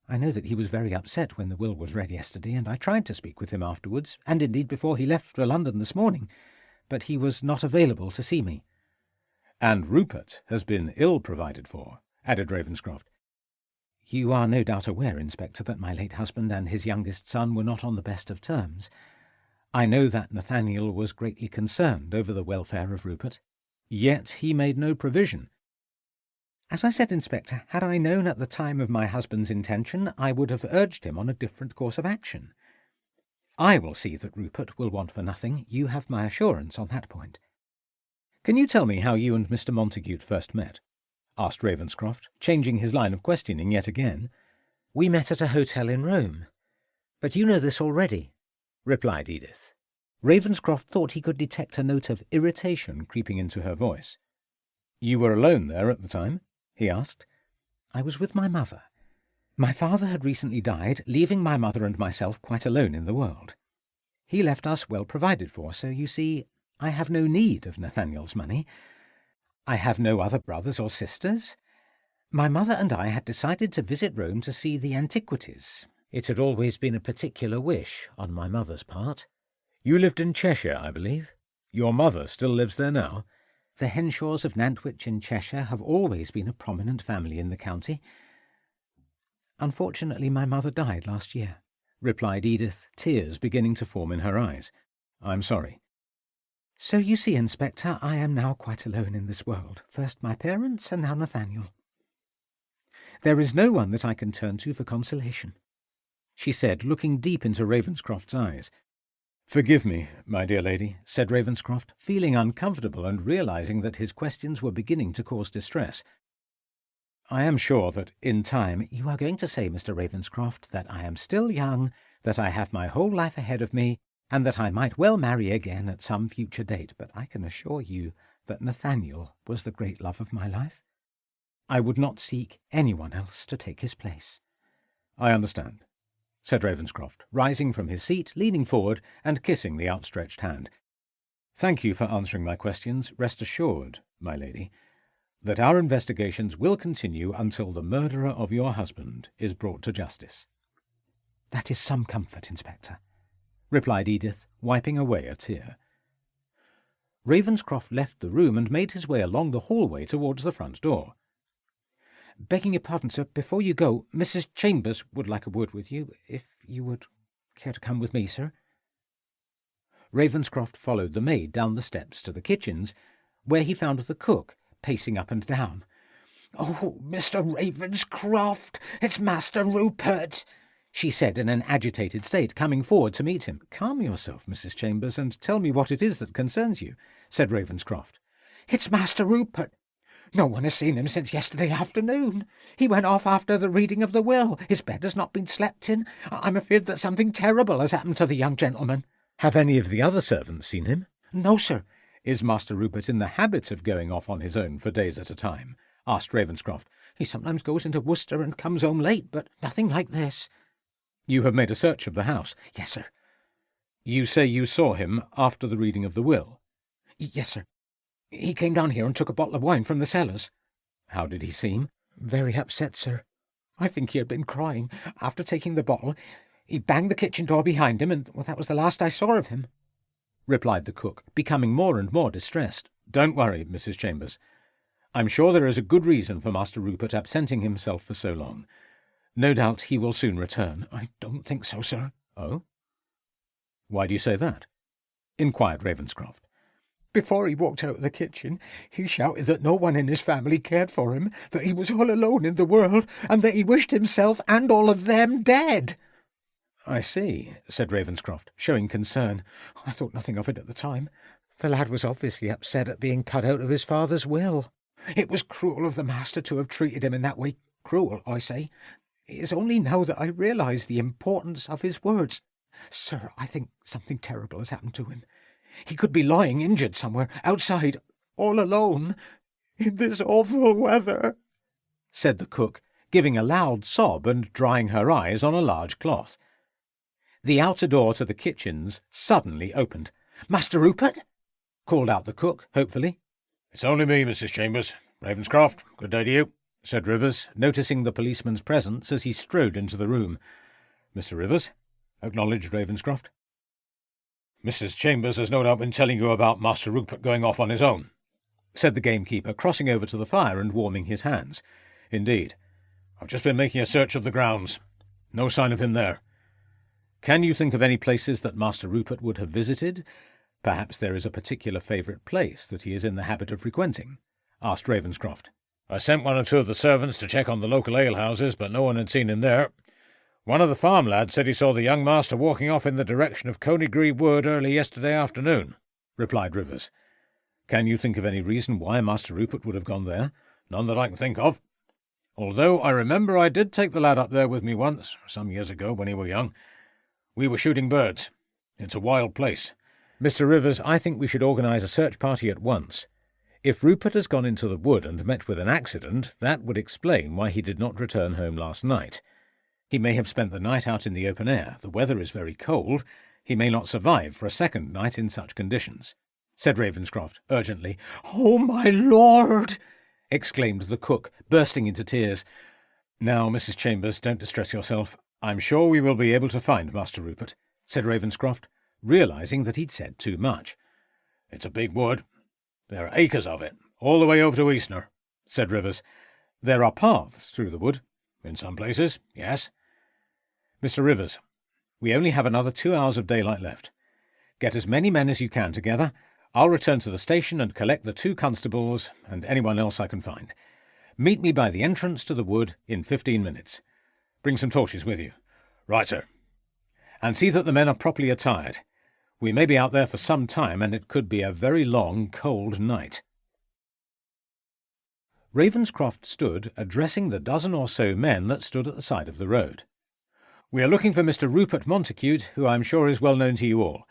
I know that he was very upset when the will was read yesterday, and I tried to speak with him afterwards, and indeed before he left for London this morning, but he was not available to see me. And Rupert has been ill provided for, added Ravenscroft. You are no doubt aware, Inspector, that my late husband and his youngest son were not on the best of terms. I know that Nathaniel was greatly concerned over the welfare of Rupert. Yet he made no provision. As I said, Inspector, had I known at the time of my husband's intention, I would have urged him on a different course of action. I will see that Rupert will want for nothing. You have my assurance on that point. Can you tell me how you and Mr. Montacute first met? Asked Ravenscroft, changing his line of questioning yet again. We met at a hotel in Rome. But you know this already, replied Edith. Ravenscroft thought he could detect a note of irritation creeping into her voice. You were alone there at the time? He asked. I was with my mother. My father had recently died, leaving my mother and myself quite alone in the world. He left us well provided for, so you see, I have no need of Nathaniel's money. I have no other brothers or sisters. My mother and I had decided to visit Rome to see the antiquities. It had always been a particular wish on my mother's part. You lived in Cheshire, I believe. Your mother still lives there now? The Henshaws of Nantwich in Cheshire have always been a prominent family in the county. Unfortunately, my mother died last year, replied Edith, tears beginning to form in her eyes. I'm sorry. So you see, Inspector, I am now quite alone in this world. First my parents, and now Nathaniel. There is no one that I can turn to for consolation, she said, looking deep into Ravenscroft's eyes. Forgive me, my dear lady, said Ravenscroft, feeling uncomfortable and realizing that his questions were beginning to cause distress. I am sure that in time— You are going to say, Mr. Ravenscroft, that I am still young, that I have my whole life ahead of me, and that I might well marry again at some future date, but I can assure you that Nathaniel was the great love of my life. I would not seek anyone else to take his place. I understand, said Ravenscroft, rising from his seat, leaning forward, and kissing the outstretched hand. Thank you for answering my questions. Rest assured, my lady, that our investigations will continue until the murderer of your husband is brought to justice. That is some comfort, Inspector, replied Edith, wiping away a tear. Ravenscroft left the room and made his way along the hallway towards the front door. "Begging your pardon, sir, before you go, Mrs. Chambers would like a word with you, if you would care to come with me, sir." Ravenscroft followed the maid down the steps to the kitchens, where he found the cook pacing up and down. "Oh, Mr. Ravenscroft, it's Master Rupert," she said in an agitated state, coming forward to meet him. "Calm yourself, Mrs. Chambers, and tell me what it is that concerns you," said Ravenscroft. "It's Master Rupert. No one has seen him since yesterday afternoon. He went off after the reading of the will. His bed has not been slept in. I'm afraid that something terrible has happened to the young gentleman." "Have any of the other servants seen him?" "No, sir." "Is Master Rupert in the habit of going off on his own for days at a time?" asked Ravenscroft. "He sometimes goes into Worcester and comes home late, but nothing like this." "You have made a search of the house?" "Yes, sir." "You say you saw him after the reading of the will?" "Yes, sir. He came down here and took a bottle of wine from the cellars." "How did he seem?" "Very upset, sir. I think he had been crying. After taking the bottle, he banged the kitchen door behind him, and that was the last I saw of him," replied the cook, becoming more and more distressed. "Don't worry, Mrs. Chambers. I'm sure there is a good reason for Master Rupert absenting himself for so long. No doubt he will soon return." "I don't think so, sir." "Oh? Why do you say that?" inquired Ravenscroft. "Before he walked out of the kitchen, he shouted that no one in his family cared for him, that he was all alone in the world, and that he wished himself and all of them dead." "I see," said Ravenscroft, showing concern. "I thought nothing of it at the time. The lad was obviously upset at being cut out of his father's will. It was cruel of the master to have treated him in that way. Cruel, I say. It is only now that I realise the importance of his words. Sir, I think something terrible has happened to him. He could be lying injured somewhere, outside, all alone, in this awful weather," said the cook, giving a loud sob and drying her eyes on a large cloth. The outer door to the kitchens suddenly opened. "Master Rupert?" called out the cook, hopefully. "It's only me, Mrs. Chambers. Ravenscroft, good day to you," said Rivers, noticing the policeman's presence as he strode into the room. "Mr. Rivers," acknowledged Ravenscroft. "Mrs. Chambers has no doubt been telling you about Master Rupert going off on his own," said the gamekeeper, crossing over to the fire and warming his hands. "Indeed. I've just been making a search of the grounds. No sign of him there." "Can you think of any places that Master Rupert would have visited? Perhaps there is a particular favourite place that he is in the habit of frequenting?" asked Ravenscroft. "I sent one or two of the servants to check on the local alehouses, but no one had seen him there. One of the farm lads said he saw the young master walking off in the direction of Conygree Wood early yesterday afternoon," replied Rivers. "Can you think of any reason why Master Rupert would have gone there?" "None that I can think of. Although I remember I did take the lad up there with me once, some years ago when he were young. We were shooting birds. It's a wild place." "Mr. Rivers, I think we should organise a search party at once. If Rupert has gone into the wood and met with an accident, that would explain why he did not return home last night. He may have spent the night out in the open air. The weather is very cold. He may not survive for a second night in such conditions," said Ravenscroft urgently. "Oh, my lord!" exclaimed the cook, bursting into tears. "Now, Mrs. Chambers, don't distress yourself. I'm sure we will be able to find Master Rupert," said Ravenscroft, realising that he'd said too much. "It's a big wood. There are acres of it, all the way over to Eastner," said Rivers. "There are paths through the wood?" "In some places, yes." "Mr. Rivers, we only have another 2 hours of daylight left. Get as many men as you can together. I'll return to the station and collect the 2 constables and anyone else I can find. Meet me by the entrance to the wood in 15 minutes. Bring some torches with you." "Right, sir." "And see that the men are properly attired. We may be out there for some time, and it could be a very long, cold night." Ravenscroft stood addressing the dozen or so men that stood at the side of the road. "We are looking for Mr. Rupert Montacute, who I am sure is well known to you all.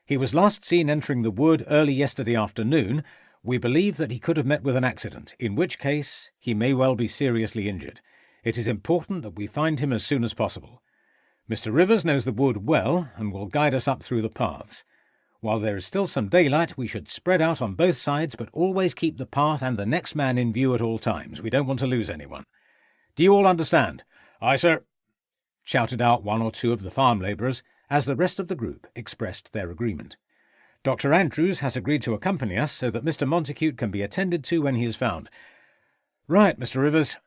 He was last seen entering the wood early yesterday afternoon. We believe that he could have met with an accident, in which case he may well be seriously injured. It is important that we find him as soon as possible. Mr. Rivers knows the wood well and will guide us up through the paths. While there is still some daylight, we should spread out on both sides, but always keep the path and the next man in view at all times. We don't want to lose anyone. Do you all understand?" "Aye, sir," shouted out one or two of the farm labourers, as the rest of the group expressed their agreement. Dr. Andrews has agreed to accompany us so that Mr. Montacute can be attended to when he is found. Right, Mr. Rivers.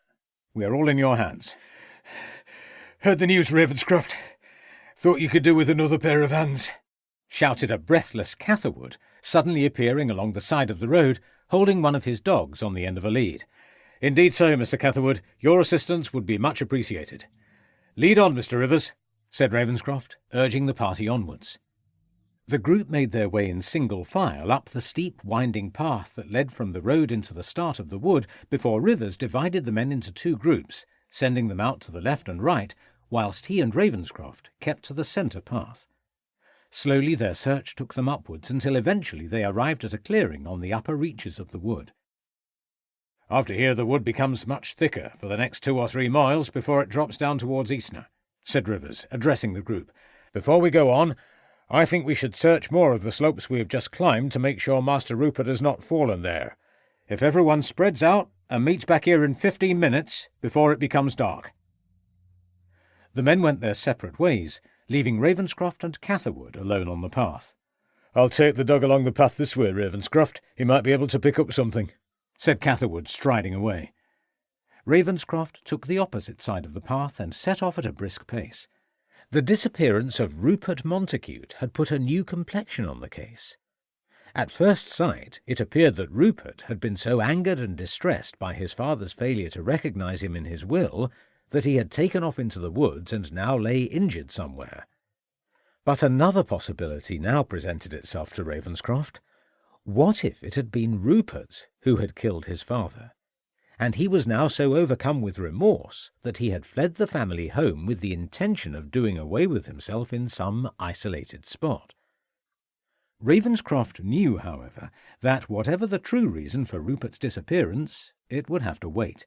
We are all in your hands. Heard the news, Ravenscroft. Thought you could do with another pair of hands, shouted a breathless Catherwood, suddenly appearing along the side of the road, holding one of his dogs on the end of a lead. Indeed so, Mr. Catherwood. Your assistance would be much appreciated. Lead on, Mr. Rivers, said Ravenscroft, urging the party onwards. The group made their way in single file up the steep, winding path that led from the road into the start of the wood before Rivers divided the men into two groups, sending them out to the left and right, whilst he and Ravenscroft kept to the centre path. Slowly their search took them upwards until eventually they arrived at a clearing on the upper reaches of the wood. After here the wood becomes much thicker for the next 2 or 3 miles before it drops down towards Eastner, said Rivers, addressing the group. Before we go on, I think we should search more of the slopes we have just climbed to make sure Master Rupert has not fallen there. If everyone spreads out and meets back here in 15 minutes before it becomes dark. The men went their separate ways, leaving Ravenscroft and Catherwood alone on the path. I'll take the dog along the path this way, Ravenscroft. He might be able to pick up something, said Catherwood, striding away. Ravenscroft took the opposite side of the path and set off at a brisk pace. The disappearance of Rupert Montacute had put a new complexion on the case. At first sight, it appeared that Rupert had been so angered and distressed by his father's failure to recognise him in his will that he had taken off into the woods and now lay injured somewhere. But another possibility now presented itself to Ravenscroft. What if it had been Rupert who had killed his father? And he was now so overcome with remorse that he had fled the family home with the intention of doing away with himself in some isolated spot. Ravenscroft knew, however, that whatever the true reason for Rupert's disappearance, it would have to wait.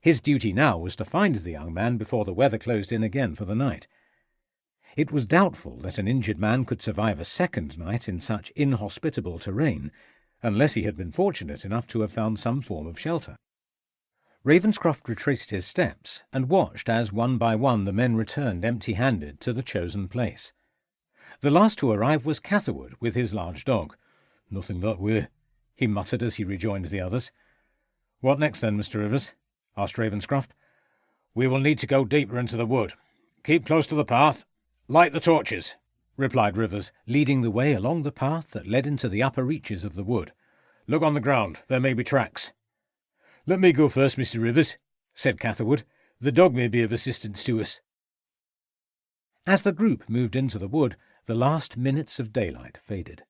His duty now was to find the young man before the weather closed in again for the night. It was doubtful that an injured man could survive a second night in such inhospitable terrain, unless he had been fortunate enough to have found some form of shelter. Ravenscroft retraced his steps and watched as one by one the men returned empty-handed to the chosen place. The last to arrive was Catherwood with his large dog. "Nothing that way," he muttered as he rejoined the others. "What next then, Mr. Rivers?" asked Ravenscroft. "We will need to go deeper into the wood. Keep close to the path. Light the torches," replied Rivers, leading the way along the path that led into the upper reaches of the wood. "Look on the ground. There may be tracks." "Let me go first, Mr. Rivers," said Catherwood. "The dog may be of assistance to us." As the group moved into the wood, the last minutes of daylight faded.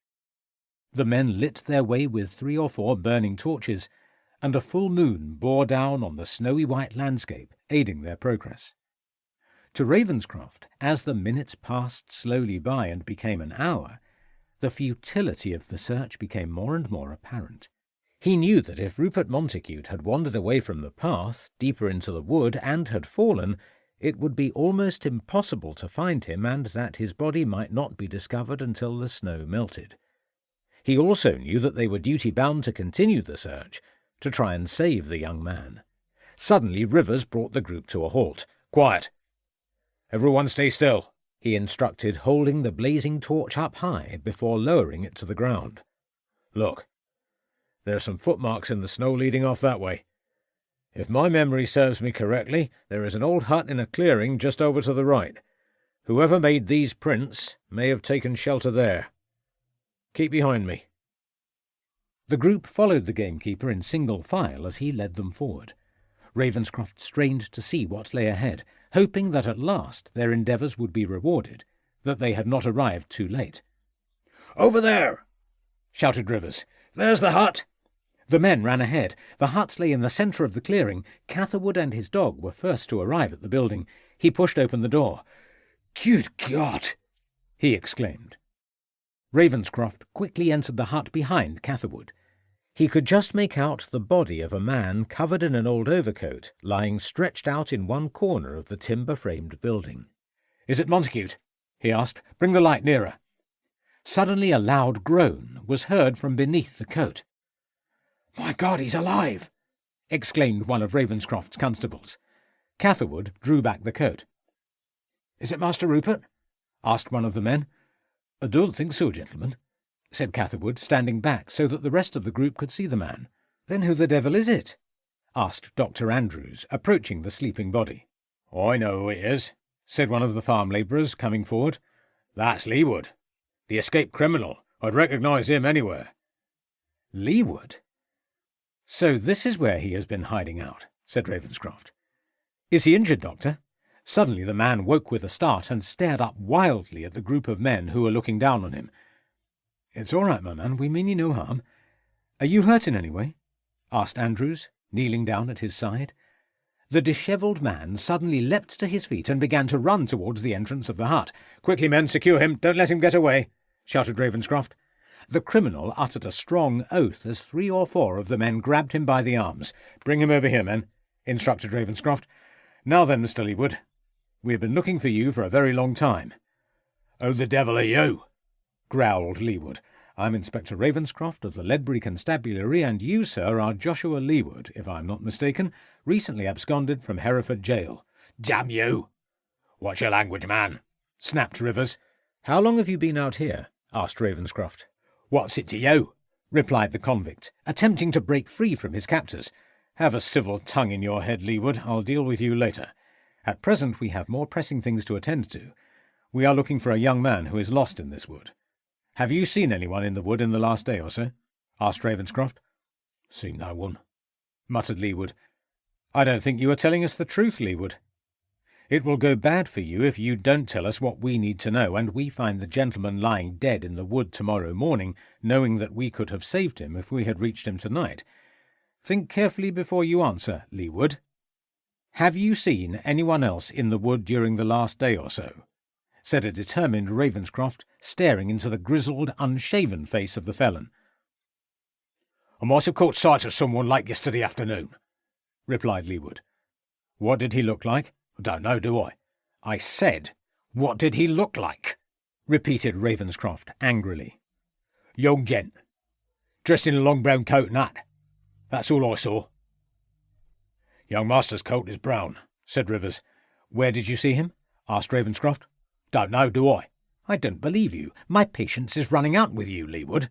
The men lit their way with 3 or 4 burning torches, and a full moon bore down on the snowy white landscape, aiding their progress. To Ravenscroft, as the minutes passed slowly by and became an hour, the futility of the search became more and more apparent. He knew that if Rupert Montacute had wandered away from the path, deeper into the wood, and had fallen, it would be almost impossible to find him, and that his body might not be discovered until the snow melted. He also knew that they were duty-bound to continue the search, to try and save the young man. Suddenly Rivers brought the group to a halt. "Quiet! Everyone stay still," he instructed, holding the blazing torch up high before lowering it to the ground. "Look, there are some footmarks in the snow leading off that way. If my memory serves me correctly, there is an old hut in a clearing just over to the right. Whoever made these prints may have taken shelter there. Keep behind me." The group followed the gamekeeper in single file as he led them forward. Ravenscroft strained to see what lay ahead, hoping that at last their endeavours would be rewarded, that they had not arrived too late. "Over there!" shouted Rivers. "There's the hut!" The men ran ahead. The hut lay in the centre of the clearing. Catherwood and his dog were first to arrive at the building. He pushed open the door. "Good God!" he exclaimed. Ravenscroft quickly entered the hut behind Catherwood. He could just make out the body of a man covered in an old overcoat, lying stretched out in one corner of the timber-framed building. "Is it Montacute?" he asked. "Bring the light nearer." Suddenly a loud groan was heard from beneath the coat. "My God, he's alive!" exclaimed one of Ravenscroft's constables. Catherwood drew back the coat. "Is it Master Rupert?" asked one of the men. "I don't think so, gentlemen," said Catherwood, standing back so that the rest of the group could see the man. "Then who the devil is it?" asked Dr. Andrews, approaching the sleeping body. "I know who it is," said one of the farm labourers, coming forward. "That's Leewood, the escaped criminal. I'd recognise him anywhere." "Leewood? So this is where he has been hiding out," said Ravenscroft. "Is he injured, Doctor?" Suddenly the man woke with a start and stared up wildly at the group of men who were looking down on him. "It's all right, my man. We mean you no harm. Are you hurt in any way?" asked Andrews, kneeling down at his side. The dishevelled man suddenly leapt to his feet and began to run towards the entrance of the hut. "Quickly, men, secure him. Don't let him get away," shouted Ravenscroft. The criminal uttered a strong oath as 3 or 4 of the men grabbed him by the arms. "Bring him over here, men," instructed Ravenscroft. "Now then, Mr. Leewood, we have been looking for you for a very long time." "Who the devil are you?" growled Leewood. "I'm Inspector Ravenscroft of the Ledbury Constabulary, and you, sir, are Joshua Leewood, if I'm not mistaken, recently absconded from Hereford Jail." "Damn you! What's your language, man?" snapped Rivers. "How long have you been out here?" asked Ravenscroft. "What's it to you?" replied the convict, attempting to break free from his captors. "Have a civil tongue in your head, Leewood. I'll deal with you later. At present we have more pressing things to attend to. We are looking for a young man who is lost in this wood." "Have you seen anyone in the wood in the last day or so?" asked Ravenscroft. "Seen no one," muttered Leewood. "I don't think you are telling us the truth, Leewood. It will go bad for you if you don't tell us what we need to know, and we find the gentleman lying dead in the wood tomorrow morning, knowing that we could have saved him if we had reached him tonight. Think carefully before you answer, Leewood. Have you seen anyone else in the wood during the last day or so?" said a determined Ravenscroft, staring into the grizzled, unshaven face of the felon. "I might have caught sight of someone late yesterday afternoon," replied Leewood. "What did he look like?" "I don't know, do I?" "I said, what did he look like?" repeated Ravenscroft angrily. "Young gent, dressed in a long brown coat and hat. That's all I saw." "Young master's coat is brown," said Rivers. "Where did you see him?" asked Ravenscroft. "Don't know, do I?" "I don't believe you. My patience is running out with you, Leewood.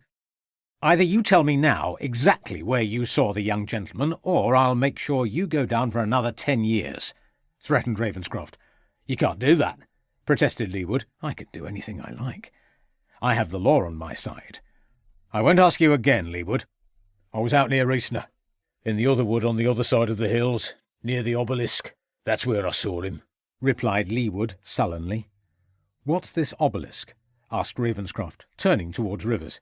Either you tell me now exactly where you saw the young gentleman, or I'll make sure you go down for another 10 years, threatened Ravenscroft. "You can't do that," protested Leewood. "I can do anything I like. I have the law on my side. I won't ask you again, Leewood." "I was out near Eastner, in the other wood on the other side of the hills, near the obelisk. That's where I saw him," replied Leewood sullenly. "What's this obelisk?" asked Ravenscroft, turning towards Rivers.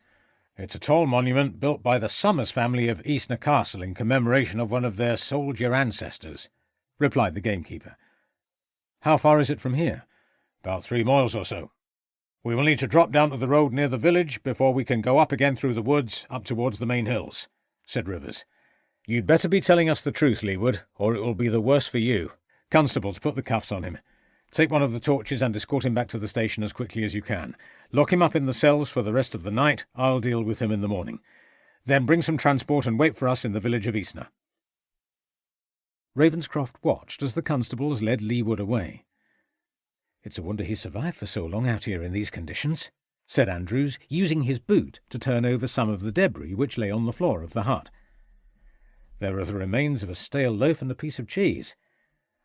"It's a tall monument built by the Somers family of Eastner Castle in commemoration of one of their soldier ancestors," replied the gamekeeper. "How far is it from here?" "About 3 miles or so. We will need to drop down to the road near the village before we can go up again through the woods up towards the main hills," said Rivers. "You'd better be telling us the truth, Leewood, or it will be the worse for you. Constables, put the cuffs on him. Take one of the torches and escort him back to the station as quickly as you can. Lock him up in the cells for the rest of the night. I'll deal with him in the morning. Then bring some transport and wait for us in the village of Eastner." Ravenscroft watched as the constables led Leewood away. "It's a wonder he survived for so long out here in these conditions," said Andrews, using his boot to turn over some of the debris which lay on the floor of the hut. "There are the remains of a stale loaf and a piece of cheese.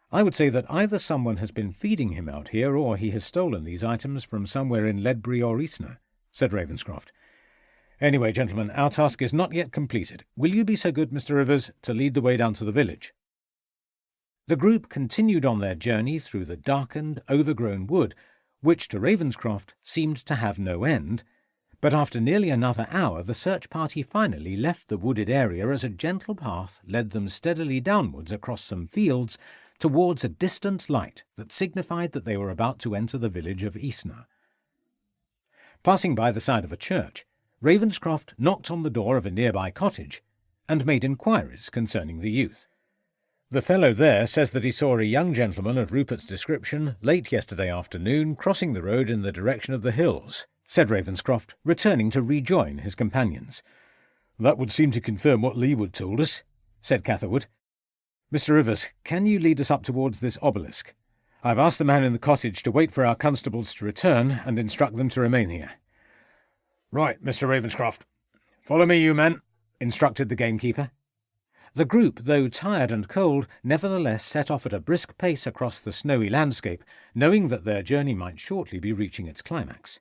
I would say that either someone has been feeding him out here, or he has stolen these items from somewhere in Ledbury or Eastner," said Ravenscroft. "Anyway, gentlemen, our task is not yet completed. Will you be so good, Mr. Rivers, to lead the way down to the village?" The group continued on their journey through the darkened, overgrown wood, which to Ravenscroft seemed to have no end, but after nearly another hour the search party finally left the wooded area as a gentle path led them steadily downwards across some fields towards a distant light that signified that they were about to enter the village of Eastner. Passing by the side of a church, Ravenscroft knocked on the door of a nearby cottage and made inquiries concerning the youth. "The fellow there says that he saw a young gentleman of Rupert's description late yesterday afternoon crossing the road in the direction of the hills," said Ravenscroft, returning to rejoin his companions. "That would seem to confirm what Leewood told us," said Catherwood. "Mr. Rivers, can you lead us up towards this obelisk? I've asked the man in the cottage to wait for our constables to return and instruct them to remain here." Right, Mr. Ravenscroft. Follow me, you men, instructed the gamekeeper. The group, though tired and cold, nevertheless set off at a brisk pace across the snowy landscape, knowing that their journey might shortly be reaching its climax.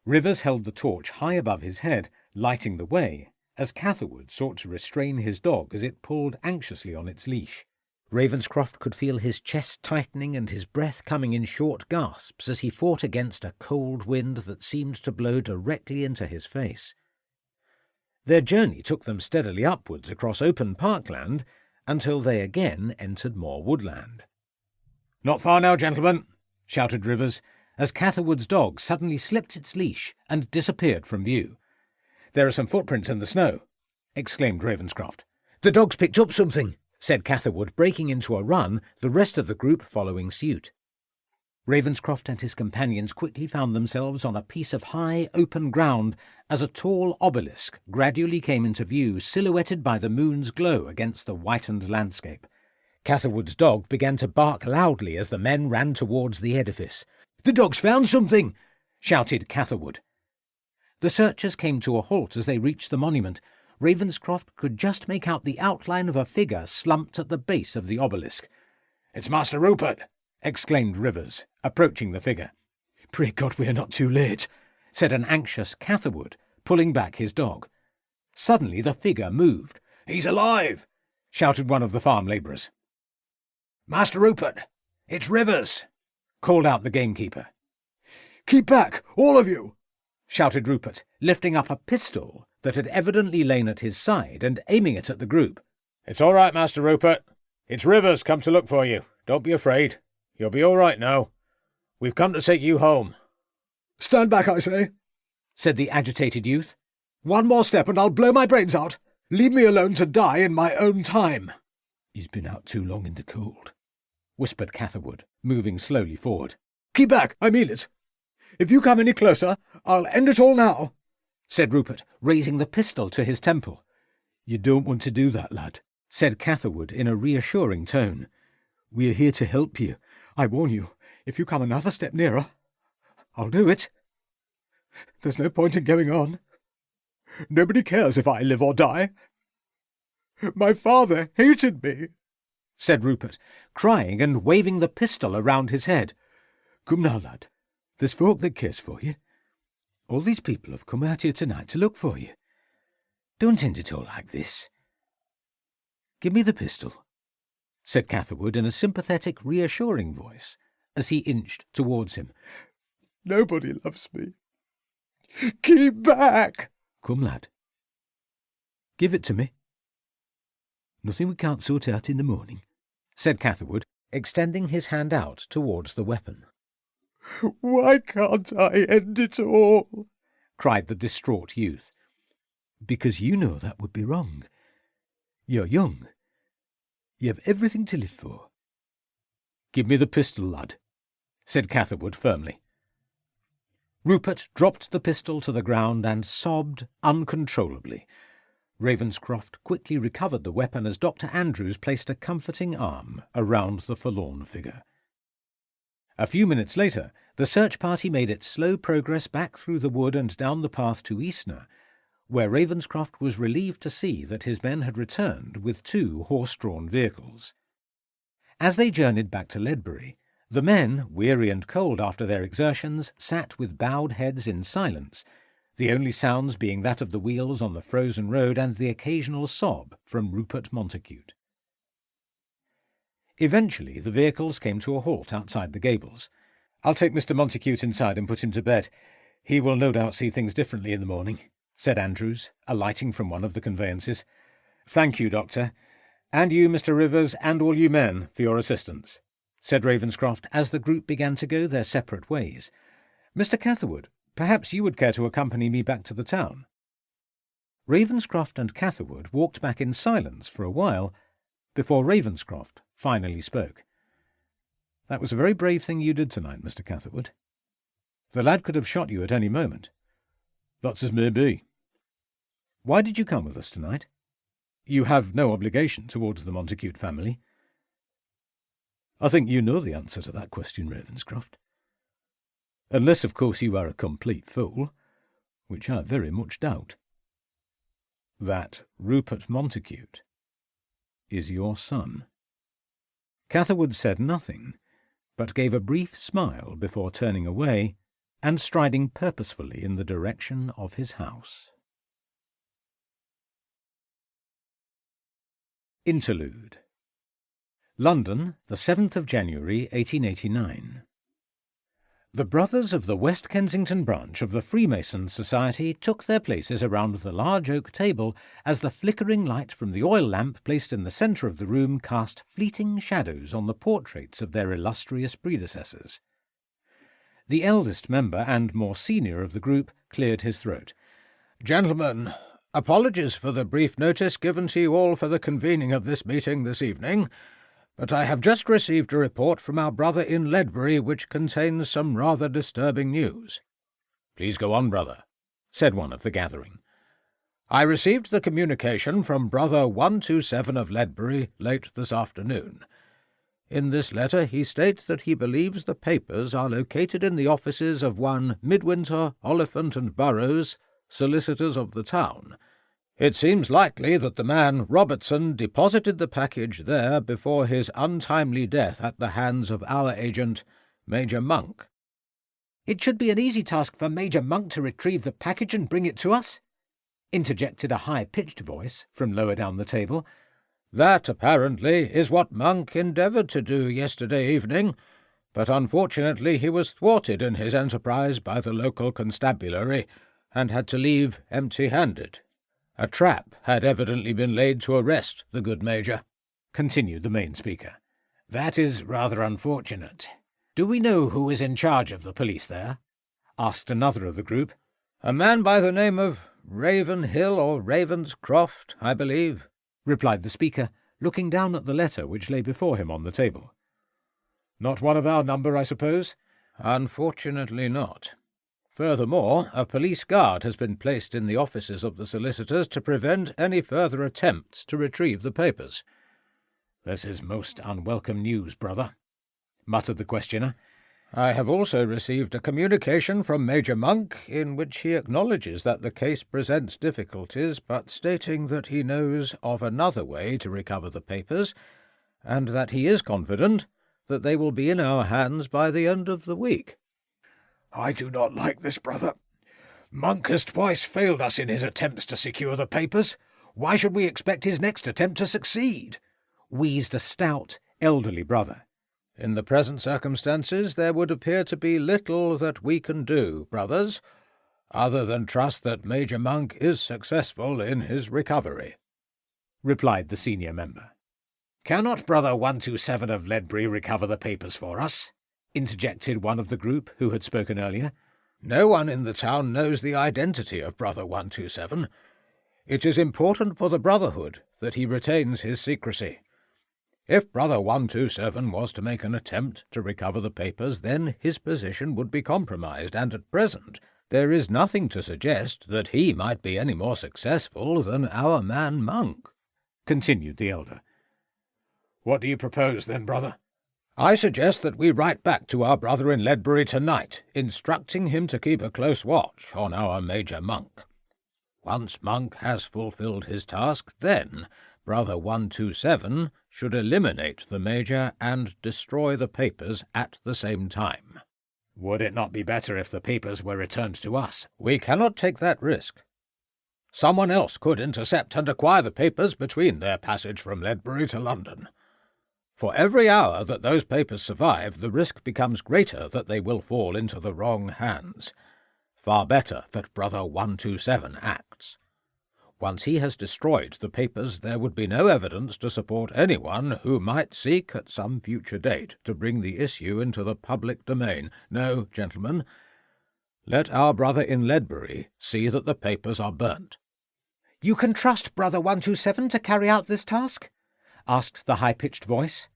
Rivers held the torch high above his head, lighting the way, as Catherwood sought to restrain his dog as it pulled anxiously on its leash. Ravenscroft could feel his chest tightening and his breath coming in short gasps as he fought against a cold wind that seemed to blow directly into his face. Their journey took them steadily upwards across open parkland until they again entered more woodland. Not far now, gentlemen, shouted Rivers, as Catherwood's dog suddenly slipped its leash and disappeared from view. There are some footprints in the snow, exclaimed Ravenscroft. The dog's picked up something, said Catherwood, breaking into a run, the rest of the group following suit. Ravenscroft and his companions quickly found themselves on a piece of high, open ground as a tall obelisk gradually came into view, silhouetted by the moon's glow against the whitened landscape. Catherwood's dog began to bark loudly as the men ran towards the edifice. "The dog's found something!" shouted Catherwood. The searchers came to a halt as they reached the monument. Ravenscroft could just make out the outline of a figure slumped at the base of the obelisk. "It's Master Rupert!" exclaimed Rivers, approaching the figure. "Pray God we are not too late," said an anxious Catherwood, pulling back his dog. Suddenly the figure moved. "He's alive!" shouted one of the farm labourers. "Master Rupert! It's Rivers!" called out the gamekeeper. "Keep back, all of you!" shouted Rupert, lifting up a pistol that had evidently lain at his side and aiming it at the group. "It's all right, Master Rupert. It's Rivers come to look for you. Don't be afraid. You'll be all right now. We've come to take you home." "Stand back, I say," said the agitated youth. "One more step and I'll blow my brains out. Leave me alone to die in my own time." "He's been out too long in the cold," whispered Catherwood, moving slowly forward. "Keep back, I mean it. If you come any closer, I'll end it all now," said Rupert, raising the pistol to his temple. "You don't want to do that, lad," said Catherwood in a reassuring tone. "We're here to help you. "I warn you, if you come another step nearer, I'll do it. There's no point in going on. Nobody cares if I live or die. My father hated me," said Rupert, crying and waving the pistol around his head. "Come now, lad. There's folk that cares for you. All these people have come out here tonight to look for you. Don't end it all like this. Give me the pistol," said Catherwood in a sympathetic, reassuring voice as he inched towards him. "Nobody loves me. Keep back." "Come, lad. Give it to me. Nothing we can't sort out in the morning," said Catherwood, extending his hand out towards the weapon. "Why can't I end it all?" cried the distraught youth. "Because you know that would be wrong. You're young. You have everything to live for." "Give me the pistol, lad," said Catherwood firmly. Rupert dropped the pistol to the ground and sobbed uncontrollably. Ravenscroft quickly recovered the weapon as Dr. Andrews placed a comforting arm around the forlorn figure. A few minutes later, the search party made its slow progress back through the wood and down the path to Eastner, where Ravenscroft was relieved to see that his men had returned with 2 horse-drawn vehicles. As they journeyed back to Ledbury, the men, weary and cold after their exertions, sat with bowed heads in silence, the only sounds being that of the wheels on the frozen road and the occasional sob from Rupert Montacute. Eventually the vehicles came to a halt outside the gables. "I'll take Mr. Montacute inside and put him to bed. He will no doubt see things differently in the morning," said Andrews, alighting from one of the conveyances. "Thank you, Doctor, and you, Mr. Rivers, and all you men, for your assistance," said Ravenscroft as the group began to go their separate ways. "Mr. Catherwood, perhaps you would care to accompany me back to the town?" Ravenscroft and Catherwood walked back in silence for a while, before Ravenscroft finally spoke. "That was a very brave thing you did tonight, Mr. Catherwood. The lad could have shot you at any moment." "That's as may be." "Why did you come with us tonight? You have no obligation towards the Montacute family." "I think you know the answer to that question, Ravenscroft. Unless, of course, you are a complete fool. which I very much doubt. That Rupert Montacute is your son. Catherwood said nothing, but gave a brief smile before turning away and striding purposefully in the direction of his house. Interlude. London, the 7th of January, 1889. The brothers of the West Kensington branch of the Freemason Society took their places around the large oak table as the flickering light from the oil lamp placed in the centre of the room cast fleeting shadows on the portraits of their illustrious predecessors. The eldest member and more senior of the group cleared his throat. Gentlemen, apologies for the brief notice given to you all for the convening of this meeting this evening, but I have just received a report from our brother in Ledbury which contains some rather disturbing news. Please go on, brother, said one of the gathering. I received the communication from brother 127 of Ledbury late this afternoon. In this letter he states that he believes the papers are located in the offices of one Midwinter, Oliphant and Burrows, solicitors of the town. It seems likely that the man Robertson deposited the package there before his untimely death at the hands of our agent, Major Monk. "It should be an easy task for Major Monk to retrieve the package and bring it to us," interjected a high-pitched voice from lower down the table. That, apparently, is what Monk endeavoured to do yesterday evening, but unfortunately he was thwarted in his enterprise by the local constabulary, and had to leave empty-handed. A trap had evidently been laid to arrest the good Major, continued the main speaker. That is rather unfortunate. Do we know who is in charge of the police there? Asked another of the group. A man by the name of Ravenhill or Ravenscroft, I believe, replied the speaker, looking down at the letter which lay before him on the table. Not one of our number, I suppose? Unfortunately not. Furthermore, a police guard has been placed in the offices of the solicitors to prevent any further attempts to retrieve the papers. This is most unwelcome news, brother, muttered the questioner. I have also received a communication from Major Monk in which he acknowledges that the case presents difficulties, but stating that he knows of another way to recover the papers, and that he is confident that they will be in our hands by the end of the week. I do not like this, brother. Monk has twice failed us in his attempts to secure the papers. Why should we expect his next attempt to succeed? Wheezed a stout, elderly brother. In the present circumstances, there would appear to be little that we can do, brothers, other than trust that Major Monk is successful in his recovery, replied the senior member. Cannot brother 127 of Ledbury recover the papers for us? Interjected one of the group who had spoken earlier. No one in the town knows the identity of brother 127. It is important for the brotherhood that he retains his secrecy. If brother 127 was to make an attempt to recover the papers, then his position would be compromised, and at present there is nothing to suggest that he might be any more successful than our man Monk, continued the elder. What do you propose, then, brother? I suggest that we write back to our brother in Ledbury tonight, instructing him to keep a close watch on our Major Monk. Once Monk has fulfilled his task, then brother 127 should eliminate the Major and destroy the papers at the same time. Would it not be better if the papers were returned to us? We cannot take that risk. Someone else could intercept and acquire the papers between their passage from Ledbury to London. For every hour that those papers survive, the risk becomes greater that they will fall into the wrong hands. Far better that brother 127 acts. Once he has destroyed the papers, there would be no evidence to support anyone who might seek at some future date to bring the issue into the public domain. No, gentlemen, let our brother in Ledbury see that the papers are burnt. "You can trust brother 127 to carry out this task?" asked the high-pitched voice.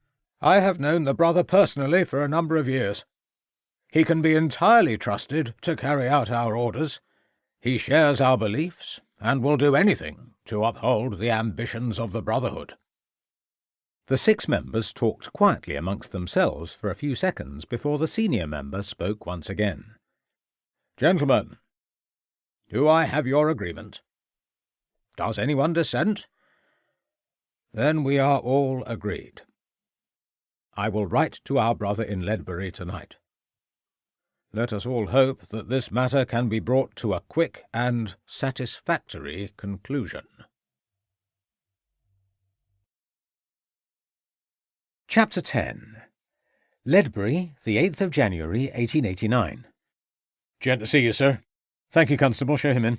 I have known the brother personally for a number of years. He can be entirely trusted to carry out our orders. He shares our beliefs, and will do anything to uphold the ambitions of the Brotherhood. The 6 members talked quietly amongst themselves for a few seconds before the senior member spoke once again. Gentlemen, Do I have your agreement? Does anyone dissent? Then we are all agreed. I will write to our brother in Ledbury tonight. Let us all hope that this matter can be brought to a quick and satisfactory conclusion. Chapter 10. Ledbury, the 8th of January, 1889. Gent to see you, sir. Thank you, Constable. Show him in.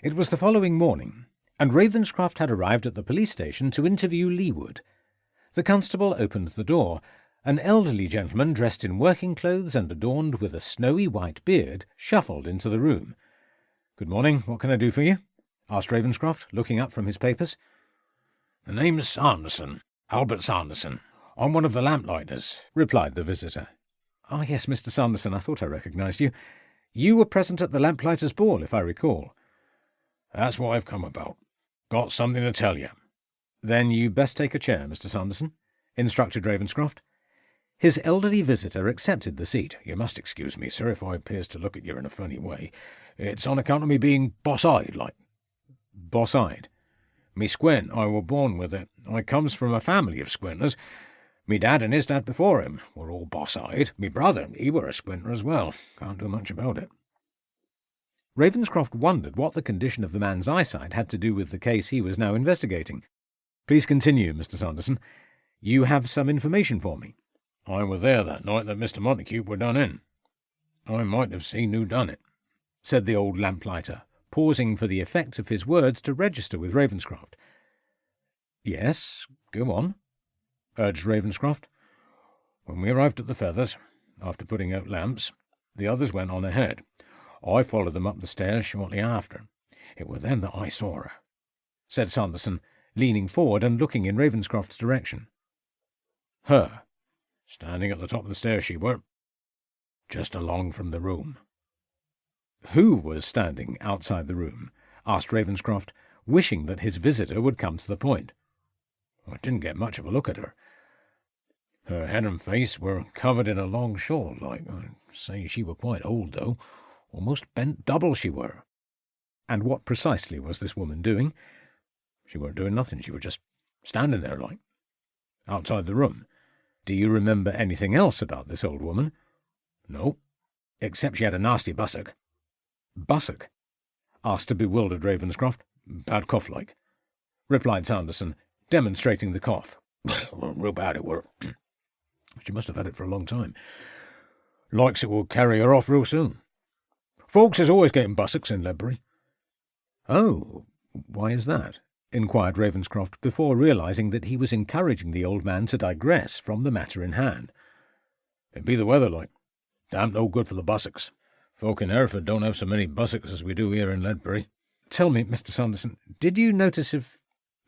It was the following morning, and Ravenscroft had arrived at the police station to interview Leewood. The constable opened the door. An elderly gentleman dressed in working clothes and adorned with a snowy white beard shuffled into the room. "Good morning. What can I do for you?" asked Ravenscroft, looking up from his papers. "The name's Sanderson, Albert Sanderson. I'm one of the Lamplighters," replied the visitor. "Ah, yes, Mr. Sanderson, I thought I recognised you. You were present at the Lamplighters' ball, if I recall." "That's what I've come about. Got something to tell you." "Then you best take a chair, Mr. Sanderson," instructed Ravenscroft. His elderly visitor accepted the seat. "You must excuse me, sir, if I appears to look at you in a funny way. It's on account of me being boss-eyed, like." "Boss-eyed?" "Me squint, I were born with it. I comes from a family of squinters. Me dad and his dad before him were all boss-eyed. Me brother, he were a squinter as well. Can't do much about it." Ravenscroft wondered what the condition of the man's eyesight had to do with the case he was now investigating. "Please continue, Mr. Sanderson. You have some information for me." "I were there that night that Mr. Montague were done in. I might have seen who done it," said the old lamplighter, pausing for the effect of his words to register with Ravenscroft. "Yes, go on," urged Ravenscroft. "When we arrived at the Feathers, after putting out lamps, the others went on ahead. I followed them up the stairs shortly after. It were then that I saw her," said Sanderson, leaning forward and looking in Ravenscroft's direction. "Her. Standing at the top of the stairs she were, just along from the room." "Who was standing outside the room?" asked Ravenscroft, wishing that his visitor would come to the point. "I didn't get much of a look at her. Her head and face were covered in a long shawl, like. I'd say she were quite old, though. Almost bent double she were." "And what precisely was this woman doing?" "She weren't doing nothing. She were just standing there, like, outside the room." "Do you remember anything else about this old woman?" "No, except she had a nasty bussock." "Bussock?" asked a bewildered Ravenscroft. "Bad cough, like," replied Sanderson, demonstrating the cough. "Real bad it were. She must have had it for a long time. Likes it will carry her off real soon. Folks is always getting bussocks in Ledbury." "Oh, why is that?" inquired Ravenscroft, before realising that he was encouraging the old man to digress from the matter in hand. "It be the weather, like. Damn no good for the bussocks. Folk in Hereford don't have so many bussocks as we do here in Ledbury." "Tell me, Mr. Sanderson, did you notice if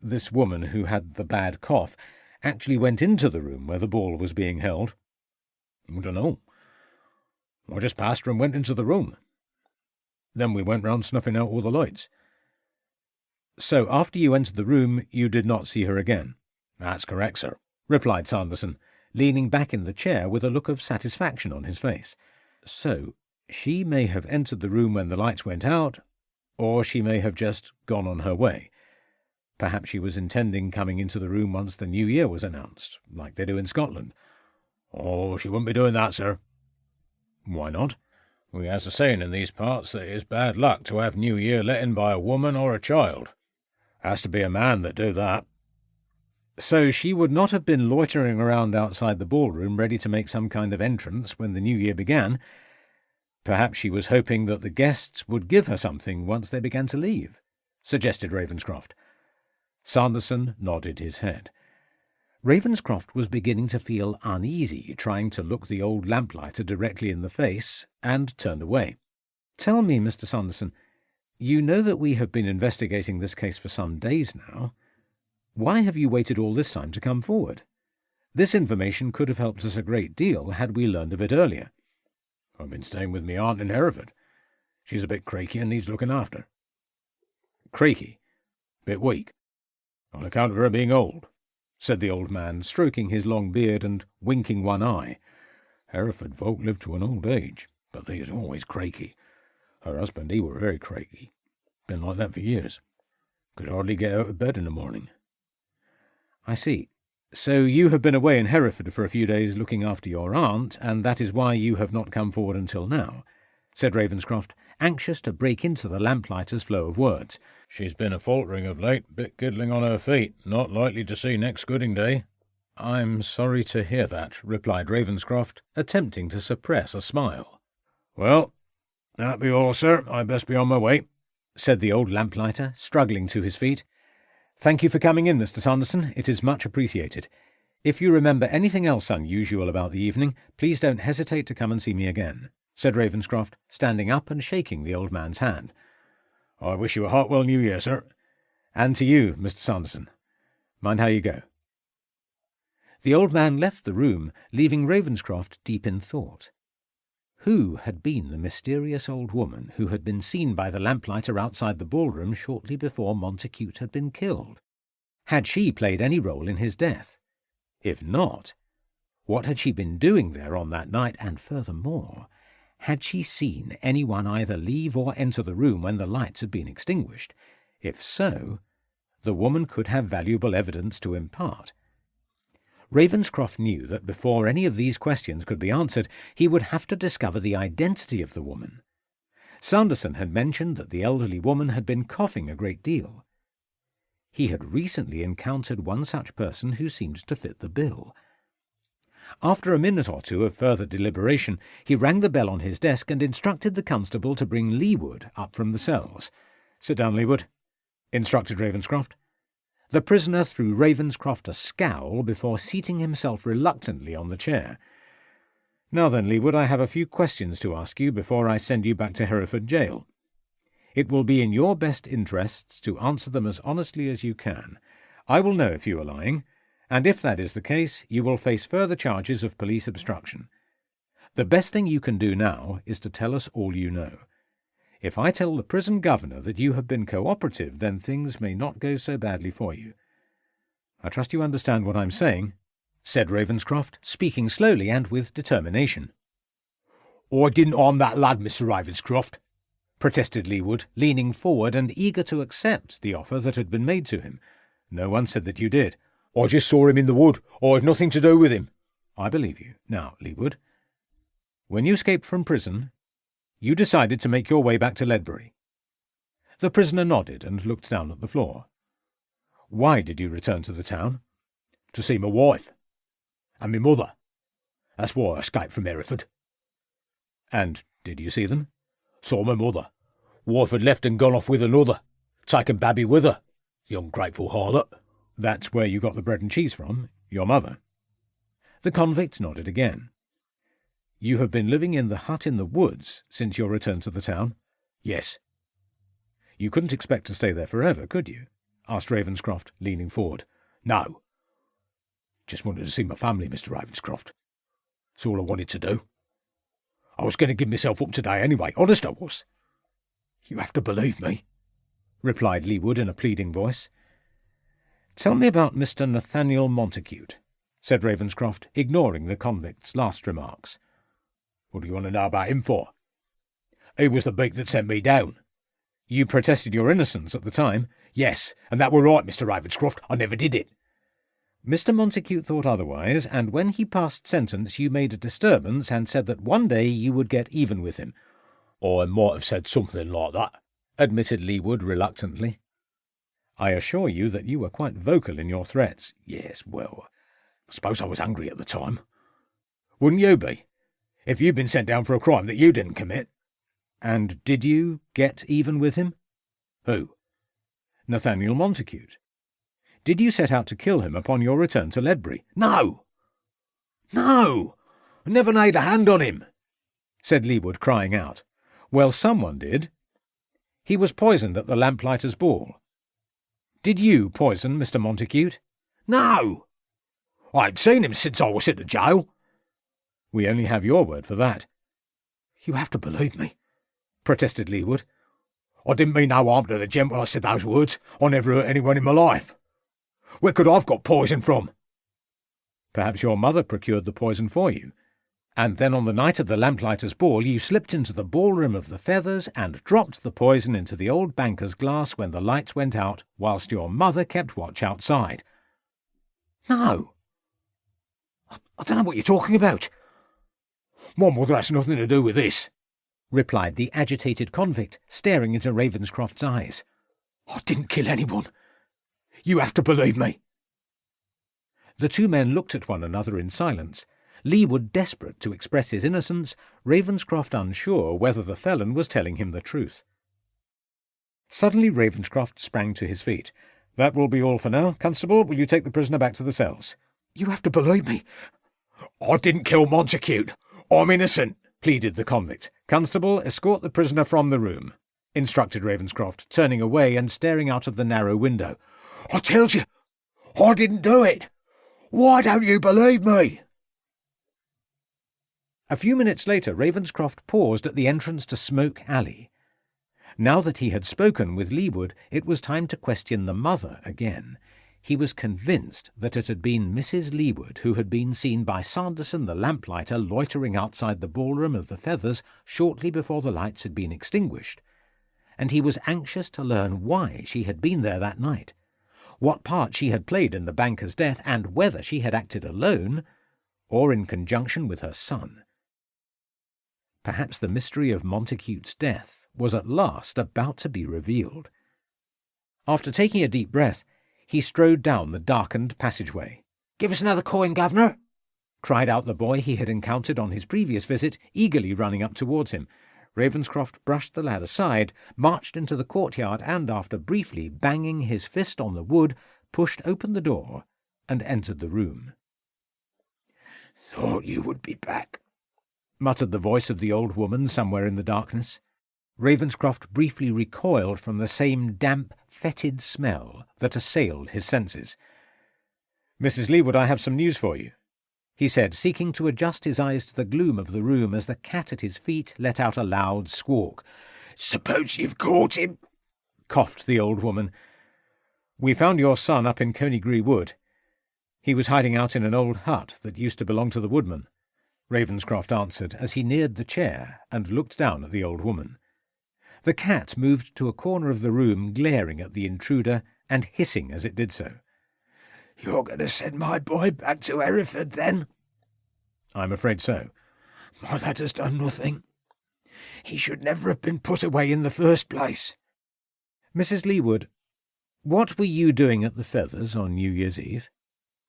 this woman who had the bad cough actually went into the room where the ball was being held?" "I don't know. I just passed her and went into the room. Then we went round snuffing out all the lights." "So after you entered the room, you did not see her again?" "That's correct, sir," replied Sanderson, leaning back in the chair with a look of satisfaction on his face. "So she may have entered the room when the lights went out, or she may have just gone on her way. Perhaps she was intending coming into the room once the New Year was announced, like they do in Scotland." "Oh, she wouldn't be doing that, sir." "Why not?" "We has a saying in these parts that it is bad luck to have New Year let in by a woman or a child. Has to be a man that do that." "So she would not have been loitering around outside the ballroom ready to make some kind of entrance when the New Year began. Perhaps she was hoping that the guests would give her something once they began to leave," suggested Ravenscroft. Sanderson nodded his head. Ravenscroft was beginning to feel uneasy trying to look the old lamplighter directly in the face, and turned away. "Tell me, Mr. Sanderson, you know that we have been investigating this case for some days now. Why have you waited all this time to come forward? This information could have helped us a great deal had we learned of it earlier." "I've been staying with me aunt in Hereford. She's a bit craky and needs looking after." "Craky?" "Bit weak, on account of her being old," said the old man, stroking his long beard and winking one eye. "Hereford folk live to an old age, but they is always craky. Her husband, he were very craigie. Been like that for years. Could hardly get out of bed in the morning. I see. So you have been away in Hereford for a few days looking after your aunt, and that is why you have not come forward until now, said Ravenscroft, anxious to break into the Lamplighters' flow of words. She's been a faltering of late, bit giddling on her feet, not likely to see next Gooding Day. I'm sorry to hear that, replied Ravenscroft, attempting to suppress a smile. Well, that be all, sir. I best be on my way, said the old lamplighter, struggling to his feet. Thank you for coming in, Mr. Sanderson. It is much appreciated. If you remember anything else unusual about the evening, please don't hesitate to come and see me again, said Ravenscroft, standing up and shaking the old man's hand. I wish you a heartwell New Year, sir. And to you, Mr. Sanderson. Mind how you go. The old man left the room, leaving Ravenscroft deep in thought. Who had been the mysterious old woman who had been seen by the lamplighter outside the ballroom shortly before Montacute had been killed? Had she played any role in his death? If not, what had she been doing there on that night, and furthermore, had she seen anyone either leave or enter the room when the lights had been extinguished? If so, the woman could have valuable evidence to impart. Ravenscroft knew that before any of these questions could be answered, he would have to discover the identity of the woman. Sanderson had mentioned that the elderly woman had been coughing a great deal. He had recently encountered one such person who seemed to fit the bill. After a minute or two of further deliberation, he rang the bell on his desk and instructed the constable to bring Leewood up from the cells. "Sit down, Leewood," instructed Ravenscroft. The prisoner threw Ravenscroft a scowl before seating himself reluctantly on the chair. "Now then, Leewood, I have a few questions to ask you before I send you back to Hereford jail. It will be in your best interests to answer them as honestly as you can. I will know if you are lying, and if that is the case, you will face further charges of police obstruction. The best thing you can do now is to tell us all you know. If I tell the prison governor that you have been cooperative, then things may not go so badly for you. I trust you understand what I'm saying," said Ravenscroft, speaking slowly and with determination. "I didn't harm that lad, Mr. Ravenscroft," protested Leewood, leaning forward and eager to accept the offer that had been made to him. "No one said that you did." "I just saw him in the wood. I had nothing to do with him." "I believe you. Now, Leewood, when you escaped from prison, you decided to make your way back to Ledbury." The prisoner nodded and looked down at the floor. "Why did you return to the town?" "To see my wife. And my mother. That's why I escaped from Hereford." "And did you see them?" "Saw my mother. Wife had left and gone off with another. Taken Babby with her. The ungrateful harlot." "That's where you got the bread and cheese from, your mother?" The convict nodded again. "You have been living in the hut in the woods since your return to the town?" "Yes." "You couldn't expect to stay there forever, could you?" asked Ravenscroft, leaning forward. "No. Just wanted to see my family, Mr. Ravenscroft. That's all I wanted to do. I was going to give myself up today anyway, honest I was. You have to believe me," replied Leewood in a pleading voice. "Tell me about Mr. Nathaniel Montacute," said Ravenscroft, ignoring the convict's last remarks. "What do you want to know about him for?" "He was the beak that sent me down." "You protested your innocence at the time?" "Yes, and that were right, Mr. Ravenscroft. I never did it." "Mr. Montacute thought otherwise, and when he passed sentence you made a disturbance and said that one day you would get even with him." "I might have said something like that," admitted Leewood reluctantly. "I assure you that you were quite vocal in your threats." "Yes, well, I suppose I was angry at the time. Wouldn't you be, if you'd been sent down for a crime that you didn't commit?" "And did you get even with him?" "Who?" "Nathaniel Montacute. Did you set out to kill him upon your return to Ledbury?" "No! No! I never laid a hand on him," said Leewood, crying out. "Well, someone did. He was poisoned at the Lamplighters' ball. Did you poison Mr. Montacute?" "No! I ain't seen him since I was in the jail." "We only have your word for that." "You have to believe me," protested Leewood. "I didn't mean no harm to the gent when I said those words. I never hurt anyone in my life. Where could I have got poison from?" "Perhaps your mother procured the poison for you." And then on the night of the Lamplighters' ball you slipped into the ballroom of the Feathers and dropped the poison into the old banker's glass when the lights went out, whilst your mother kept watch outside. No. I don't know what you're talking about. My mother has nothing to do with this, replied the agitated convict, staring into Ravenscroft's eyes. I didn't kill anyone. You have to believe me. The two men looked at one another in silence, Leewood desperate to express his innocence, Ravenscroft unsure whether the felon was telling him the truth. Suddenly Ravenscroft sprang to his feet. "That will be all for now. Constable, will you take the prisoner back to the cells?" You have to believe me. I didn't kill Montacute. I'm innocent, pleaded the convict. "Constable, escort the prisoner from the room," instructed Ravenscroft, turning away and staring out of the narrow window. I tell you, I didn't do it. Why don't you believe me? A few minutes later Ravenscroft paused at the entrance to Smoke Alley. Now that he had spoken with Leewood, it was time to question the mother again. He was convinced that it had been Mrs. Leewood who had been seen by Sanderson the lamplighter loitering outside the ballroom of the Feathers shortly before the lights had been extinguished, and he was anxious to learn why she had been there that night, what part she had played in the banker's death, and whether she had acted alone or in conjunction with her son. Perhaps the mystery of Montacute's death was at last about to be revealed. After taking a deep breath, he strode down the darkened passageway. "Give us another coin, governor," cried out the boy he had encountered on his previous visit, eagerly running up towards him. Ravenscroft brushed the lad aside, marched into the courtyard, and, after briefly banging his fist on the wood, pushed open the door and entered the room. "Thought you would be back," muttered the voice of the old woman somewhere in the darkness. Ravenscroft briefly recoiled from the same damp, fetid smell that assailed his senses. "Mrs. Leewood, I have some news for you," he said, seeking to adjust his eyes to the gloom of the room as the cat at his feet let out a loud squawk. "Suppose you've caught him," coughed the old woman. "We found your son up in Coneygree Wood. He was hiding out in an old hut that used to belong to the woodman," Ravenscroft answered as he neared the chair and looked down at the old woman. The cat moved to a corner of the room, glaring at the intruder and hissing as it did so. "You're going to send my boy back to Hereford, then?" "I'm afraid so." "My lad has done nothing. He should never have been put away in the first place." "Mrs. Leewood, what were you doing at the Feathers on New Year's Eve?"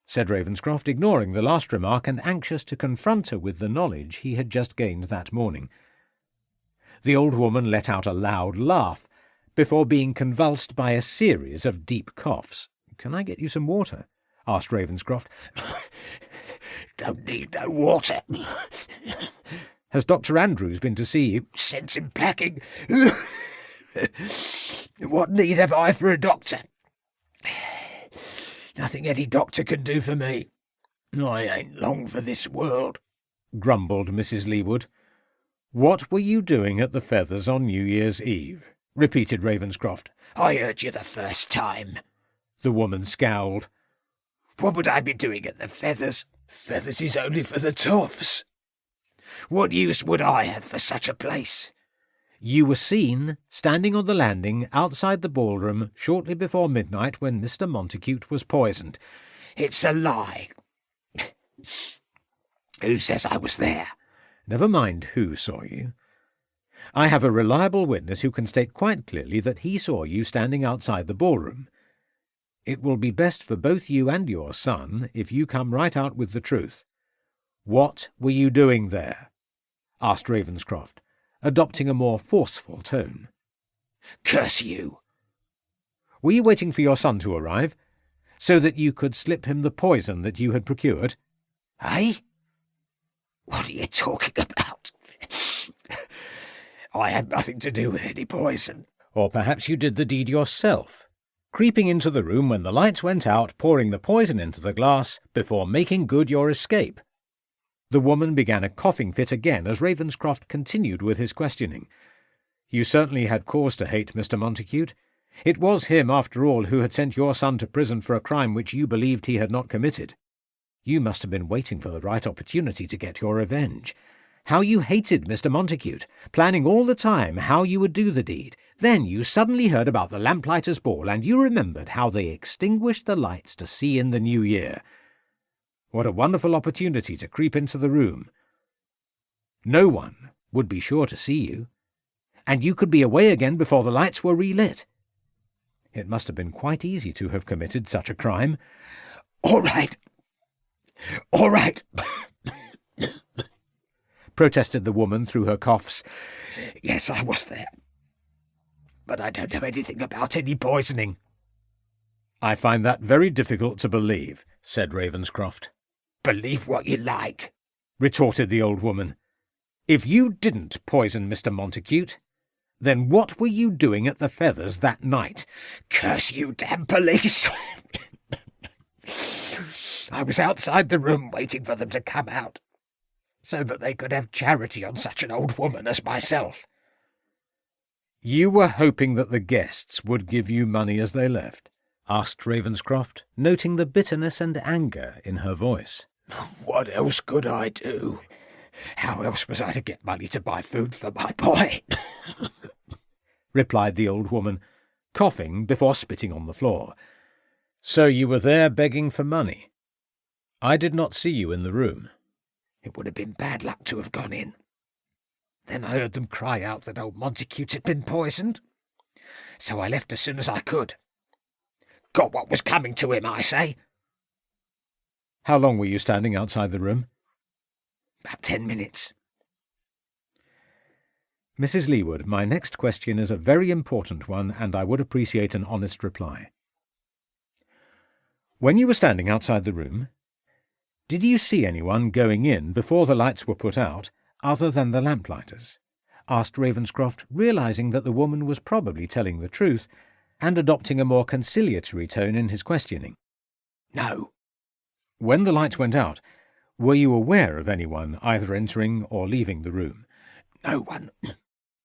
said Ravenscroft, ignoring the last remark and anxious to confront her with the knowledge he had just gained that morning. The old woman let out a loud laugh, before being convulsed by a series of deep coughs. "Can I get you some water?" asked Ravenscroft. "Don't need no water." "Has Dr. Andrews been to see you?" "Sent him packing." "What need have I for a doctor? Nothing any doctor can do for me. I ain't long for this world," grumbled Mrs. Leewood. "What were you doing at the Feathers on New Year's Eve?" repeated Ravenscroft. "I heard you the first time." The woman scowled. "What would I be doing at the Feathers? Feathers is only for the toffs. What use would I have for such a place?" "You were seen standing on the landing outside the ballroom shortly before midnight when Mr. Montacute was poisoned." "It's a lie. Who says I was there?" "Never mind who saw you. I have a reliable witness who can state quite clearly that he saw you standing outside the ballroom. It will be best for both you and your son if you come right out with the truth. What were you doing there?" asked Ravenscroft, adopting a more forceful tone. "Curse you!" "Were you waiting for your son to arrive, so that you could slip him the poison that you had procured?" "Eh? What are you talking about? I had nothing to do with any poison." "Or perhaps you did the deed yourself, creeping into the room when the lights went out, pouring the poison into the glass before making good your escape." The woman began a coughing fit again as Ravenscroft continued with his questioning. "You certainly had cause to hate Mr. Montacute. It was him, after all, who had sent your son to prison for a crime which you believed he had not committed." You must have been waiting for the right opportunity to get your revenge. How you hated Mr. Montacute, planning all the time how you would do the deed. Then you suddenly heard about the Lamplighters' ball, and you remembered how they extinguished the lights to see in the new year. What a wonderful opportunity to creep into the room. No one would be sure to see you, and you could be away again before the lights were relit. It must have been quite easy to have committed such a crime. All right. All right. Protested the woman through her coughs. Yes, I was there. But I don't know anything about any poisoning. I find that very difficult to believe, said Ravenscroft. Believe what you like, retorted the old woman. If you didn't poison Mr. Montacute, then what were you doing at the Feathers that night? Curse you, damn police! I was outside the room waiting for them to come out, so that they could have charity on such an old woman as myself. You were hoping that the guests would give you money as they left? Asked Ravenscroft, noting the bitterness and anger in her voice. What else could I do? How else was I to get money to buy food for my boy? Replied the old woman, coughing before spitting on the floor. So you were there begging for money? I did not see you in the room. It would have been bad luck to have gone in. Then I heard them cry out that old Montacute had been poisoned. So I left as soon as I could. Got what was coming to him, I say. How long were you standing outside the room? About 10 minutes. Mrs. Leeward, my next question is a very important one, and I would appreciate an honest reply. When you were standing outside the room, did you see anyone going in before the lights were put out, other than the Lamplighters? Asked Ravenscroft, realizing that the woman was probably telling the truth, and adopting a more conciliatory tone in his questioning. No. When the lights went out, were you aware of anyone either entering or leaving the room? No one.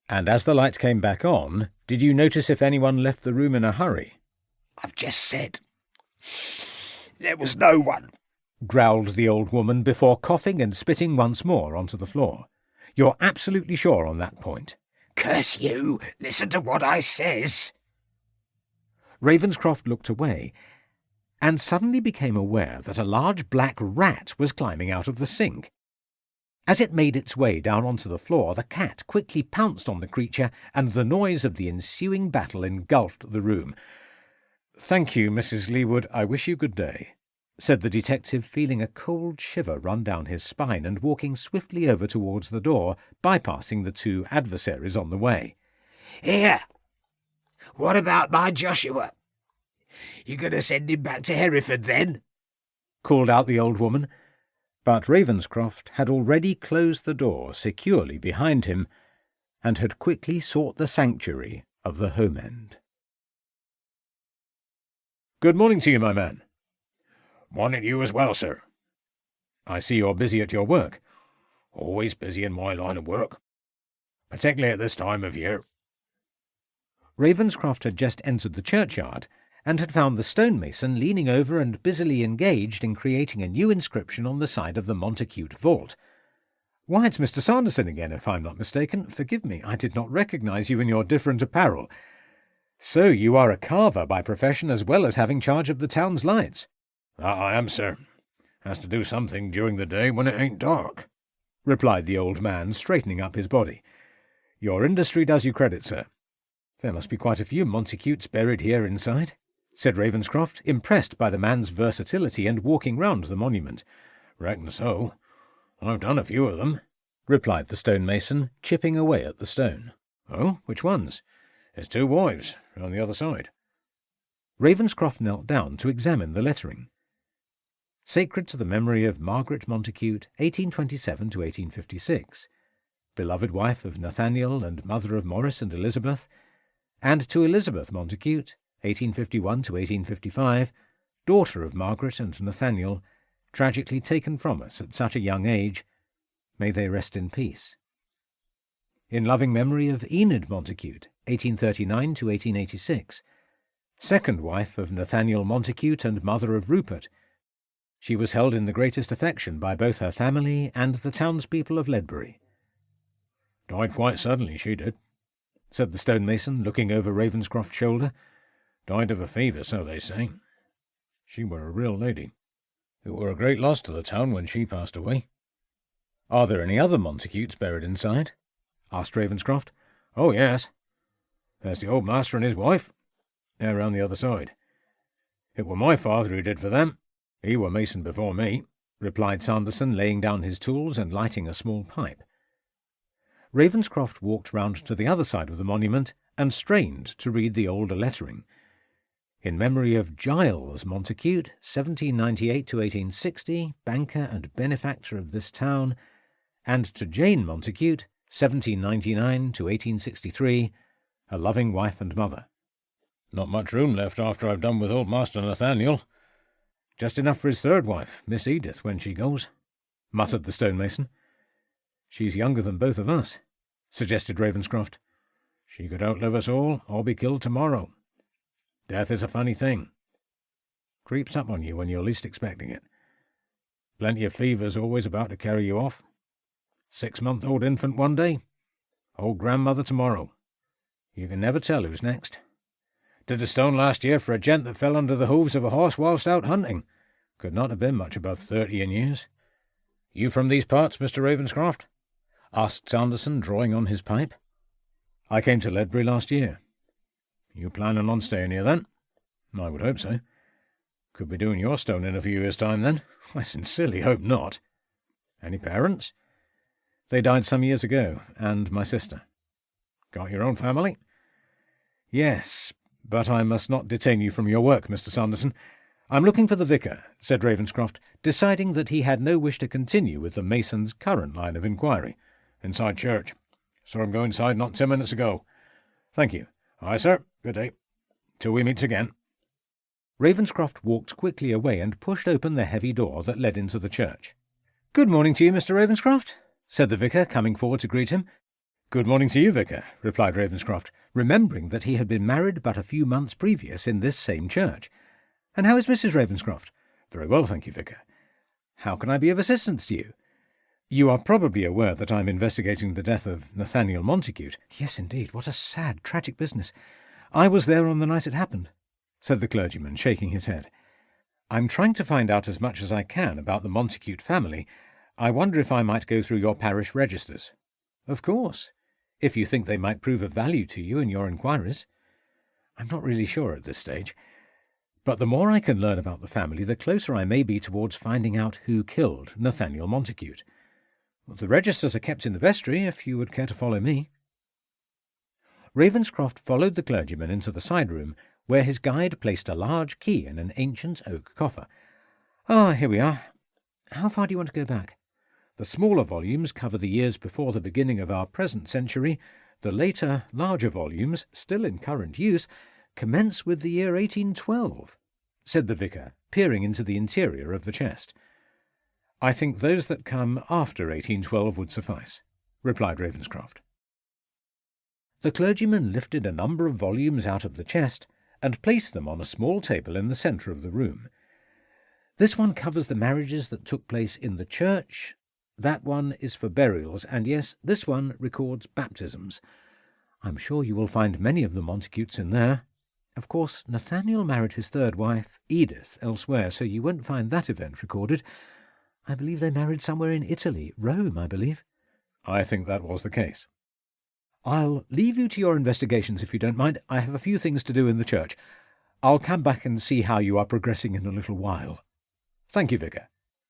And as the lights came back on, did you notice if anyone left the room in a hurry? I've just said. There was no one, growled the old woman before coughing and spitting once more onto the floor. You're absolutely sure on that point? Curse you! Listen to what I says. Ravenscroft looked away, and suddenly became aware that a large black rat was climbing out of the sink. As it made its way down onto the floor, the cat quickly pounced on the creature, and the noise of the ensuing battle engulfed the room. "Thank you, Mrs. Leeward. I wish you good day," said the detective, feeling a cold shiver run down his spine and walking swiftly over towards the door, bypassing the two adversaries on the way. Here! What about my Joshua? You going to send him back to Hereford, then? Called out the old woman, but Ravenscroft had already closed the door securely behind him, and had quickly sought the sanctuary of the home end. "Good morning to you, my man." "Morning to you as well, sir." "I see you're busy at your work." "Always busy in my line of work, particularly at this time of year." Ravenscroft had just entered the churchyard, and had found the stonemason leaning over and busily engaged in creating a new inscription on the side of the Montacute vault. "Why, it's Mr. Sanderson again, if I'm not mistaken. Forgive me, I did not recognize you in your different apparel. So you are a carver by profession as well as having charge of the town's lights?" "I am, sir. Has to do something during the day when it ain't dark," replied the old man, straightening up his body. "Your industry does you credit, sir. There must be quite a few Montacutes buried here inside," said Ravenscroft, impressed by the man's versatility and walking round the monument. "Reckon so. I've done a few of them," replied the stonemason, chipping away at the stone. "Oh, which ones?" "There's two wives on the other side." Ravenscroft knelt down to examine the lettering. "Sacred to the memory of Margaret Montacute, 1827 to 1856, beloved wife of Nathaniel and mother of Maurice and Elizabeth, and to Elizabeth Montacute, 1851 to 1855, daughter of Margaret and Nathaniel, tragically taken from us at such a young age, may they rest in peace. In loving memory of Enid Montacute, 1839 to 1886, second wife of Nathaniel Montacute and mother of Rupert. She was held in the greatest affection by both her family and the townspeople of Ledbury. Died quite suddenly, she did, said the stonemason, looking over Ravenscroft's shoulder. Died of a fever, so they say. She were a real lady. It were a great loss to the town when she passed away. Are there any other Montacutes buried inside? Asked Ravenscroft. Oh, yes. There's the old master and his wife. They're round the other side. It were my father who did for them. He were mason before me, replied Sanderson, laying down his tools and lighting a small pipe. Ravenscroft walked round to the other side of the monument and strained to read the older lettering. In memory of Giles Montacute, 1798 to 1860, banker and benefactor of this town, and to Jane Montacute, 1799 to 1863, a loving wife and mother. Not much room left after I've done with old Master Nathaniel. Just enough for his third wife, Miss Edith, when she goes, muttered the stonemason. She's younger than both of us, suggested Ravenscroft. She could outlive us all, or be killed tomorrow. Death is a funny thing. Creeps up on you when you're least expecting it. Plenty of fevers always about to carry you off. 6-month-old infant one day, old grandmother tomorrow. You can never tell who's next. Did a stone last year for a gent that fell under the hooves of a horse whilst out hunting. Could not have been much above 30 in years. You from these parts, Mr. Ravenscroft? Asked Sanderson, drawing on his pipe. I came to Ledbury last year. You planning on staying here, then? I would hope so. Could be doing your stone in a few years' time, then. I sincerely hope not. Any parents? They died some years ago, and my sister. Got your own family? Yes, but I must not detain you from your work, Mr. Sanderson. I'm looking for the vicar, said Ravenscroft, deciding that he had no wish to continue with the mason's current line of inquiry. Inside church. Saw him go inside not 10 minutes ago. Thank you. Aye, sir. Good day. Till we meet again. Ravenscroft walked quickly away and pushed open the heavy door that led into the church. Good morning to you, Mr. Ravenscroft, said the vicar, coming forward to greet him. Good morning to you, vicar, replied Ravenscroft, remembering that he had been married but a few months previous in this same church. And how is Mrs. Ravenscroft? Very well, thank you, vicar. How can I be of assistance to you? You are probably aware that I am investigating the death of Nathaniel Montacute. Yes, indeed. What a sad, tragic business. I was there on the night it happened, said the clergyman, shaking his head. I'm trying to find out as much as I can about the Montacute family. I wonder if I might go through your parish registers. Of course, if you think they might prove of value to you in your inquiries. I'm not really sure at this stage. But the more I can learn about the family, the closer I may be towards finding out who killed Nathaniel Montacute. The registers are kept in the vestry, if you would care to follow me. Ravenscroft followed the clergyman into the side room, where his guide placed a large key in an ancient oak coffer. Here we are. How far do you want to go back? The smaller volumes cover the years before the beginning of our present century. The later, larger volumes, still in current use, commence with the year 1812, said the vicar, peering into the interior of the chest. I think those that come after 1812 would suffice, replied Ravenscroft. The clergyman lifted a number of volumes out of the chest and placed them on a small table in the centre of the room. This one covers the marriages that took place in the church, that one is for burials, and yes, this one records baptisms. I'm sure you will find many of the Montacutes in there. Of course, Nathaniel married his third wife, Edith, elsewhere, so you won't find that event recorded. I believe they married somewhere in Italy, Rome, I believe. I think that was the case. I'll leave you to your investigations if you don't mind. I have a few things to do in the church. I'll come back and see how you are progressing in a little while. Thank you, vicar,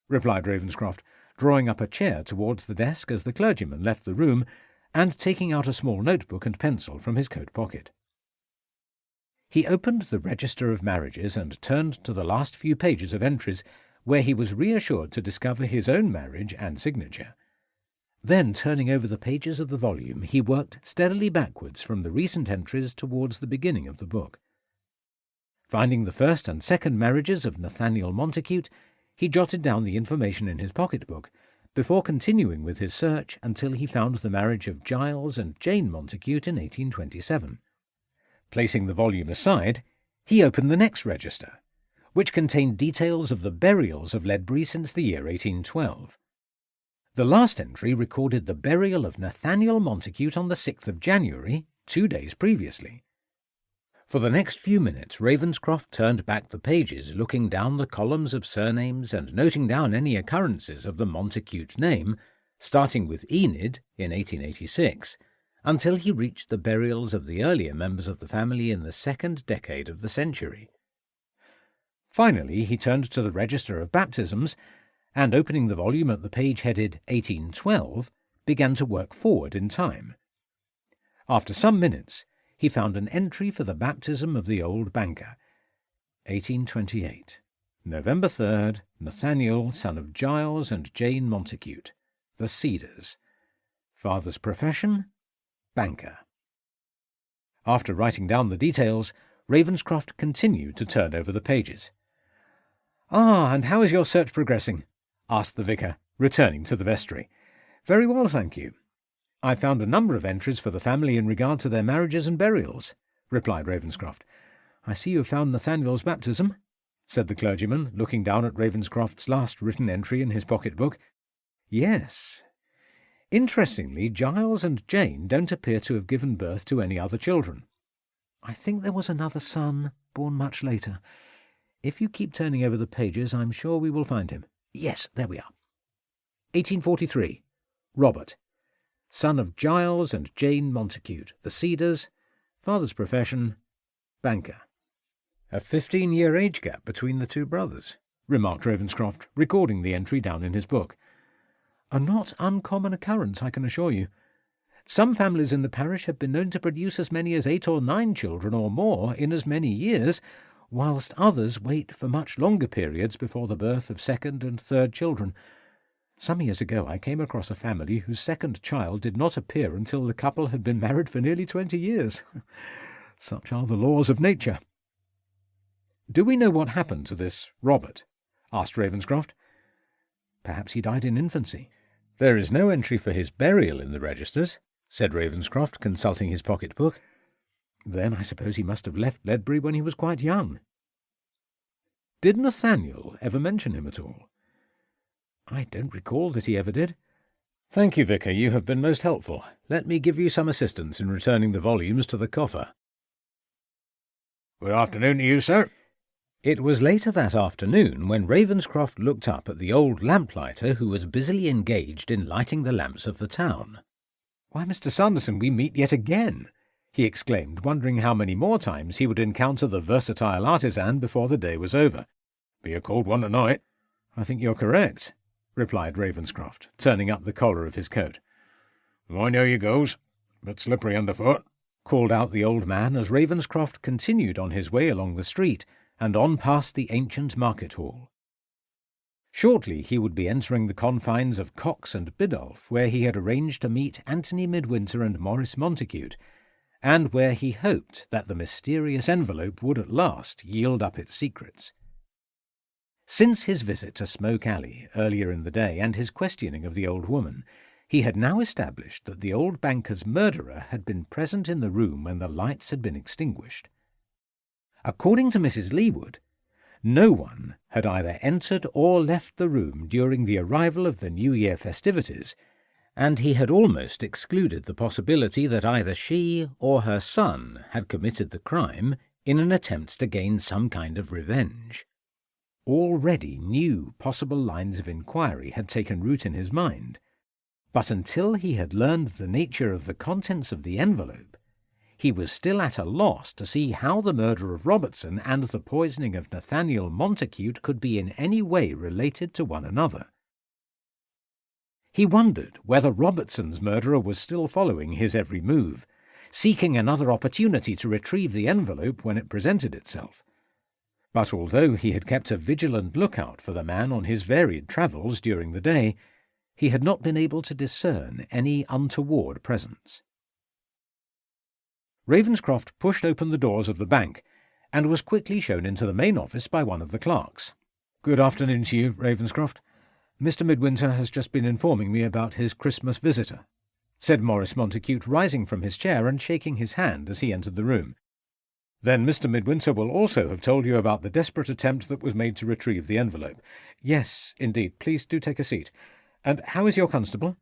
replied Ravenscroft, drawing up a chair towards the desk as the clergyman left the room and taking out a small notebook and pencil from his coat pocket. He opened the Register of Marriages and turned to the last few pages of entries, where he was reassured to discover his own marriage and signature. Then, turning over the pages of the volume, he worked steadily backwards from the recent entries towards the beginning of the book. Finding the first and second marriages of Nathaniel Montacute, he jotted down the information in his pocket-book, before continuing with his search until he found the marriage of Giles and Jane Montacute in 1827. Placing the volume aside, he opened the next register, which contained details of the burials of Ledbury since the year 1812. The last entry recorded the burial of Nathaniel Montacute on the 6th of January, 2 days previously. For the next few minutes Ravenscroft turned back the pages, looking down the columns of surnames and noting down any occurrences of the Montacute name, starting with Enid in 1886, until he reached the burials of the earlier members of the family in the second decade of the century. Finally he turned to the register of baptisms, and opening the volume at the page headed 1812, began to work forward in time. After some minutes he found an entry for the baptism of the old banker. 1828. November 3rd, Nathaniel, son of Giles and Jane Montacute, the Cedars. Father's profession, banker. After writing down the details, Ravenscroft continued to turn over the pages. "Ah, and how is your search progressing?" asked the vicar, returning to the vestry. "Very well, thank you. I found a number of entries for the family in regard to their marriages and burials," replied Ravenscroft. "I see you have found Nathaniel's baptism," said the clergyman, looking down at Ravenscroft's last written entry in his pocket-book. "Yes. Interestingly, Giles and Jane don't appear to have given birth to any other children. I think there was another son, born much later. If you keep turning over the pages, I'm sure we will find him. Yes, there we are. 1843. Robert, son of Giles and Jane Montacute, the Cedars, father's profession, banker." "A 15-year age gap between the two brothers," remarked Ravenscroft, recording the entry down in his book. "A not uncommon occurrence, I can assure you. Some families in the parish have been known to produce as many as 8 or 9 children or more in as many years, whilst others wait for much longer periods before the birth of second and third children. Some years ago I came across a family whose second child did not appear until the couple had been married for nearly 20 years. Such are the laws of nature." "Do we know what happened to this Robert?" asked Ravenscroft. "Perhaps he died in infancy." "There is no entry for his burial in the registers," said Ravenscroft, consulting his pocket-book. "Then I suppose he must have left Ledbury when he was quite young." "Did Nathaniel ever mention him at all?" "I don't recall that he ever did." "Thank you, Vicar. You have been most helpful. Let me give you some assistance in returning the volumes to the coffer." "Good afternoon to you, sir." It was later that afternoon when Ravenscroft looked up at the old lamplighter who was busily engaged in lighting the lamps of the town. "Why, Mr. Sanderson, we meet yet again!" he exclaimed, wondering how many more times he would encounter the versatile artisan before the day was over. "Be a cold one tonight." "I think you're correct," replied Ravenscroft, turning up the collar of his coat. "I know you goes, but slippery underfoot," called out the old man as Ravenscroft continued on his way along the street and on past the ancient market hall. Shortly he would be entering the confines of Cox and Biddulph, where he had arranged to meet Anthony Midwinter and Maurice Montacute, and where he hoped that the mysterious envelope would at last yield up its secrets. Since his visit to Smoke Alley earlier in the day and his questioning of the old woman, he had now established that the old banker's murderer had been present in the room when the lights had been extinguished. According to Mrs. Leewood, no one had either entered or left the room during the arrival of the New Year festivities, and he had almost excluded the possibility that either she or her son had committed the crime in an attempt to gain some kind of revenge. Already new possible lines of inquiry had taken root in his mind, but until he had learned the nature of the contents of the envelope, he was still at a loss to see how the murder of Robertson and the poisoning of Nathaniel Montacute could be in any way related to one another. He wondered whether Robertson's murderer was still following his every move, seeking another opportunity to retrieve the envelope when it presented itself. But although he had kept a vigilant lookout for the man on his varied travels during the day, he had not been able to discern any untoward presence. Ravenscroft pushed open the doors of the bank, and was quickly shown into the main office by one of the clerks. "Good afternoon to you, Ravenscroft. Mr. Midwinter has just been informing me about his Christmas visitor," said Maurice Montacute, rising from his chair and shaking his hand as he entered the room. Then Mr. Midwinter will also have told you about the desperate attempt that was made to retrieve the envelope. Yes, indeed. Please do take a seat. And how is your constable?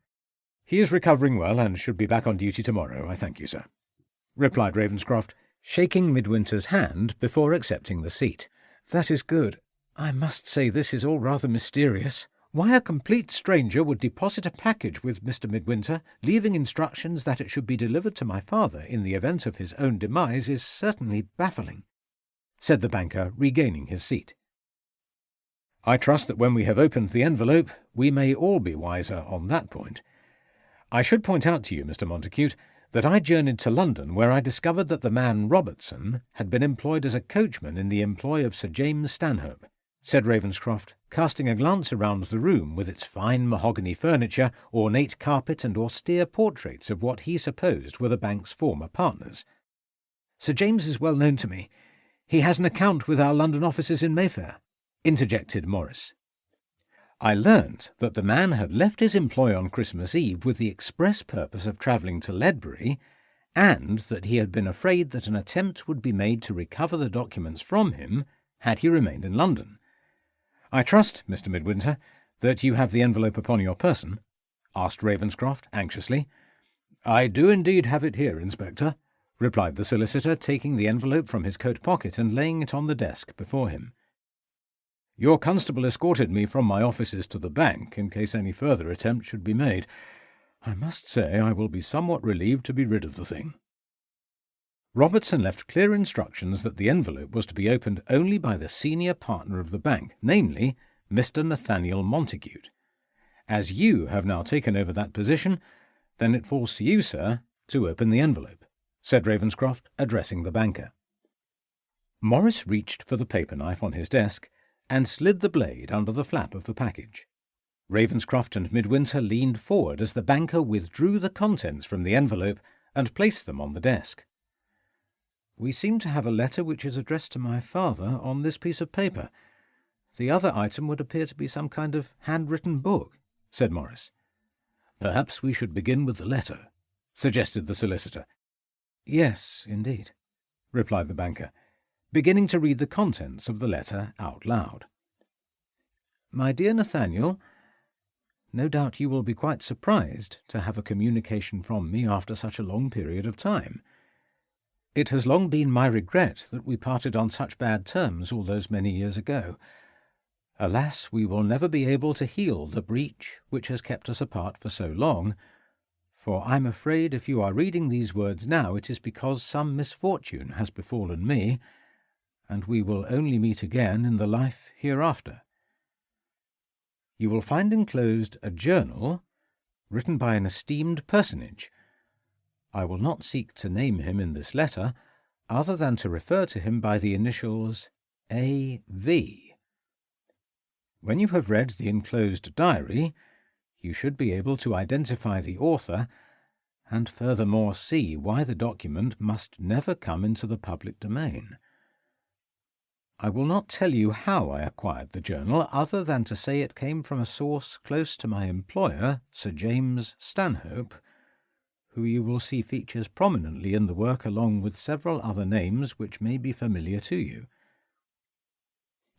He is recovering well and should be back on duty tomorrow, I thank you, sir," replied Ravenscroft, shaking Midwinter's hand before accepting the seat. That is good. I must say this is all rather mysterious. Why a complete stranger would deposit a package with Mr. Midwinter, leaving instructions that it should be delivered to my father in the event of his own demise, is certainly baffling," said the banker, regaining his seat. "I trust that when we have opened the envelope, we may all be wiser on that point. I should point out to you, Mr. Montacute, that I journeyed to London, where I discovered that the man Robertson had been employed as a coachman in the employ of Sir James Stanhope," said Ravenscroft, casting a glance around the room with its fine mahogany furniture, ornate carpet, and austere portraits of what he supposed were the bank's former partners. "Sir James is well known to me. He has an account with our London offices in Mayfair," interjected Morris. "I learnt that the man had left his employ on Christmas Eve with the express purpose of travelling to Ledbury, and that he had been afraid that an attempt would be made to recover the documents from him had he remained in London. I trust, Mr. Midwinter, that you have the envelope upon your person?" asked Ravenscroft anxiously. "I do indeed have it here, Inspector," replied the solicitor, taking the envelope from his coat pocket and laying it on the desk before him. "Your constable escorted me from my offices to the bank in case any further attempt should be made. I must say I will be somewhat relieved to be rid of the thing." Robertson left clear instructions that the envelope was to be opened only by the senior partner of the bank, namely Mr. Nathaniel Montacute. As you have now taken over that position, then it falls to you, sir, to open the envelope," said Ravenscroft, addressing the banker. Morris reached for the paper knife on his desk and slid the blade under the flap of the package. Ravenscroft and Midwinter leaned forward as the banker withdrew the contents from the envelope and placed them on the desk. "We seem to have a letter which is addressed to my father on this piece of paper. The other item would appear to be some kind of handwritten book," said Morris. "Perhaps we should begin with the letter," suggested the solicitor. "Yes, indeed," replied the banker, beginning to read the contents of the letter out loud. "My dear Nathaniel, no doubt you will be quite surprised to have a communication from me after such a long period of time. It has long been my regret that we parted on such bad terms all those many years ago. Alas, we will never be able to heal the breach which has kept us apart for so long, for I'm afraid if you are reading these words now it is because some misfortune has befallen me, and we will only meet again in the life hereafter. You will find enclosed a journal written by an esteemed personage. I will not seek to name him in this letter, other than to refer to him by the initials A.V. When you have read the enclosed diary, you should be able to identify the author, and furthermore see why the document must never come into the public domain. I will not tell you how I acquired the journal, other than to say it came from a source close to my employer, Sir James Stanhope, who you will see features prominently in the work along with several other names which may be familiar to you.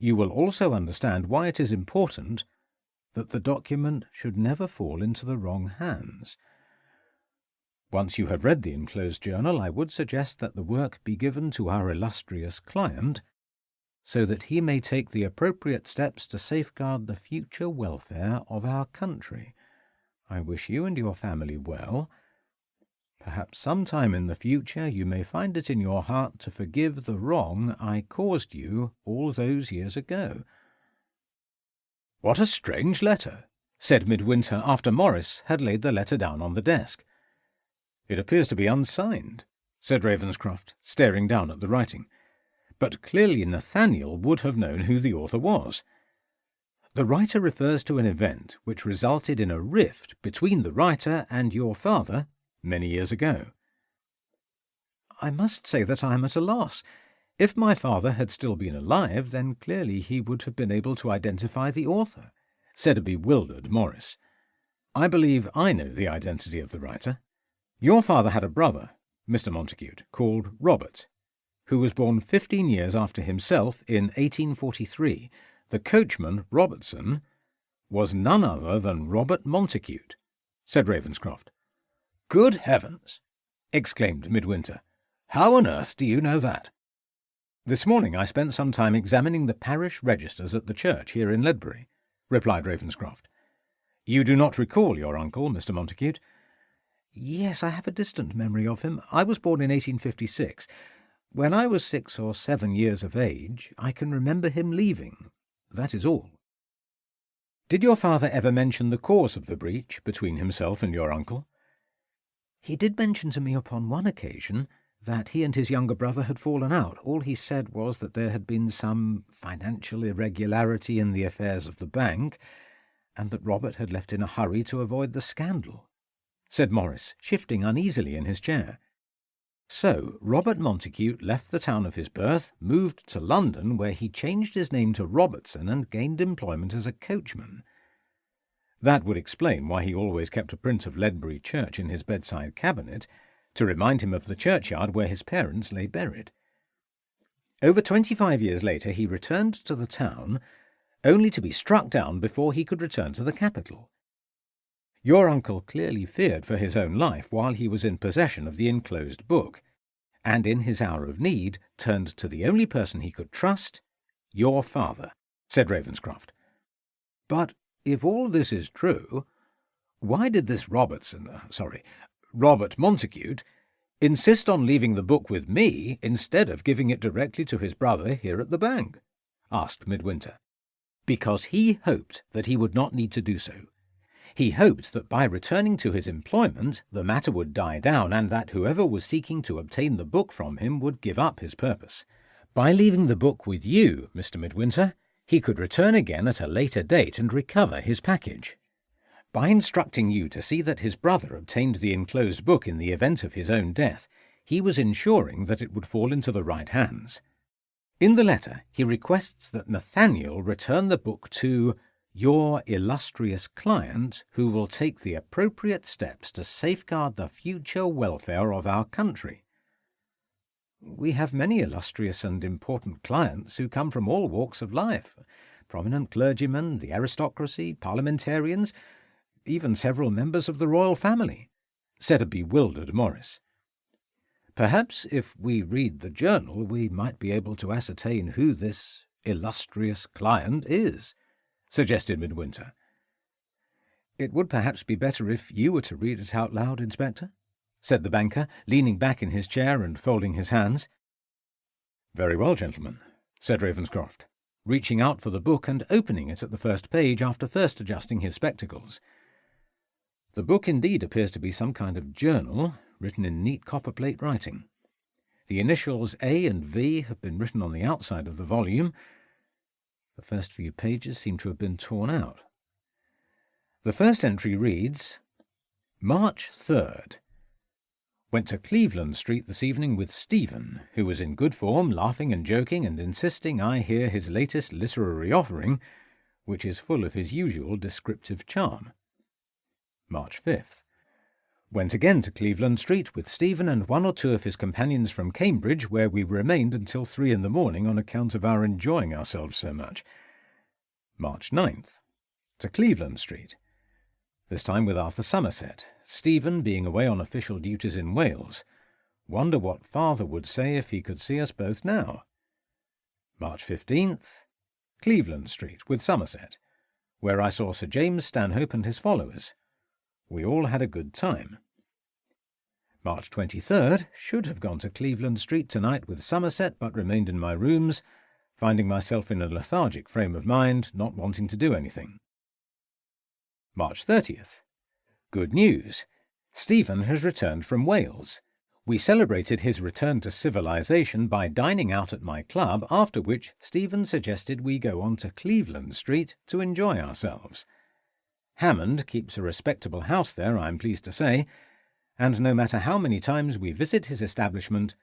You will also understand why it is important that the document should never fall into the wrong hands. Once you have read the enclosed journal, I would suggest that the work be given to our illustrious client, so that he may take the appropriate steps to safeguard the future welfare of our country. I wish you and your family well. Perhaps sometime in the future you may find it in your heart to forgive the wrong I caused you all those years ago." "What a strange letter," said Midwinter after Morris had laid the letter down on the desk. "It appears to be unsigned," said Ravenscroft, staring down at the writing. "But clearly Nathaniel would have known who the author was. The writer refers to an event which resulted in a rift between the writer and your father many years ago." "I must say that I am at a loss. If my father had still been alive, then clearly he would have been able to identify the author," said a bewildered Morris. "I believe I know the identity of the writer. Your father had a brother, Mr. Montacute, called Robert. who was born 15 years after himself in 1843, the coachman, Robertson, was none other than Robert Montacute, said Ravenscroft. Good heavens! Exclaimed Midwinter. How on earth do you know that? This morning I spent some time examining the parish registers at the church here in Ledbury, replied Ravenscroft. You do not recall your uncle, Mr. Montacute? Yes, I have a distant memory of him. I was born in 1856. When I was 6 or 7 years of age, I can remember him leaving. That is all. Did your father ever mention the cause of the breach between himself and your uncle? He did mention to me upon one occasion that he and his younger brother had fallen out. All he said was that there had been some financial irregularity in the affairs of the bank, and that Robert had left in a hurry to avoid the scandal, said Morris, shifting uneasily in his chair. So Robert Montacute left the town of his birth, moved to London, where he changed his name to Robertson and gained employment as a coachman. That would explain why he always kept a print of Ledbury Church in his bedside cabinet, to remind him of the churchyard where his parents lay buried. Over 25 years later he returned to the town, only to be struck down before he could return to the capital. Your uncle clearly feared for his own life while he was in possession of the enclosed book, and in his hour of need turned to the only person he could trust, your father, said Ravenscroft. But if all this is true, why did this Robert Montacute, insist on leaving the book with me instead of giving it directly to his brother here at the bank? Asked Midwinter. Because he hoped that he would not need to do so. He hoped that by returning to his employment the matter would die down, and that whoever was seeking to obtain the book from him would give up his purpose. By leaving the book with you, Mr. Midwinter, he could return again at a later date and recover his package. By instructing you to see that his brother obtained the enclosed book in the event of his own death, he was ensuring that it would fall into the right hands. In the letter, he requests that Nathaniel return the book to your illustrious client, who will take the appropriate steps to safeguard the future welfare of our country. We have many illustrious and important clients who come from all walks of life, prominent clergymen, the aristocracy, parliamentarians, even several members of the royal family, said a bewildered Morris. Perhaps if we read the journal we might be able to ascertain who this illustrious client is, suggested Midwinter. It would perhaps be better if you were to read it out loud, Inspector, said the banker, leaning back in his chair and folding his hands. Very well, gentlemen, said Ravenscroft, reaching out for the book and opening it at the first page after first adjusting his spectacles. The book indeed appears to be some kind of journal, written in neat copperplate writing. The initials A and V have been written on the outside of the volume. The first few pages seem to have been torn out. The first entry reads, March 3rd. Went to Cleveland Street this evening with Stephen, who was in good form, laughing and joking and insisting I hear his latest literary offering, which is full of his usual descriptive charm. March 5th. Went again to Cleveland Street with Stephen and 1 or 2 of his companions from Cambridge, where we remained until 3 in the morning on account of our enjoying ourselves so much. March 9th. To Cleveland Street. This time with Arthur Somerset, Stephen being away on official duties in Wales. Wonder what father would say if he could see us both now. March 15th. Cleveland Street with Somerset, where I saw Sir James Stanhope and his followers. We all had a good time. March 23rd, should have gone to Cleveland Street tonight with Somerset, but remained in my rooms, finding myself in a lethargic frame of mind, not wanting to do anything. March 30th. Good news. Stephen has returned from Wales. We celebrated his return to civilization by dining out at my club, after which Stephen suggested we go on to Cleveland Street to enjoy ourselves. Hammond keeps a respectable house there, I am pleased to say, and no matter how many times we visit his establishment,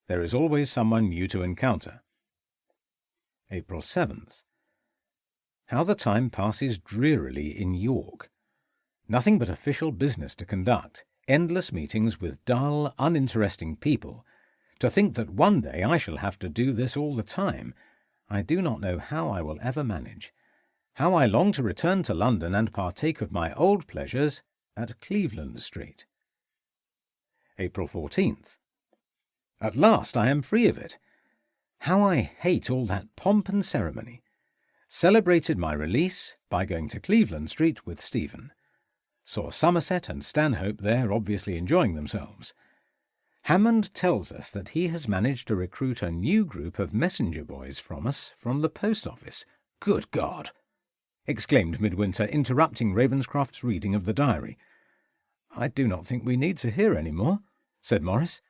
there is always someone new to encounter. April 7th. How the time passes drearily in York. Nothing but official business to conduct, endless meetings with dull, uninteresting people, To think that one day I shall have to do this all the time. I do not know how I will ever manage. How I long to return to London and partake of my old pleasures at Cleveland Street. April 14th. At last I am free of it. How I hate all that pomp and ceremony. Celebrated my release by going to Cleveland Street with Stephen. Saw Somerset and Stanhope there, obviously enjoying themselves. Hammond tells us that he has managed to recruit a new group of messenger boys from us from the post office. Good God! Exclaimed Midwinter, interrupting Ravenscroft's reading of the diary. I do not think we need to hear any more, said Morris.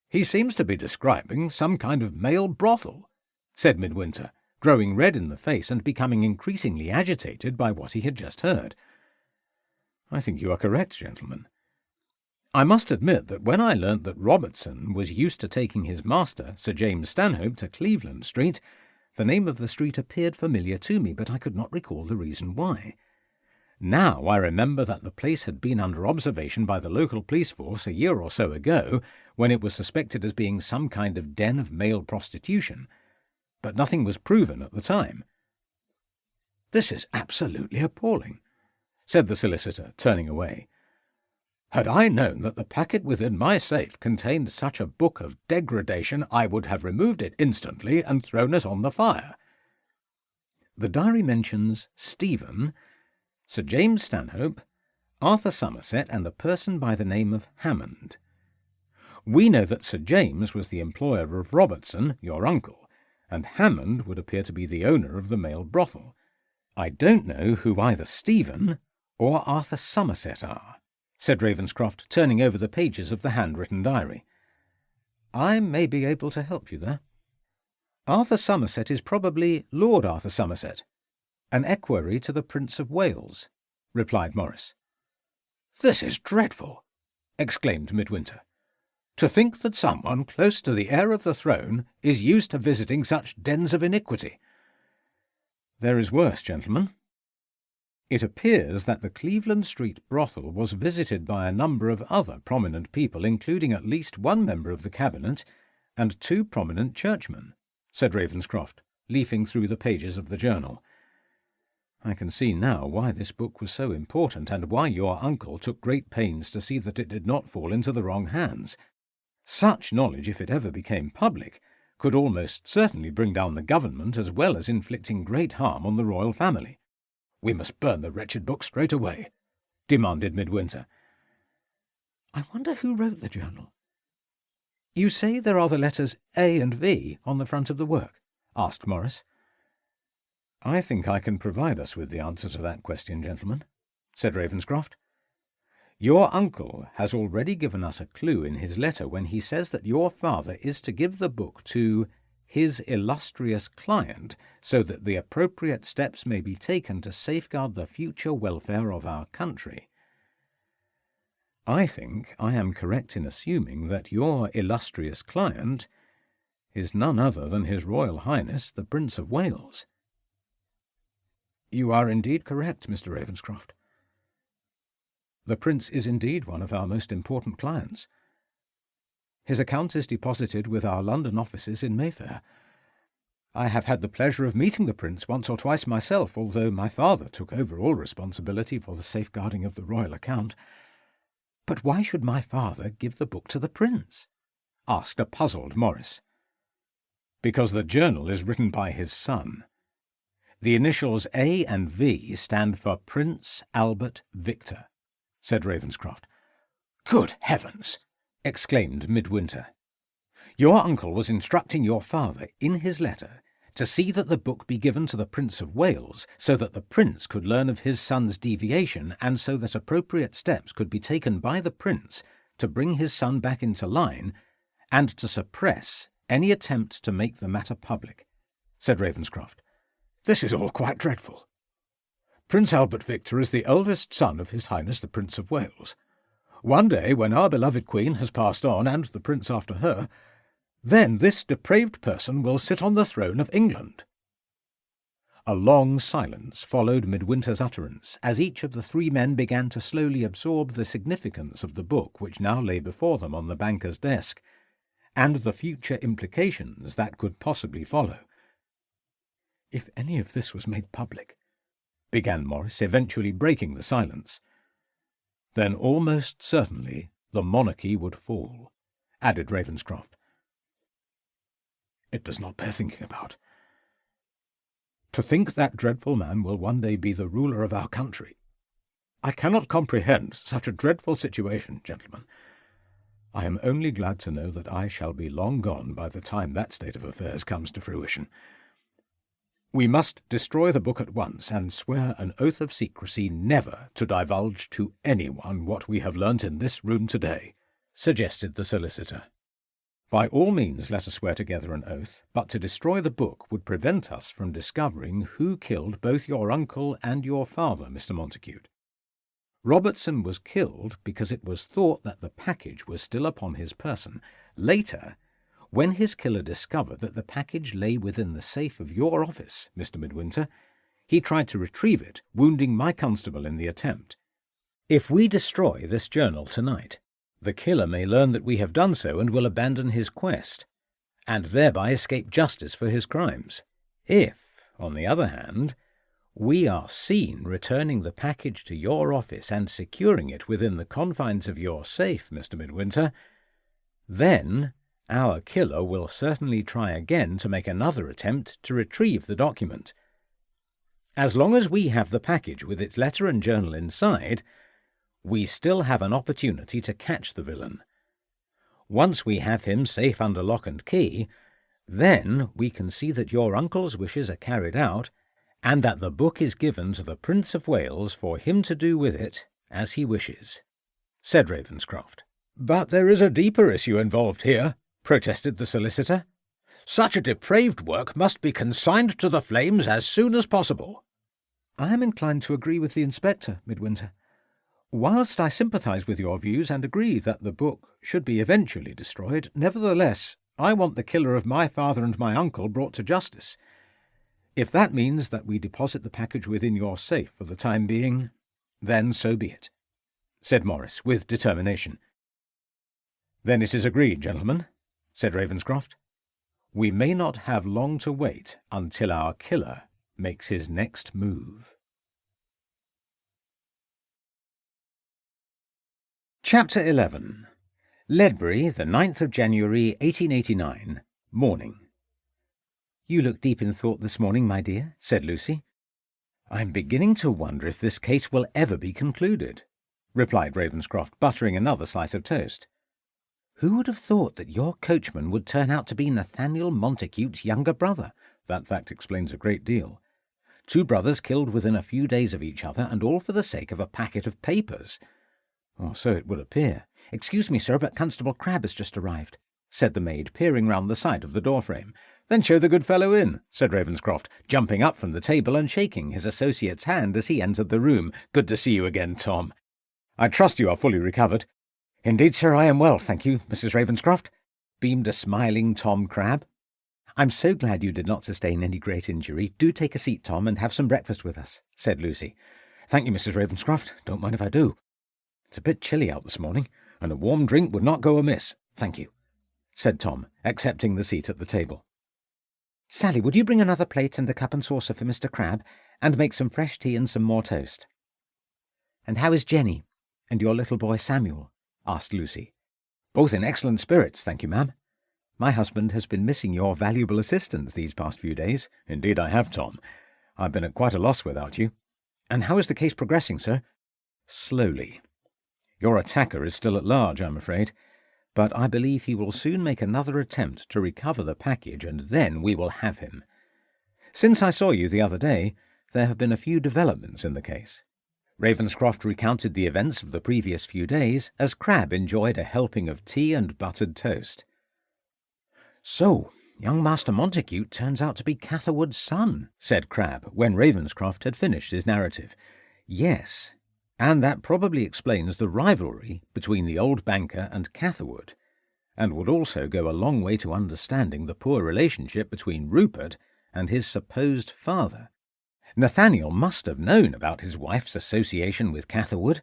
He seems to be describing some kind of male brothel, said Midwinter, growing red in the face and becoming increasingly agitated by what he had just heard. I think you are correct, gentlemen. I must admit that when I learnt that Robertson was used to taking his master, Sir James Stanhope, to Cleveland Street, the name of the street appeared familiar to me, but I could not recall the reason why. Now I remember that the place had been under observation by the local police force a year or so ago, when it was suspected as being some kind of den of male prostitution, but nothing was proven at the time. This is absolutely appalling, said the solicitor, turning away. Had I known that the packet within my safe contained such a book of degradation, I would have removed it instantly and thrown it on the fire. The diary mentions Stephen, Sir James Stanhope, Arthur Somerset, and a person by the name of Hammond. We know that Sir James was the employer of Robertson, your uncle, and Hammond would appear to be the owner of the male brothel. I don't know who either Stephen or Arthur Somerset are, said Ravenscroft, turning over the pages of the handwritten diary. I may be able to help you there. Arthur Somerset is probably Lord Arthur Somerset, an equerry to the Prince of Wales, replied Morris. This is dreadful, exclaimed Midwinter. To think that someone close to the heir of the throne is used to visiting such dens of iniquity. There is worse, gentlemen. It appears that the Cleveland Street brothel was visited by a number of other prominent people, including at least one member of the cabinet and 2 prominent churchmen, said Ravenscroft, leafing through the pages of the journal. I can see now why this book was so important, and why your uncle took great pains to see that it did not fall into the wrong hands. Such knowledge, if it ever became public, could almost certainly bring down the government as well as inflicting great harm on the royal family. We must burn the wretched book straight away, demanded Midwinter. I wonder who wrote the journal. You say there are the letters A and V on the front of the work? Asked Morris. I think I can provide us with the answer to that question, gentlemen, said Ravenscroft. Your uncle has already given us a clue in his letter when he says that your father is to give the book to his illustrious client so that the appropriate steps may be taken to safeguard the future welfare of our country. I think I am correct in assuming that your illustrious client is none other than His Royal Highness the Prince of Wales. You are indeed correct, Mr. Ravenscroft. The Prince is indeed one of our most important clients. His account is deposited with our London offices in Mayfair. I have had the pleasure of meeting the Prince once or twice myself, although my father took over all responsibility for the safeguarding of the royal account. But why should my father give the book to the Prince? Asked a puzzled Morris. Because the journal is written by his son. The initials A and V stand for Prince Albert Victor, said Ravenscroft. Good heavens! Exclaimed Midwinter. Your uncle was instructing your father in his letter to see that the book be given to the Prince of Wales so that the Prince could learn of his son's deviation and so that appropriate steps could be taken by the Prince to bring his son back into line and to suppress any attempt to make the matter public, said Ravenscroft. This is all quite dreadful. Prince Albert Victor is the eldest son of His Highness the Prince of Wales. One day, when our beloved Queen has passed on, and the Prince after her, then this depraved person will sit on the throne of England. A long silence followed Midwinter's utterance, as each of the 3 men began to slowly absorb the significance of the book which now lay before them on the banker's desk, and the future implications that could possibly follow. "If any of this was made public," began Morris, eventually breaking the silence. "Then almost certainly the monarchy would fall," added Ravenscroft. "It does not bear thinking about. To think that dreadful man will one day be the ruler of our country. I cannot comprehend such a dreadful situation, gentlemen. I am only glad to know that I shall be long gone by the time that state of affairs comes to fruition. We must destroy the book at once and swear an oath of secrecy never to divulge to anyone what we have learnt in this room today," suggested the solicitor. "By all means let us swear together an oath, but to destroy the book would prevent us from discovering who killed both your uncle and your father, Mr. Montacute. Robertson was killed because it was thought that the package was still upon his person. Later, when his killer discovered that the package lay within the safe of your office, Mr. Midwinter, he tried to retrieve it, wounding my constable in the attempt. If we destroy this journal tonight, the killer may learn that we have done so and will abandon his quest, and thereby escape justice for his crimes. If, on the other hand, we are seen returning the package to your office and securing it within the confines of your safe, Mr. Midwinter, then our killer will certainly try again to make another attempt to retrieve the document. As long as we have the package with its letter and journal inside, we still have an opportunity to catch the villain. Once we have him safe under lock and key, then we can see that your uncle's wishes are carried out, and that the book is given to the Prince of Wales for him to do with it as he wishes," said Ravenscroft. "But there is a deeper issue involved here," protested the solicitor. "Such a depraved work must be consigned to the flames as soon as possible." "I am inclined to agree with the inspector, Midwinter. Whilst I sympathise with your views and agree that the book should be eventually destroyed, nevertheless I want the killer of my father and my uncle brought to justice. If that means that we deposit the package within your safe for the time being, then so be it," said Morris with determination. "Then it is agreed, gentlemen," said Ravenscroft. "We may not have long to wait until our killer makes his next move." Chapter 11. Ledbury, the 9th of January, 1889. Morning. "You look deep in thought this morning, my dear," said Lucy. "I'm beginning to wonder if this case will ever be concluded," replied Ravenscroft, buttering another slice of toast. "Who would have thought that your coachman would turn out to be Nathaniel Montacute's younger brother? That fact explains a great deal. 2 brothers killed within a few days of each other, and all for the sake of a packet of papers. Or so it would appear. Excuse me, sir, but Constable Crabbe has just arrived," said the maid, peering round the side of the door-frame. "Then show the good fellow in," said Ravenscroft, jumping up from the table and shaking his associate's hand as he entered the room. "Good to see you again, Tom. I trust you are fully recovered." "Indeed, sir, I am well, thank you, Mrs. Ravenscroft," beamed a smiling Tom Crabbe. "I'm so glad you did not sustain any great injury. Do take a seat, Tom, and have some breakfast with us," said Lucy. "Thank you, Mrs. Ravenscroft. Don't mind if I do. It's a bit chilly out this morning, and a warm drink would not go amiss. Thank you," said Tom, accepting the seat at the table. "Sally, would you bring another plate and a cup and saucer for Mr. Crabbe, and make some fresh tea and some more toast?" "And how is Jenny, and your little boy Samuel?" asked Lucy. "Both in excellent spirits, thank you, ma'am. My husband has been missing your valuable assistance these past few days." "Indeed I have, Tom. I've been at quite a loss without you." "And how is the case progressing, sir?" "Slowly. Your attacker is still at large, I'm afraid, but I believe he will soon make another attempt to recover the package, and then we will have him. Since I saw you the other day, there have been a few developments in the case." Ravenscroft recounted the events of the previous few days as Crabbe enjoyed a helping of tea and buttered toast. "So, young Master Montacute turns out to be Catherwood's son," said Crabbe, when Ravenscroft had finished his narrative. "Yes, and that probably explains the rivalry between the old banker and Catherwood, and would also go a long way to understanding the poor relationship between Rupert and his supposed father. Nathaniel must have known about his wife's association with Catherwood,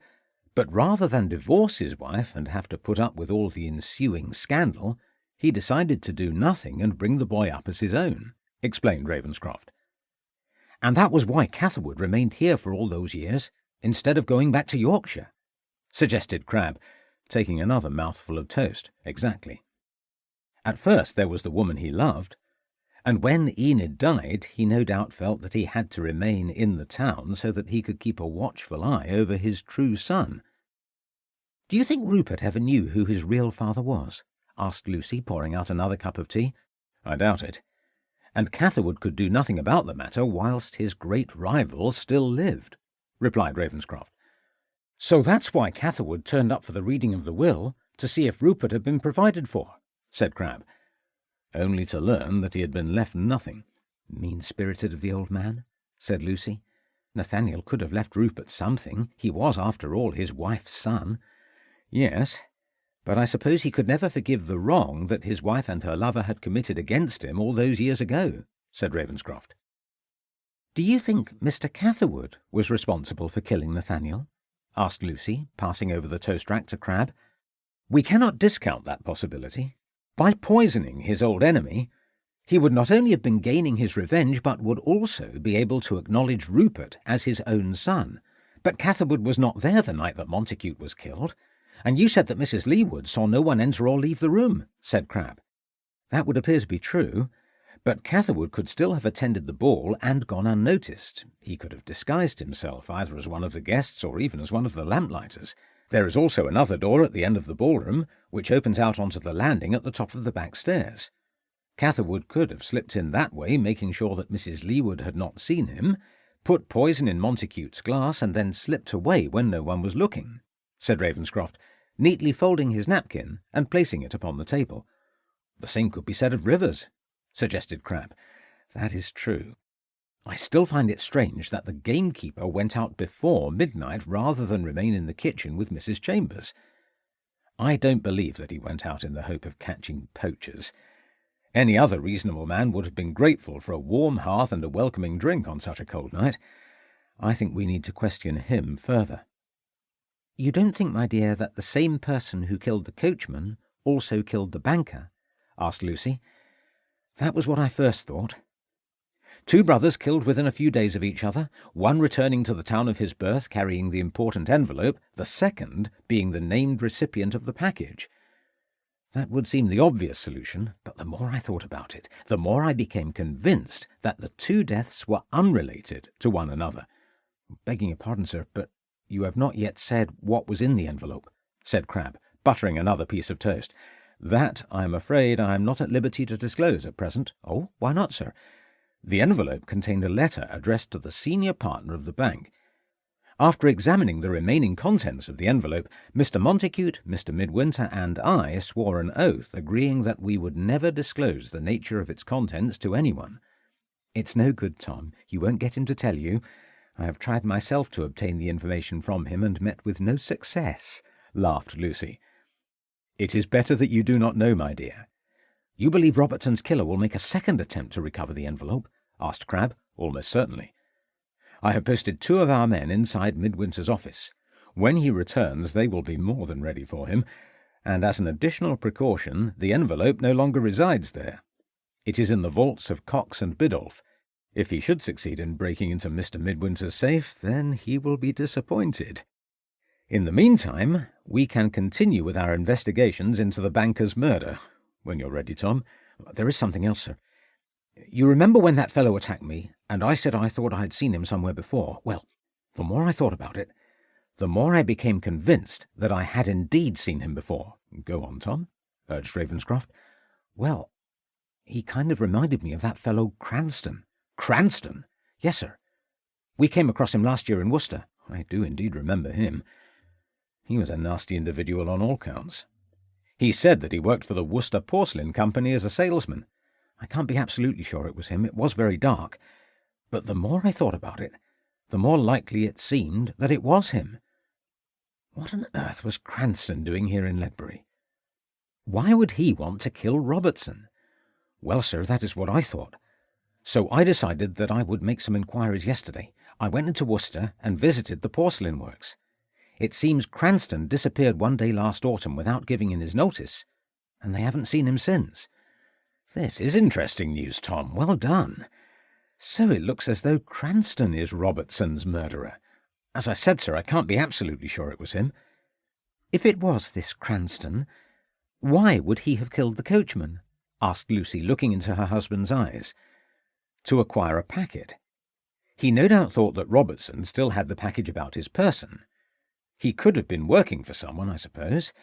but rather than divorce his wife and have to put up with all the ensuing scandal, he decided to do nothing and bring the boy up as his own," explained Ravenscroft. "And that was why Catherwood remained here for all those years, instead of going back to Yorkshire," suggested Crabbe, taking another mouthful of toast. "Exactly. At first there was the woman he loved, and when Enid died he no doubt felt that he had to remain in the town so that he could keep a watchful eye over his true son." "Do you think Rupert ever knew who his real father was?" asked Lucy, pouring out another cup of tea. "I doubt it. And Catherwood could do nothing about the matter whilst his great rival still lived," replied Ravenscroft. "So that's why Catherwood turned up for the reading of the will, to see if Rupert had been provided for," said Crabbe. "Only to learn that he had been left nothing." "Mean-spirited of the old man," said Lucy. "Nathaniel could have left Rupert something. He was, after all, his wife's son." "Yes, but I suppose he could never forgive the wrong that his wife and her lover had committed against him all those years ago," said Ravenscroft. "Do you think Mr. Catherwood was responsible for killing Nathaniel?" asked Lucy, passing over the toast-rack to Crabbe. "We cannot discount that possibility. By poisoning his old enemy, he would not only have been gaining his revenge, but would also be able to acknowledge Rupert as his own son. But Catherwood was not there the night that Montacute was killed, and you said that Mrs. Leewood saw no one enter or leave the room," said Crabbe. "That would appear to be true, but Catherwood could still have attended the ball and gone unnoticed. He could have disguised himself, either as one of the guests or even as one of the Lamplighters. There is also another door at the end of the ballroom, which opens out onto the landing at the top of the back stairs. Catherwood could have slipped in that way, making sure that Mrs. Leewood had not seen him, put poison in Montacute's glass, and then slipped away when no one was looking," said Ravenscroft, neatly folding his napkin and placing it upon the table. "The same could be said of Rivers," suggested Crabbe. "That is true. I still find it strange that the gamekeeper went out before midnight rather than remain in the kitchen with Mrs. Chambers. I don't believe that he went out in the hope of catching poachers. Any other reasonable man would have been grateful for a warm hearth and a welcoming drink on such a cold night. I think we need to question him further." "You don't think, my dear, that the same person who killed the coachman also killed the banker?" asked Lucy. "That was what I first thought. 2 brothers killed within a few days of each other, one returning to the town of his birth carrying the important envelope, the second being the named recipient of the package. That would seem the obvious solution, but the more I thought about it, the more I became convinced that the 2 deaths were unrelated to one another." "Begging your pardon, sir, but you have not yet said what was in the envelope," said Crabbe, buttering another piece of toast. "That, I am afraid, I am not at liberty to disclose at present." "Oh, why not, sir?" "The envelope contained a letter addressed to the senior partner of the bank. After examining the remaining contents of the envelope, Mr. Montacute, Mr. Midwinter, and I swore an oath agreeing that we would never disclose the nature of its contents to anyone." "It's no good, Tom. You won't get him to tell you. I have tried myself to obtain the information from him and met with no success," laughed Lucy. "It is better that you do not know, my dear." "You believe Robertson's killer will make a second attempt to recover the envelope?" asked Crabbe. "Almost certainly. I have posted 2 of our men inside Midwinter's office. When he returns they will be more than ready for him, and as an additional precaution the envelope no longer resides there. It is in the vaults of Cox and Biddulph. If he should succeed in breaking into Mr. Midwinter's safe, then he will be disappointed. In the meantime, we can continue with our investigations into the banker's murder. When you're ready, Tom. There is something else, sir. You remember when that fellow attacked me, and I said I thought I had seen him somewhere before? Well, the more I thought about it, the more I became convinced that I had indeed seen him before." "Go on, Tom," urged Ravenscroft. "Well, he kind of reminded me of that fellow Cranston." "Cranston?" "Yes, sir. We came across him last year in Worcester." "I do indeed remember him. He was a nasty individual on all counts. He said that he worked for the Worcester Porcelain Company as a salesman. I can't be absolutely sure it was him. It was very dark. But the more I thought about it, the more likely it seemed that it was him. What on earth was Cranston doing here in Ledbury? Why would he want to kill Robertson? Well, sir, that is what I thought. So I decided that I would make some inquiries yesterday. I went into Worcester and visited the porcelain works. It seems Cranston disappeared one day last autumn without giving in his notice, and they haven't seen him since. This is interesting news, Tom. Well done. So it looks as though Cranston is Robertson's murderer. As I said, sir, I can't be absolutely sure it was him. If it was this Cranston, why would he have killed the coachman? Asked Lucy, looking into her husband's eyes. To acquire a packet. He no doubt thought that Robertson still had the package about his person. He could have been working for someone, I suppose.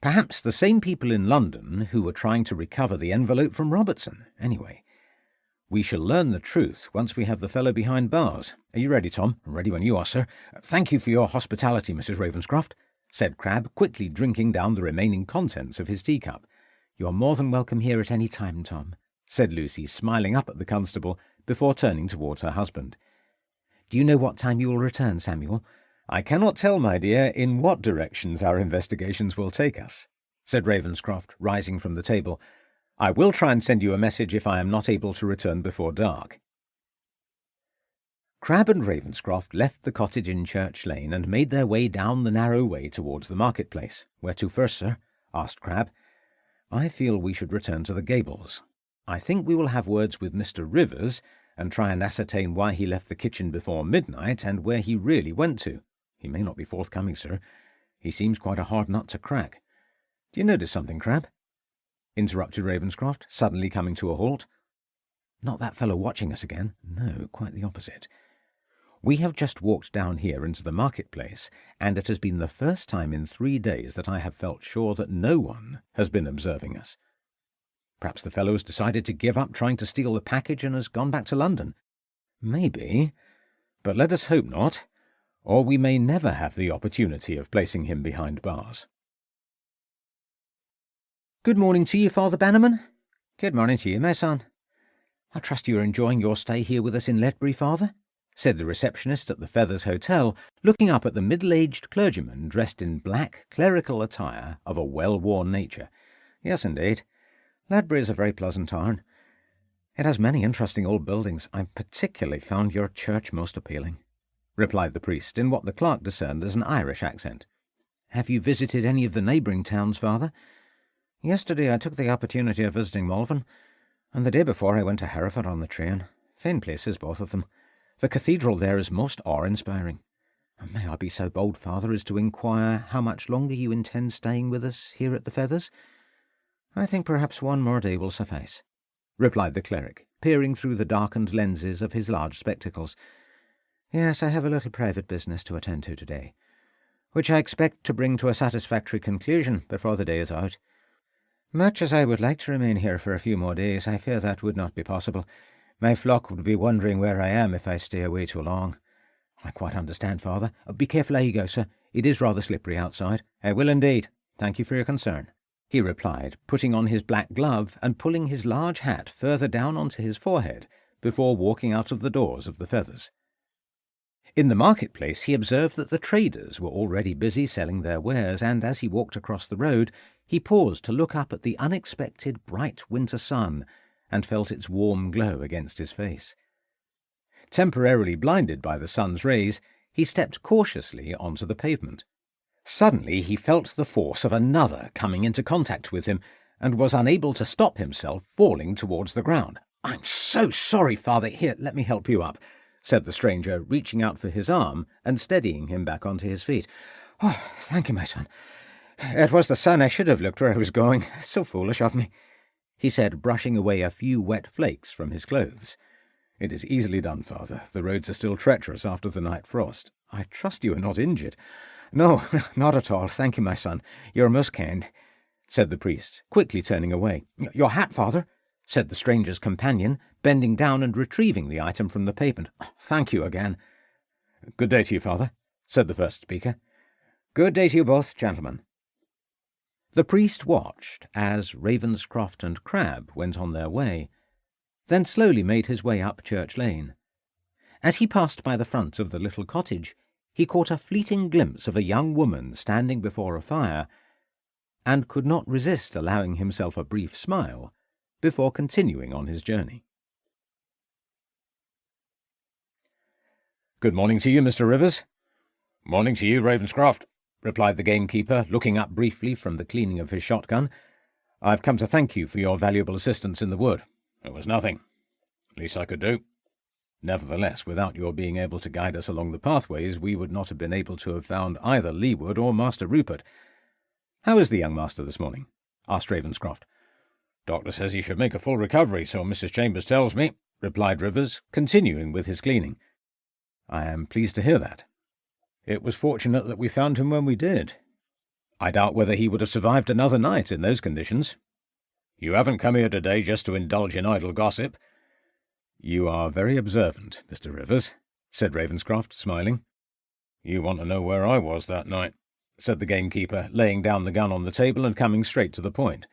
Perhaps the same people in London who were trying to recover the envelope from Robertson. Anyway, we shall learn the truth once we have the fellow behind bars. Are you ready, Tom? Ready when you are, sir. Thank you for your hospitality, Mrs. Ravenscroft, said Crabbe, quickly drinking down the remaining contents of his teacup. You are more than welcome here at any time, Tom, said Lucy, smiling up at the constable before turning towards her husband. Do you know what time you will return, Samuel? I cannot tell, my dear, in what directions our investigations will take us, said Ravenscroft, rising from the table. I will try and send you a message if I am not able to return before dark. Crabbe and Ravenscroft left the cottage in Church Lane and made their way down the narrow way towards the marketplace. Where to first, sir? Asked Crabbe. I feel we should return to the Gables. I think we will have words with Mr. Rivers and try and ascertain why he left the kitchen before midnight and where he really went to. He may not be forthcoming, sir. He seems quite a hard nut to crack. Do you notice something, Crabbe? Interrupted Ravenscroft, suddenly coming to a halt. Not that fellow watching us again. No, quite the opposite. We have just walked down here into the marketplace, and it has been the first time in 3 days that I have felt sure that no one has been observing us. Perhaps the fellow has decided to give up trying to steal the package and has gone back to London. Maybe, but let us hope not, or we may never have the opportunity of placing him behind bars. Good morning to you, Father Bannerman. Good morning to you, my son. I trust you are enjoying your stay here with us in Ledbury, Father, said the receptionist at the Feathers Hotel, looking up at the middle-aged clergyman dressed in black clerical attire of a well-worn nature. Yes, indeed. Ledbury is a very pleasant town. It has many interesting old buildings. I particularly found your church most appealing, replied the priest in what the clerk discerned as an Irish accent. Have you visited any of the neighbouring towns, Father? Yesterday I took the opportunity of visiting Malvern, and the day before I went to Hereford on the train. Fine places, both of them. The cathedral there is most awe-inspiring. And may I be so bold, Father, as to inquire how much longer you intend staying with us here at the Feathers? I think perhaps 1 more day will suffice, replied the cleric, peering through the darkened lenses of his large spectacles. Yes, I have a little private business to attend to today, which I expect to bring to a satisfactory conclusion before the day is out. Much as I would like to remain here for a few more days, I fear that would not be possible. My flock would be wondering where I am if I stay away too long. I quite understand, Father. Be careful how you go, sir. It is rather slippery outside. I will indeed. Thank you for your concern, he replied, putting on his black glove and pulling his large hat further down onto his forehead before walking out of the doors of the Feathers. In the marketplace he observed that the traders were already busy selling their wares, and as he walked across the road he paused to look up at the unexpected bright winter sun and felt its warm glow against his face. Temporarily blinded by the sun's rays, he stepped cautiously onto the pavement. Suddenly he felt the force of another coming into contact with him, and was unable to stop himself falling towards the ground. "I'm so sorry, Father. Here, let me help you up," said the stranger, reaching out for his arm and steadying him back onto his feet. "Oh, thank you, my son. It was the sun. I should have looked where I was going. So foolish of me," he said, brushing away a few wet flakes from his clothes. "It is easily done, Father. The roads are still treacherous after the night frost. I trust you are not injured." "No, not at all. Thank you, my son. You are most kind," said the priest, quickly turning away. "Your hat, Father," said the stranger's companion, bending down and retrieving the item from the pavement. "Thank you again." "Good day to you, Father," said the first speaker. "Good day to you both, gentlemen." The priest watched as Ravenscroft and Crabbe went on their way, then slowly made his way up Church Lane. As he passed by the front of the little cottage, he caught a fleeting glimpse of a young woman standing before a fire, and could not resist allowing himself a brief smile before continuing on his journey. "Good morning to you, Mr. Rivers." "Morning to you, Ravenscroft," replied the gamekeeper, looking up briefly from the cleaning of his shotgun. I've come to thank you for your valuable assistance in the wood. It was nothing. Least I could do. Nevertheless, without your being able to guide us along the pathways, we would not have been able to have found either Leeward or Master Rupert. How is the young master this morning? Asked Ravenscroft. Doctor says he should make a full recovery, so Mrs. Chambers tells me, replied Rivers, continuing with his cleaning. I am pleased to hear that. It was fortunate that we found him when we did. I doubt whether he would have survived another night in those conditions. You haven't come here today just to indulge in idle gossip. You are very observant, Mr. Rivers, said Ravenscroft, smiling. You want to know where I was that night, said the gamekeeper, laying down the gun on the table and coming straight to the point.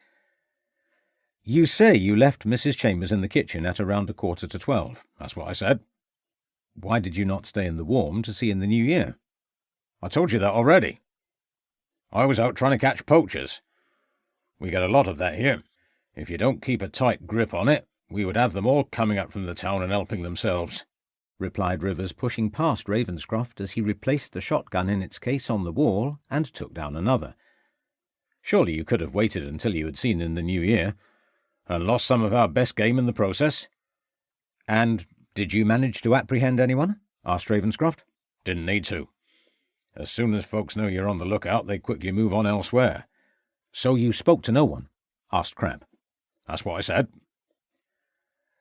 You say you left Mrs. Chambers in the kitchen at around 11:45. That's what I said. Why did you not stay in the warm to see in the new year? I told you that already. I was out trying to catch poachers. We get a lot of that here. If you don't keep a tight grip on it, we would have them all coming up from the town and helping themselves, replied Rivers, pushing past Ravenscroft as he replaced the shotgun in its case on the wall and took down another. Surely you could have waited until you had seen in the new year, and lost some of our best game in the process. And did you manage to apprehend anyone? Asked Ravenscroft. Didn't need to. As soon as folks know you're on the lookout, they quickly move on elsewhere. So you spoke to no one? Asked Crabbe. That's what I said.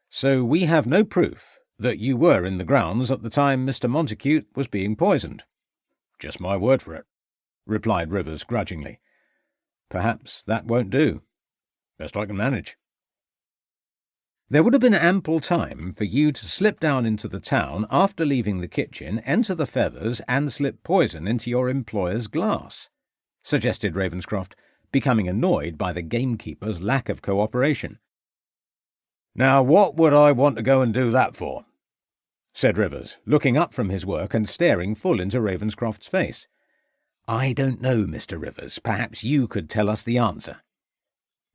So we have no proof that you were in the grounds at the time Mr. Montacute was being poisoned? Just my word for it, replied Rivers grudgingly. Perhaps that won't do. Best I can manage. There would have been ample time for you to slip down into the town after leaving the kitchen, enter the Feathers, and slip poison into your employer's glass, suggested Ravenscroft, becoming annoyed by the gamekeeper's lack of cooperation. Now, what would I want to go and do that for? Said Rivers, looking up from his work and staring full into Ravenscroft's face. I don't know, Mr. Rivers. Perhaps you could tell us the answer.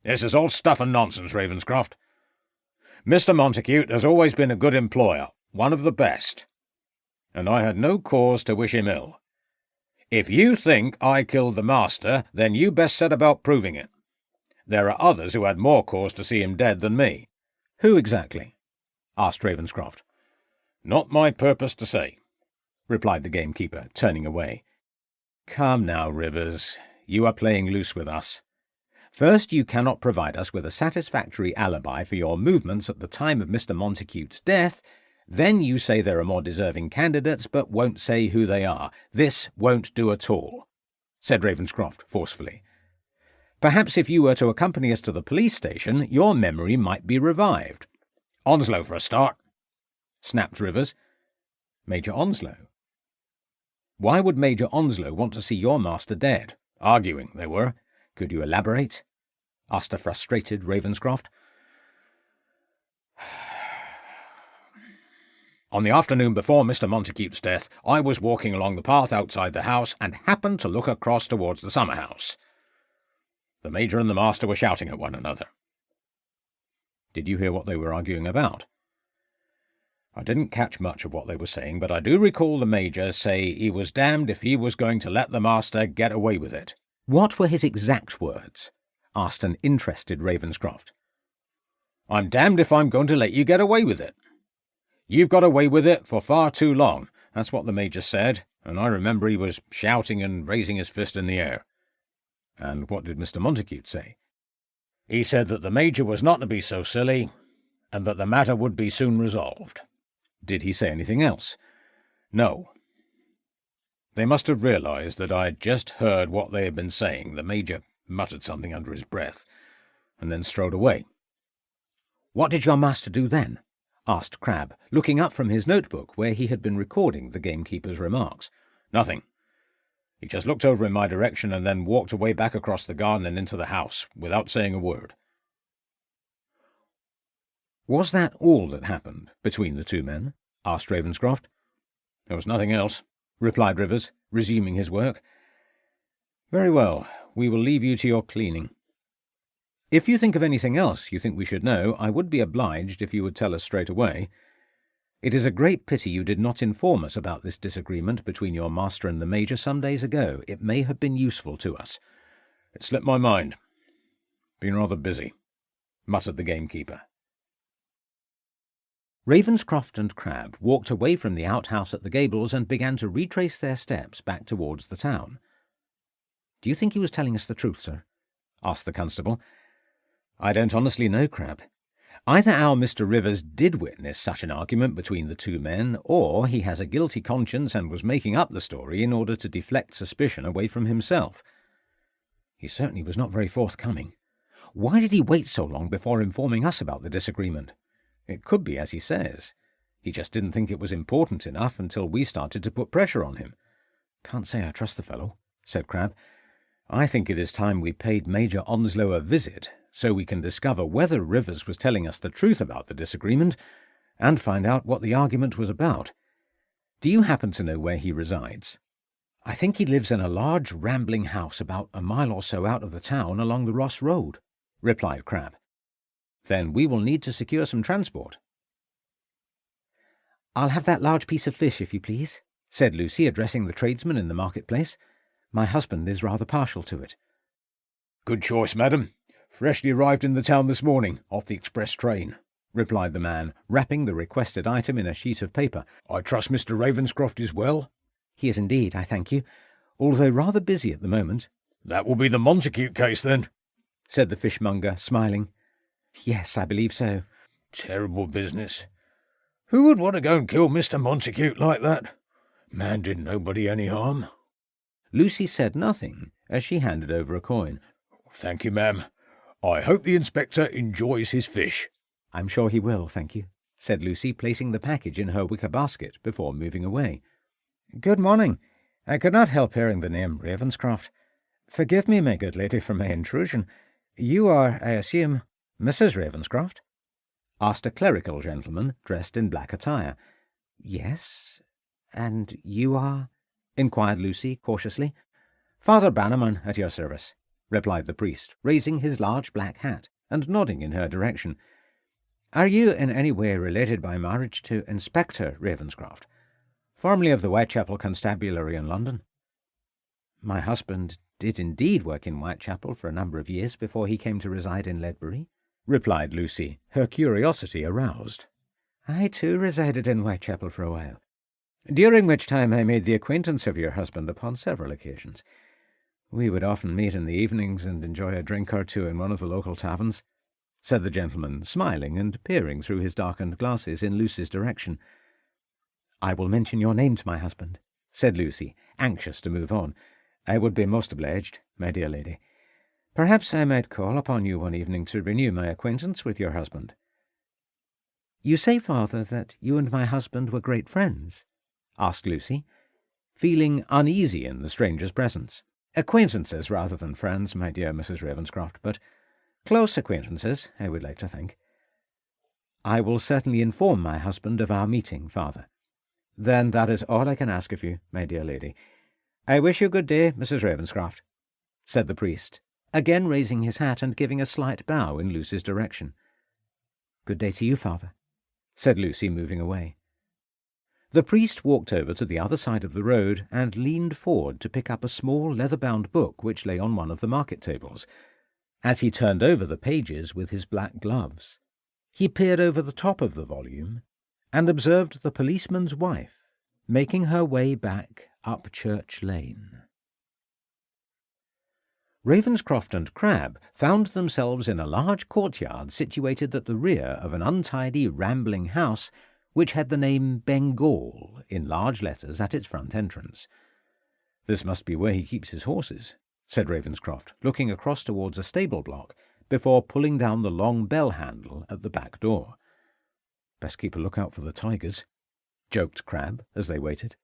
This is all stuff and nonsense, Ravenscroft. Mr. Montacute has always been a good employer, one of the best, and I had no cause to wish him ill. If you think I killed the master, then you best set about proving it. There are others who had more cause to see him dead than me. Who exactly? Asked Ravenscroft. Not my purpose to say, replied the gamekeeper, turning away. Come now, Rivers. You are playing loose with us. First, you cannot provide us with a satisfactory alibi for your movements at the time of Mr. Montacute's death. Then you say there are more deserving candidates, but won't say who they are. This won't do at all, said Ravenscroft forcefully. Perhaps if you were to accompany us to the police station, your memory might be revived. Onslow for a start, snapped Rivers. Major Onslow? Why would Major Onslow want to see your master dead? Arguing, they were. Could you elaborate? Asked a frustrated Ravenscroft. On the afternoon before Mr. Montacute's death, I was walking along the path outside the house and happened to look across towards the summer house. The Major and the Master were shouting at one another. Did you hear what they were arguing about? I didn't catch much of what they were saying, but I do recall the Major say he was damned if he was going to let the Master get away with it. What were his exact words? Asked an interested Ravenscroft. I'm damned if I'm going to let you get away with it. You've got away with it for far too long. That's what the Major said, and I remember he was shouting and raising his fist in the air. And what did Mr. Montacute say? He said that the Major was not to be so silly, and that the matter would be soon resolved. Did he say anything else? No. They must have realized that I'd just heard what they had been saying. The Major muttered something under his breath, and then strode away. What did your master do then? Asked Crabbe, looking up from his notebook where he had been recording the gamekeeper's remarks. Nothing. He just looked over in my direction and then walked away back across the garden and into the house, without saying a word. Was that all that happened between the two men? Asked Ravenscroft. There was nothing else, replied Rivers, resuming his work. Very well, we will leave you to your cleaning. If you think of anything else you think we should know, I would be obliged if you would tell us straight away. It is a great pity you did not inform us about this disagreement between your master and the Major some days ago. It may have been useful to us. It slipped my mind. Been rather busy," muttered the gamekeeper. Ravenscroft and Crabbe walked away from the outhouse at the gables and began to retrace their steps back towards the town. "Do you think he was telling us the truth, sir?" asked the constable. "I don't honestly know, Crabbe. Either our Mr. Rivers did witness such an argument between the two men, or he has a guilty conscience and was making up the story in order to deflect suspicion away from himself. He certainly was not very forthcoming. Why did he wait so long before informing us about the disagreement? It could be as he says. He just didn't think it was important enough until we started to put pressure on him." "Can't say I trust the fellow," said Crabbe. "I think it is time we paid Major Onslow a visit, so we can discover whether Rivers was telling us the truth about the disagreement, and find out what the argument was about. Do you happen to know where he resides?" "I think he lives in a large rambling house about a mile or so out of the town along the Ross Road," replied Crabbe. "Then we will need to secure some transport." "I'll have that large piece of fish, if you please," said Lucy, addressing the tradesman in the marketplace. "My husband is rather partial to it." "Good choice, madam. Freshly arrived in the town this morning, off the express train," replied the man, wrapping the requested item in a sheet of paper. "I trust Mr. Ravenscroft is well?" "He is indeed, I thank you, although rather busy at the moment." "That will be the Montacute case, then," said the fishmonger, smiling. "Yes, I believe so." "Terrible business. Who would want to go and kill Mr. Montacute like that? Man did nobody any harm." Lucy said nothing as she handed over a coin. "Thank you, ma'am. I hope the inspector enjoys his fish." "I'm sure he will, thank you," said Lucy, placing the package in her wicker basket before moving away. "Good morning. I could not help hearing the name Ravenscroft. Forgive me, my good lady, for my intrusion. You are, I assume, Mrs. Ravenscroft?" asked a clerical gentleman dressed in black attire. "Yes. And you are?" inquired Lucy cautiously. "Father Bannerman, at your service," replied the priest, raising his large black hat and nodding in her direction. "Are you in any way related by marriage to Inspector Ravenscroft, formerly of the Whitechapel Constabulary in London?" "My husband did indeed work in Whitechapel for a number of years before he came to reside in Ledbury," replied Lucy, her curiosity aroused. "I too resided in Whitechapel for a while, during which time I made the acquaintance of your husband upon several occasions. We would often meet in the evenings and enjoy a drink or two in one of the local taverns," said the gentleman, smiling and peering through his darkened glasses in Lucy's direction. "I will mention your name to my husband," said Lucy, anxious to move on. "I would be most obliged, my dear lady. Perhaps I might call upon you one evening to renew my acquaintance with your husband." "You say, father, that you and my husband were great friends?" asked Lucy, feeling uneasy in the stranger's presence. "Acquaintances rather than friends, my dear Mrs. Ravenscroft, but close acquaintances, I would like to think." "I will certainly inform my husband of our meeting, father." "Then that is all I can ask of you, my dear lady. I wish you good day, Mrs. Ravenscroft," said the priest, again raising his hat and giving a slight bow in Lucy's direction. "Good day to you, father," said Lucy, moving away. The priest walked over to the other side of the road and leaned forward to pick up a small leather-bound book which lay on one of the market tables. As he turned over the pages with his black gloves, he peered over the top of the volume and observed the policeman's wife making her way back up Church Lane. Ravenscroft and Crabbe found themselves in a large courtyard situated at the rear of an untidy, rambling house which had the name Bengal in large letters at its front entrance. "This must be where he keeps his horses," said Ravenscroft, looking across towards a stable block before pulling down the long bell handle at the back door. "Best keep a lookout for the tigers," joked Crabbe as they waited.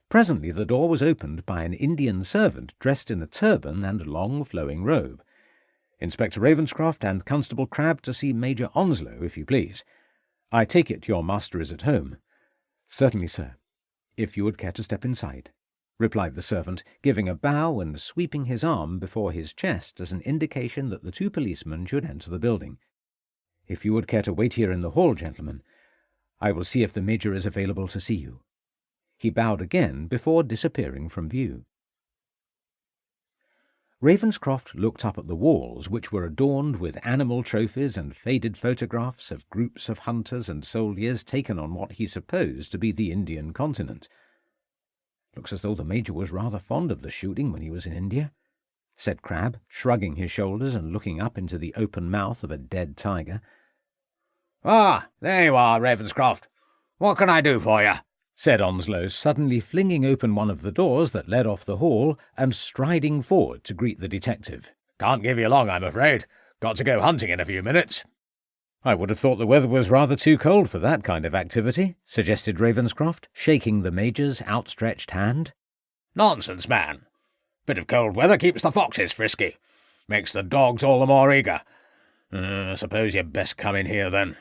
Presently the door was opened by an Indian servant dressed in a turban and long flowing robe. "Inspector Ravenscroft and Constable Crabbe to see Major Onslow, if you please. I take it your master is at home." "Certainly, sir, if you would care to step inside," replied the servant, giving a bow and sweeping his arm before his chest as an indication that the two policemen should enter the building. "If you would care to wait here in the hall, gentlemen, I will see if the Major is available to see you." He bowed again before disappearing from view. Ravenscroft looked up at the walls, which were adorned with animal trophies and faded photographs of groups of hunters and soldiers taken on what he supposed to be the Indian continent. "Looks as though the Major was rather fond of the shooting when he was in India," said Crabbe, shrugging his shoulders and looking up into the open mouth of a dead tiger. "Ah, there you are, Ravenscroft. What can I do for you?" said Onslow, suddenly flinging open one of the doors that led off the hall and striding forward to greet the detective. "Can't give you long, I'm afraid. Got to go hunting in a few minutes." "I would have thought the weather was rather too cold for that kind of activity," suggested Ravenscroft, shaking the Major's outstretched hand. "Nonsense, man. Bit of cold weather keeps the foxes frisky. Makes the dogs all the more eager. I suppose you'd best come in here, then."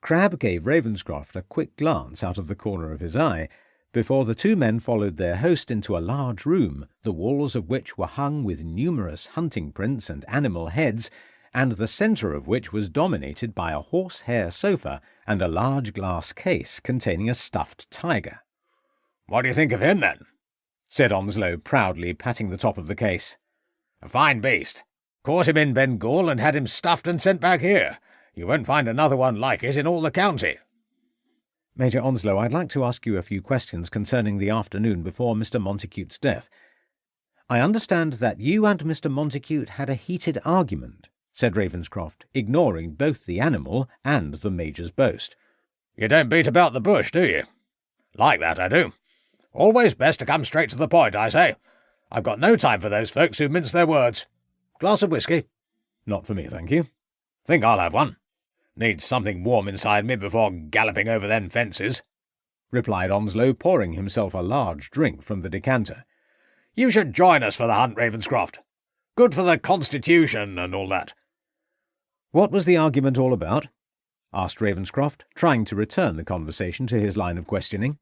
Crabbe gave Ravenscroft a quick glance out of the corner of his eye, before the two men followed their host into a large room, the walls of which were hung with numerous hunting prints and animal heads, and the centre of which was dominated by a horsehair sofa and a large glass case containing a stuffed tiger. "What do you think of him, then?" said Onslow, proudly patting the top of the case. "A fine beast. Caught him in Bengal and had him stuffed and sent back here. You won't find another one like it in all the county." "Major Onslow, I'd like to ask you a few questions concerning the afternoon before Mr. Montagute's death. I understand that you and Mr. Montacute had a heated argument," said Ravenscroft, ignoring both the animal and the Major's boast. "You don't beat about the bush, do you?" "Like that, I do. Always best to come straight to the point, I say. I've got no time for those folks who mince their words. Glass of whiskey?" "Not for me, thank you." "Think I'll have one. Need something warm inside me before galloping over them fences," replied Onslow, pouring himself a large drink from the decanter. "You should join us for the hunt, Ravenscroft. Good for the constitution and all that." "What was the argument all about?" asked Ravenscroft, trying to return the conversation to his line of questioning.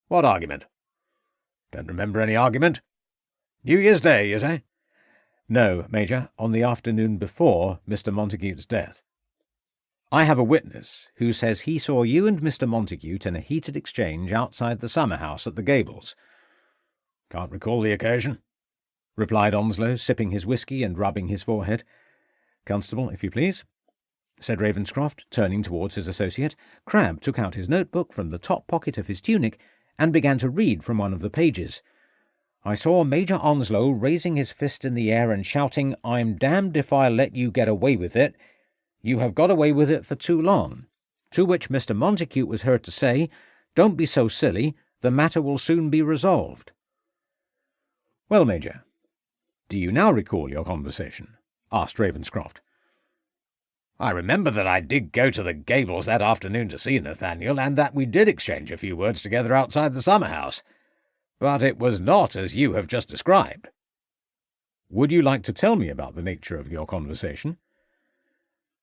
"What argument?" "Don't remember any argument. New Year's Day, you say?" "No, Major, on the afternoon before Mr. Montagute's death. I have a witness who says he saw you and Mr. Montacute in a heated exchange outside the summer house at the Gables." "Can't recall the occasion," replied Onslow, sipping his whisky and rubbing his forehead. "Constable, if you please," said Ravenscroft, turning towards his associate. Crabbe took out his notebook from the top pocket of his tunic and began to read from one of the pages. "I saw Major Onslow raising his fist in the air and shouting, 'I'm damned if I'll let you get away with it. You have got away with it for too long,' to which Mr. Montacute was heard to say, 'Don't be so silly, the matter will soon be resolved.'" "Well, Major, do you now recall your conversation?" asked Ravenscroft. "I remember that I did go to the Gables that afternoon to see Nathaniel, and that we did exchange a few words together outside the summer house. But it was not as you have just described." "Would you like to tell me about the nature of your conversation?"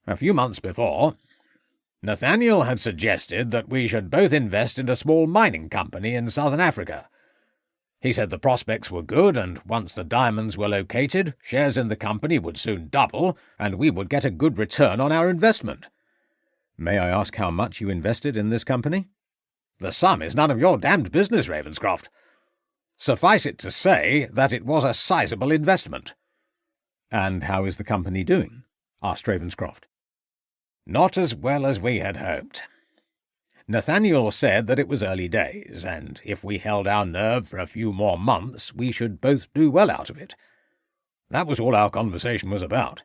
"A few months before, Nathaniel had suggested that we should both invest in a small mining company in southern Africa. He said the prospects were good, and once the diamonds were located, shares in the company would soon double, and we would get a good return on our investment." "May I ask how much you invested in this company?" "The sum is none of your damned business, Ravenscroft. Suffice it to say that it was a sizable investment." "And how is the company doing?" asked Ravenscroft. "Not as well as we had hoped. Nathaniel said that it was early days, and if we held our nerve for a few more months, we should both do well out of it. That was all our conversation was about."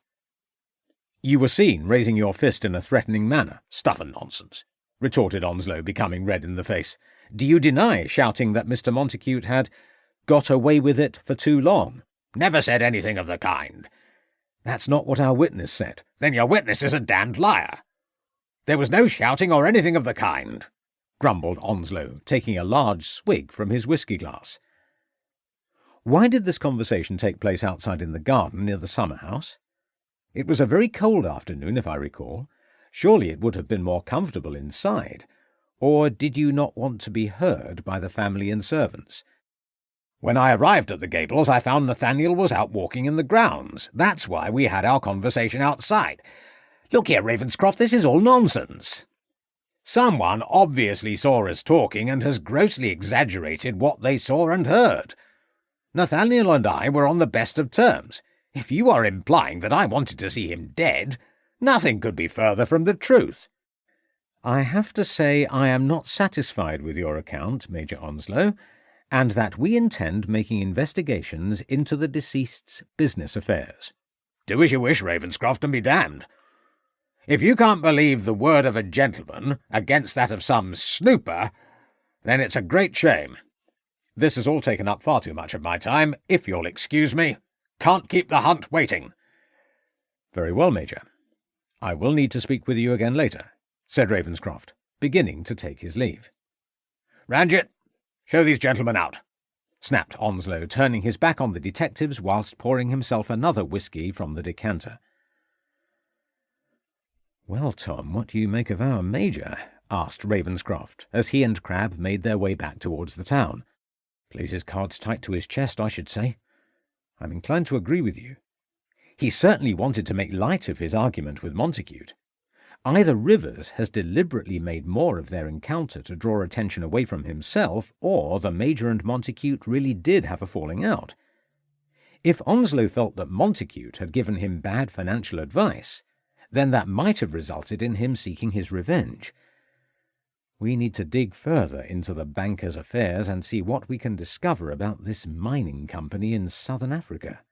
"You were seen raising your fist in a threatening manner?" "Stuff and nonsense," retorted Onslow, becoming red in the face. "Do you deny shouting that Mr. Montacute had got away with it for too long?" "Never said anything of the kind." "That's not what our witness said." "Then your witness is a damned liar. There was no shouting or anything of the kind," grumbled Onslow, taking a large swig from his whisky glass. "Why did this conversation take place outside in the garden near the summer house? It was a very cold afternoon, if I recall. Surely it would have been more comfortable inside. Or did you not want to be heard by the family and servants?" "When I arrived at the Gables, I found Nathaniel was out walking in the grounds. That's why we had our conversation outside. Look here, Ravenscroft, this is all nonsense. Someone obviously saw us talking and has grossly exaggerated what they saw and heard. Nathaniel and I were on the best of terms. If you are implying that I wanted to see him dead, nothing could be further from the truth." "I have to say I am not satisfied with your account, Major Onslow, and that we intend making investigations into the deceased's business affairs." "Do as you wish, Ravenscroft, and be damned. If you can't believe the word of a gentleman against that of some snooper, then it's a great shame. This has all taken up far too much of my time, if you'll excuse me. Can't keep the hunt waiting." "Very well, Major. I will need to speak with you again later," said Ravenscroft, beginning to take his leave. "Ranjit, show these gentlemen out," snapped Onslow, turning his back on the detectives whilst pouring himself another whisky from the decanter. "Well, Tom, what do you make of our Major?" asked Ravenscroft, as he and Crabbe made their way back towards the town. "Plays his cards tight to his chest, I should say. I'm inclined to agree with you. He certainly wanted to make light of his argument with Montacute. Either Rivers has deliberately made more of their encounter to draw attention away from himself, or the Major and Montacute really did have a falling out. If Onslow felt that Montacute had given him bad financial advice, then that might have resulted in him seeking his revenge. We need to dig further into the banker's affairs and see what we can discover about this mining company in southern Africa."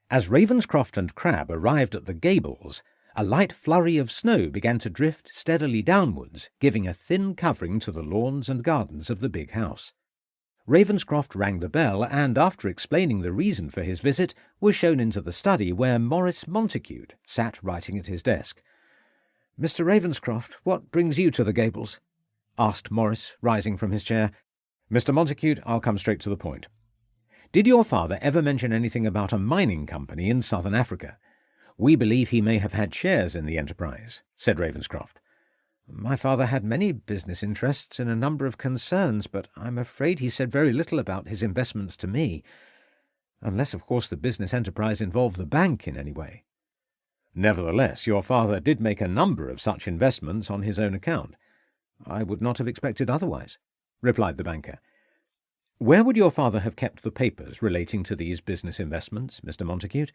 As Ravenscroft and Crabbe arrived at the Gables, a light flurry of snow began to drift steadily downwards, giving a thin covering to the lawns and gardens of the big house. Ravenscroft rang the bell and, after explaining the reason for his visit, was shown into the study where Maurice Montacute sat writing at his desk. "Mr. Ravenscroft, what brings you to the Gables?" asked Maurice, rising from his chair. "Mr. Montacute, I'll come straight to the point. Did your father ever mention anything about a mining company in southern Africa? We believe he may have had shares in the enterprise," said Ravenscroft. "My father had many business interests in a number of concerns, but I'm afraid he said very little about his investments to me, unless, of course, the business enterprise involved the bank in any way." "Nevertheless, your father did make a number of such investments on his own account." "I would not have expected otherwise," replied the banker. "Where would your father have kept the papers relating to these business investments, Mr. Montacute?"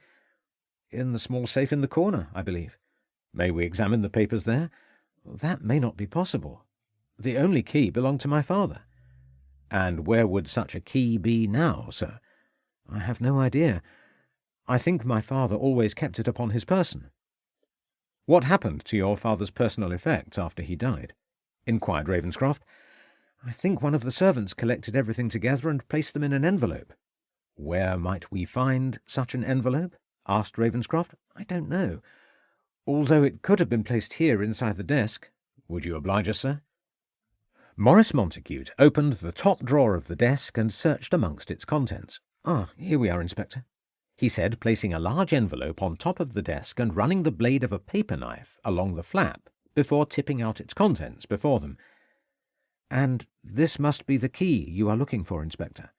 "In the small safe in the corner, I believe." "May we examine the papers there?" "That may not be possible. The only key belonged to my father." "And where would such a key be now, sir?" "I have no idea. I think my father always kept it upon his person." "What happened to your father's personal effects after he died?" inquired Ravenscroft. "I think one of the servants collected everything together and placed them in an envelope." "Where might we find such an envelope?" asked Ravenscroft. "I don't know, although it could have been placed here inside the desk." "Would you oblige us, sir?" Maurice Montacute opened the top drawer of the desk and searched amongst its contents. "Ah, here we are, Inspector," he said, placing a large envelope on top of the desk and running the blade of a paper knife along the flap before tipping out its contents before them. "And this must be the key you are looking for, Inspector."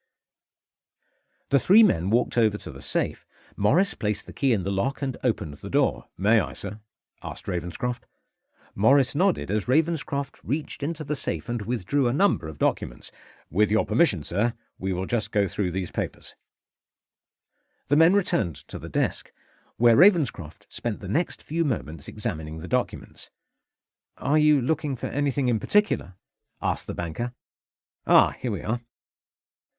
The three men walked over to the safe. Maurice placed the key in the lock and opened the door. "May I, sir?" asked Ravenscroft. Maurice nodded as Ravenscroft reached into the safe and withdrew a number of documents. "With your permission, sir, we will just go through these papers." The men returned to the desk, where Ravenscroft spent the next few moments examining the documents. "Are you looking for anything in particular?" asked the banker. "Ah, here we are.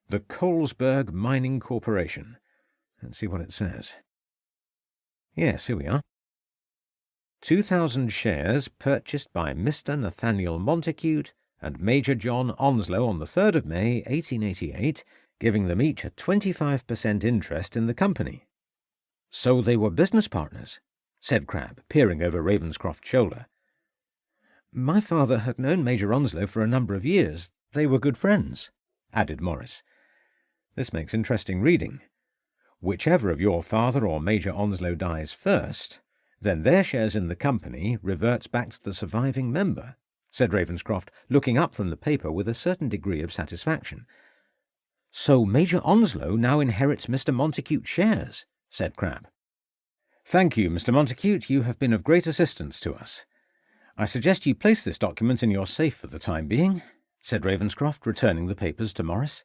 The Colesberg Mining Corporation. Let's see what it says. Yes, here we are. 2,000 shares purchased by Mr. Nathaniel Montacute and Major John Onslow on the 3rd of May, 1888, giving them each a 25% interest in the company." "So they were business partners," said Crabbe, peering over Ravenscroft's shoulder. "My father had known Major Onslow for a number of years. They were good friends," added Maurice. "This makes interesting reading. Whichever of your father or Major Onslow dies first, then their shares in the company reverts back to the surviving member," said Ravenscroft, looking up from the paper with a certain degree of satisfaction. "So Major Onslow now inherits Mr. Montacute's shares," said Crabbe. "Thank you, Mr. Montacute. You have been of great assistance to us. I suggest you place this document in your safe for the time being," said Ravenscroft, returning the papers to Maurice.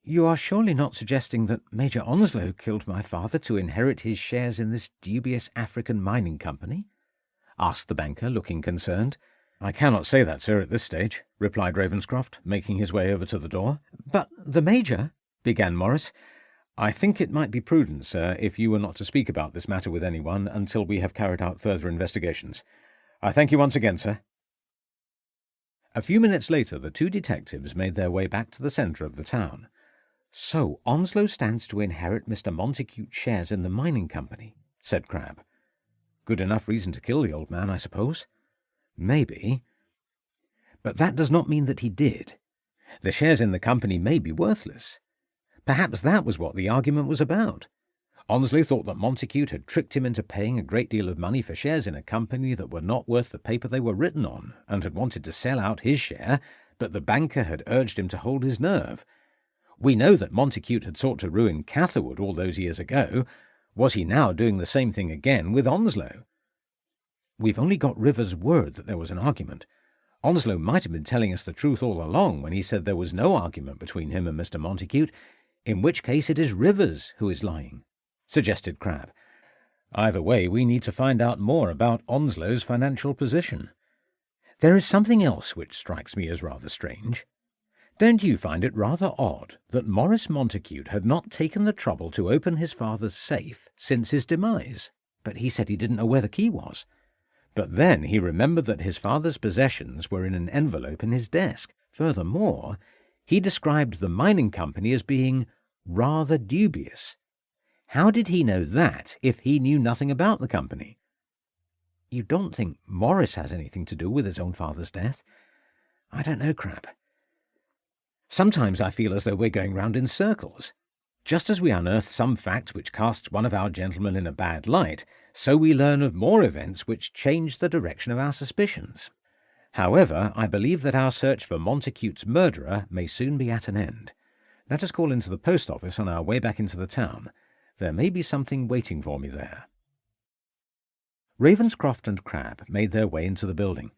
You are surely not suggesting that Major Onslow killed my father to inherit his shares in this dubious African mining company? Asked the banker, looking concerned. I cannot say that, sir, at this stage, replied Ravenscroft, making his way over to the door. But the Major, began Morris. I think it might be prudent, sir, if you were not to speak about this matter with anyone until we have carried out further investigations. I thank you once again, sir. A few minutes later, the two detectives made their way back to the centre of the town. So Onslow stands to inherit Mr. Montagute's shares in the mining company, said Crabbe. Good enough reason to kill the old man, I suppose. Maybe. But that does not mean that he did. The shares in the company may be worthless. Perhaps that was what the argument was about. Onslow thought that Montacute had tricked him into paying a great deal of money for shares in a company that were not worth the paper they were written on, and had wanted to sell out his share, but the banker had urged him to hold his nerve. We know that Montacute had sought to ruin Catherwood all those years ago. Was he now doing the same thing again with Onslow? We've only got Rivers' word that there was an argument. Onslow might have been telling us the truth all along when he said there was no argument between him and Mr. Montacute, in which case it is Rivers who is lying, suggested Crabbe. Either way, we need to find out more about Onslow's financial position. There is something else which strikes me as rather strange. Don't you find it rather odd that Maurice Montacute had not taken the trouble to open his father's safe since his demise? But he said he didn't know where the key was. But then he remembered that his father's possessions were in an envelope in his desk. Furthermore, he described the mining company as being rather dubious. How did he know that if he knew nothing about the company? You don't think Maurice has anything to do with his own father's death? I don't know, Crabbe. Sometimes I feel as though we're going round in circles. Just as we unearth some fact which casts one of our gentlemen in a bad light, so we learn of more events which change the direction of our suspicions. However, I believe that our search for Montacute's murderer may soon be at an end. Let us call into the post office on our way back into the town. There may be something waiting for me there. Ravenscroft and Crabbe made their way into the building.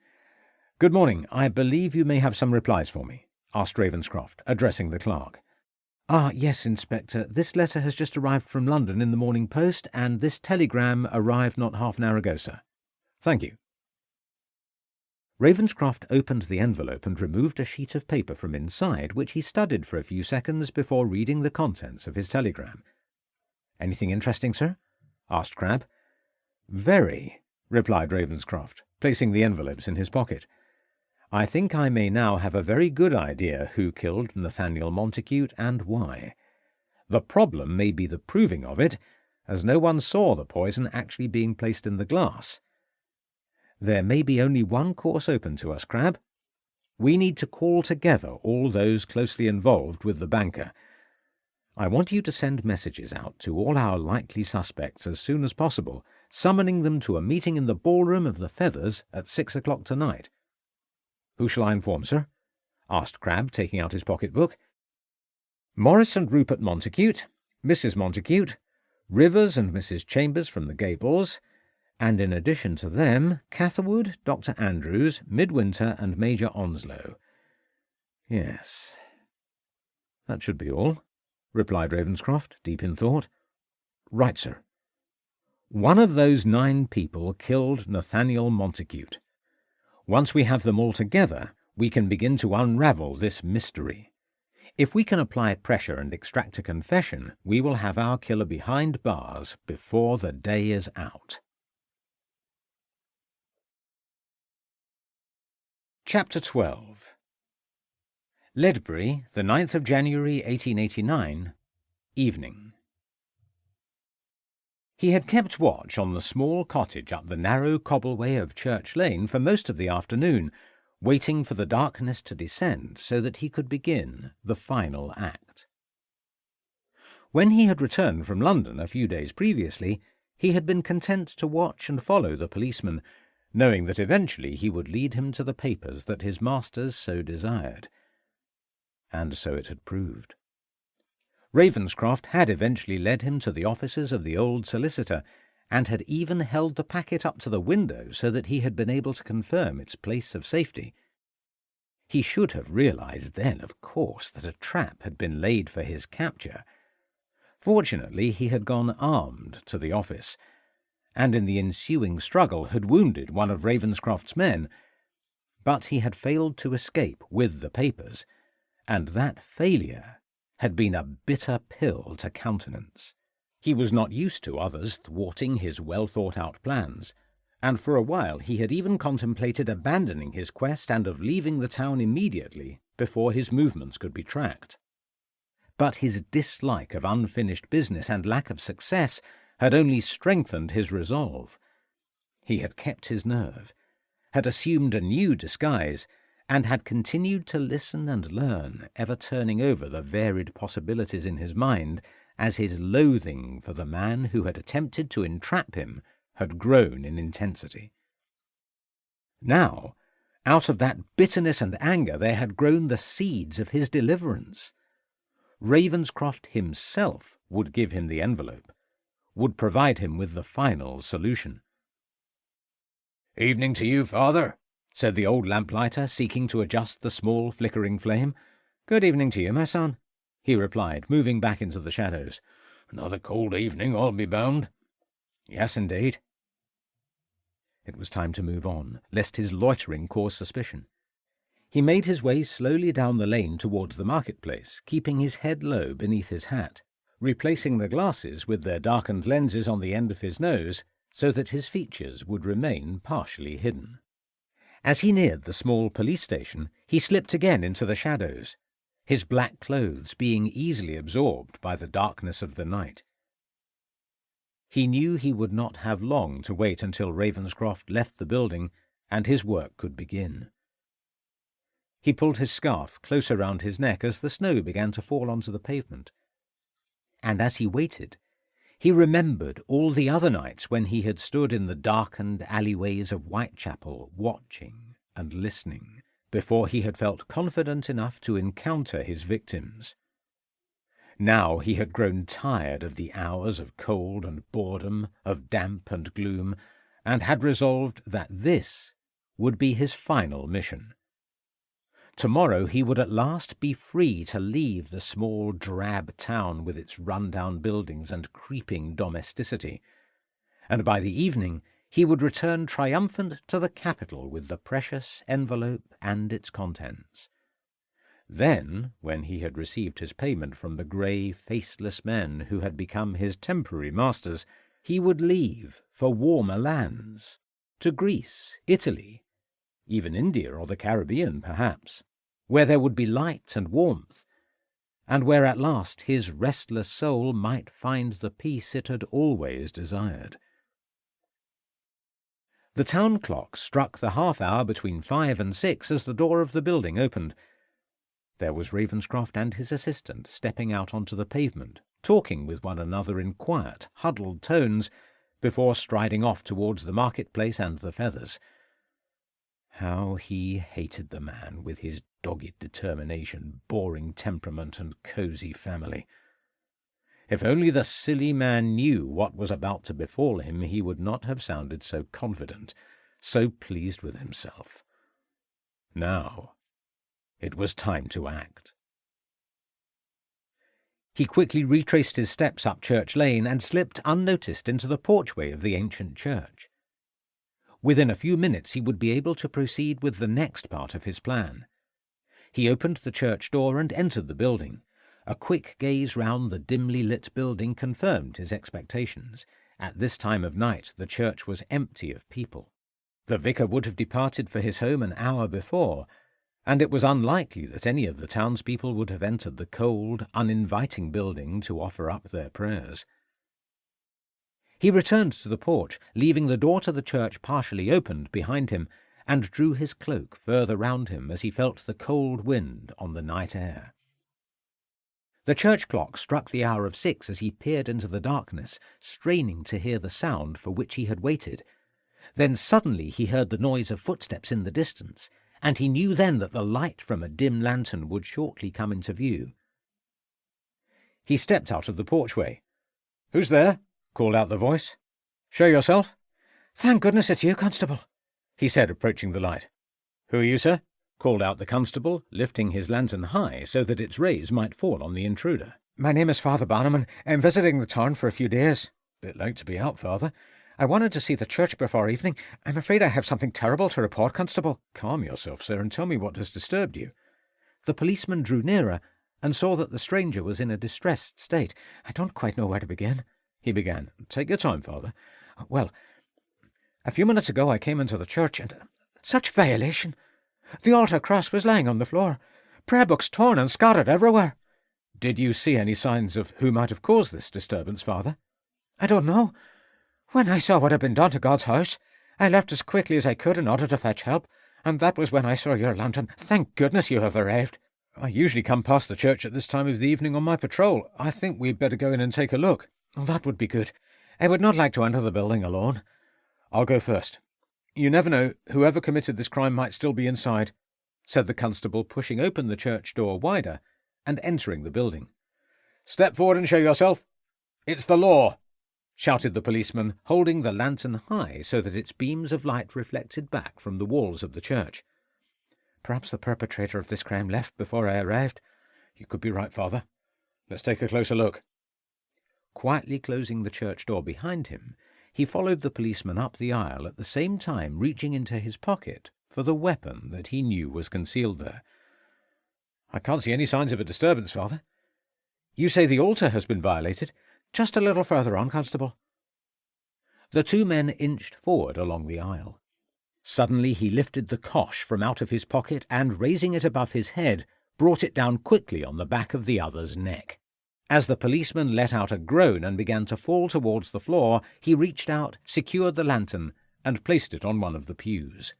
Good morning. I believe you may have some replies for me, asked Ravenscroft, addressing the clerk. Ah, yes, Inspector. This letter has just arrived from London in the Morning Post, and this telegram arrived not half an hour ago, sir. Thank you. Ravenscroft opened the envelope and removed a sheet of paper from inside, which he studied for a few seconds before reading the contents of his telegram. Anything interesting, sir? asked Crabbe. Very, replied Ravenscroft, placing the envelopes in his pocket. I think I may now have a very good idea who killed Nathaniel Montacute and why. The problem may be the proving of it, as no one saw the poison actually being placed in the glass. There may be only one course open to us, Crabbe. We need to call together all those closely involved with the banker. I want you to send messages out to all our likely suspects as soon as possible, summoning them to a meeting in the ballroom of the Feathers at 6 o'clock tonight. Who shall I inform, sir? asked Crabbe, taking out his pocket-book. Morris and Rupert Montacute, Mrs. Montacute, Rivers and Mrs. Chambers from the Gables, and in addition to them, Catherwood, Dr. Andrews, Midwinter, and Major Onslow. Yes, that should be all, replied Ravenscroft, deep in thought. Right, sir. One of those 9 people killed Nathaniel Montacute. Once we have them all together, we can begin to unravel this mystery. If we can apply pressure and extract a confession, we will have our killer behind bars before the day is out. Chapter 12. Ledbury, the 9th of January, 1889, evening. He had kept watch on the small cottage up the narrow cobbleway of Church Lane for most of the afternoon, waiting for the darkness to descend so that he could begin the final act. When he had returned from London a few days previously, he had been content to watch and follow the policeman, knowing that eventually he would lead him to the papers that his masters so desired. And so it had proved. Ravenscroft had eventually led him to the offices of the old solicitor, and had even held the packet up to the window so that he had been able to confirm its place of safety. He should have realized then, of course, that a trap had been laid for his capture. Fortunately, he had gone armed to the office, and in the ensuing struggle had wounded one of Ravenscroft's men, but he had failed to escape with the papers, and that failure had been a bitter pill to countenance. He was not used to others thwarting his well-thought-out plans, and for a while he had even contemplated abandoning his quest and of leaving the town immediately before his movements could be tracked. But his dislike of unfinished business and lack of success had only strengthened his resolve. He had kept his nerve, had assumed a new disguise, and had continued to listen and learn, ever turning over the varied possibilities in his mind as his loathing for the man who had attempted to entrap him had grown in intensity. Now, out of that bitterness and anger there had grown the seeds of his deliverance. Ravenscroft himself would give him the envelope, would provide him with the final solution. "Evening to you, father," said the old lamplighter, seeking to adjust the small flickering flame. "Good evening to you, my son," he replied, moving back into the shadows. "Another cold evening, I'll be bound." "Yes, indeed." It was time to move on, lest his loitering cause suspicion. He made his way slowly down the lane towards the marketplace, keeping his head low beneath his hat, replacing the glasses with their darkened lenses on the end of his nose so that his features would remain partially hidden. As he neared the small police station, he slipped again into the shadows, his black clothes being easily absorbed by the darkness of the night. He knew he would not have long to wait until Ravenscroft left the building and his work could begin. He pulled his scarf closer round his neck as the snow began to fall onto the pavement. And as he waited, he remembered all the other nights when he had stood in the darkened alleyways of Whitechapel watching and listening before he had felt confident enough to encounter his victims. Now he had grown tired of the hours of cold and boredom, of damp and gloom, and had resolved that this would be his final mission. Tomorrow he would at last be free to leave the small drab town with its run-down buildings and creeping domesticity, and by the evening he would return triumphant to the capital with the precious envelope and its contents. Then, when he had received his payment from the grey, faceless men who had become his temporary masters, he would leave for warmer lands, to Greece, Italy, even India or the Caribbean, perhaps, where there would be light and warmth, and where at last his restless soul might find the peace it had always desired. The town clock struck the half-hour between 5 and 6 as the door of the building opened. There was Ravenscroft and his assistant stepping out onto the pavement, talking with one another in quiet, huddled tones, before striding off towards the marketplace and the Feathers. How he hated the man with his dogged determination, boring temperament, and cosy family. If only the silly man knew what was about to befall him, he would not have sounded so confident, so pleased with himself. Now it was time to act. He quickly retraced his steps up Church Lane and slipped unnoticed into the porchway of the ancient church. Within a few minutes he would be able to proceed with the next part of his plan. He opened the church door and entered the building. A quick gaze round the dimly lit building confirmed his expectations. At this time of night the church was empty of people. The vicar would have departed for his home an hour before, and it was unlikely that any of the townspeople would have entered the cold, uninviting building to offer up their prayers. He returned to the porch, leaving the door to the church partially opened behind him, and drew his cloak further round him as he felt the cold wind on the night air. The church clock struck the hour of 6 as he peered into the darkness, straining to hear the sound for which he had waited. Then suddenly he heard the noise of footsteps in the distance, and he knew then that the light from a dim lantern would shortly come into view. He stepped out of the porchway. "Who's there?" called out the voice. "Show yourself." "Thank goodness it's you, Constable," he said, approaching the light. "Who are you, sir?" called out the constable, lifting his lantern high so that its rays might fall on the intruder. My name is Father Barnum, and I'm visiting the town for a few days. Bit late to be out, Father. I wanted to see the church before evening. I'm afraid I have something terrible to report, Constable. Calm yourself, sir, and tell me what has disturbed you. The policeman drew nearer and saw that the stranger was in a distressed state. I don't quite know where to begin, he began. Take your time, Father. Well, a few minutes ago I came into the church, and such violation! The altar cross was lying on the floor, prayer books torn and scattered everywhere. Did you see any signs of who might have caused this disturbance, Father? I don't know. When I saw what had been done to God's house, I left as quickly as I could in order to fetch help, and that was when I saw your lantern. Thank goodness you have arrived. I usually come past the church at this time of the evening on my patrol. I think we'd better go in and take a look. That would be good. I would not like to enter the building alone. I'll go first. You never know, whoever committed this crime might still be inside, said the constable, pushing open the church door wider and entering the building. Step forward and show yourself. It's the law, shouted the policeman, holding the lantern high so that its beams of light reflected back from the walls of the church. Perhaps the perpetrator of this crime left before I arrived. You could be right, Father. Let's take a closer look. Quietly closing the church door behind him, he followed the policeman up the aisle, at the same time reaching into his pocket for the weapon that he knew was concealed there. I can't see any signs of a disturbance, Father. You say the altar has been violated? Just a little further on, Constable. The two men inched forward along the aisle. Suddenly he lifted the cosh from out of his pocket and, raising it above his head, brought it down quickly on the back of the other's neck. As the policeman let out a groan and began to fall towards the floor, he reached out, secured the lantern, and placed it on one of the pews.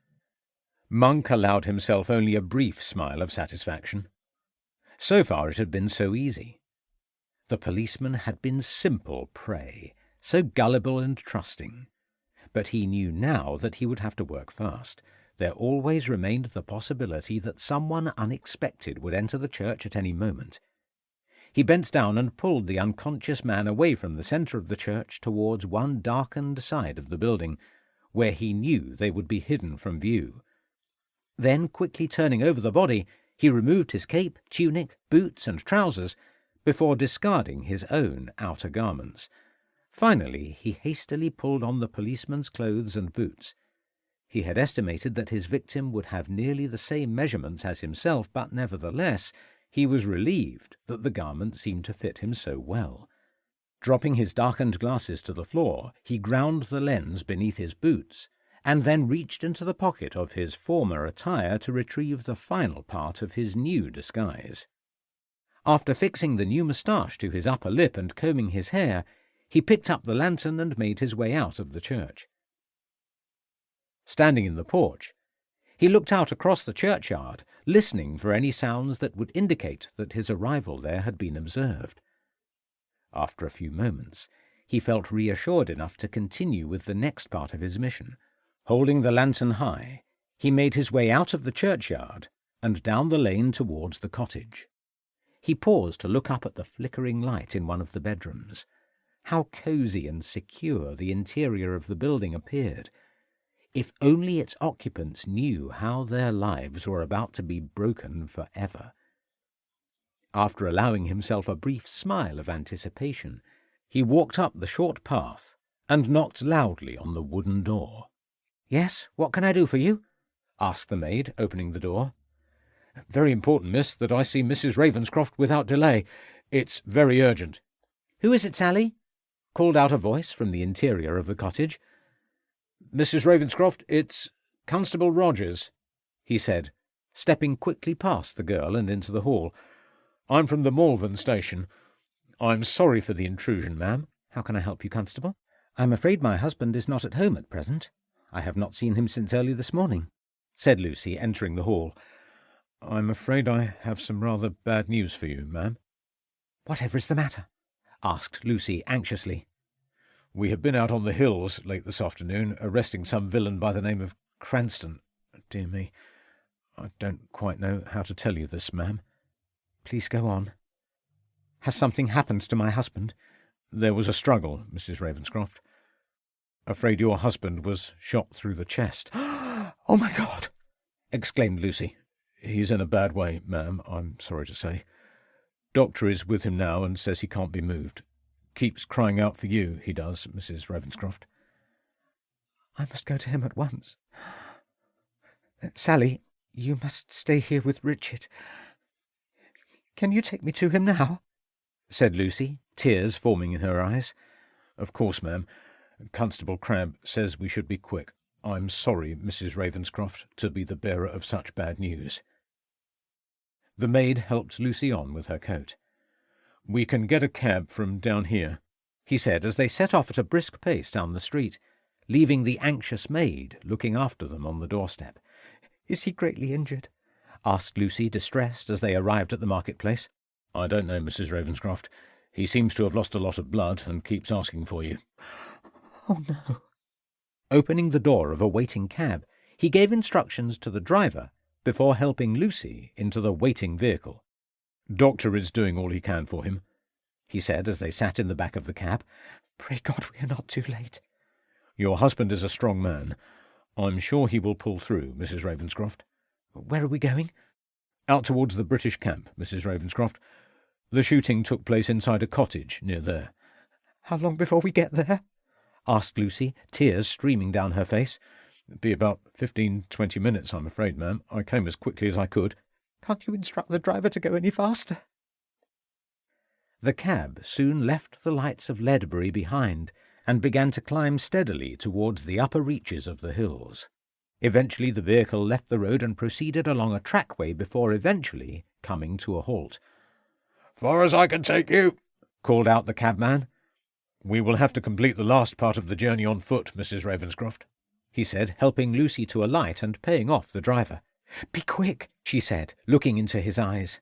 Monk allowed himself only a brief smile of satisfaction. So far it had been so easy. The policeman had been simple prey, so gullible and trusting. But he knew now that he would have to work fast. There always remained the possibility that someone unexpected would enter the church at any moment. He bent down and pulled the unconscious man away from the centre of the church towards one darkened side of the building, where he knew they would be hidden from view. Then, quickly turning over the body, he removed his cape, tunic, boots, and trousers, before discarding his own outer garments. Finally, he hastily pulled on the policeman's clothes and boots. He had estimated that his victim would have nearly the same measurements as himself, but nevertheless, he was relieved that the garment seemed to fit him so well. Dropping his darkened glasses to the floor, he ground the lens beneath his boots, and then reached into the pocket of his former attire to retrieve the final part of his new disguise. After fixing the new moustache to his upper lip and combing his hair, he picked up the lantern and made his way out of the church. Standing in the porch, he looked out across the churchyard, listening for any sounds that would indicate that his arrival there had been observed. After a few moments, he felt reassured enough to continue with the next part of his mission. Holding the lantern high, he made his way out of the churchyard and down the lane towards the cottage. He paused to look up at the flickering light in one of the bedrooms. How cosy and secure the interior of the building appeared. If only its occupants knew how their lives were about to be broken forever. After allowing himself a brief smile of anticipation, he walked up the short path and knocked loudly on the wooden door. "Yes, what can I do for you?" asked the maid, opening the door. "Very important, miss, that I see Mrs. Ravenscroft without delay. It's very urgent." "Who is it, Sally?" called out a voice from the interior of the cottage. "Mrs. Ravenscroft, it's Constable Rogers," he said, stepping quickly past the girl and into the hall. "I'm from the Malvern station. I'm sorry for the intrusion, ma'am." "How can I help you, Constable?" "I'm afraid my husband is not at home at present. I have not seen him since early this morning," said Lucy, entering the hall. "I'm afraid I have some rather bad news for you, ma'am." "Whatever is the matter?" asked Lucy anxiously. "We have been out on the hills late this afternoon, arresting some villain by the name of Cranston. Dear me, I don't quite know how to tell you this, ma'am." "Please go on. Has something happened to my husband?" "There was a struggle, Mrs. Ravenscroft. Afraid your husband was shot through the chest." "Oh, my God!" exclaimed Lucy. He's in a bad way, ma'am, I'm sorry to say. Doctor is with him now and says he can't be moved. Keeps crying out for you, he does, Mrs. Ravenscroft. I must go to him at once. Sally, you must stay here with Richard. Can you take me to him now? Said Lucy, tears forming in her eyes. Of course, ma'am. Constable Crabbe says we should be quick. I'm sorry, Mrs. Ravenscroft, to be the bearer of such bad news. The maid helped Lucy on with her coat. We can get a cab from down here, he said as they set off at a brisk pace down the street, leaving the anxious maid looking after them on the doorstep. Is he greatly injured? Asked Lucy, distressed, as they arrived at the marketplace. I don't know, Mrs. Ravenscroft. He seems to have lost a lot of blood and keeps asking for you. Oh, no. Opening the door of a waiting cab, he gave instructions to the driver before helping Lucy into the waiting vehicle. Doctor is doing all he can for him, he said as they sat in the back of the cab. Pray God we are not too late. Your husband is a strong man. I'm sure he will pull through, Mrs. Ravenscroft. Where are we going? Out towards the British camp, Mrs. Ravenscroft. The shooting took place inside a cottage near there. How long before we get there? Asked Lucy, tears streaming down her face. It'll be about 15-20 minutes, I'm afraid, ma'am. I came as quickly as I could. Can't you instruct the driver to go any faster? The cab soon left the lights of Ledbury behind and began to climb steadily towards the upper reaches of the hills. Eventually the vehicle left the road and proceeded along a trackway before eventually coming to a halt. "Far as I can take you," called out the cabman. We will have to complete the last part of the journey on foot, Mrs. Ravenscroft, he said, helping Lucy to alight and paying off the driver. Be quick, she said, looking into his eyes.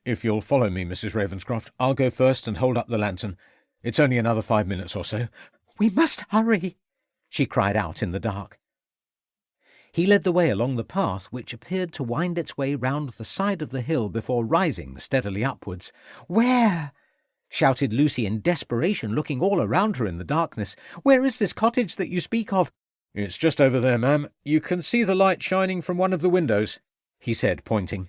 If you'll follow me, Mrs. Ravenscroft, I'll go first and hold up the lantern. It's only another 5 minutes or so. We must hurry, she cried out in the dark. He led the way along the path which appeared to wind its way round the side of the hill before rising steadily upwards. Where? Shouted Lucy in desperation, looking all around her in the darkness. Where is this cottage that you speak of? It's just over there, ma'am. You can see the light shining from one of the windows, he said, pointing.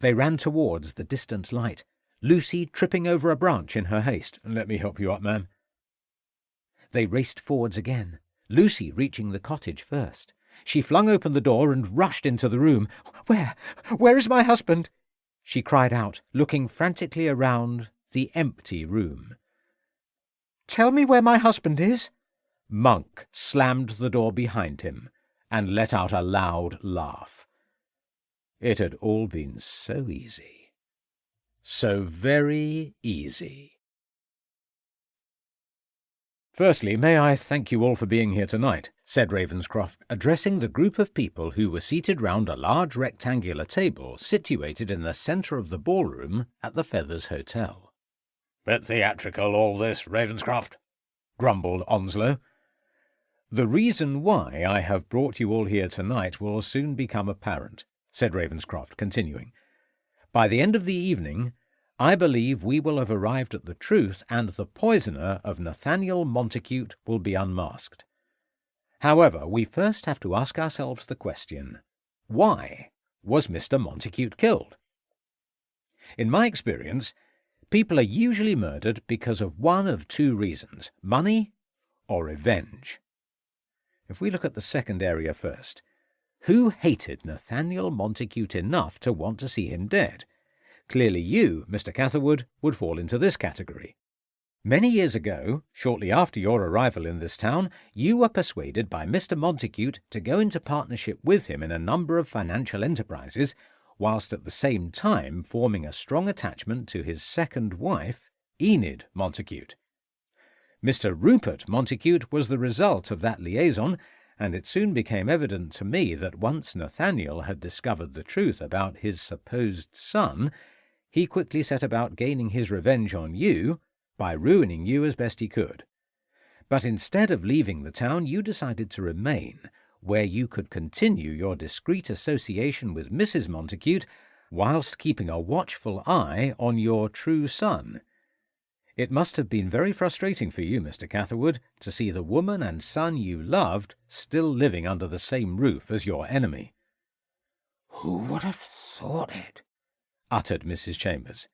They ran towards the distant light, Lucy tripping over a branch in her haste. Let me help you up, ma'am. They raced forwards again, Lucy reaching the cottage first. She flung open the door and rushed into the room. Where is my husband? She cried out, looking frantically around the empty room. Tell me where my husband is. Monk slammed the door behind him and let out a loud laugh. It had all been so easy. So very easy. Firstly, may I thank you all for being here tonight, said Ravenscroft, addressing the group of people who were seated round a large rectangular table situated in the centre of the ballroom at the Feathers Hotel. "Bit theatrical, all this, Ravenscroft," grumbled Onslow. The reason why I have brought you all here tonight will soon become apparent, said Ravenscroft, continuing. By the end of the evening, I believe we will have arrived at the truth, and the poisoner of Nathaniel Montacute will be unmasked. However, we first have to ask ourselves the question, why was Mr. Montacute killed? In my experience, people are usually murdered because of one of two reasons, money or revenge. If we look at the second area first, who hated Nathaniel Montacute enough to want to see him dead? Clearly you, Mr. Catherwood, would fall into this category. Many years ago, shortly after your arrival in this town, you were persuaded by Mr. Montacute to go into partnership with him in a number of financial enterprises, whilst at the same time forming a strong attachment to his second wife, Enid Montacute. Mr. Rupert Montacute was the result of that liaison, and it soon became evident to me that once Nathaniel had discovered the truth about his supposed son, he quickly set about gaining his revenge on you by ruining you as best he could. But instead of leaving the town, you decided to remain, where you could continue your discreet association with Mrs. Montacute, whilst keeping a watchful eye on your true son. It must have been very frustrating for you, Mr. Catherwood, to see the woman and son you loved still living under the same roof as your enemy. Who would have thought it," uttered Mrs. Chambers.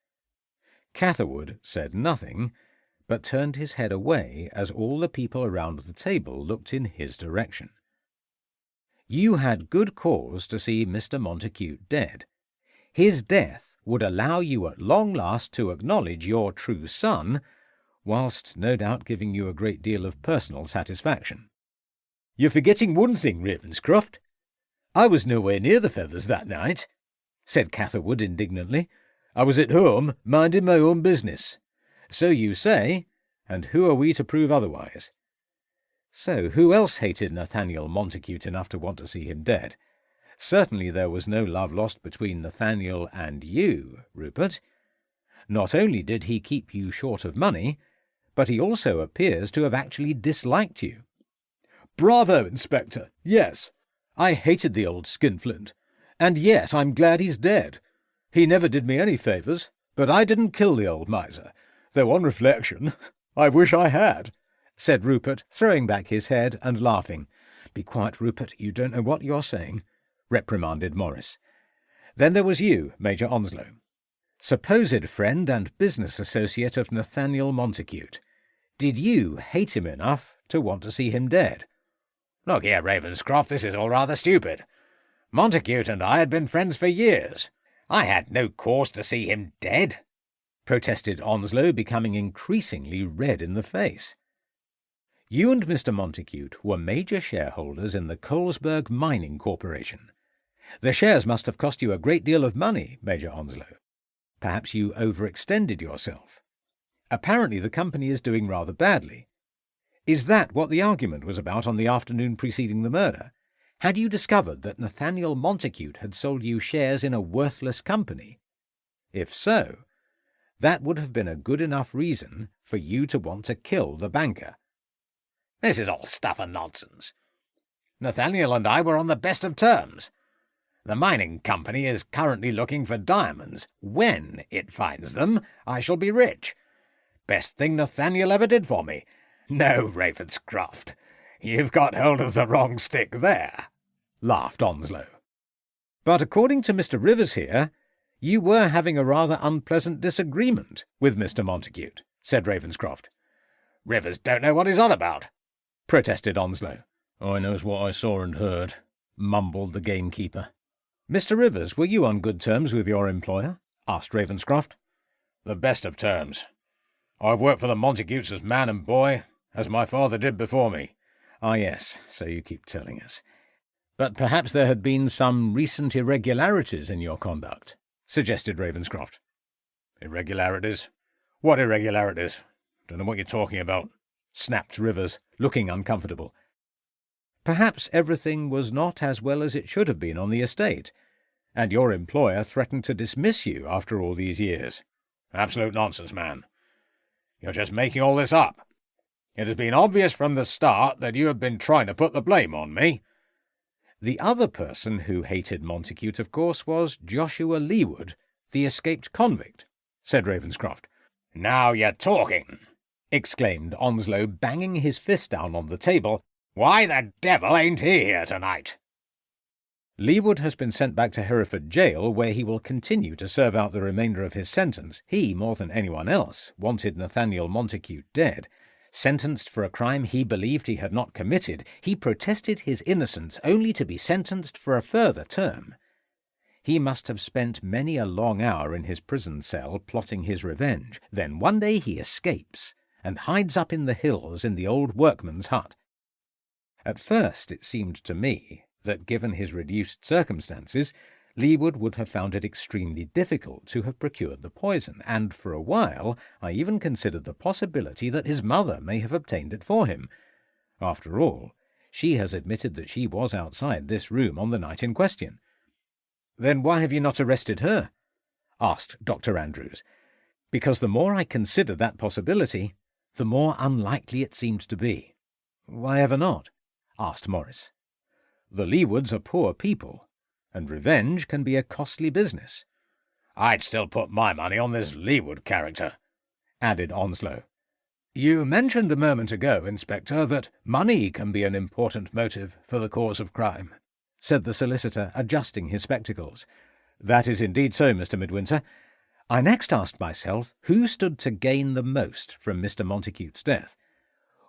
Catherwood said nothing, but turned his head away as all the people around the table looked in his direction. You had good cause to see Mr. Montacute dead. His death would allow you at long last to acknowledge your true son, whilst no doubt giving you a great deal of personal satisfaction. "You're forgetting one thing, Ravenscroft. I was nowhere near the feathers that night," said Catherwood indignantly. "I was at home, minding my own business." "So you say, and who are we to prove otherwise? So who else hated Nathaniel Montacute enough to want to see him dead? Certainly there was no love lost between Nathaniel and you, Rupert. Not only did he keep you short of money, but he also appears to have actually disliked you." "Bravo, Inspector! Yes, I hated the old skinflint. And yes, I'm glad he's dead. He never did me any favours, but I didn't kill the old miser, though on reflection, I wish I had," said Rupert, throwing back his head and laughing. "Be quiet, Rupert, you don't know what you're saying," reprimanded Morris. "Then there was you, Major Onslow, supposed friend and business associate of Nathaniel Montacute. Did you hate him enough to want to see him dead?" "Look here, Ravenscroft, this is all rather stupid. Montacute and I had been friends for years. I had no cause to see him dead," protested Onslow, becoming increasingly red in the face. "You and Mr. Montacute were major shareholders in the Colesberg Mining Corporation. The shares must have cost you a great deal of money, Major Onslow. Perhaps you overextended yourself. Apparently the company is doing rather badly. Is that what the argument was about on the afternoon preceding the murder? Had you discovered that Nathaniel Montacute had sold you shares in a worthless company? If so, that would have been a good enough reason for you to want to kill the banker." "This is all stuff and nonsense. Nathaniel and I were on the best of terms. The mining company is currently looking for diamonds. When it finds them, I shall be rich. Best thing Nathaniel ever did for me. No, Ravenscroft, you've got hold of the wrong stick there," laughed Onslow. "But according to Mr. Rivers here, you were having a rather unpleasant disagreement with Mr. Montacute," said Ravenscroft. "Rivers don't know what he's on about," protested Onslow. "I knows what I saw and heard," mumbled the gamekeeper. "Mr. Rivers, were you on good terms with your employer?" asked Ravenscroft. "The best of terms. I've worked for the Montacutes as man and boy, as my father did before me." "Ah, yes, so you keep telling us. But perhaps there had been some recent irregularities in your conduct," suggested Ravenscroft. "Irregularities? What irregularities? Don't know what you're talking about," snapped Rivers, looking uncomfortable. "Perhaps everything was not as well as it should have been on the estate, and your employer threatened to dismiss you after all these years." "Absolute nonsense, man. You're just making all this up. It has been obvious from the start that you have been trying to put the blame on me." "The other person who hated Montacute, of course, was Joshua Leeward, the escaped convict," said Ravenscroft. "Now you're talking," exclaimed Onslow, banging his fist down on the table. "Why the devil ain't he here tonight?" "Leeward has been sent back to Hereford Jail, where he will continue to serve out the remainder of his sentence. He, more than anyone else, wanted Nathaniel Montacute dead. Sentenced for a crime he believed he had not committed, he protested his innocence only to be sentenced for a further term. He must have spent many a long hour in his prison cell plotting his revenge. Then one day he escapes and hides up in the hills in the old workman's hut. At first it seemed to me that, given his reduced circumstances, Leeward would have found it extremely difficult to have procured the poison, and for a while I even considered the possibility that his mother may have obtained it for him. After all, she has admitted that she was outside this room on the night in question." "Then why have you not arrested her?" asked Dr. Andrews. "Because the more I consider that possibility, the more unlikely it seemed to be." "Why ever not?" asked Morris. "The Leewards are poor people, and revenge can be a costly business." "I'd still put my money on this Leeward character," added Onslow. "You mentioned a moment ago, Inspector, that money can be an important motive for the cause of crime," said the solicitor, adjusting his spectacles. That is indeed so, Mr. Midwinter. I next asked myself who stood to gain the most from Mr. Montagute's death.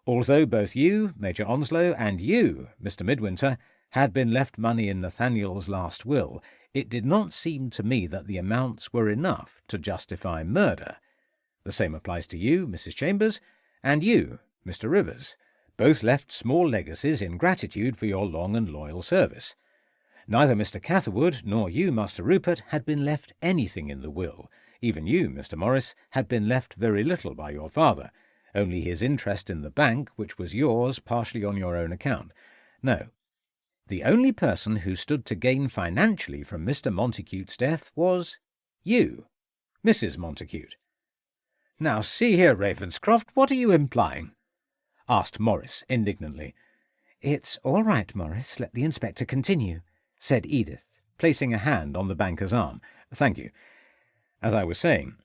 Although both you, Major Onslow, and you, Mr. Midwinter, had been left money in Nathaniel's last will, it did not seem to me that the amounts were enough to justify murder. The same applies to you, Mrs. Chambers, and you, Mr. Rivers. Both left small legacies in gratitude for your long and loyal service. Neither Mr. Catherwood nor you, Master Rupert, had been left anything in the will. Even you, Mr. Morris, had been left very little by your father, only his interest in the bank, which was yours partially on your own account. No, the only person who stood to gain financially from Mr. Montagute's death was you, Mrs. Montacute. Now see here, Ravenscroft, what are you implying? Asked Morris indignantly. It's all right, Morris. Let the inspector continue, said Edith, placing a hand on the banker's arm. Thank you. As I was saying,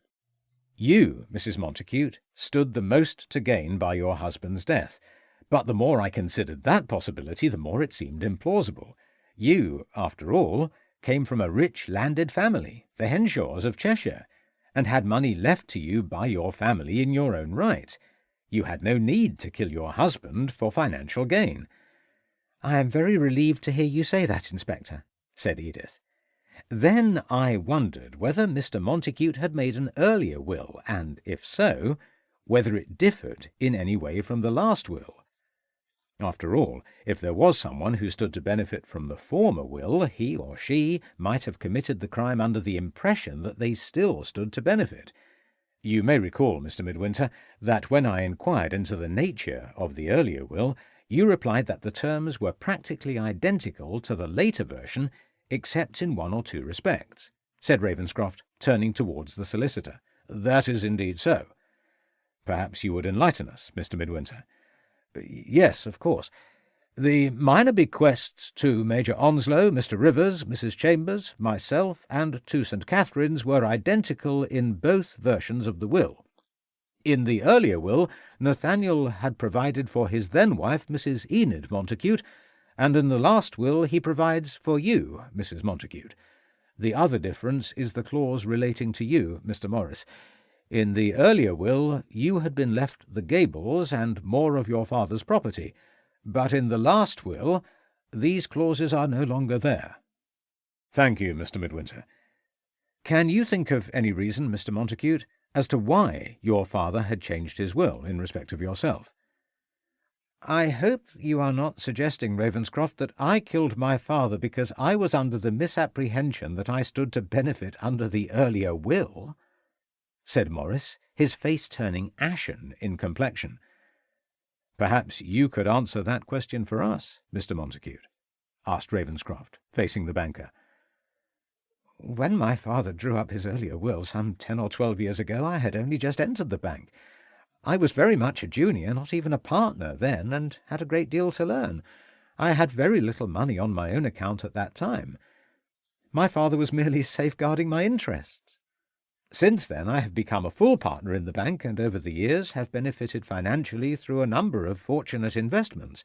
you, Mrs. Montacute, stood the most to gain by your husband's death, but the more I considered that possibility, the more it seemed implausible. You, after all, came from a rich landed family, the Henshaws of Cheshire, and had money left to you by your family in your own right. You had no need to kill your husband for financial gain. I am very relieved to hear you say that, Inspector, said Edith. Then I wondered whether Mr. Montacute had made an earlier will, and, if so, whether it differed in any way from the last will. After all, if there was someone who stood to benefit from the former will, he or she might have committed the crime under the impression that they still stood to benefit. You may recall, Mr. Midwinter, that when I inquired into the nature of the earlier will, you replied that the terms were practically identical to the later version, except in one or two respects, said Ravenscroft, turning towards the solicitor. That is indeed so. Perhaps you would enlighten us, Mr. Midwinter. Yes, of course. The minor bequests to Major Onslow, Mr. Rivers, Mrs. Chambers, myself, and to St. Catherine's were identical in both versions of the will. In the earlier will, Nathaniel had provided for his then-wife, Mrs. Enid Montacute, and in the last will he provides for you, Mrs. Montacute. The other difference is the clause relating to you, Mr. Morris. In the earlier will, you had been left the gables and more of your father's property, but in the last will, these clauses are no longer there. Thank you, Mr. Midwinter. Can you think of any reason, Mr. Montacute, as to why your father had changed his will in respect of yourself? I hope you are not suggesting, Ravenscroft, that I killed my father because I was under the misapprehension that I stood to benefit under the earlier will, said Morris, his face turning ashen in complexion. Perhaps you could answer that question for us, Mr. Montacute, asked Ravenscroft, facing the banker. When my father drew up his earlier will some 10 or 12 years ago, I had only just entered the bank. I was very much a junior, not even a partner then, and had a great deal to learn. I had very little money on my own account at that time. My father was merely safeguarding my interests. Since then I have become a full partner in the bank, and over the years have benefited financially through a number of fortunate investments.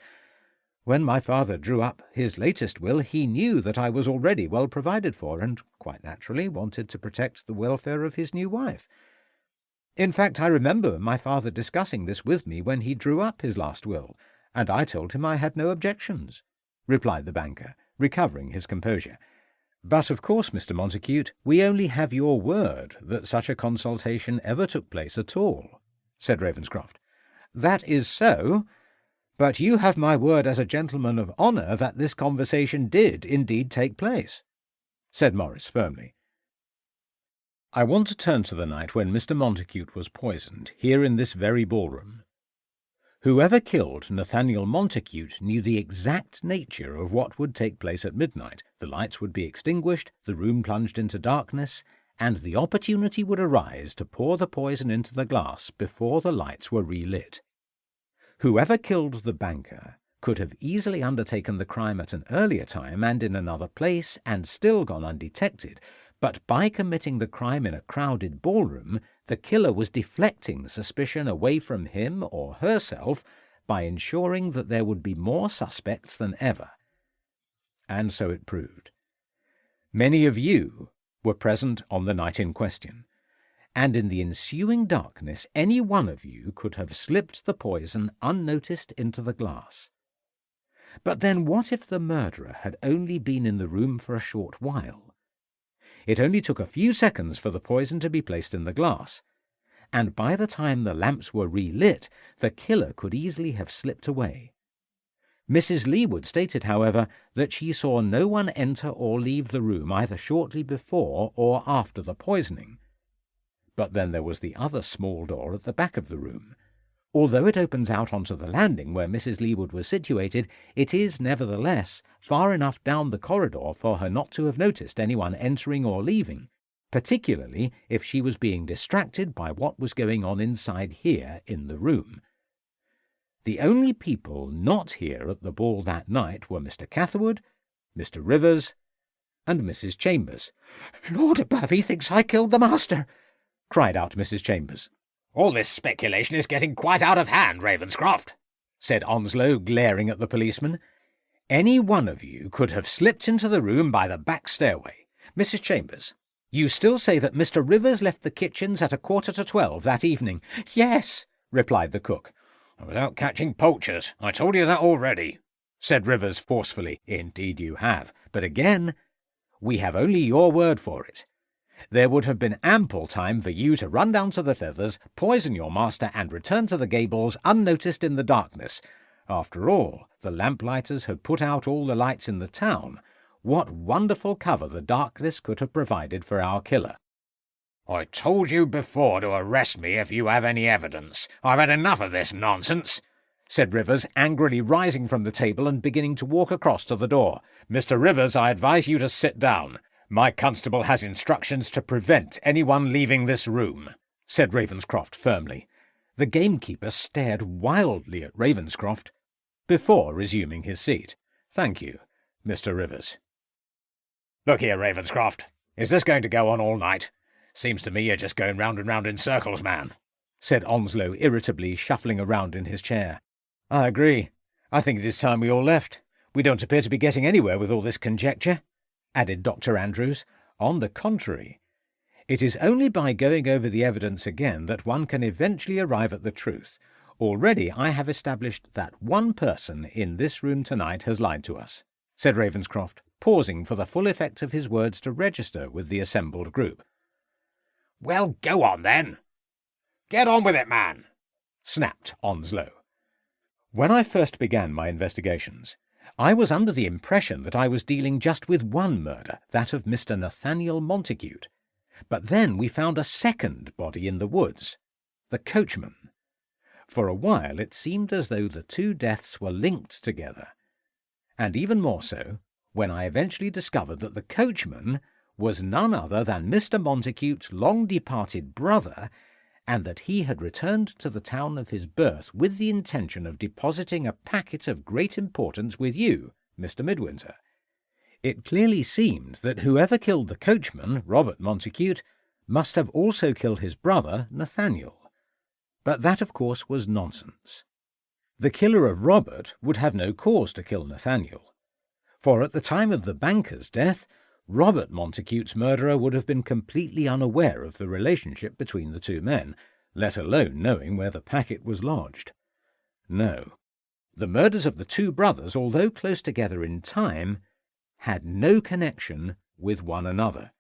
When my father drew up his latest will, he knew that I was already well provided for, and quite naturally wanted to protect the welfare of his new wife. In fact, I remember my father discussing this with me when he drew up his last will, and I told him I had no objections, replied the banker, recovering his composure. But of course, Mr. Montacute, we only have your word that such a consultation ever took place at all, said Ravenscroft. That is so, but you have my word as a gentleman of honour that this conversation did indeed take place, said Morris firmly. I want to turn to the night when Mr. Montacute was poisoned, here in this very ballroom. Whoever killed Nathaniel Montacute knew the exact nature of what would take place at midnight. The lights would be extinguished, the room plunged into darkness, and the opportunity would arise to pour the poison into the glass before the lights were relit. Whoever killed the banker could have easily undertaken the crime at an earlier time and in another place and still gone undetected, but by committing the crime in a crowded ballroom, the killer was deflecting suspicion away from him or herself by ensuring that there would be more suspects than ever. And so it proved. Many of you, were present on the night in question, and in the ensuing darkness any one of you could have slipped the poison unnoticed into the glass. But then what if the murderer had only been in the room for a short while? It only took a few seconds for the poison to be placed in the glass, and by the time the lamps were relit, the killer could easily have slipped away. Mrs. Leewood stated, however, that she saw no one enter or leave the room either shortly before or after the poisoning. But then there was the other small door at the back of the room. Although it opens out onto the landing where Mrs. Leewood was situated, it is nevertheless far enough down the corridor for her not to have noticed anyone entering or leaving, particularly if she was being distracted by what was going on inside here in the room. The only people not here at the ball that night were Mr. Catherwood, Mr. Rivers, and Mrs. Chambers. "Lord above, he thinks I killed the master!" cried out Mrs. Chambers. "All this speculation is getting quite out of hand, Ravenscroft," said Onslow, glaring at the policeman. "Any one of you could have slipped into the room by the back stairway. Mrs. Chambers, you still say that Mr. Rivers left the kitchens at 11:45 that evening?" "Yes," replied the cook. "Without catching poachers. I told you that already," said Rivers forcefully. "Indeed you have. But again, we have only your word for it. There would have been ample time for you to run down to the Feathers, poison your master, and return to the Gables unnoticed in the darkness. After all, the Lamplighters had put out all the lights in the town. What wonderful cover the darkness could have provided for our killer." "I told you before to arrest me if you have any evidence. I've had enough of this nonsense," said Rivers, angrily rising from the table and beginning to walk across to the door. "Mr. Rivers, I advise you to sit down. My constable has instructions to prevent anyone leaving this room," said Ravenscroft firmly. The gamekeeper stared wildly at Ravenscroft before resuming his seat. "Thank you, Mr. Rivers." "Look here, Ravenscroft. Is this going to go on all night? Seems to me you're just going round and round in circles, man," said Onslow irritably, shuffling around in his chair. "I agree. I think it is time we all left. We don't appear to be getting anywhere with all this conjecture," added Dr. Andrews. "On the contrary, it is only by going over the evidence again that one can eventually arrive at the truth. Already I have established that one person in this room tonight has lied to us," said Ravenscroft, pausing for the full effect of his words to register with the assembled group. "Well, go on, then. Get on with it, man," snapped Onslow. "When I first began my investigations, I was under the impression that I was dealing just with one murder, that of Mr. Nathaniel Montacute. But then we found a second body in the woods, the coachman. For a while it seemed as though the two deaths were linked together, and even more so when I eventually discovered that the coachman was none other than Mr. Montacute's long-departed brother, and that he had returned to the town of his birth with the intention of depositing a packet of great importance with you, Mr. Midwinter. It clearly seemed that whoever killed the coachman, Robert Montacute, must have also killed his brother, Nathaniel. But that, of course, was nonsense. The killer of Robert would have no cause to kill Nathaniel, for at the time of the banker's death, Robert Montacute's murderer would have been completely unaware of the relationship between the two men, let alone knowing where the packet was lodged. No, the murders of the two brothers, although close together in time, had no connection with one another.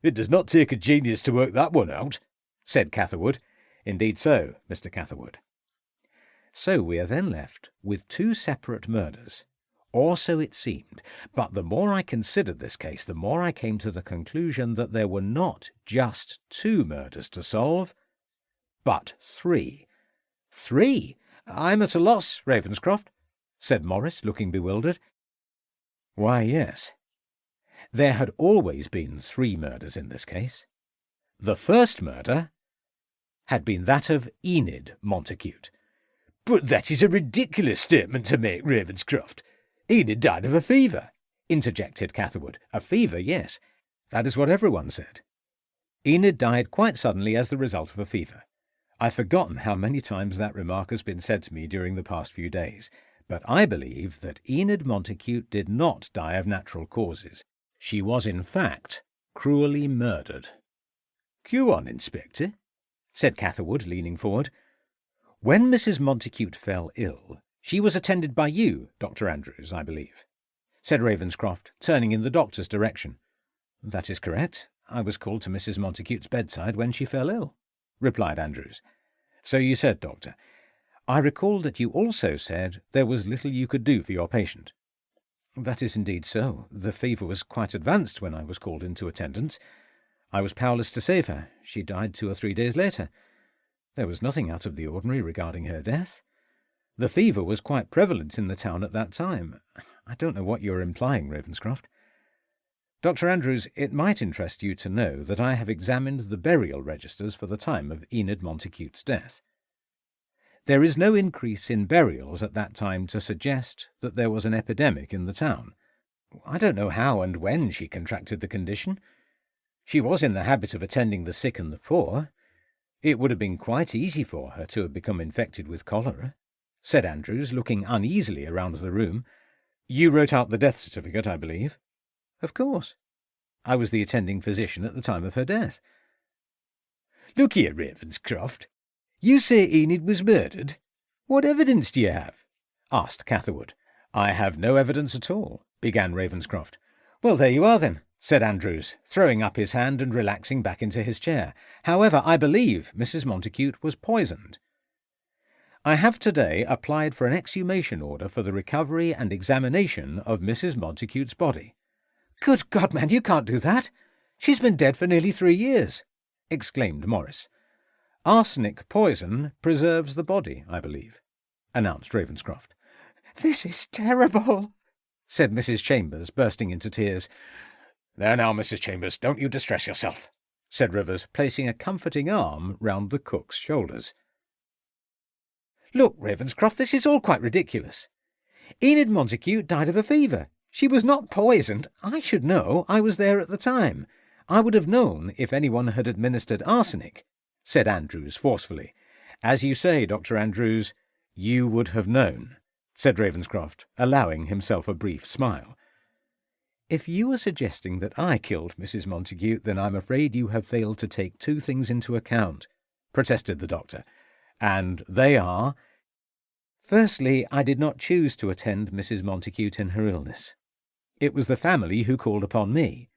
"It does not take a genius to work that one out," said Catherwood. "Indeed so, Mr. Catherwood." So we are then left with two separate murders. Or so it seemed, but the more I considered this case, the more I came to the conclusion that there were not just two murders to solve, but three. "Three? I'm at a loss, Ravenscroft," said Morris, looking bewildered. "Why, yes. There had always been three murders in this case. The first murder had been that of Enid Montacute." "But that is a ridiculous statement to make, Ravenscroft. Enid died of a fever," interjected Catherwood. "A fever, yes. That is what everyone said. Enid died quite suddenly as the result of a fever. I've forgotten how many times that remark has been said to me during the past few days, but I believe that Enid Montacute did not die of natural causes. She was, in fact, cruelly murdered. Go on, Inspector, said Catherwood, leaning forward. When Mrs. Montacute fell ill, she was attended by you, Dr. Andrews, I believe, said Ravenscroft, turning in the doctor's direction. That is correct. I was called to Mrs. Montacute's bedside when she fell ill, replied Andrews. So you said, Doctor. I recall that you also said there was little you could do for your patient. That is indeed so. The fever was quite advanced when I was called into attendance. I was powerless to save her. She died 2 or 3 days later. There was nothing out of the ordinary regarding her death. The fever was quite prevalent in the town at that time. I don't know what you are implying, Ravenscroft. Dr. Andrews, it might interest you to know that I have examined the burial registers for the time of Enid Montacute's death. There is no increase in burials at that time to suggest that there was an epidemic in the town. I don't know how and when she contracted the condition. She was in the habit of attending the sick and the poor. It would have been quite easy for her to have become infected with cholera, said Andrews, looking uneasily around the room. You wrote out the death certificate, I believe? Of course. I was the attending physician at the time of her death. Look here, Ravenscroft. You say Enid was murdered? What evidence do you have? Asked Catherwood. I have no evidence at all, began Ravenscroft. Well, there you are then, said Andrews, throwing up his hand and relaxing back into his chair. However, I believe Mrs. Montacute was poisoned. I have today applied for an exhumation order for the recovery and examination of Mrs. Montacute's body. Good God, man, you can't do that. She's been dead for nearly 3 years, exclaimed Morris. Arsenic poison preserves the body, I believe, announced Ravenscroft. This is terrible, said Mrs. Chambers, bursting into tears. There now, Mrs. Chambers, don't you distress yourself, said Rivers, placing a comforting arm round the cook's shoulders. Look, Ravenscroft, this is all quite ridiculous. Enid Montacute died of a fever. She was not poisoned. I should know. I was there at the time. I would have known if anyone had administered arsenic, said Andrews forcefully. As you say, Dr. Andrews, you would have known, said Ravenscroft, allowing himself a brief smile. If you are suggesting that I killed Mrs. Montacute, then I'm afraid you have failed to take 2 things into account, protested the doctor. And they are, firstly, I did not choose to attend Mrs. Montacute in her illness. It was the family who called upon me.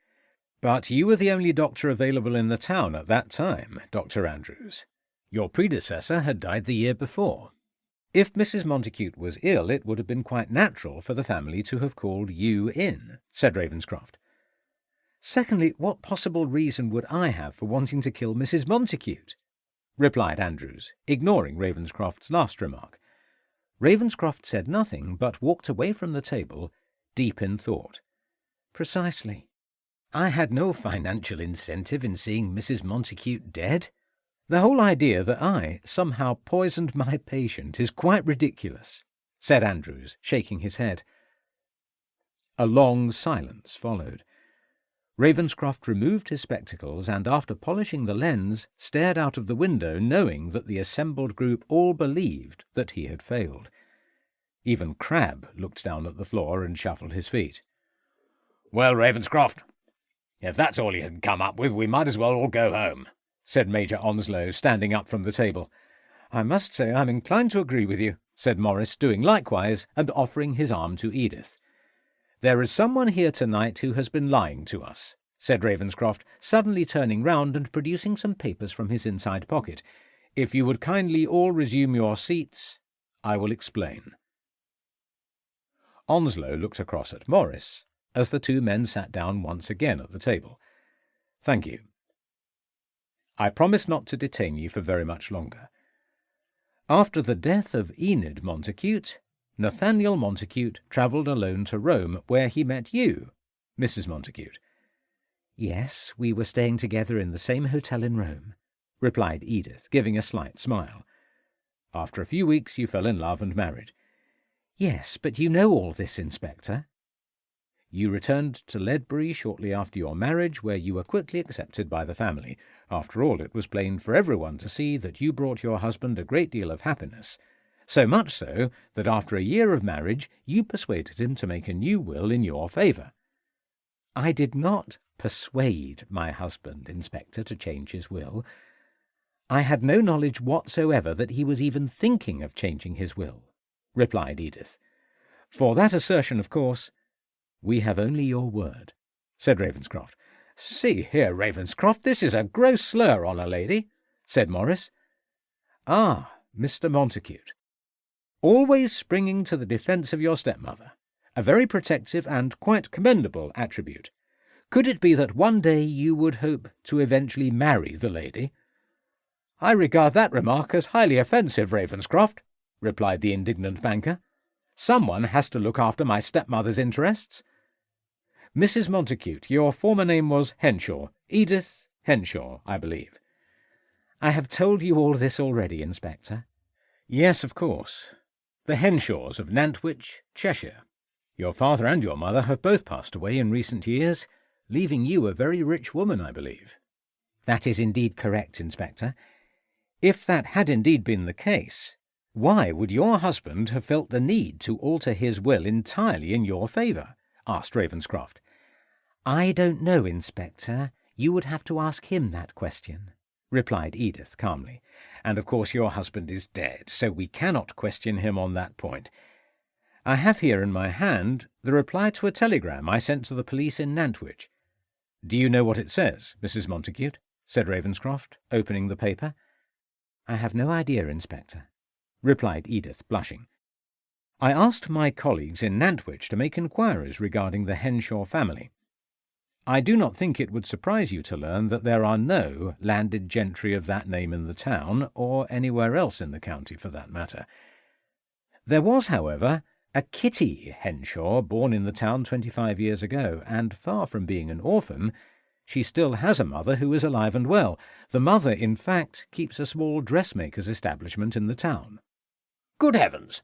But you were the only doctor available in the town at that time, Dr. Andrews. Your predecessor had died the year before. If Mrs. Montacute was ill, it would have been quite natural for the family to have called you in, said Ravenscroft. Secondly, what possible reason would I have for wanting to kill Mrs. Montacute? Replied Andrews, ignoring Ravenscroft's last remark. Ravenscroft said nothing, but walked away from the table, deep in thought. Precisely. I had no financial incentive in seeing Mrs. Montacute dead. The whole idea that I somehow poisoned my patient is quite ridiculous, said Andrews, shaking his head. A long silence followed. Ravenscroft removed his spectacles and, after polishing the lens, stared out of the window, knowing that the assembled group all believed that he had failed. Even Crabbe looked down at the floor and shuffled his feet. Well, Ravenscroft, if that's all you can come up with, we might as well all go home, said Major Onslow, standing up from the table. I must say I'm inclined to agree with you, said Morris, doing likewise and offering his arm to Edith. There is someone here tonight who has been lying to us, said Ravenscroft, suddenly turning round and producing some papers from his inside pocket. If you would kindly all resume your seats, I will explain. Onslow looked across at Morris as the 2 men sat down once again at the table. Thank you. I promise not to detain you for very much longer. After the death of Enid Montacute, Nathaniel Montacute travelled alone to Rome, where he met you, Mrs. Montacute. Yes, we were staying together in the same hotel in Rome, replied Edith, giving a slight smile. After a few weeks you fell in love and married. Yes, but you know all this, Inspector. You returned to Ledbury shortly after your marriage, where you were quickly accepted by the family. After all, it was plain for everyone to see that you brought your husband a great deal of happiness. So much so that after a year of marriage you persuaded him to make a new will in your favour. I did not persuade my husband, Inspector, to change his will. I had no knowledge whatsoever that he was even thinking of changing his will, replied Edith. For that assertion, of course, we have only your word, said Ravenscroft. See here, Ravenscroft, this is a gross slur on a lady, said Morris. Ah, Mr. Montacute, always springing to the defence of your stepmother, a very protective and quite commendable attribute. Could it be that one day you would hope to eventually marry the lady? I regard that remark as highly offensive, Ravenscroft, replied the indignant banker. Someone has to look after my stepmother's interests. Mrs. Montacute, your former name was Henshaw, Edith Henshaw, I believe. I have told you all this already, Inspector. Yes, of course. The Henshaws of Nantwich, Cheshire. Your father and your mother have both passed away in recent years, leaving you a very rich woman, I believe. That is indeed correct, Inspector. If that had indeed been the case, why would your husband have felt the need to alter his will entirely in your favour? Asked Ravenscroft. I don't know, Inspector. You would have to ask him that question, replied Edith calmly. And of course your husband is dead, so we cannot question him on that point. I have here in my hand the reply to a telegram I sent to the police in Nantwich. Do you know what it says, Mrs. Montacute? Said Ravenscroft, opening the paper. I have no idea, Inspector, replied Edith, blushing. I asked my colleagues in Nantwich to make inquiries regarding the Henshaw family. I do not think it would surprise you to learn that there are no landed gentry of that name in the town, or anywhere else in the county for that matter. There was, however, a Kitty Henshaw born in the town 25 years ago, and far from being an orphan, she still has a mother who is alive and well. The mother, in fact, keeps a small dressmaker's establishment in the town. Good heavens!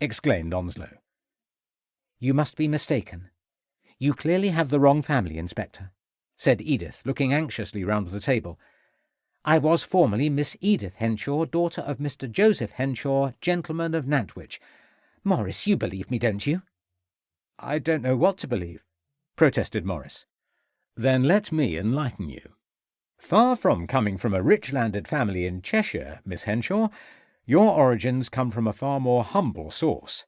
Exclaimed Onslow. You must be mistaken. You clearly have the wrong family, Inspector, said Edith, looking anxiously round the table. I was formerly Miss Edith Henshaw, daughter of Mr. Joseph Henshaw, gentleman of Nantwich. Morris, you believe me, don't you? I don't know what to believe, protested Morris. Then let me enlighten you. Far from coming from a rich landed family in Cheshire, Miss Henshaw, your origins come from a far more humble source.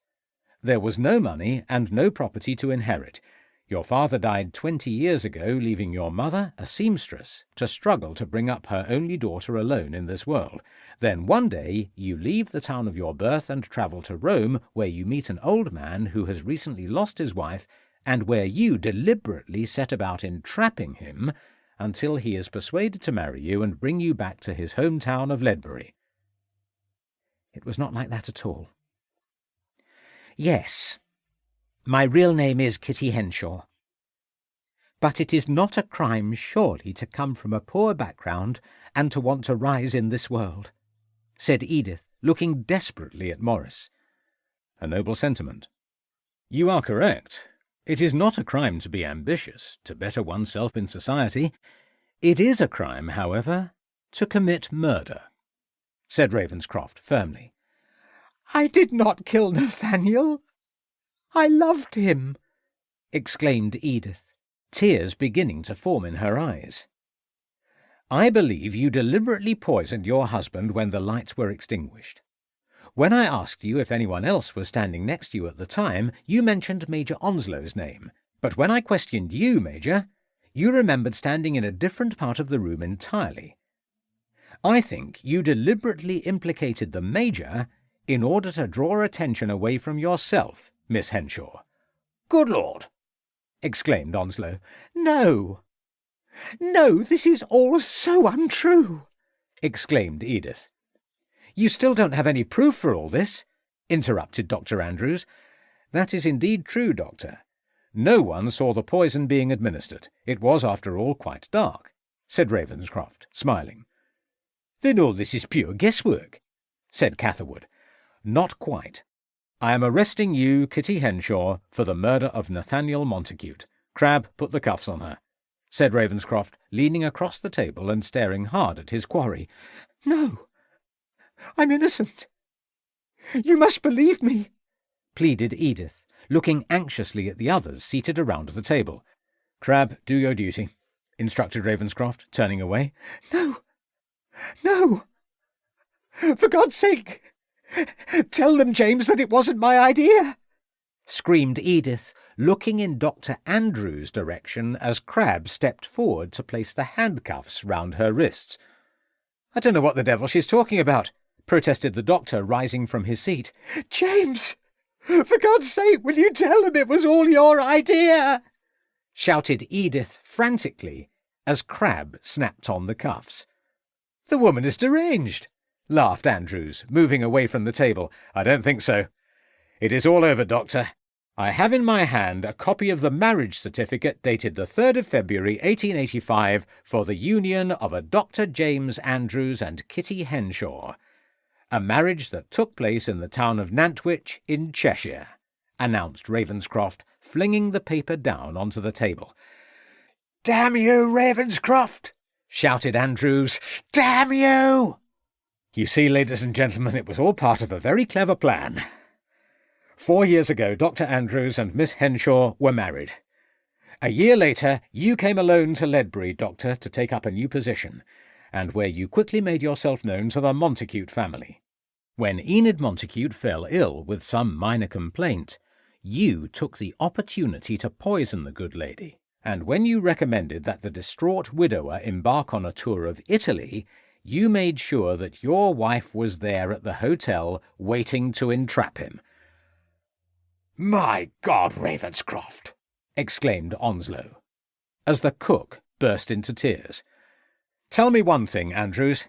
There was no money and no property to inherit. Your father died 20 years ago, leaving your mother, a seamstress, to struggle to bring up her only daughter alone in this world. Then one day you leave the town of your birth and travel to Rome, where you meet an old man who has recently lost his wife, and where you deliberately set about entrapping him until he is persuaded to marry you and bring you back to his hometown of Ledbury. It was not like that at all. Yes, my real name is Kitty Henshaw. But it is not a crime, surely, to come from a poor background and to want to rise in this world, said Edith, looking desperately at Morris. A noble sentiment. You are correct. It is not a crime to be ambitious, to better oneself in society. It is a crime, however, to commit murder, said Ravenscroft firmly. I did not kill Nathaniel. I loved him, exclaimed Edith, tears beginning to form in her eyes. I believe you deliberately poisoned your husband when the lights were extinguished. When I asked you if anyone else was standing next to you at the time, you mentioned Major Onslow's name. But when I questioned you, Major, you remembered standing in a different part of the room entirely. I think you deliberately implicated the Major in order to draw attention away from yourself, Miss Henshaw. Good Lord! Exclaimed Onslow. No, this is all so untrue, exclaimed Edith. You still don't have any proof for all this, interrupted Dr. Andrews. That is indeed true, Doctor. No one saw the poison being administered. It was, after all, quite dark, said Ravenscroft, smiling. Then all this is pure guesswork, said Catherwood. Not quite. I am arresting you, Kitty Henshaw, for the murder of Nathaniel Montacute. Crabbe, put the cuffs on her, said Ravenscroft, leaning across the table and staring hard at his quarry. No, I'm innocent. You must believe me, pleaded Edith, looking anxiously at the others seated around the table. Crabbe, do your duty, instructed Ravenscroft, turning away. No! No! For God's sake! Tell them, James, that it wasn't my idea! Screamed Edith, looking in Dr. Andrews' direction as Crabbe stepped forward to place the handcuffs round her wrists. I don't know what the devil she's talking about, protested the doctor, rising from his seat. James! For God's sake, will you tell them it was all your idea? Shouted Edith frantically as Crabbe snapped on the cuffs. The woman is deranged, laughed Andrews, moving away from the table. I don't think so. It is all over, Doctor. I have in my hand a copy of the marriage certificate dated the 3rd of February 1885 for the union of a Dr. James Andrews and Kitty Henshaw, a marriage that took place in the town of Nantwich in Cheshire, announced Ravenscroft, flinging the paper down onto the table. Damn you, Ravenscroft! Shouted Andrews. Damn you! You see, ladies and gentlemen, it was all part of a very clever plan. 4 years ago, Dr. Andrews and Miss Henshaw were married. A year later, you came alone to Ledbury, Doctor, to take up a new position, and where you quickly made yourself known to the Montacute family. When Enid Montacute fell ill with some minor complaint, you took the opportunity to poison the good lady, and when you recommended that the distraught widower embark on a tour of Italy, you made sure that your wife was there at the hotel waiting to entrap him. My God, Ravenscroft! Exclaimed Onslow, as the cook burst into tears. Tell me one thing, Andrews.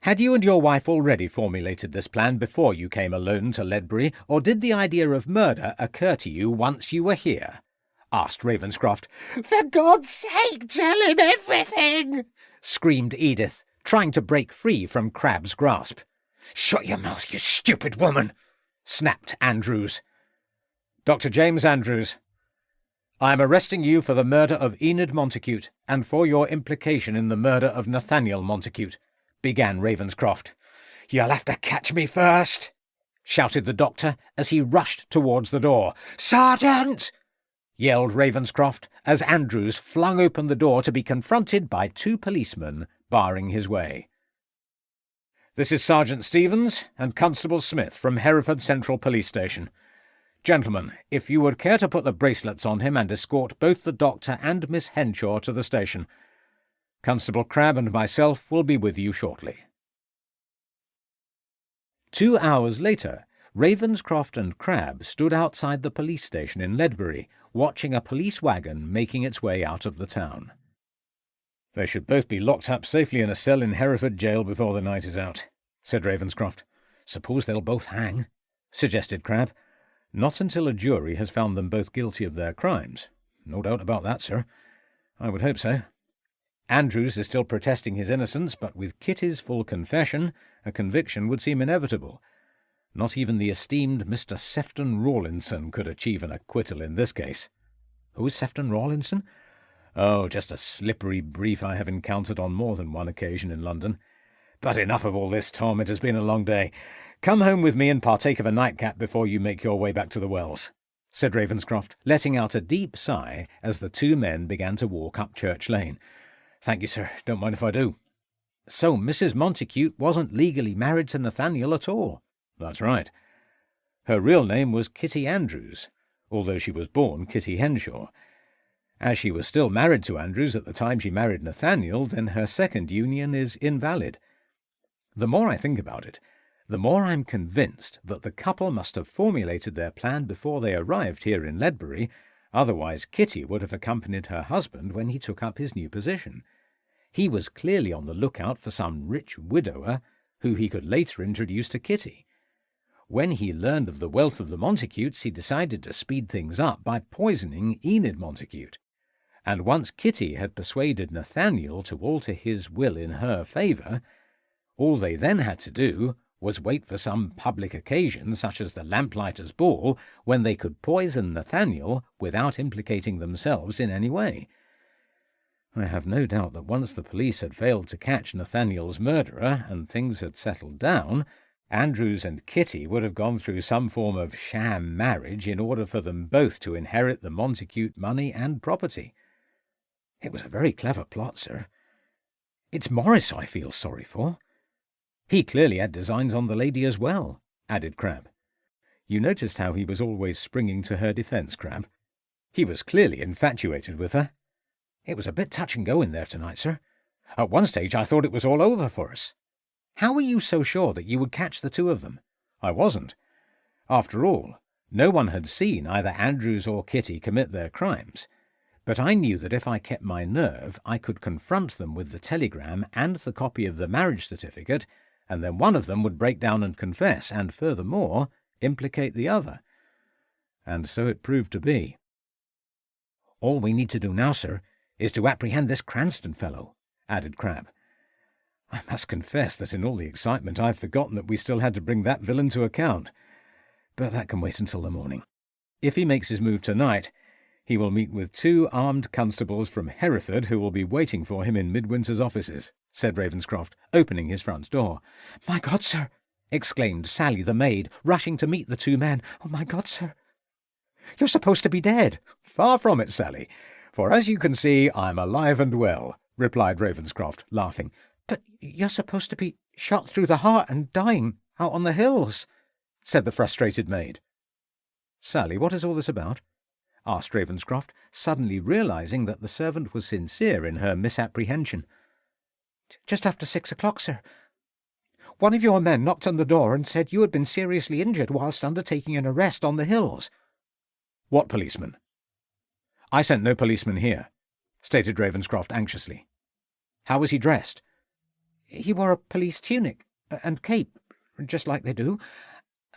Had you and your wife already formulated this plan before you came alone to Ledbury, or did the idea of murder occur to you once you were here? Asked Ravenscroft. For God's sake, tell him everything! Screamed Edith, trying to break free from Crabbe's grasp. Shut your mouth, you stupid woman! Snapped Andrews. Dr. James Andrews, I am arresting you for the murder of Enid Montacute and for your implication in the murder of Nathaniel Montacute, began Ravenscroft. You'll have to catch me first, shouted the doctor as he rushed towards the door. Sergeant! Yelled Ravenscroft as Andrews flung open the door to be confronted by 2 policemen barring his way. This is Sergeant Stevens and Constable Smith from Hereford Central Police Station. Gentlemen, if you would care to put the bracelets on him and escort both the doctor and Miss Henshaw to the station. Constable Crabbe and myself will be with you shortly. 2 hours later, Ravenscroft and Crabbe stood outside the police station in Ledbury, watching a police wagon making its way out of the town. They should both be locked up safely in a cell in Hereford jail before the night is out, said Ravenscroft. Suppose they'll both hang, suggested Crabbe. Not until a jury has found them both guilty of their crimes. No doubt about that, sir. I would hope so. Andrews is still protesting his innocence, but with Kitty's full confession, a conviction would seem inevitable. Not even the esteemed Mr. Sefton Rawlinson could achieve an acquittal in this case. Who is Sefton Rawlinson? Oh, just a slippery brief I have encountered on more than one occasion in London. But enough of all this, Tom. It has been a long day. Come home with me and partake of a nightcap before you make your way back to the Wells, said Ravenscroft, letting out a deep sigh as the 2 men began to walk up Church Lane. Thank you, sir. Don't mind if I do. So Mrs. Montacute wasn't legally married to Nathaniel at all? That's right. Her real name was Kitty Andrews, although she was born Kitty Henshaw. As she was still married to Andrews at the time she married Nathaniel, then her second union is invalid. The more I think about it, the more I'm convinced that the couple must have formulated their plan before they arrived here in Ledbury, otherwise Kitty would have accompanied her husband when he took up his new position. He was clearly on the lookout for some rich widower who he could later introduce to Kitty. When he learned of the wealth of the Montacutes, he decided to speed things up by poisoning Enid Montacute. And once Kitty had persuaded Nathaniel to alter his will in her favour, all they then had to do was wait for some public occasion, such as the Lamplighters' ball, when they could poison Nathaniel without implicating themselves in any way. I have no doubt that once the police had failed to catch Nathaniel's murderer and things had settled down, Andrews and Kitty would have gone through some form of sham marriage in order for them both to inherit the Montacute money and property. It was a very clever plot, sir. It's Morris I feel sorry for. He clearly had designs on the lady as well," added Crabbe. "You noticed how he was always springing to her defence, Crabbe? He was clearly infatuated with her. It was a bit touch and go in there tonight, sir. At one stage I thought it was all over for us." "How were you so sure that you would catch the two of them?" "I wasn't. After all, no one had seen either Andrews or Kitty commit their crimes. But I knew that if I kept my nerve, I could confront them with the telegram and the copy of the marriage certificate, and then one of them would break down and confess, and furthermore, implicate the other. And so it proved to be." "All we need to do now, sir, is to apprehend this Cranston fellow," added Crabbe. I must confess that in all the excitement I've forgotten that we still had to bring that villain to account. But that can wait until the morning. If he makes his move tonight, he will meet with 2 armed constables from Hereford who will be waiting for him in Midwinter's offices," said Ravenscroft, opening his front door. "My God, sir!" exclaimed Sally the maid, rushing to meet the 2 men. "Oh, my God, sir! You're supposed to be dead." "Far from it, Sally, for as you can see, I'm alive and well," replied Ravenscroft, laughing. "But you're supposed to be shot through the heart and dying out on the hills," said the frustrated maid. "Sally, what is all this about?" asked Ravenscroft, suddenly realizing that the servant was sincere in her misapprehension. "Just after 6 o'clock, sir. One of your men knocked on the door and said you had been seriously injured whilst undertaking an arrest on the hills." "What policeman?" "I sent no policeman here," stated Ravenscroft anxiously. "How was he dressed?" "He wore a police tunic and cape, just like they do,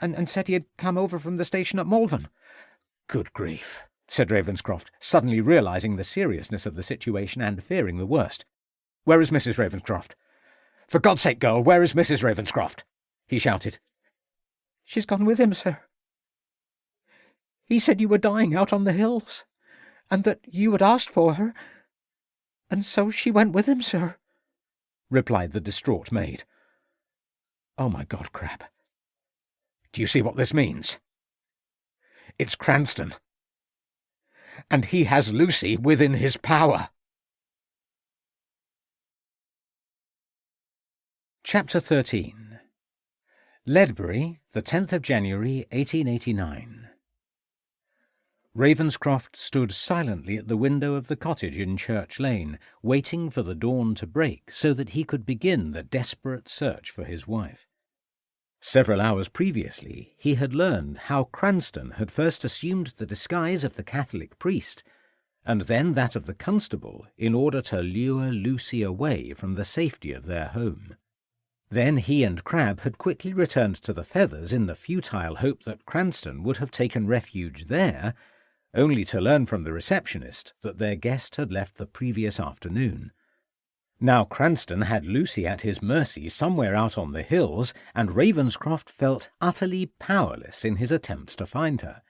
and said he had come over from the station at Malvern." "Good grief," said Ravenscroft, suddenly realizing the seriousness of the situation and fearing the worst. "Where is Mrs. Ravenscroft? For God's sake, girl, where is Mrs. Ravenscroft?" he shouted. "She's gone with him, sir. He said you were dying out on the hills, and that you had asked for her, and so she went with him, sir," replied the distraught maid. "Oh, my God, Crabbe. Do you see what this means? It's Cranston, and he has Lucy within his power." Chapter 13. Ledbury, the 10th of January, 1889. Ravenscroft stood silently at the window of the cottage in Church Lane, waiting for the dawn to break so that he could begin the desperate search for his wife. Several hours previously he had learned how Cranston had first assumed the disguise of the Catholic priest, and then that of the constable, in order to lure Lucy away from the safety of their home. Then he and Crabbe had quickly returned to the Feathers in the futile hope that Cranston would have taken refuge there, only to learn from the receptionist that their guest had left the previous afternoon. Now Cranston had Lucy at his mercy somewhere out on the hills, and Ravenscroft felt utterly powerless in his attempts to find her.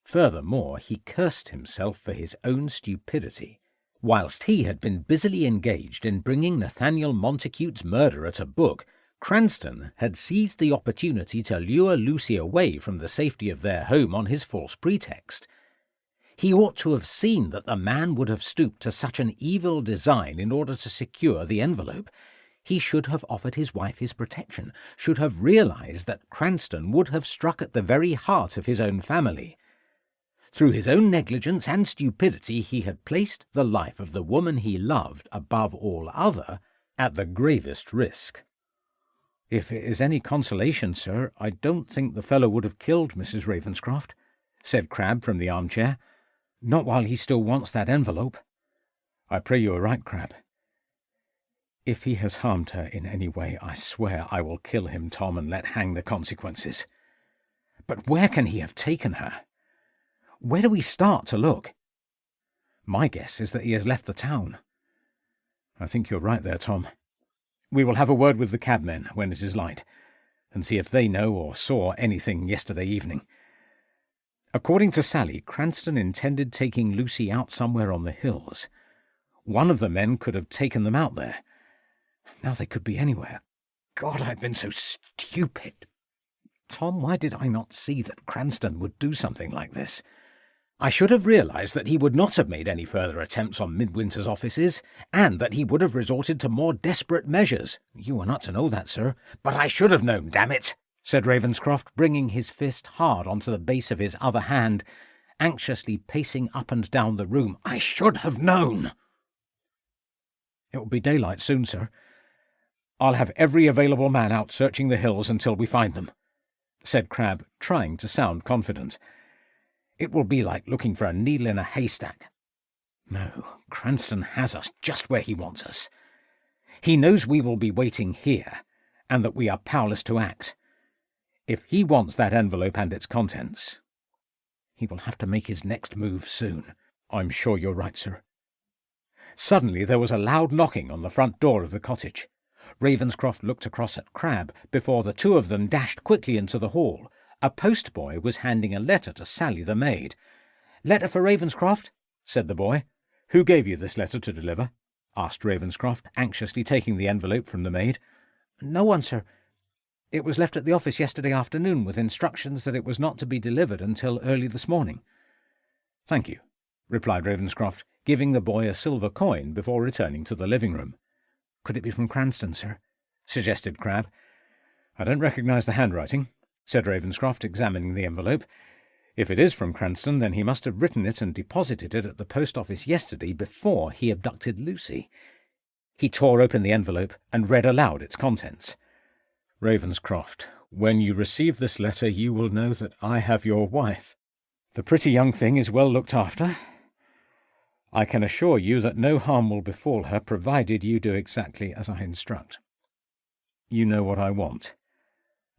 Furthermore, he cursed himself for his own stupidity. Whilst he had been busily engaged in bringing Nathaniel Montacute's murderer to book, Cranston had seized the opportunity to lure Lucy away from the safety of their home on his false pretext. He ought to have seen that the man would have stooped to such an evil design in order to secure the envelope. He should have offered his wife his protection, should have realized that Cranston would have struck at the very heart of his own family. Through his own negligence and stupidity he had placed the life of the woman he loved above all other at the gravest risk. "If it is any consolation, sir, I don't think the fellow would have killed Mrs. Ravenscroft," said Crabbe from the armchair. "Not while he still wants that envelope. I pray you are right, Crabbe. If he has harmed her in any way, I swear I will kill him, Tom, and let hang the consequences. But where can he have taken her? Where do we start to look? My guess is that he has left the town." "I think you're right there, Tom. We will have a word with the cabmen when it is light, and see if they know or saw anything yesterday evening. According to Sally, Cranston intended taking Lucy out somewhere on the hills. One of the men could have taken them out there. Now they could be anywhere. God, I've been so stupid. Tom, why did I not see that Cranston would do something like this? I should have realised that he would not have made any further attempts on Midwinter's offices, and that he would have resorted to more desperate measures. You are not to know that, sir. But I should have known, damn it, said Ravenscroft, bringing his fist hard onto the base of his other hand, anxiously pacing up and down the room. I should have known. It will be daylight soon, sir. I'll have every available man out searching the hills until we find them, said Crabbe, trying to sound confident. It will be like looking for a needle in a haystack. No, Cranston has us just where he wants us. He knows we will be waiting here, and that we are powerless to act. If he wants that envelope and its contents, he will have to make his next move soon. I'm sure you're right, sir. Suddenly there was a loud knocking on the front door of the cottage. Ravenscroft looked across at Crabbe before the two of them dashed quickly into the hall. A postboy was handing a letter to Sally the maid. "Letter for Ravenscroft?" said the boy. "Who gave you this letter to deliver?" asked Ravenscroft, anxiously taking the envelope from the maid. "No one, sir. It was left at the office yesterday afternoon with instructions that it was not to be delivered until early this morning." "Thank you," replied Ravenscroft, giving the boy a silver coin before returning to the living room. "Could it be from Cranston, sir?" suggested Crabbe. "I don't recognise the handwriting," said Ravenscroft, examining the envelope. "If it is from Cranston, then he must have written it and deposited it at the post office yesterday before he abducted Lucy." He tore open the envelope and read aloud its contents. "Ravenscroft, when you receive this letter you will know that I have your wife. The pretty young thing is well looked after. I can assure you that no harm will befall her, provided you do exactly as I instruct. You know what I want.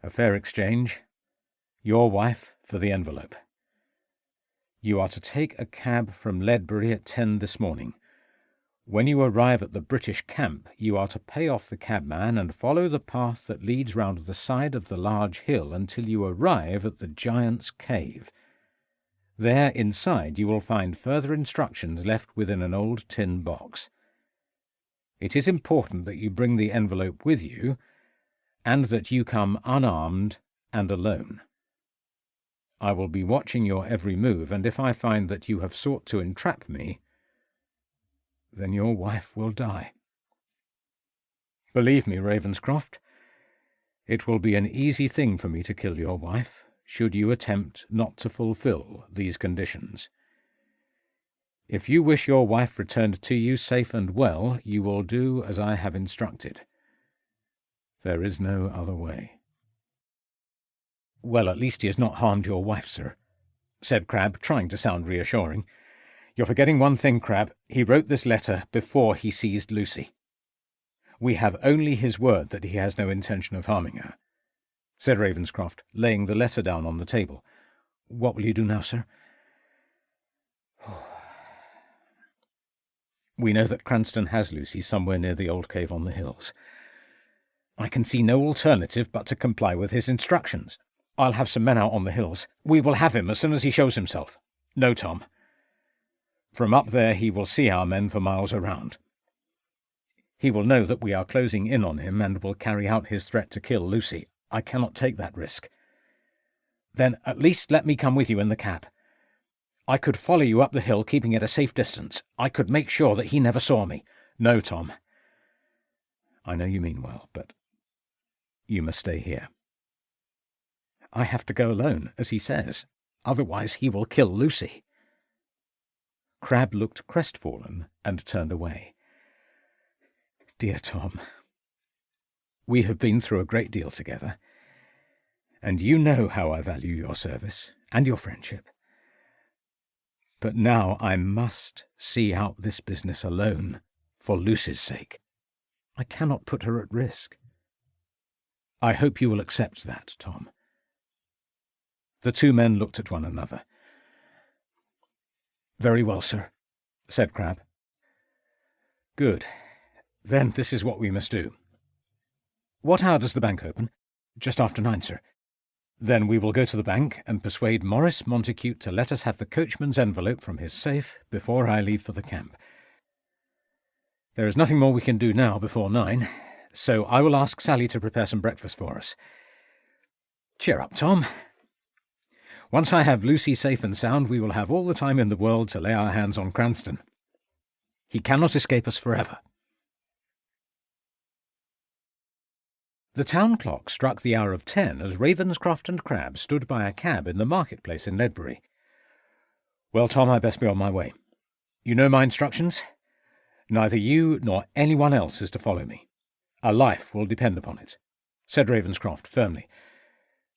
A fair exchange. Your wife for the envelope. You are to take a cab from Ledbury at 10 this morning. When you arrive at the British camp, you are to pay off the cabman and follow the path that leads round the side of the large hill until you arrive at the Giant's Cave. There inside you will find further instructions left within an old tin box. It is important that you bring the envelope with you, and that you come unarmed and alone. I will be watching your every move, and if I find that you have sought to entrap me, then your wife will die. Believe me, Ravenscroft, it will be an easy thing for me to kill your wife, should you attempt not to fulfill these conditions. If you wish your wife returned to you safe and well, you will do as I have instructed. There is no other way." "Well, at least he has not harmed your wife, sir," said Crabbe, trying to sound reassuring. "You're forgetting one thing, Crabbe. He wrote this letter before he seized Lucy. We have only his word that he has no intention of harming her," said Ravenscroft, laying the letter down on the table. "What will you do now, sir?" "We know that Cranston has Lucy somewhere near the old cave on the hills. I can see no alternative but to comply with his instructions. I'll have some men out on the hills. We will have him as soon as he shows himself. No, Tom. From up there he will see our men for miles around. He will know that we are closing in on him and will carry out his threat to kill Lucy. I cannot take that risk. Then at least let me come with you in the cab. I could follow you up the hill, keeping at a safe distance. I could make sure that he never saw me. No, Tom. I know you mean well, but you must stay here. I have to go alone, as he says. Otherwise he will kill Lucy." Crabbe looked crestfallen and turned away. "Dear Tom, we have been through a great deal together, and you know how I value your service and your friendship. But now I must see out this business alone, for Lucy's sake. I cannot put her at risk. I hope you will accept that, Tom." The two men looked at one another. "Very well, sir," said Crabbe. "Good. Then this is what we must do. What hour does the bank open?" "Just after 9, sir." "Then we will go to the bank and persuade Maurice Montacute to let us have the coachman's envelope from his safe before I leave for the camp. There is nothing more we can do now before 9, so I will ask Sally to prepare some breakfast for us. Cheer up, Tom. Once I have Lucy safe and sound, we will have all the time in the world to lay our hands on Cranston. He cannot escape us forever. The town clock struck the hour of 10 as Ravenscroft and Crabbe stood by a cab in the marketplace in Ledbury. Well, Tom, I best be on my way. You know my instructions? Neither you nor anyone else is to follow me. A life will depend upon it, said Ravenscroft firmly.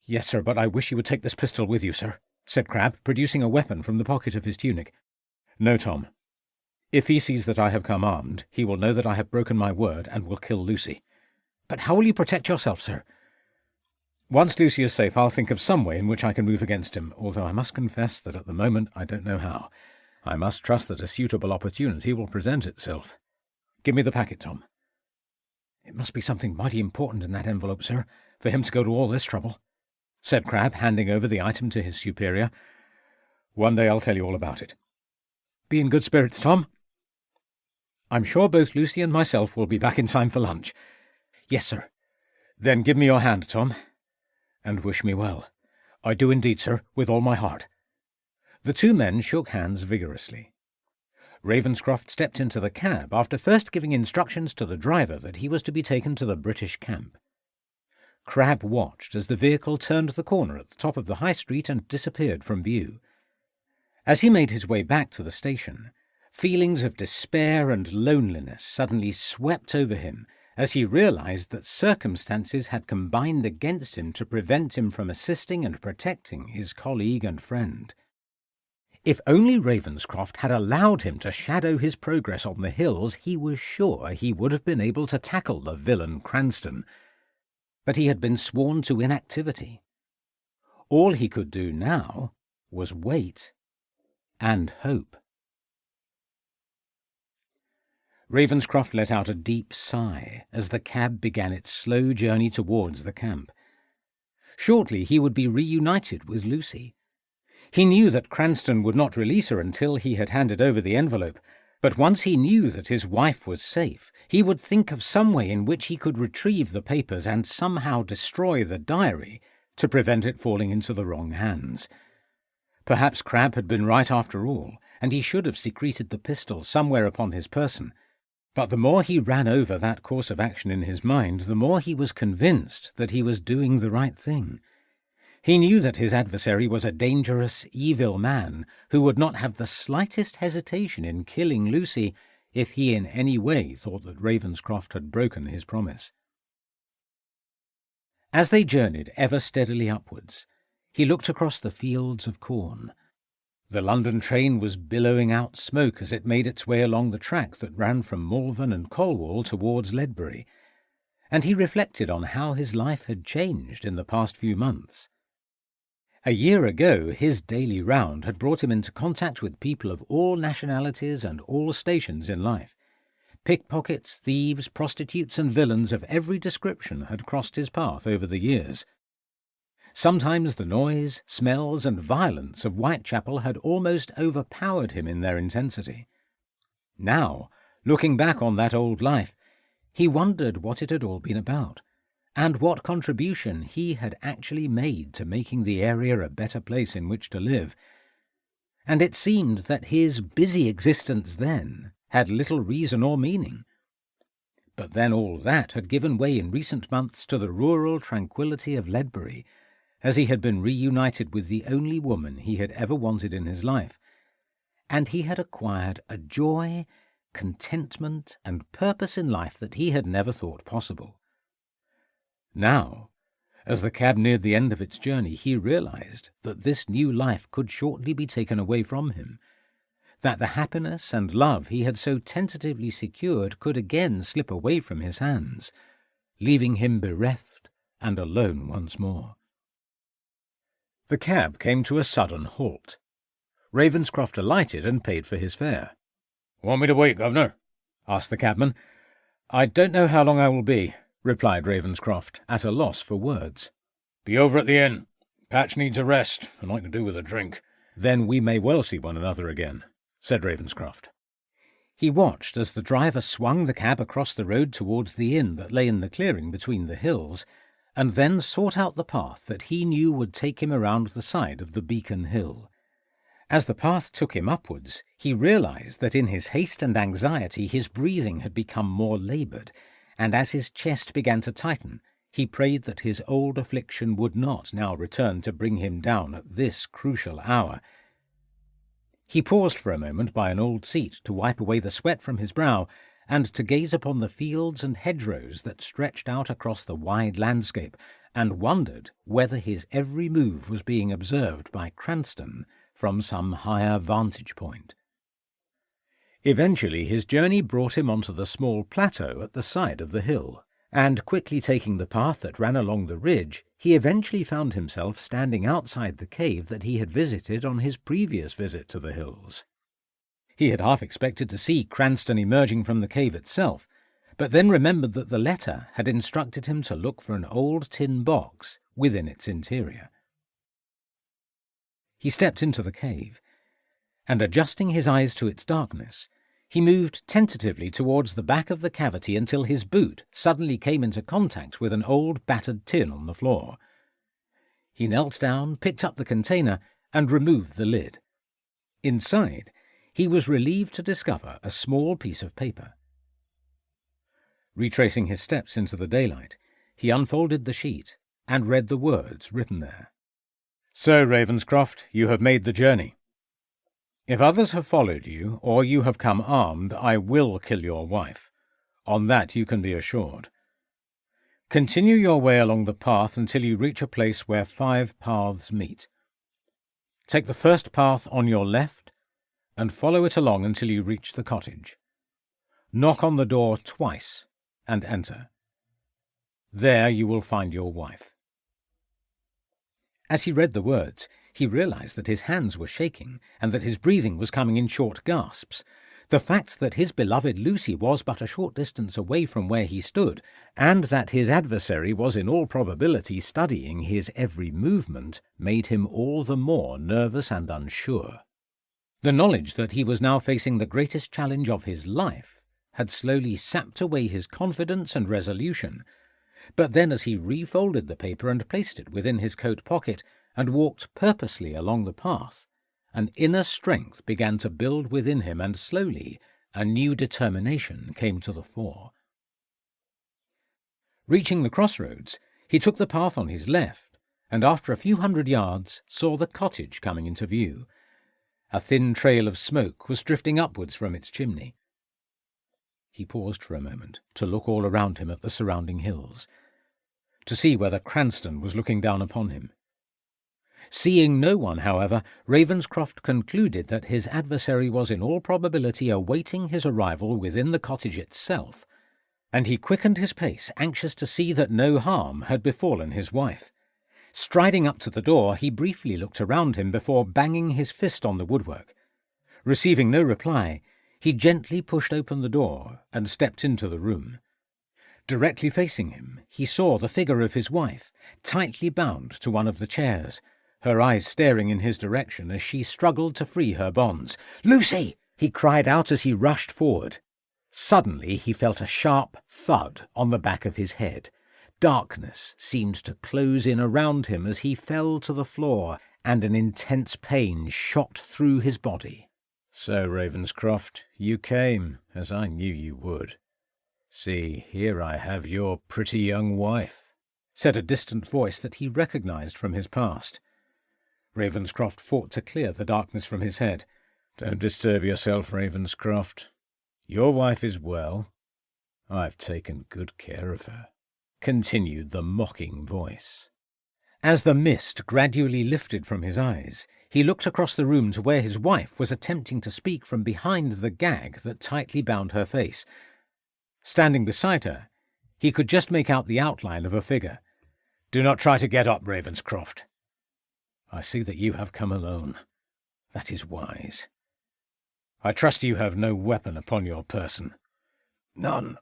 Yes, sir, but I wish you would take this pistol with you, sir, said Crabbe, producing a weapon from the pocket of his tunic. No, Tom. If he sees that I have come armed, he will know that I have broken my word and will kill Lucy. But how will you protect yourself, sir? Once Lucy is safe, I'll think of some way in which I can move against him, although I must confess that at the moment I don't know how. I must trust that a suitable opportunity will present itself. Give me the packet, Tom. It must be something mighty important in that envelope, sir, for him to go to all this trouble, said Crabbe, handing over the item to his superior. One day I'll tell you all about it. Be in good spirits, Tom. I'm sure both Lucy and myself will be back in time for lunch. Yes, sir. Then give me your hand, Tom, and wish me well. I do indeed, sir, with all my heart. The two men shook hands vigorously. Ravenscroft stepped into the cab after first giving instructions to the driver that he was to be taken to the British camp. Crabbe watched as the vehicle turned the corner at the top of the high street and disappeared from view. As he made his way back to the station, feelings of despair and loneliness suddenly swept over him as he realized that circumstances had combined against him to prevent him from assisting and protecting his colleague and friend. If only Ravenscroft had allowed him to shadow his progress on the hills, he was sure he would have been able to tackle the villain Cranston. But he had been sworn to inactivity. All he could do now was wait and hope. Ravenscroft let out a deep sigh as the cab began its slow journey towards the camp. Shortly he would be reunited with Lucy. He knew that Cranston would not release her until he had handed over the envelope, but once he knew that his wife was safe, he would think of some way in which he could retrieve the papers and somehow destroy the diary to prevent it falling into the wrong hands. Perhaps Crabbe had been right after all, and he should have secreted the pistol somewhere upon his person. But the more he ran over that course of action in his mind, the more he was convinced that he was doing the right thing. He knew that his adversary was a dangerous, evil man who would not have the slightest hesitation in killing Lucy if he in any way thought that Ravenscroft had broken his promise. As they journeyed ever steadily upwards, he looked across the fields of corn. The London train was billowing out smoke as it made its way along the track that ran from Malvern and Colwall towards Ledbury, and he reflected on how his life had changed in the past few months. A year ago, his daily round had brought him into contact with people of all nationalities and all stations in life. Pickpockets, thieves, prostitutes, and villains of every description had crossed his path over the years. Sometimes the noise, smells, and violence of Whitechapel had almost overpowered him in their intensity. Now, looking back on that old life, he wondered what it had all been about, and what contribution he had actually made to making the area a better place in which to live. And it seemed that his busy existence then had little reason or meaning. But then all that had given way in recent months to the rural tranquillity of Ledbury, as he had been reunited with the only woman he had ever wanted in his life, and he had acquired a joy, contentment, and purpose in life that he had never thought possible. Now, as the cab neared the end of its journey, he realized that this new life could shortly be taken away from him, that the happiness and love he had so tentatively secured could again slip away from his hands, leaving him bereft and alone once more. The cab came to a sudden halt. Ravenscroft alighted and paid for his fare. "Want me to wait, Governor?" asked the cabman. "I don't know how long I will be," replied Ravenscroft, at a loss for words. "Be over at the inn. Patch needs a rest, and I can do with a drink." "Then we may well see one another again," said Ravenscroft. He watched as the driver swung the cab across the road towards the inn that lay in the clearing between the hills, and then sought out the path that he knew would take him around the side of the Beacon Hill. As the path took him upwards, he realized that in his haste and anxiety his breathing had become more laboured, and as his chest began to tighten, he prayed that his old affliction would not now return to bring him down at this crucial hour. He paused for a moment by an old seat to wipe away the sweat from his brow, and to gaze upon the fields and hedgerows that stretched out across the wide landscape, and wondered whether his every move was being observed by Cranston from some higher vantage point. Eventually his journey brought him onto the small plateau at the side of the hill, and quickly taking the path that ran along the ridge, he eventually found himself standing outside the cave that he had visited on his previous visit to the hills. He had half expected to see Cranston emerging from the cave itself, but then remembered that the letter had instructed him to look for an old tin box within its interior. He stepped into the cave, and adjusting his eyes to its darkness, he moved tentatively towards the back of the cavity until his boot suddenly came into contact with an old battered tin on the floor. He knelt down, picked up the container, and removed the lid. Inside, he was relieved to discover a small piece of paper. Retracing his steps into the daylight, he unfolded the sheet and read the words written there. "So, Ravenscroft, you have made the journey. If others have followed you, or you have come armed, I will kill your wife. On that you can be assured. Continue your way along the path until you reach a place where 5 paths meet. Take the first path on your left, and follow it along until you reach the cottage. Knock on the door twice, and enter. There you will find your wife." As he read the words, he realized that his hands were shaking and that his breathing was coming in short gasps. The fact that his beloved Lucy was but a short distance away from where he stood, and that his adversary was in all probability studying his every movement, made him all the more nervous and unsure. The knowledge that he was now facing the greatest challenge of his life had slowly sapped away his confidence and resolution. But then as he refolded the paper and placed it within his coat pocket and walked purposely along the path, an inner strength began to build within him, and slowly a new determination came to the fore. Reaching the crossroads, he took the path on his left, and after a few hundred yards saw the cottage coming into view. A thin trail of smoke was drifting upwards from its chimney. He paused for a moment to look all around him at the surrounding hills, to see whether Cranston was looking down upon him. Seeing no one, however, Ravenscroft concluded that his adversary was in all probability awaiting his arrival within the cottage itself, and he quickened his pace, anxious to see that no harm had befallen his wife. Striding up to the door, he briefly looked around him before banging his fist on the woodwork. Receiving no reply, he gently pushed open the door and stepped into the room. Directly facing him, he saw the figure of his wife, tightly bound to one of the chairs, her eyes staring in his direction as she struggled to free her bonds. "Lucy!" he cried out as he rushed forward. Suddenly he felt a sharp thud on the back of his head. Darkness seemed to close in around him as he fell to the floor, and an intense pain shot through his body. "So, Ravenscroft, you came, as I knew you would. See, here I have your pretty young wife," said a distant voice that he recognized from his past. Ravenscroft fought to clear the darkness from his head. "Don't disturb yourself, Ravenscroft. Your wife is well. I've taken good care of her," continued the mocking voice. As the mist gradually lifted from his eyes, he looked across the room to where his wife was attempting to speak from behind the gag that tightly bound her face. Standing beside her, he could just make out the outline of a figure. "Do not try to get up, Ravenscroft. I see that you have come alone. That is wise. I trust you have no weapon upon your person." "None,"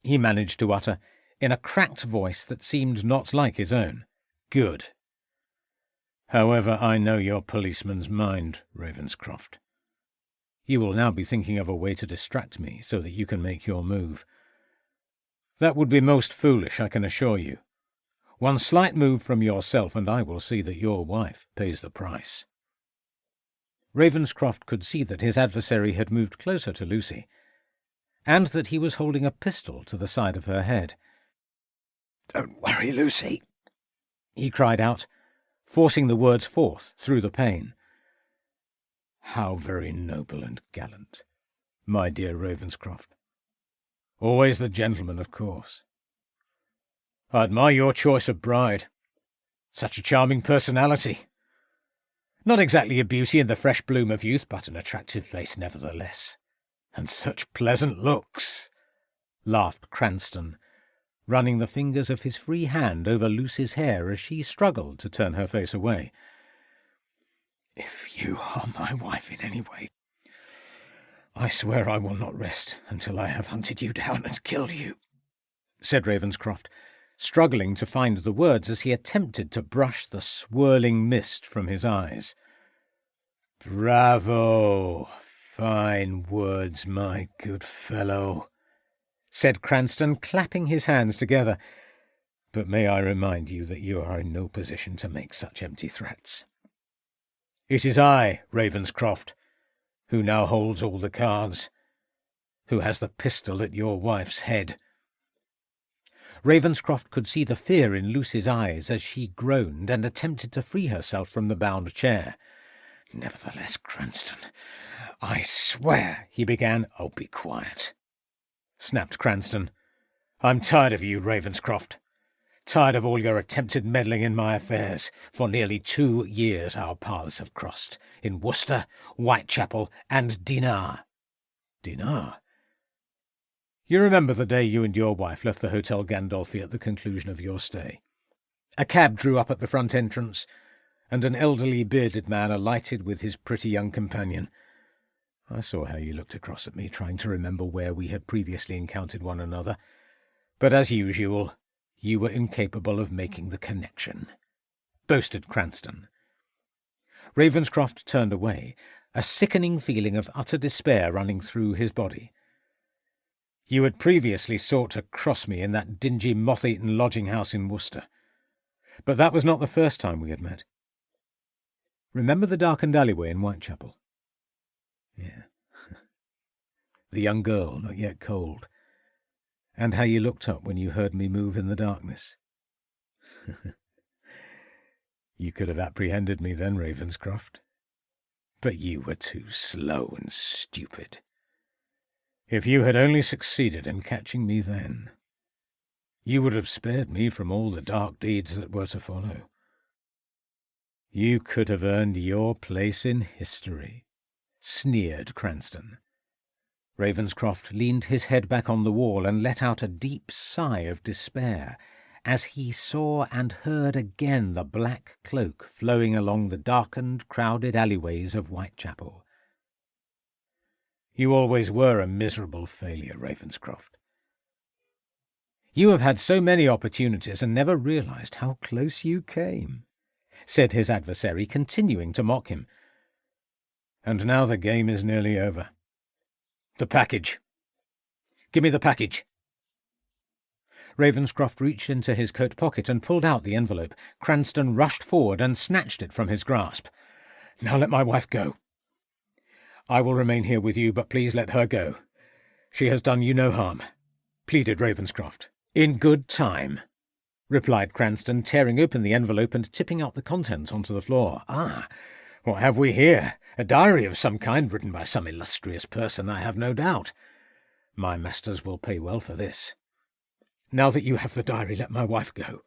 he managed to utter, in a cracked voice that seemed not like his own. "Good. However, I know your policeman's mind, Ravenscroft. You will now be thinking of a way to distract me so that you can make your move. That would be most foolish, I can assure you. One slight move from yourself, and I will see that your wife pays the price." Ravenscroft could see that his adversary had moved closer to Lucy, and that he was holding a pistol to the side of her head. "Don't worry, Lucy," he cried out, forcing the words forth through the pain. "How very noble and gallant, my dear Ravenscroft. Always the gentleman, of course. I admire your choice of bride. Such a charming personality. Not exactly a beauty in the fresh bloom of youth, but an attractive face nevertheless. And such pleasant looks," laughed Cranston, running the fingers of his free hand over Lucy's hair as she struggled to turn her face away. "If you harm my wife in any way, I swear I will not rest until I have hunted you down and killed you," said Ravenscroft, struggling to find the words as he attempted to brush the swirling mist from his eyes. "Bravo! Fine words, my good fellow," said Cranston, clapping his hands together. "But may I remind you that you are in no position to make such empty threats. It is I, Ravenscroft, who now holds all the cards, who has the pistol at your wife's head." Ravenscroft could see the fear in Lucy's eyes as she groaned and attempted to free herself from the bound chair. "Nevertheless, Cranston, I swear—" he began. "Oh, be quiet," snapped Cranston. "I'm tired of you, Ravenscroft. Tired of all your attempted meddling in my affairs. For nearly 2 years our paths have crossed, in Worcester, Whitechapel, and Dinard. Dinard? You remember the day you and your wife left the Hotel Gandolfi at the conclusion of your stay? A cab drew up at the front entrance, and an elderly bearded man alighted with his pretty young companion. I saw how you looked across at me, trying to remember where we had previously encountered one another, but as usual, you were incapable of making the connection," boasted Cranston. Ravenscroft turned away, a sickening feeling of utter despair running through his body. "You had previously sought to cross me in that dingy, moth-eaten lodging-house in Worcester, but that was not the first time we had met. Remember the darkened alleyway in Whitechapel? Yeah. The young girl, not yet cold, and how you looked up when you heard me move in the darkness. You could have apprehended me then, Ravenscroft, but you were too slow and stupid. If you had only succeeded in catching me then, you would have spared me from all the dark deeds that were to follow. You could have earned your place in history," sneered Cranston. Ravenscroft leaned his head back on the wall and let out a deep sigh of despair as he saw and heard again the black cloak flowing along the darkened, crowded alleyways of Whitechapel. "You always were a miserable failure, Ravenscroft. You have had so many opportunities and never realized how close you came," said his adversary, continuing to mock him. "And now the game is nearly over. The package. Give me the package." Ravenscroft reached into his coat pocket and pulled out the envelope. Cranston rushed forward and snatched it from his grasp. "Now let my wife go. I will remain here with you, but please let her go. She has done you no harm," pleaded Ravenscroft. "In good time," replied Cranston, tearing open the envelope and tipping out the contents onto the floor. "Ah, what have we here? A diary of some kind, written by some illustrious person, I have no doubt. My masters will pay well for this. Now that you have the diary, let my wife go.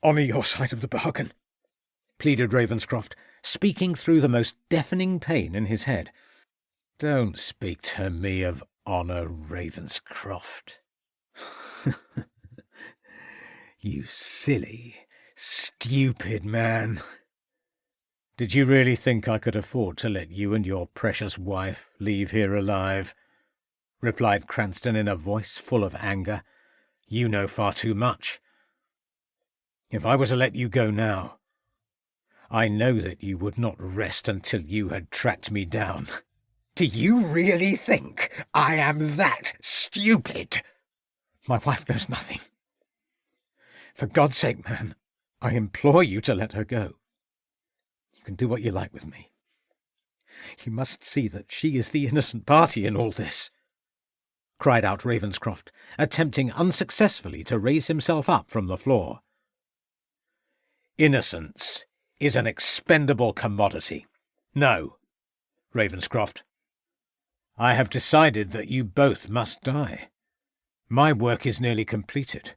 Honour your side of the bargain," pleaded Ravenscroft, speaking through the most deafening pain in his head. "Don't speak to me of honour, Ravenscroft. You silly, stupid man. Did you really think I could afford to let you and your precious wife leave here alive?" replied Cranston in a voice full of anger. "You know far too much. If I were to let you go now, I know that you would not rest until you had tracked me down. Do you really think I am that stupid? My wife knows nothing. For God's sake, man, I implore you to let her go. You can do what you like with me. You must see that she is the innocent party in all this," cried out Ravenscroft, attempting unsuccessfully to raise himself up from the floor. "Innocence is an expendable commodity. No, Ravenscroft, I have decided that you both must die. My work is nearly completed.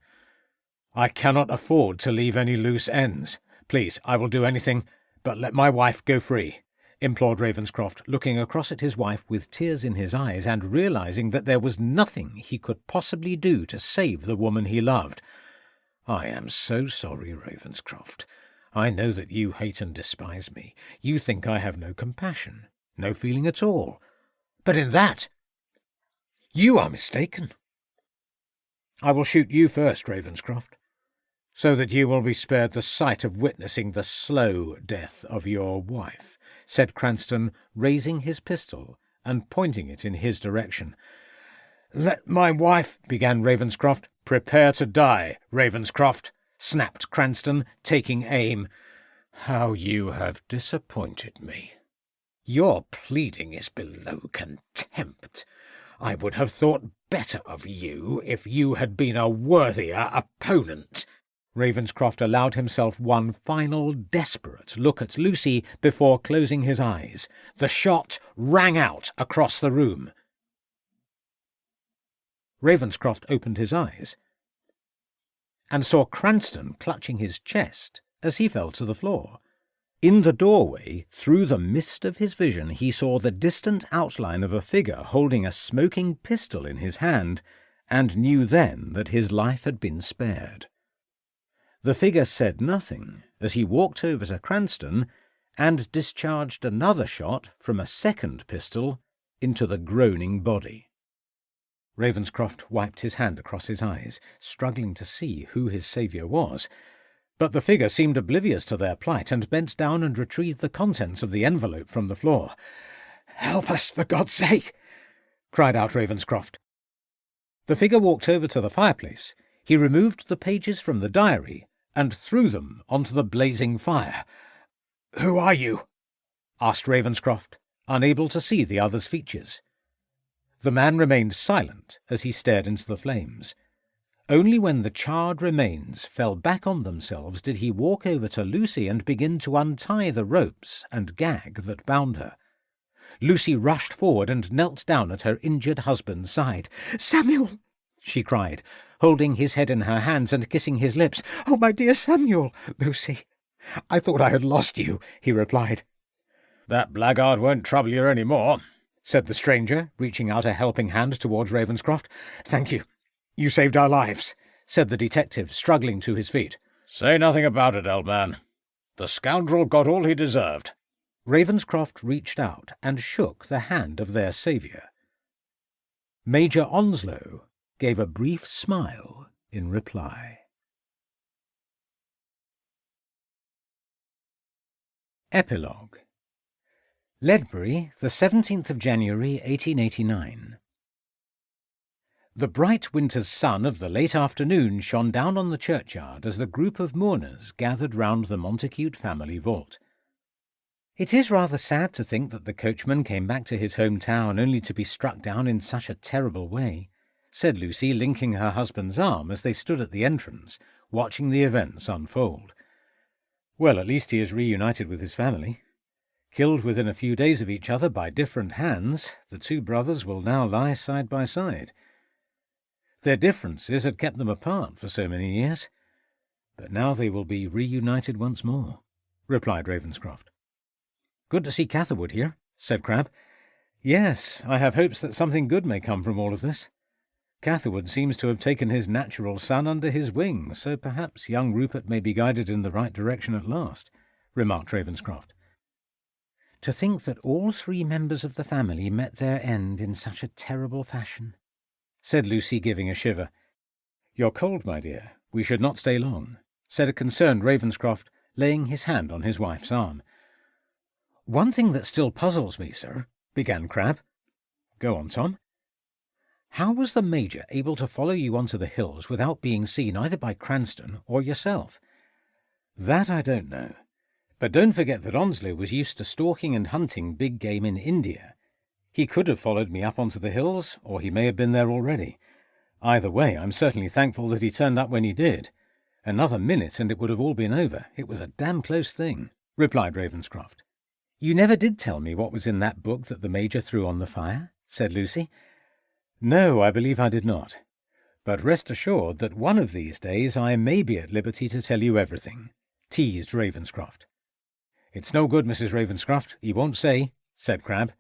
I cannot afford to leave any loose ends. Please, I will do anything, but let my wife go free," implored Ravenscroft, looking across at his wife with tears in his eyes and realizing that there was nothing he could possibly do to save the woman he loved. "I am so sorry, Ravenscroft. I know that you hate and despise me. You think I have no compassion, no feeling at all. But in that, you are mistaken. I will shoot you first, Ravenscroft, so that you will be spared the sight of witnessing the slow death of your wife," said Cranston, raising his pistol and pointing it in his direction. "Let my wife—" began Ravenscroft. "Prepare to die, Ravenscroft," snapped Cranston, taking aim. "How you have disappointed me. Your pleading is below contempt. I would have thought better of you if you had been a worthier opponent." Ravenscroft allowed himself one final desperate look at Lucy before closing his eyes. The shot rang out across the room. Ravenscroft opened his eyes and saw Cranston clutching his chest as he fell to the floor. In the doorway, through the mist of his vision, he saw the distant outline of a figure holding a smoking pistol in his hand, and knew then that his life had been spared. The figure said nothing as he walked over to Cranston and discharged another shot from a second pistol into the groaning body. Ravenscroft wiped his hand across his eyes, struggling to see who his saviour was. But the figure seemed oblivious to their plight and bent down and retrieved the contents of the envelope from the floor. "Help us, for God's sake!" cried out Ravenscroft. The figure walked over to the fireplace. He removed the pages from the diary and threw them onto the blazing fire. "Who are you?" asked Ravenscroft, unable to see the other's features. The man remained silent as he stared into the flames. Only when the charred remains fell back on themselves did he walk over to Lucy and begin to untie the ropes and gag that bound her. Lucy rushed forward and knelt down at her injured husband's side. "Samuel!" she cried, holding his head in her hands and kissing his lips. "Oh, my dear Samuel!" "Lucy, I thought I had lost you," he replied. "That blackguard won't trouble you any more," said the stranger, reaching out a helping hand towards Ravenscroft. "Thank you. You saved our lives," said the detective, struggling to his feet. "Say nothing about it, old man. The scoundrel got all he deserved." Ravenscroft reached out and shook the hand of their saviour. Major Onslow gave a brief smile in reply. Epilogue. Ledbury, the 17th of January, 1889. The bright winter's sun of the late afternoon shone down on the churchyard as the group of mourners gathered round the Montacute family vault. "It is rather sad to think that the coachman came back to his home town only to be struck down in such a terrible way," said Lucy, linking her husband's arm as they stood at the entrance, watching the events unfold. "Well, at least he is reunited with his family. Killed within a few days of each other by different hands, the two brothers will now lie side by side. Their differences had kept them apart for so many years, but now they will be reunited once more," replied Ravenscroft. "Good to see Catherwood here," said Crabbe. "Yes, I have hopes that something good may come from all of this. Catherwood seems to have taken his natural son under his wing, so perhaps young Rupert may be guided in the right direction at last," remarked Ravenscroft. "To think that all three members of the family met their end in such a terrible fashion," said Lucy, giving a shiver. "You're cold, my dear. We should not stay long," said a concerned Ravenscroft, laying his hand on his wife's arm. "One thing that still puzzles me, sir," began Crabbe. "Go on, Tom." How was the Major able to follow you onto the hills without being seen either by Cranston or yourself? That I don't know. But don't forget that Onslow was used to stalking and hunting big game in India. He could have followed me up onto the hills, or he may have been there already. Either way, I'm certainly thankful that he turned up when he did. Another minute and it would have all been over. It was a damn close thing, replied Ravenscroft. You never did tell me what was in that book that the Major threw on the fire, said Lucy. No, I believe I did not. But rest assured that one of these days I may be at liberty to tell you everything, teased Ravenscroft. It's no good, Mrs. Ravenscroft, he won't say, said Crabbe.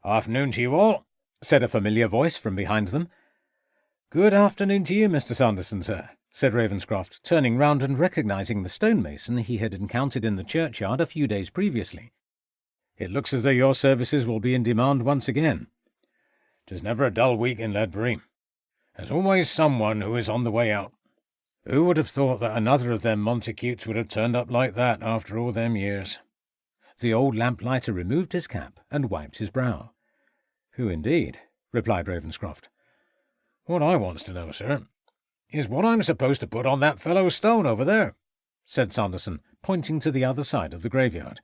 Afternoon to you all, said a familiar voice from behind them. Good afternoon to you, Mr. Sanderson, sir, said Ravenscroft, turning round and recognising the stonemason he had encountered in the churchyard a few days previously. It looks as though your services will be in demand once again. 'Tis never a dull week in Ledbury. There's always someone who is on the way out. Who would have thought that another of them Montacutes would have turned up like that after all them years? The old lamplighter removed his cap and wiped his brow. Who indeed? Replied Ravenscroft. What I wants to know, sir, is what I'm supposed to put on that fellow's stone over there, said Sanderson, pointing to the other side of the graveyard.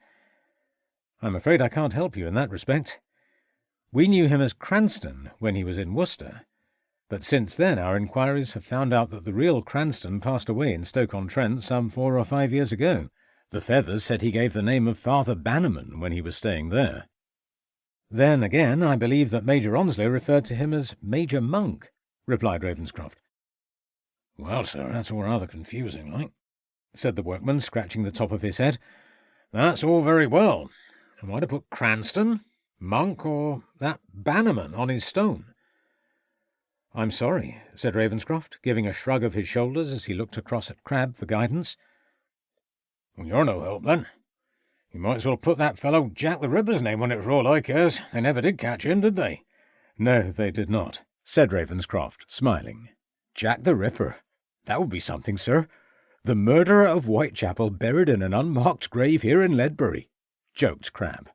I'm afraid I can't help you in that respect. We knew him as Cranston when he was in Worcester, but since then our inquiries have found out that the real Cranston passed away in Stoke-on-Trent some 4 or 5 years ago. The Feathers said he gave the name of Father Bannerman when he was staying there. Then again, I believe that Major Onslow referred to him as Major Monk, replied Ravenscroft. Well, sir, that's all rather confusing, like, said the workman, scratching the top of his head. That's all very well. And why to put Cranston, Monk, or that Bannerman on his stone? I'm sorry, said Ravenscroft, giving a shrug of his shoulders as he looked across at Crabbe for guidance. Well, you're no help, then. You might as well put that fellow Jack the Ripper's name on it for all I cares. They never did catch him, did they? No, they did not, said Ravenscroft, smiling. Jack the Ripper. That would be something, sir. The murderer of Whitechapel buried in an unmarked grave here in Ledbury, joked Crabbe.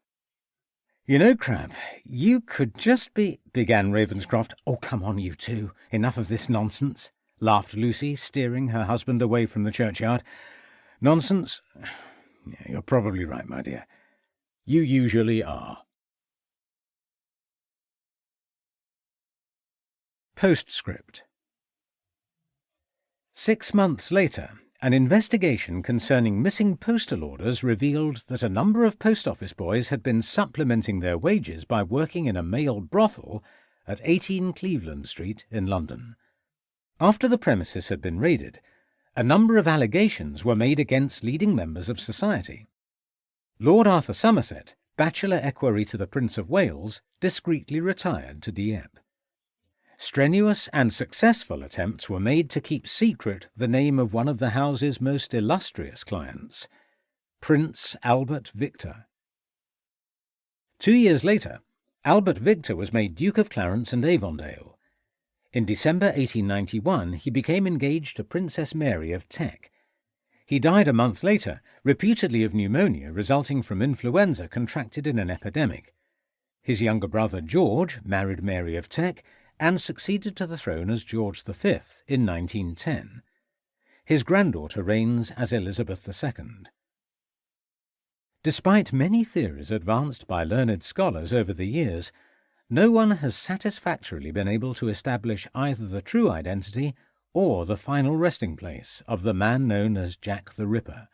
You know, Crabbe, you could just be— began Ravenscroft. Oh, come on, you two. Enough of this nonsense, laughed Lucy, steering her husband away from the churchyard. Nonsense? You're probably right, my dear. You usually are. Postscript. 6 months later, an investigation concerning missing postal orders revealed that a number of post office boys had been supplementing their wages by working in a male brothel at 18 Cleveland Street in London. After the premises had been raided, a number of allegations were made against leading members of society. Lord Arthur Somerset, bachelor equerry to the Prince of Wales, discreetly retired to Dieppe. Strenuous and successful attempts were made to keep secret the name of one of the house's most illustrious clients, Prince Albert Victor. 2 years later, Albert Victor was made Duke of Clarence and Avondale. In December 1891 he became engaged to Princess Mary of Teck. He died a month later, reputedly of pneumonia resulting from influenza contracted in an epidemic. His younger brother George married Mary of Teck and succeeded to the throne as George V in 1910. His granddaughter reigns as Elizabeth II. Despite many theories advanced by learned scholars over the years, no one has satisfactorily been able to establish either the true identity or the final resting place of the man known as Jack the Ripper.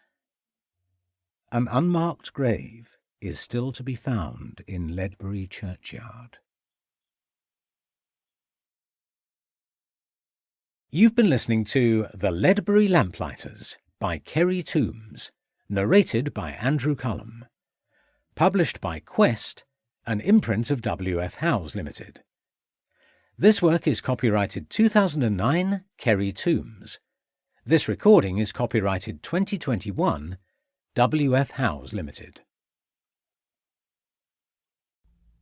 An unmarked grave is still to be found in Ledbury churchyard. You've been listening to The Ledbury Lamplighters by Kerry Toombs, narrated by Andrew Cullum. Published by Quest, an imprint of W.F. Howes Limited. This work is copyrighted 2009, Kerry Toombs. This recording is copyrighted 2021, W.F. Howes Limited.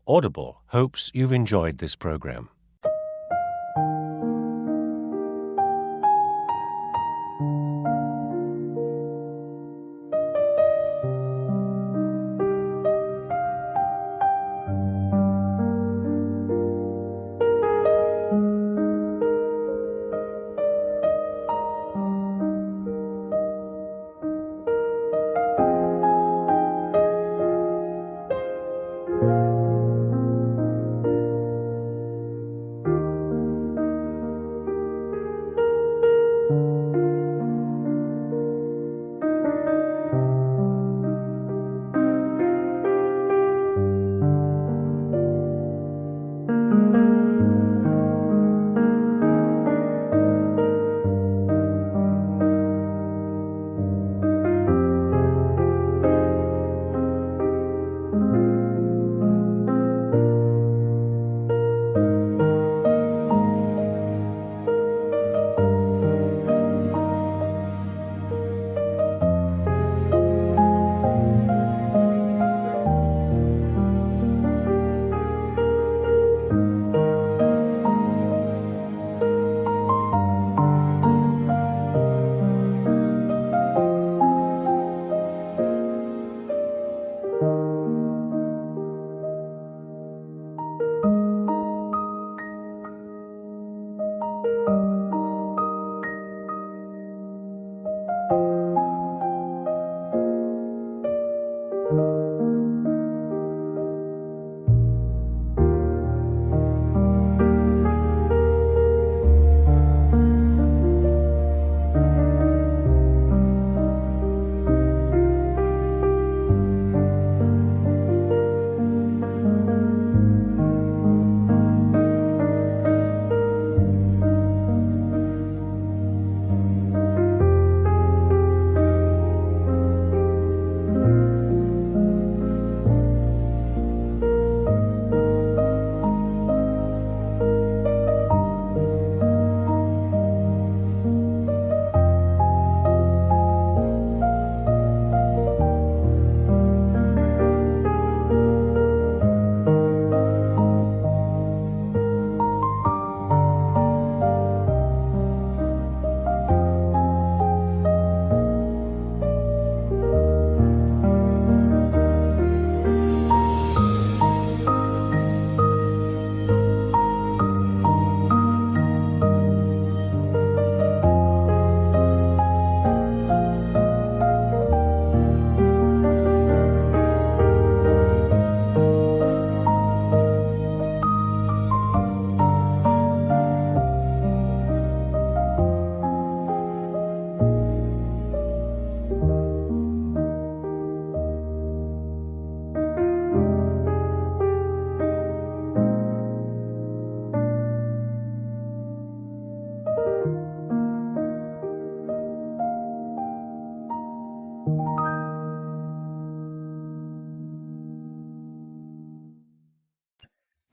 Audible hopes you've enjoyed this program.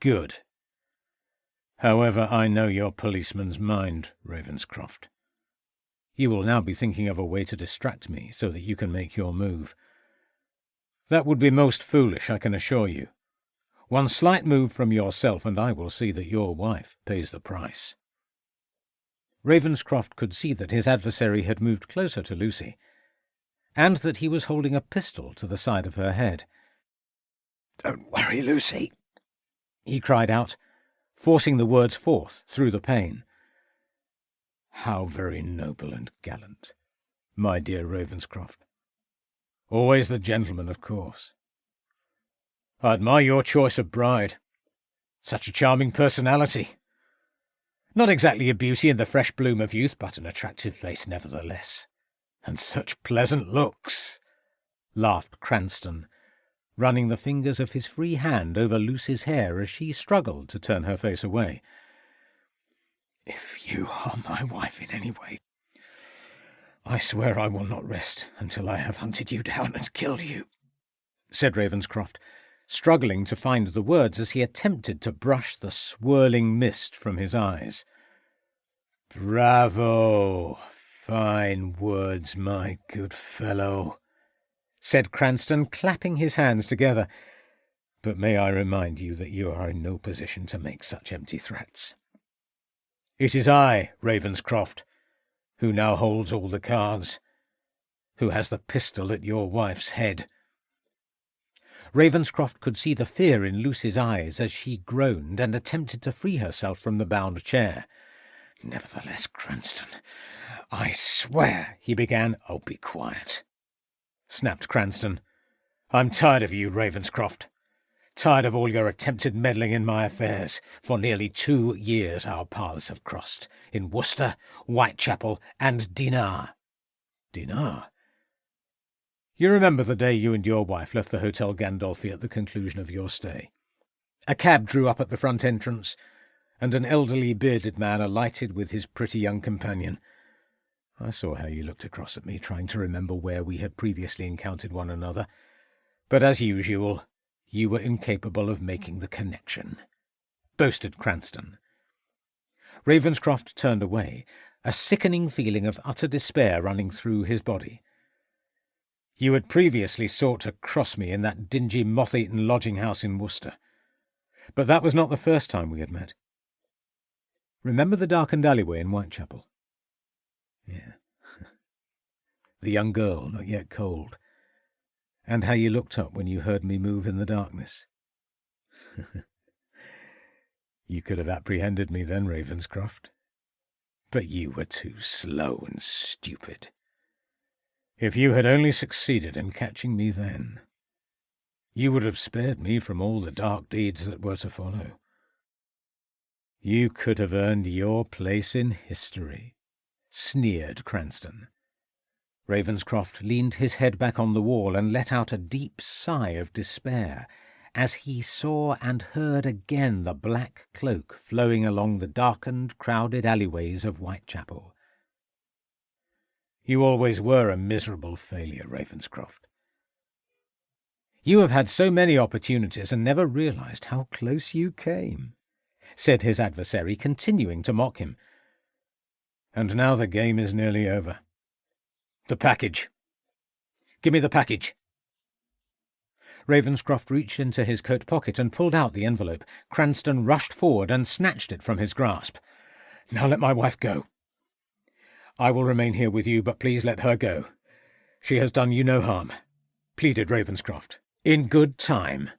Good. However, I know your policeman's mind, Ravenscroft. You will now be thinking of a way to distract me so that you can make your move. That would be most foolish, I can assure you. One slight move from yourself and I will see that your wife pays the price. Ravenscroft could see that his adversary had moved closer to Lucy, and that he was holding a pistol to the side of her head. "Don't worry, Lucy," he cried out, forcing the words forth through the pain. How very noble and gallant, my dear Ravenscroft. Always the gentleman, of course. I admire your choice of bride. Such a charming personality. Not exactly a beauty in the fresh bloom of youth, but an attractive face nevertheless. And such pleasant looks, laughed Cranston, running the fingers of his free hand over Lucy's hair as she struggled to turn her face away. If you are my wife in any way, I swear I will not rest until I have hunted you down and killed you, said Ravenscroft, struggling to find the words as he attempted to brush the swirling mist from his eyes. Bravo! Fine words, my good fellow, said Cranston, clapping his hands together. But may I remind you that you are in no position to make such empty threats. It is I, Ravenscroft, who now holds all the cards, who has the pistol at your wife's head. Ravenscroft could see the fear in Lucy's eyes as she groaned and attempted to free herself from the bound chair. Nevertheless, Cranston, I swear, he began. Oh, be quiet, snapped Cranston. I'm tired of you, Ravenscroft. Tired of all your attempted meddling in my affairs. For nearly 2 years our paths have crossed, in Worcester, Whitechapel, and Dinard. Dinard? You remember the day you and your wife left the Hotel Gandolfi at the conclusion of your stay? A cab drew up at the front entrance, and an elderly bearded man alighted with his pretty young companion. I saw how you looked across at me, trying to remember where we had previously encountered one another. But as usual, you were incapable of making the connection, boasted Cranston. Ravenscroft turned away, a sickening feeling of utter despair running through his body. You had previously sought to cross me in that dingy, moth-eaten lodging-house in Worcester. But that was not the first time we had met. Remember the darkened alleyway in Whitechapel? Yeah. The young girl, not yet cold. And how you looked up when you heard me move in the darkness. You could have apprehended me then, Ravenscroft. But you were too slow and stupid. If you had only succeeded in catching me then, you would have spared me from all the dark deeds that were to follow. You could have earned your place in history, sneered Cranston. Ravenscroft leaned his head back on the wall and let out a deep sigh of despair as he saw and heard again the black cloak flowing along the darkened, crowded alleyways of Whitechapel. You always were a miserable failure, Ravenscroft. You have had so many opportunities and never realized how close you came, said his adversary, continuing to mock him. And now the game is nearly over. The package. Give me the package. Ravenscroft reached into his coat pocket and pulled out the envelope. Cranston rushed forward and snatched it from his grasp. Now let my wife go. I will remain here with you, but please let her go. She has done you no harm, pleaded Ravenscroft. In good time,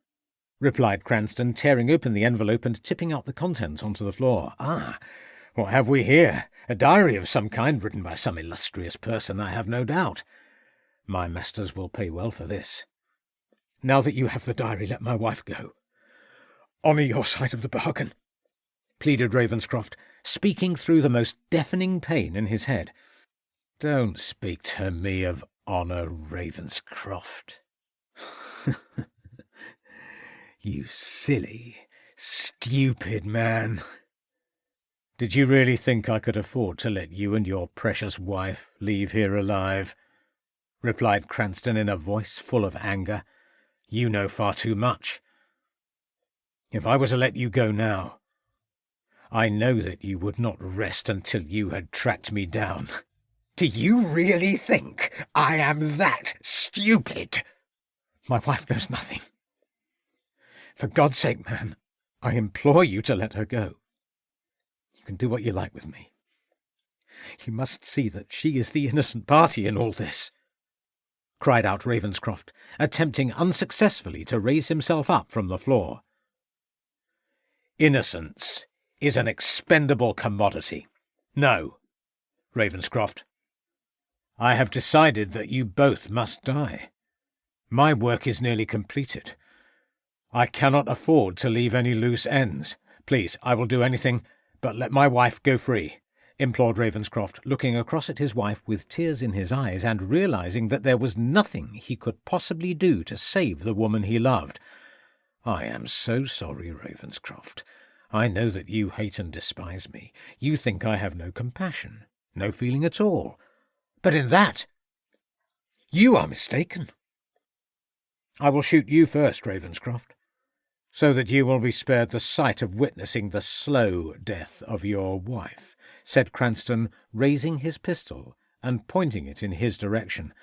replied Cranston, tearing open the envelope and tipping out the contents onto the floor. Ah, what have we here? A diary of some kind, written by some illustrious person, I have no doubt. My masters will pay well for this. Now that you have the diary, let my wife go. Honour your side of the bargain, pleaded Ravenscroft, speaking through the most deafening pain in his head. Don't speak to me of honour, Ravenscroft. You silly, stupid man. Did you really think I could afford to let you and your precious wife leave here alive? Replied Cranston in a voice full of anger. You know far too much. If I were to let you go now, I know that you would not rest until you had tracked me down. Do you really think I am that stupid? My wife knows nothing. For God's sake, man, I implore you to let her go. You can do what you like with me. You must see that she is the innocent party in all this, cried out Ravenscroft, attempting unsuccessfully to raise himself up from the floor. Innocence is an expendable commodity. No, Ravenscroft. I have decided that you both must die. My work is nearly completed. I cannot afford to leave any loose ends. Please, I will do anything, but let my wife go free, implored Ravenscroft, looking across at his wife with tears in his eyes and realizing that there was nothing he could possibly do to save the woman he loved. I am so sorry, Ravenscroft. I know that you hate and despise me. You think I have no compassion, no feeling at all. But in that, you are mistaken. I will shoot you first, Ravenscroft, so that you will be spared the sight of witnessing the slow death of your wife, said Cranston, raising his pistol and pointing it in his direction.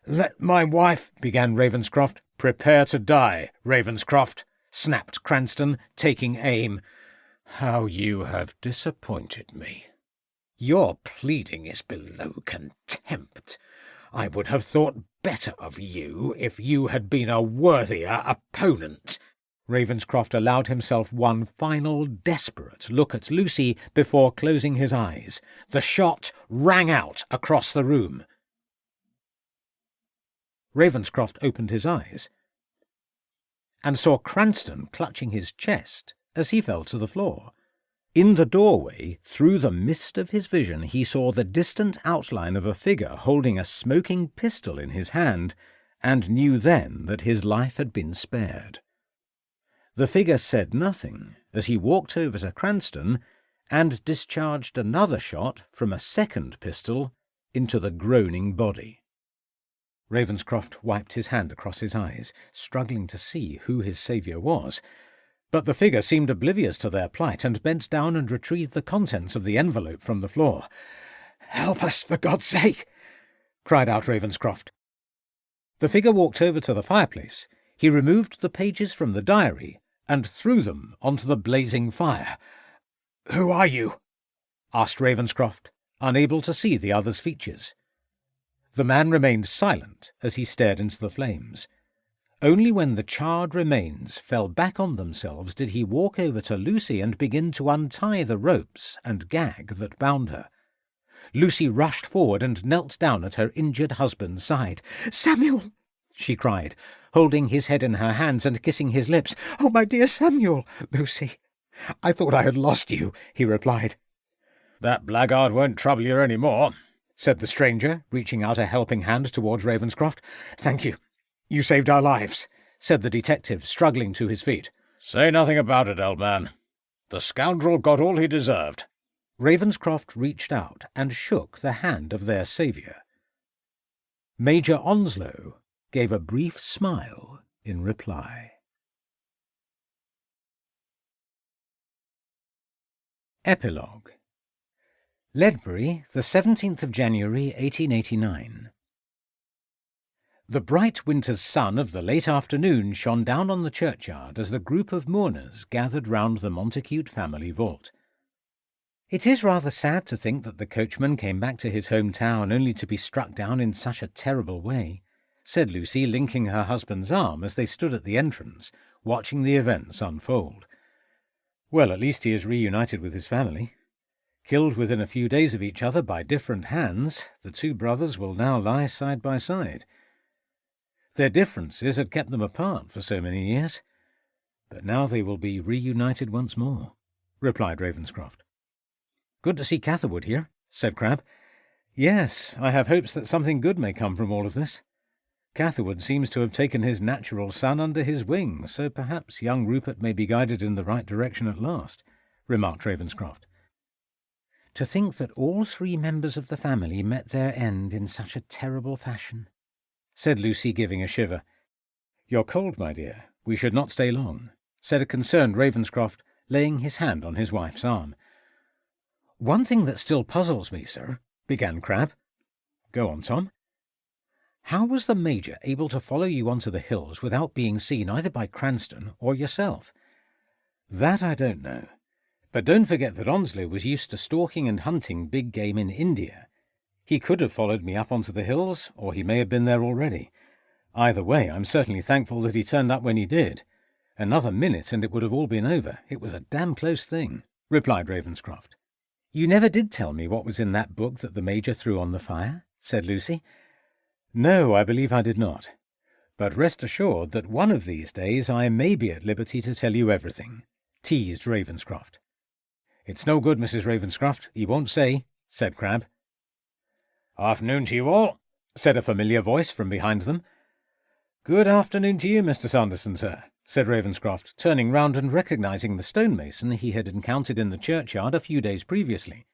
Let my wife, began Ravenscroft. Prepare to die, Ravenscroft, snapped Cranston, taking aim. How you have disappointed me. Your pleading is below contempt. I would have thought better of you if you had been a worthier opponent. Ravenscroft allowed himself one final desperate look at Lucy before closing his eyes. The shot rang out across the room. Ravenscroft opened his eyes and saw Cranston clutching his chest as he fell to the floor. In the doorway, through the mist of his vision, he saw the distant outline of a figure holding a smoking pistol in his hand, and knew then that his life had been spared. The figure said nothing as he walked over to Cranston and discharged another shot from a second pistol into the groaning body. Ravenscroft wiped his hand across his eyes, struggling to see who his saviour was. But the figure seemed oblivious to their plight and bent down and retrieved the contents of the envelope from the floor. "Help us, for God's sake!" cried out Ravenscroft. The figure walked over to the fireplace. He removed the pages from the diary and threw them onto the blazing fire. "Who are you?" asked Ravenscroft, unable to see the other's features. The man remained silent as he stared into the flames. Only when the charred remains fell back on themselves did he walk over to Lucy and begin to untie the ropes and gag that bound her. Lucy rushed forward and knelt down at her injured husband's side. "Samuel!" she cried, holding his head in her hands and kissing his lips. "Oh, my dear Samuel!" "Lucy, I thought I had lost you," he replied. "That blackguard won't trouble you any more," said the stranger, reaching out a helping hand towards Ravenscroft. "Thank you. You saved our lives," said the detective, struggling to his feet. "Say nothing about it, old man. The scoundrel got all he deserved." Ravenscroft reached out and shook the hand of their saviour. Major Onslow gave a brief smile in reply. Epilogue. Ledbury, the 17th of January, 1889. The bright winter's sun of the late afternoon shone down on the churchyard as the group of mourners gathered round the Montacute family vault. It is rather sad to think that the coachman came back to his hometown only to be struck down in such a terrible way, said Lucy, linking her husband's arm as they stood at the entrance, watching the events unfold. Well, at least he is reunited with his family. Killed within a few days of each other by different hands, the two brothers will now lie side by side. Their differences had kept them apart for so many years, but now they will be reunited once more, replied Ravenscroft. Good to see Catherwood here, said Crabbe. Yes, I have hopes that something good may come from all of this. Catherwood seems to have taken his natural son under his wing, so perhaps young Rupert may be guided in the right direction at last, remarked Ravenscroft. To think that all three members of the family met their end in such a terrible fashion, said Lucy, giving a shiver. You're cold, my dear. We should not stay long, said a concerned Ravenscroft, laying his hand on his wife's arm. "One thing that still puzzles me, sir," began Crabbe. "Go on, Tom." "How was the Major able to follow you onto the hills without being seen either by Cranston or yourself?" "That I don't know. But don't forget that Onslow was used to stalking and hunting big game in India. He could have followed me up onto the hills, or he may have been there already. Either way, I'm certainly thankful that he turned up when he did. Another minute and it would have all been over. It was a damn close thing," replied Ravenscroft. "You never did tell me what was in that book that the Major threw on the fire," said Lucy. "No, I believe I did not. But rest assured that one of these days I may be at liberty to tell you everything," teased Ravenscroft. "It's no good, Mrs. Ravenscroft. He won't say," said Crabbe. "Afternoon to you all," said a familiar voice from behind them. "Good afternoon to you, Mr. Sanderson, sir," said Ravenscroft, turning round and recognising the stonemason he had encountered in the churchyard a few days previously.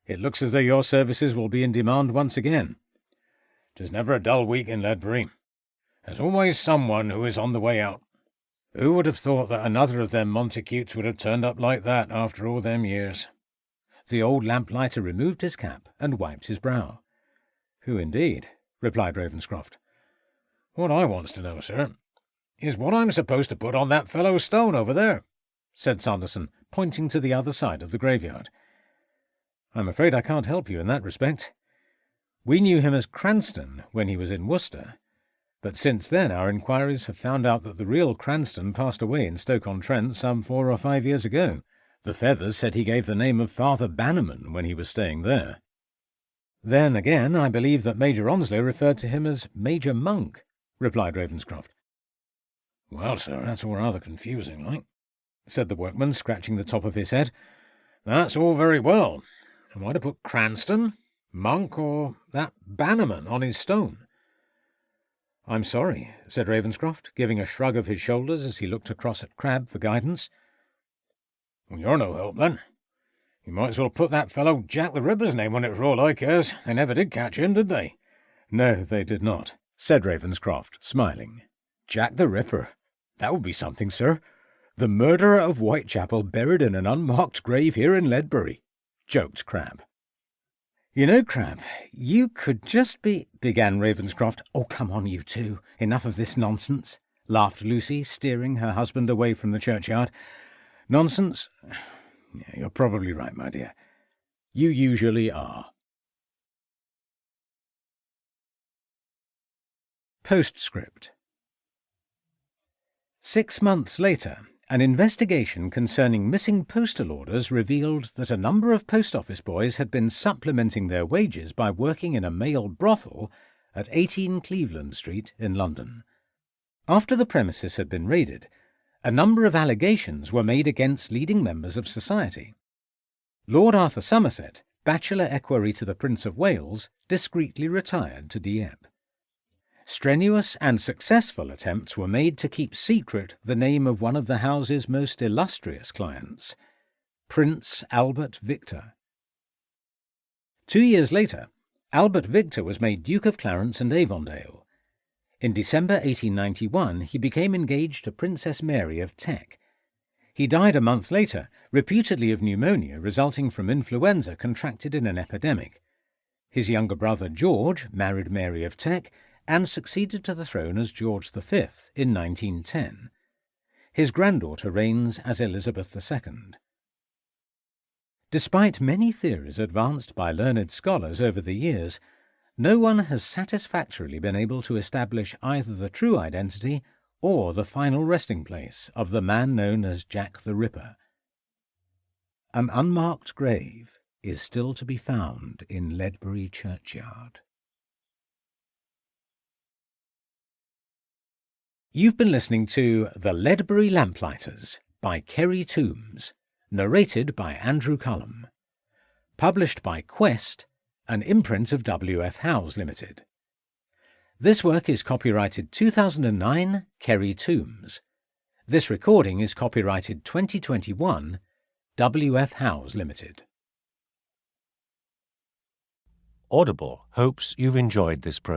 "It looks as though your services will be in demand once again. 'Tis never a dull week in Ledbury. There's always someone who is on the way out. Who would have thought that another of them Montacutes would have turned up like that after all them years?" The old lamplighter removed his cap and wiped his brow. "Who indeed?" replied Ravenscroft. "What I wants to know, sir, is what I'm supposed to put on that fellow's stone over there," said Sanderson, pointing to the other side of the graveyard. "I'm afraid I can't help you in that respect. We knew him as Cranston when he was in Worcester, but since then our inquiries have found out that the real Cranston passed away in Stoke-on-Trent some 4 or 5 years ago. The Feathers said he gave the name of Father Bannerman when he was staying there. Then again, I believe that Major Onslow referred to him as Major Monk," replied Ravenscroft. "Well, sir, that's all rather confusing, like," said the workman, scratching the top of his head. "That's all very well. Am I to put Cranston, Monk, or that Bannerman on his stone?" "I'm sorry," said Ravenscroft, giving a shrug of his shoulders as he looked across at Crabbe for guidance. "Well, you're no help, then. You might as well put that fellow Jack the Ripper's name on it for all I cares. They never did catch him, did they?" "No, they did not," said Ravenscroft, smiling. "Jack the Ripper. That would be something, sir. The murderer of Whitechapel buried in an unmarked grave here in Ledbury," joked Crabbe. "You know, Crabbe, you could just be—" began Ravenscroft. "Oh, come on, you two. Enough of this nonsense," laughed Lucy, steering her husband away from the churchyard. "Nonsense? You're probably right, my dear. You usually are." Postscript. 6 months later, an investigation concerning missing postal orders revealed that a number of post office boys had been supplementing their wages by working in a male brothel at 18 Cleveland Street in London. After the premises had been raided, a number of allegations were made against leading members of society. Lord Arthur Somerset, bachelor equerry to the Prince of Wales, discreetly retired to Dieppe. Strenuous and successful attempts were made to keep secret the name of one of the house's most illustrious clients, Prince Albert Victor. 2 years later, Albert Victor was made Duke of Clarence and Avondale. In December 1891, he became engaged to Princess Mary of Teck. He died a month later, reputedly of pneumonia resulting from influenza contracted in an epidemic. His younger brother George married Mary of Teck and succeeded to the throne as George V in 1910. His granddaughter reigns as Elizabeth II. Despite many theories advanced by learned scholars over the years, no one has satisfactorily been able to establish either the true identity or the final resting place of the man known as Jack the Ripper. An unmarked grave is still to be found in Ledbury churchyard. You've been listening to The Ledbury Lamplighters by Kerry Toombs, narrated by Andrew Cullum. Published by Quest, an imprint of W.F. Howes Limited. This work is copyrighted 2009, Kerry Toombs. This recording is copyrighted 2021, W.F. Howes Limited. Audible hopes you've enjoyed this program.